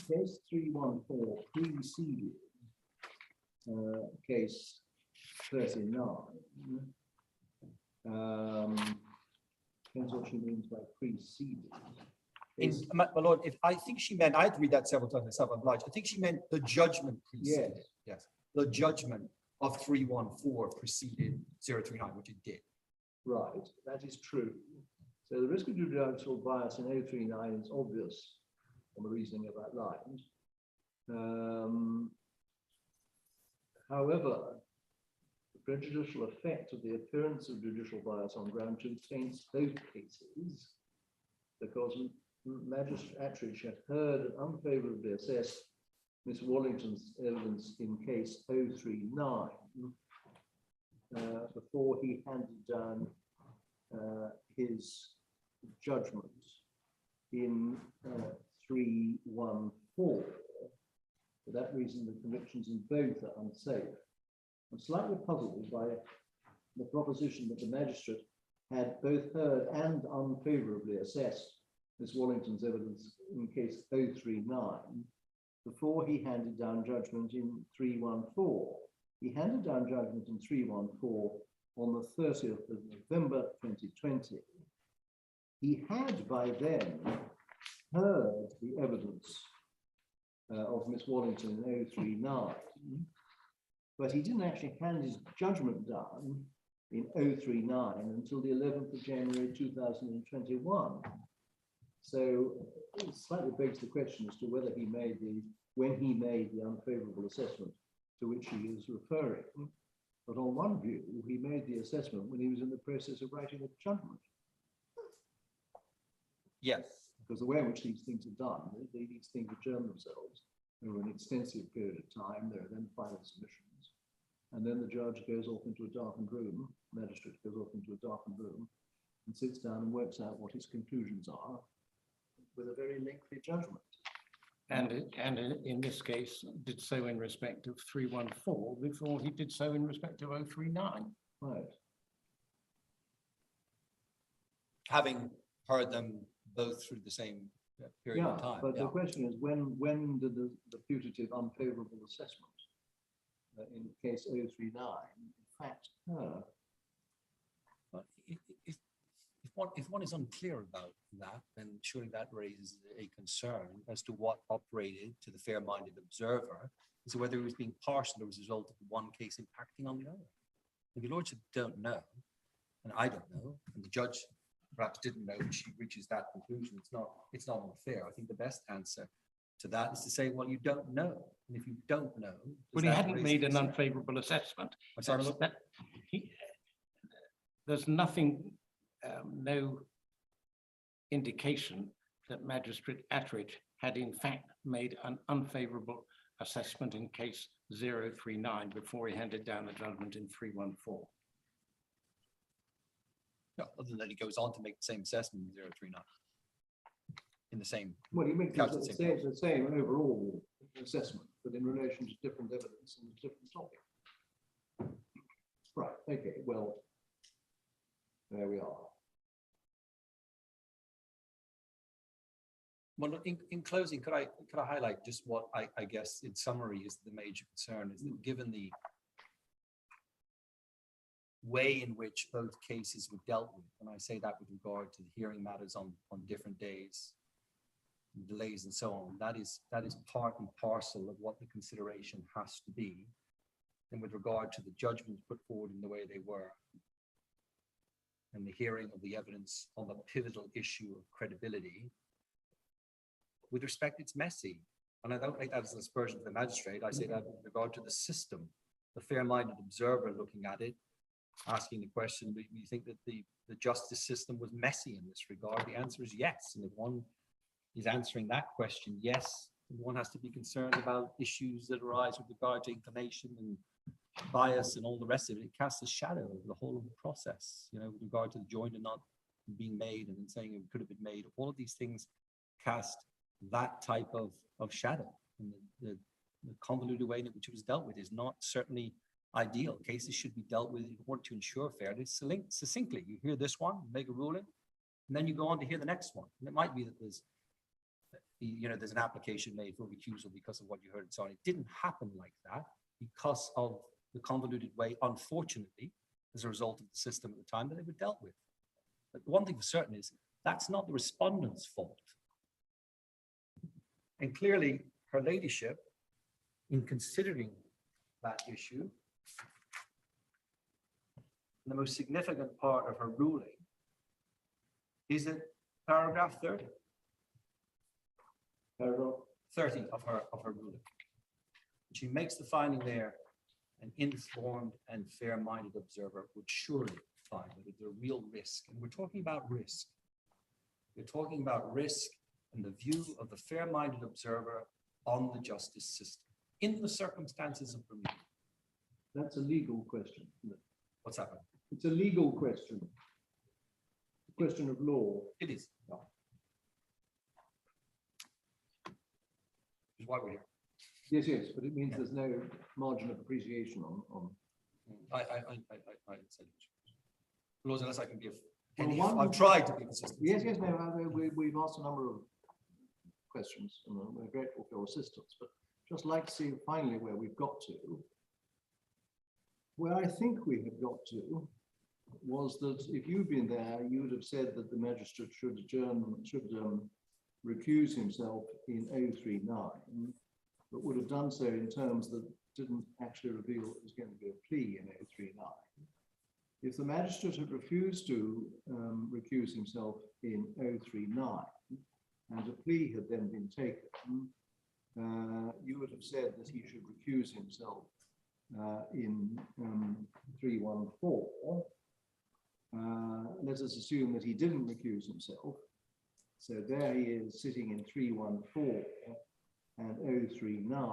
case 314 preceded case 39. Depends what she means by preceded. My lord, if I think she meant, I had to read that several times myself, I'm obliged. I think she meant the judgment preceded. Yes. Yes. The judgment of 314 preceded 039, which it did. Right, that is true. So the risk of judicial bias in 039 is obvious on the reasoning of that line. However, the prejudicial effect of the appearance of judicial bias on ground 2 taints both cases, because Magistrate Attridge had heard and unfavorably assessed Miss Wallington's evidence in case 039 before he handed down his judgment in 314. For that reason, the convictions in both are unsafe. I'm slightly puzzled by the proposition that the magistrate had both heard and unfavorably assessed Miss Wallington's evidence in case 039 before he handed down judgment in 314. He handed down judgment in 314 on the 30th of November 2020. He had by then heard the evidence of Miss Wallington in 039, but he didn't actually hand his judgment down in 039 until the 11th of January 2021. So it slightly begs the question as to whether he made when he made the unfavorable assessment to which he is referring. But on one view, he made the assessment when he was in the process of writing a judgment. Yes. Because the way in which these things are done, these things adjourn themselves over an extensive period of time. There are then final submissions. And then the judge goes off into a darkened room, magistrate goes off into a darkened room and sits down and works out what his conclusions are with a very lengthy judgment. And in this case, did so in respect of 314 before he did so in respect of 039. Right. having heard them both through the same period Yeah, of time. but the Yeah. question is, when did the putative unfavorable assessment in case 039 in fact occur? But if one is unclear about that, then surely that raises a concern as to what operated to the fair-minded observer as to whether it was being partial as a result of one case impacting on the other. If your lordship don't know, and I don't know, and the judge perhaps didn't know, and she reaches that conclusion, it's not unfair. I think the best answer to that is to say, well, you don't know. And if you don't know, does Well, he that hadn't raise made an concern? unfavorable assessment. I'm sorry, my lord? There's nothing, no indication that Magistrate Attridge had in fact made an unfavorable assessment in case 039 before he handed down the judgment in 314. No, other than that, he goes on to make the same assessment in 039. In the same, Well, you make Couch the the same same overall assessment, but in relation to different evidence and different topic. Right, okay, well, there we are. well, look, in closing, could I highlight just what I guess in summary is the major concern is that given the way in which both cases were dealt with, and I say that with regard to the hearing matters on different days, delays and so on, that is part and parcel of what the consideration has to be. And with regard to the judgments put forward in the way they were, and the hearing of the evidence on the pivotal issue of credibility, with respect, it's messy. And I don't make that as an aspersion to the magistrate. I say that with regard to the system, the fair-minded observer looking at it, asking the question, do you think that the justice system was messy in this regard? The answer is yes. And if one is answering that question, yes, one has to be concerned about issues that arise with regard to inclination and bias and all the rest of it. It casts a shadow over the whole of the process, you know, with regard to the joinder not being made and then saying it could have been made. All of these things cast that type of shadow. And the convoluted way in which it was dealt with is not certainly ideal. Cases should be dealt with in order to ensure fairness succinctly. You hear this one, make a ruling, and then you go on to hear the next one. And it might be that there's an application made for recusal because of what you heard and so on. It didn't happen like that because of the convoluted way, unfortunately, as a result of the system at the time that they were dealt with. But one thing for certain is that's not the respondent's fault. And clearly, her ladyship, in considering that issue, the most significant part of her ruling is in paragraph 30. Paragraph 30 of her ruling. She makes the finding there, an informed and fair-minded observer would surely find that it's a real risk. And we're talking about risk. We're talking about risk and the view of the fair-minded observer on the justice system in the circumstances of Bermuda. That's a legal question, isn't it? What's happening? It's a legal question. A question of law. It is. No. Which is why we're here. Yes, but it means there's no margin of appreciation on. I said, Lord, unless I can give Well, any, one- I've tried to be consistent. Yes, no, we've asked a number of questions and we're grateful for your assistance, but just like to see finally where we've got to. Where I think we have got to was that if you'd been there, you would have said that the magistrate should recuse himself in 039, but would have done so in terms that didn't actually reveal it was going to be a plea in 039. If the magistrate had refused to recuse himself in 039 and a plea had then been taken, you would have said that he should recuse himself in 314. Let us assume that he didn't recuse himself. So there he is sitting in 314 and 039.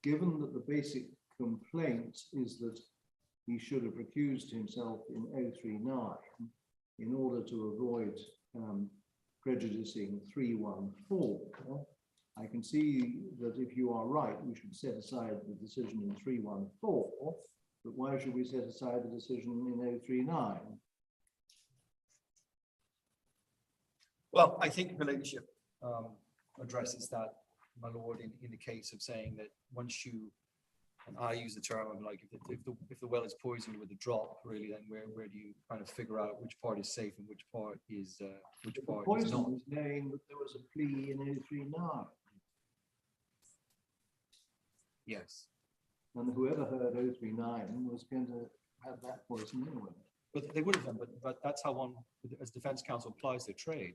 Given that the basic complaint is that he should have recused himself in 039 in order to avoid prejudicing 314, I can see that if you are right, we should set aside the decision in 314, but why should we set aside the decision in 039? Well, I think her ladyship addresses that, my lord, in the case of saying that once you, and I use the term of like, if the well is poisoned with a drop, really, then where do you kind of figure out which part is safe and which part is not? Poison was knowing that there was a plea in 039, Yes, and whoever heard 039 was going to have that poison anyway. but they would have done, but that's how one, as defense counsel, applies their trade.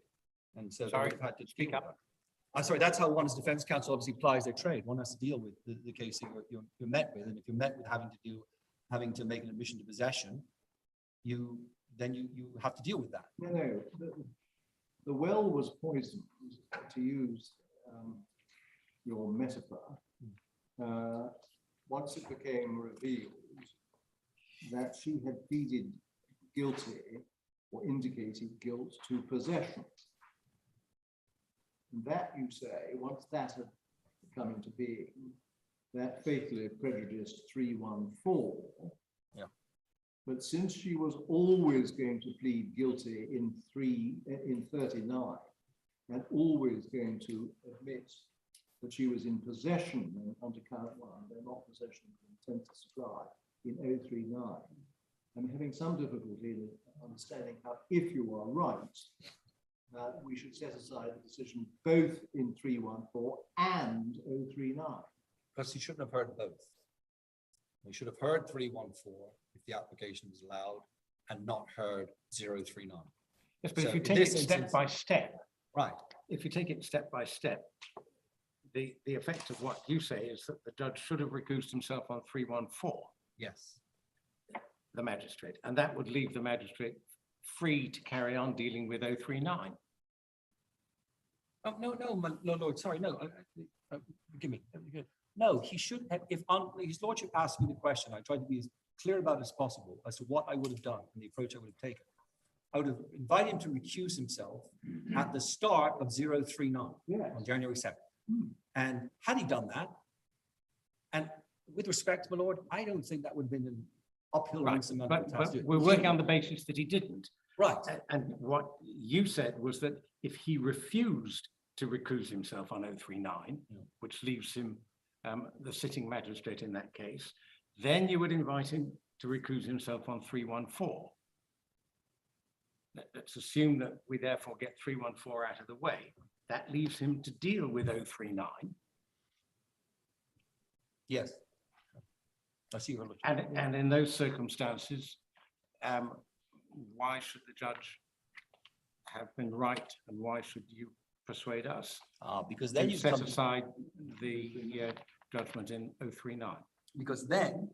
And so they Sorry, would have had to speak deal with up. that. I'm sorry, that's how one as defense counsel obviously applies their trade. One has to deal with the case that you're met with, and if you're met with having to make an admission to possession, you have to deal with that. No, the well was poisoned, to use your metaphor, once it became revealed that she had pleaded guilty or indicated guilt to possession. And that, you say, once that had come into being, that fatally prejudiced 314. Yeah. But since she was always going to plead guilty in 39, and always going to admit that she was in possession under count 1, though not possession of intent to supply, in 039, I'm having some difficulty in understanding how, if you are right, we should set aside the decision both in 314 and 039. Because you shouldn't have heard both. You should have heard 314 if the application was allowed and not heard 039. Yes, but So if you in take this it step instance- by step, Right. if you take it step by step, the effect of what you say is that the judge should have recused himself on 314, Yes. the magistrate, and that would leave the magistrate free to carry on dealing with 039. Oh, no, Lord, sorry, no. Forgive me. No, he should have, if his lordship asked me the question, I tried to be as clear about it as possible as to what I would have done and the approach I would have taken. I would have invited him to recuse himself at the start of 039 on January 7th. And had he done that, and with respect, my lord, I don't think that would have been an uphill Right, insurmountable task. but we're working on the basis that he didn't. Right. And what you said was that if he refused to recuse himself on 039, which leaves him the sitting magistrate in that case, then you would invite him to recuse himself on 314. Let's assume that we therefore get 314 out of the way. That leaves him to deal with 039. Yes. I see your lordship. And in those circumstances, why should the judge have been right, and why should you persuade us Because then to you set come aside the judgment in 039? Because then,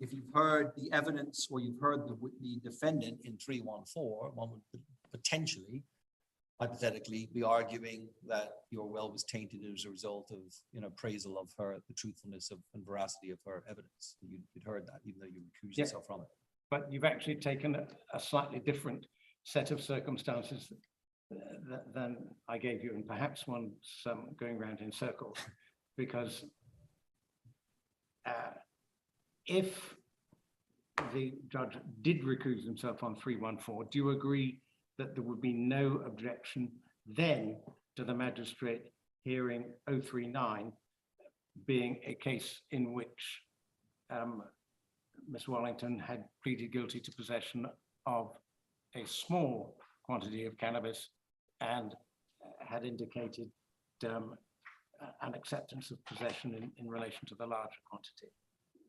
if you've heard the evidence or you've heard the defendant in 314, one would potentially, hypothetically, be arguing that your will was tainted as a result of appraisal of the truthfulness and veracity of her evidence. You'd heard that, even though you recused yourself from it. But you've actually taken a slightly different set of circumstances than I gave you, and perhaps one's going round in circles, because if the judge did recuse himself on 314, do you agree that there would be no objection then to the magistrate hearing 039 being a case in which Miss Wallington had pleaded guilty to possession of a small quantity of cannabis and had indicated an acceptance of possession in relation to the larger quantity?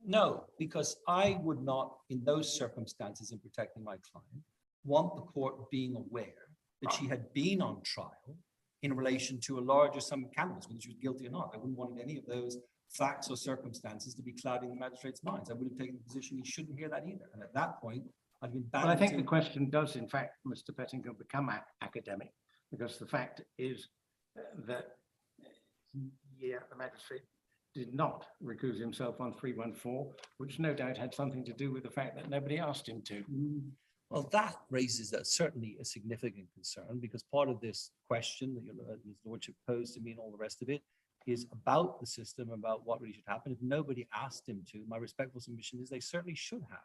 No, because I would not, in those circumstances, in protecting my client, want the court being aware that she had been on trial in relation to a larger sum of cannabis, whether she was guilty or not. I wouldn't want any of those facts or circumstances to be clouding the magistrate's minds. I would have taken the position he shouldn't hear that either. And at that point, I'd been bound. Well, I think the question does, in fact, Mr. Pettingill, become academic, because the fact is that, the magistrate did not recuse himself on 314, which no doubt had something to do with the fact that nobody asked him to. Well, that raises certainly a significant concern, because part of this question that His Lordship posed to me and all the rest of it is about the system, about what really should happen. If nobody asked him to, my respectful submission is they certainly should have.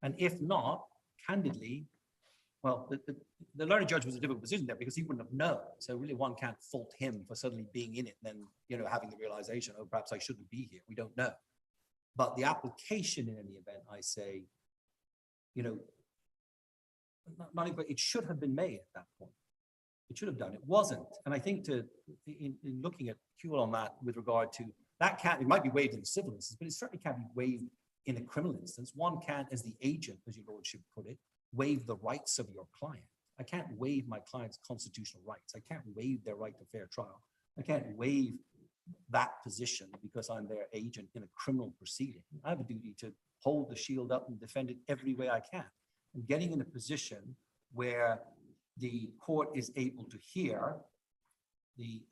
And if not, candidly, Well, the learned judge was a difficult position there because he wouldn't have known. So really one can't fault him for suddenly being in it and then, you know, having the realization, oh, perhaps I shouldn't be here. We don't know. But the application in any event, I say, you know, not even, it should have been made at that point. It should have done. It wasn't. And I think in looking at Kuhl on that with regard to that it might be waived in the civil instance, but it certainly can't be waived in a criminal instance. One can't, as the agent, as your lordship put it, waive the rights of your client. I can't waive my client's constitutional rights. I can't waive their right to fair trial. I can't waive that position because I'm their agent in a criminal proceeding. I have a duty to hold the shield up and defend it every way I can. And getting in a position where the court is able to hear the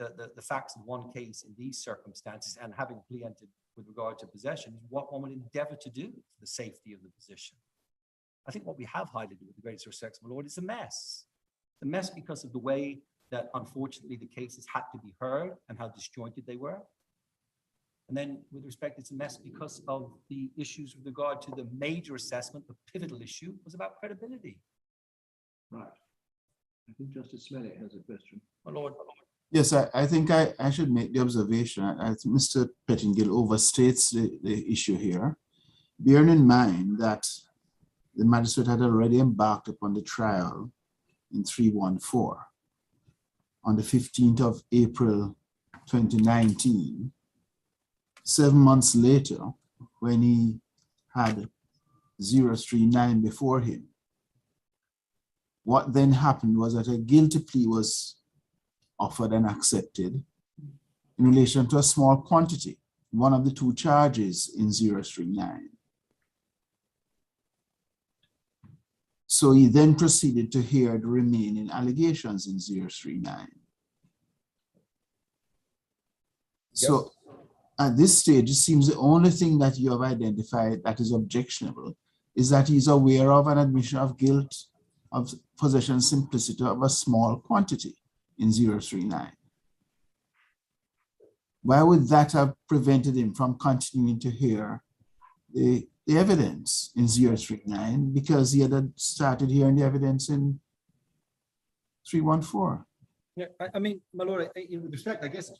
facts of one case in these circumstances and having preempted with regard to possession is what one would endeavor to do for the safety of the position. I think what we have highlighted with the greatest respect, my lord, is a mess. The mess because of the way that unfortunately the cases had to be heard and how disjointed they were. And then with respect, it's a mess because of the issues with regard to the major assessment. The pivotal issue was about credibility. Right. I think Justice Smellick has a question. My lord. Yes, I think I should make the observation. I think Mr. Pettingill overstates the issue here, bearing in mind that the magistrate had already embarked upon the trial in 314 on the 15th of April 2019. 7 months later, when he had 039 before him, what then happened was that a guilty plea was offered and accepted in relation to a small quantity, one of the two charges in 039. So he then proceeded to hear the remaining allegations in 039. So at this stage, it seems the only thing that you have identified that is objectionable is that he's aware of an admission of guilt of possession simplicity of a small quantity in 039. Why would that have prevented him from continuing to hear the evidence in 039? Because he had started hearing the evidence in 314. Yeah, I mean, my lord, with respect, I guess the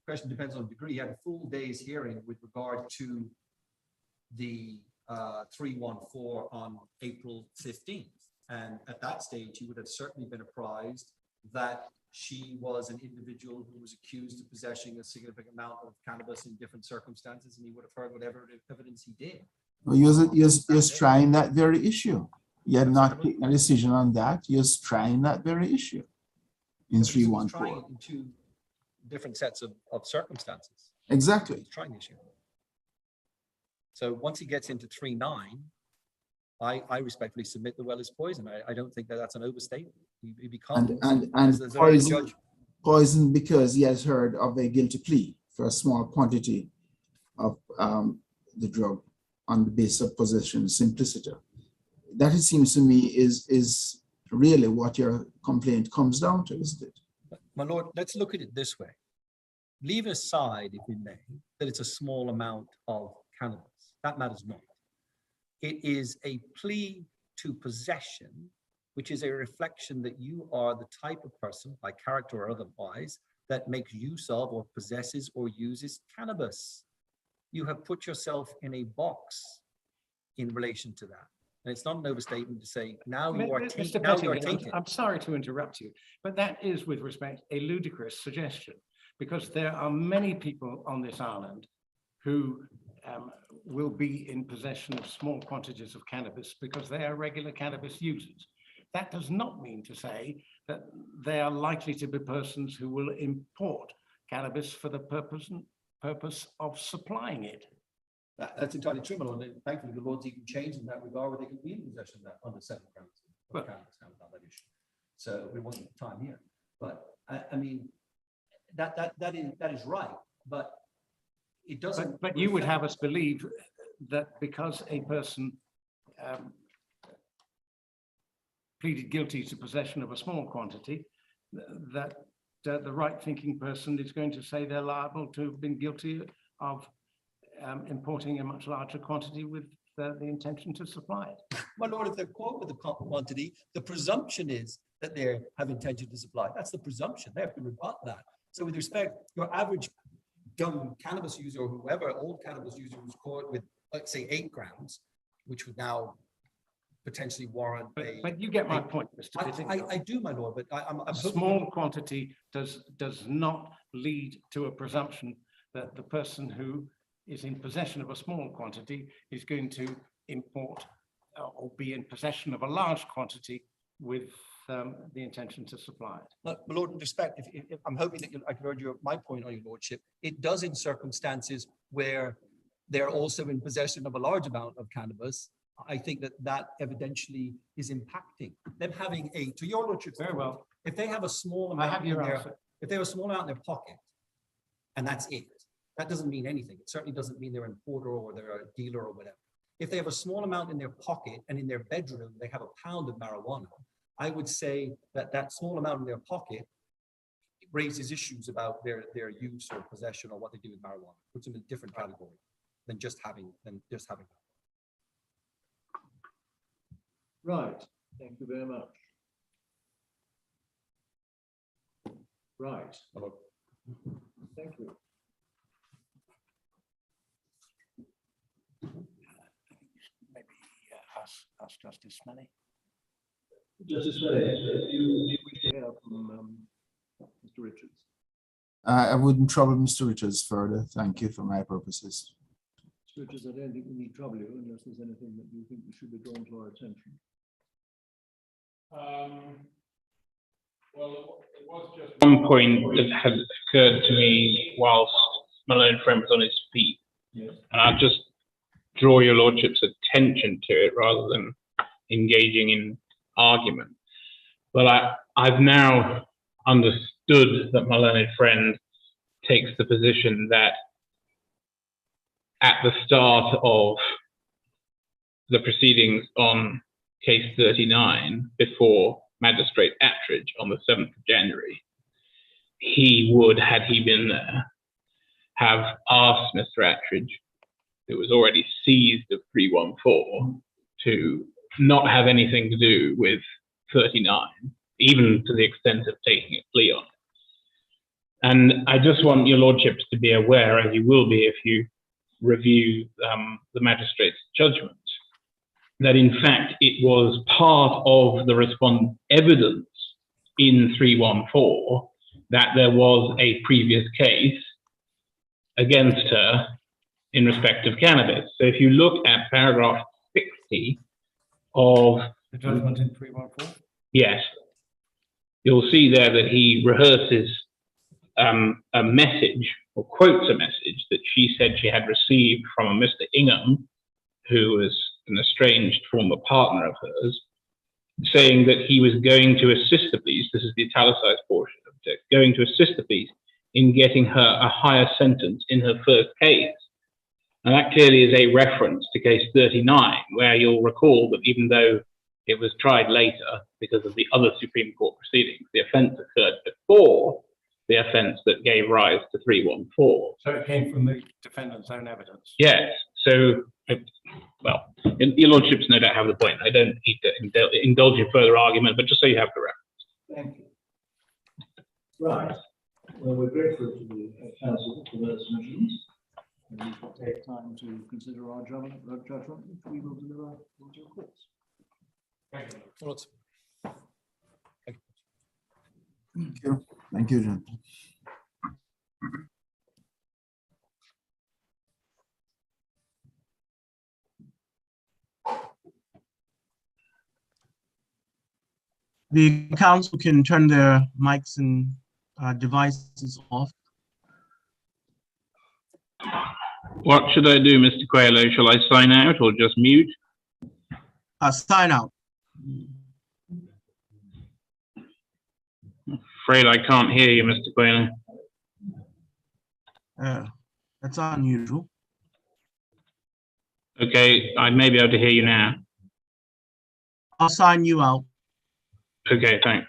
question depends on the degree. He had a full day's hearing with regard to the 314 on April 15th. And at that stage, he would have certainly been apprised that she was an individual who was accused of possessing a significant amount of cannabis in different circumstances, and he would have heard whatever evidence he did. Well, he was trying that very issue. He had not taken a decision on that. He was trying that very issue in 314. Trying in two different sets of circumstances. Exactly. He's trying the issue. So once he gets into 3.9, I respectfully submit the well is poison. I don't think that's an overstatement. He becomes and poison because he has heard of a guilty plea for a small quantity of the drug on the basis of possession simplicity. That, it seems to me, is really what your complaint comes down to, isn't it? My lord, let's look at it this way. Leave aside, if we may, that it's a small amount of cannabis. That matters not. It is a plea to possession, which is a reflection that you are the type of person, by character or otherwise, that makes use of or possesses or uses cannabis. You have put yourself in a box in relation to that. And it's not an overstatement to say, now you are tainted. I'm sorry to interrupt you, but that is, with respect, a ludicrous suggestion, because there are many people on this island who will be in possession of small quantities of cannabis because they are regular cannabis users. That does not mean to say that they are likely to be persons who will import cannabis for the purpose of supplying it. That's entirely true, my lord. Thankfully, the Lord's even changed in that regard, where they can be in possession of that under 7 grams of cannabis without that issue. So it wasn't the time here. But I mean, that is right, but it doesn't. But you would have us believe that because a person pleaded guilty to possession of a small quantity, that the right-thinking person is going to say they're liable to have been guilty of importing a much larger quantity with the intention to supply it. My lord, if they're caught with the quantity, the presumption is that they have intention to supply. That's the presumption. They have to rebut that. So with respect, your average young cannabis user or whoever, old cannabis user who's caught with, let's say, 8 grams, which would now potentially warrant a. But you get my point, Mr. Whittingham. I do, my lord, but I'm A hoping- small quantity does not lead to a presumption that the person who is in possession of a small quantity is going to import or be in possession of a large quantity with the intention to supply it. My lord, with respect, if I'm hoping that I heard my point on your lordship, it does in circumstances where they're also in possession of a large amount of cannabis. I think that evidentially is impacting them having to your lordship. Very well. If they have a small I amount have your in their, answer. if they have a small amount in their pocket, and that's it, that doesn't mean anything. It certainly doesn't mean they're an importer or they're a dealer or whatever. If they have a small amount in their pocket and in their bedroom, they have a pound of marijuana, I would say that small amount in their pocket raises issues about their use or possession or what they do with marijuana, puts them in a different category than just having that. Right, thank you very much. Right. Thank you. Maybe ask Justice Smelly. Justice Smelly, do you wish to hear from Mr. Richards? I wouldn't trouble Mr. Richards further. Thank you for my purposes. Mr. Richards, I don't think we need trouble you unless there's anything that you think should be drawn to our attention. Well, it was just one point that had occurred to me whilst my learned friend was on his feet. Yes. And I'll just draw your lordship's attention to it rather than engaging in argument. But I've now understood that my learned friend takes the position that at the start of the proceedings on case 39 before Magistrate Attridge on the 7th of January, he would, had he been there, have asked Mr. Attridge, who was already seized of 314, to not have anything to do with 39, even to the extent of taking a plea on it. And I just want your lordships to be aware, as you will be if you review the magistrate's judgment, that in fact it was part of the respondent's evidence in 314 that there was a previous case against her in respect of cannabis. So if you look at paragraph 60 of The judgment in 314? yes, you'll see there that he rehearses a message or quotes a message that she said she had received from a Mr. Ingham, who was an estranged former partner of hers, saying that he was going to assist the police, this is the italicized portion of the text, going to assist the police in getting her a higher sentence in her first case. And that clearly is a reference to case 39, where you'll recall that even though it was tried later because of the other Supreme Court proceedings, the offence occurred before the offence that gave rise to 314. So it came from the defendant's own evidence? Yes. So, well, your lordships no doubt have the point. I don't need to indulge in further argument, but just so you have the reference. Thank you. Right. Well, we're grateful to the council for those submissions. And we shall take time to consider our judgment, which we will deliver in due course. Thank you. Well, it's- Thank you. Thank you, John. The council can turn their mics and devices off. What should I do, Mr. Coelho? Shall I sign out or just mute? Sign out. Afraid I can't hear you, Mr. Coelho. That's unusual. Okay, I may be able to hear you now. I'll sign you out. Okay, thanks.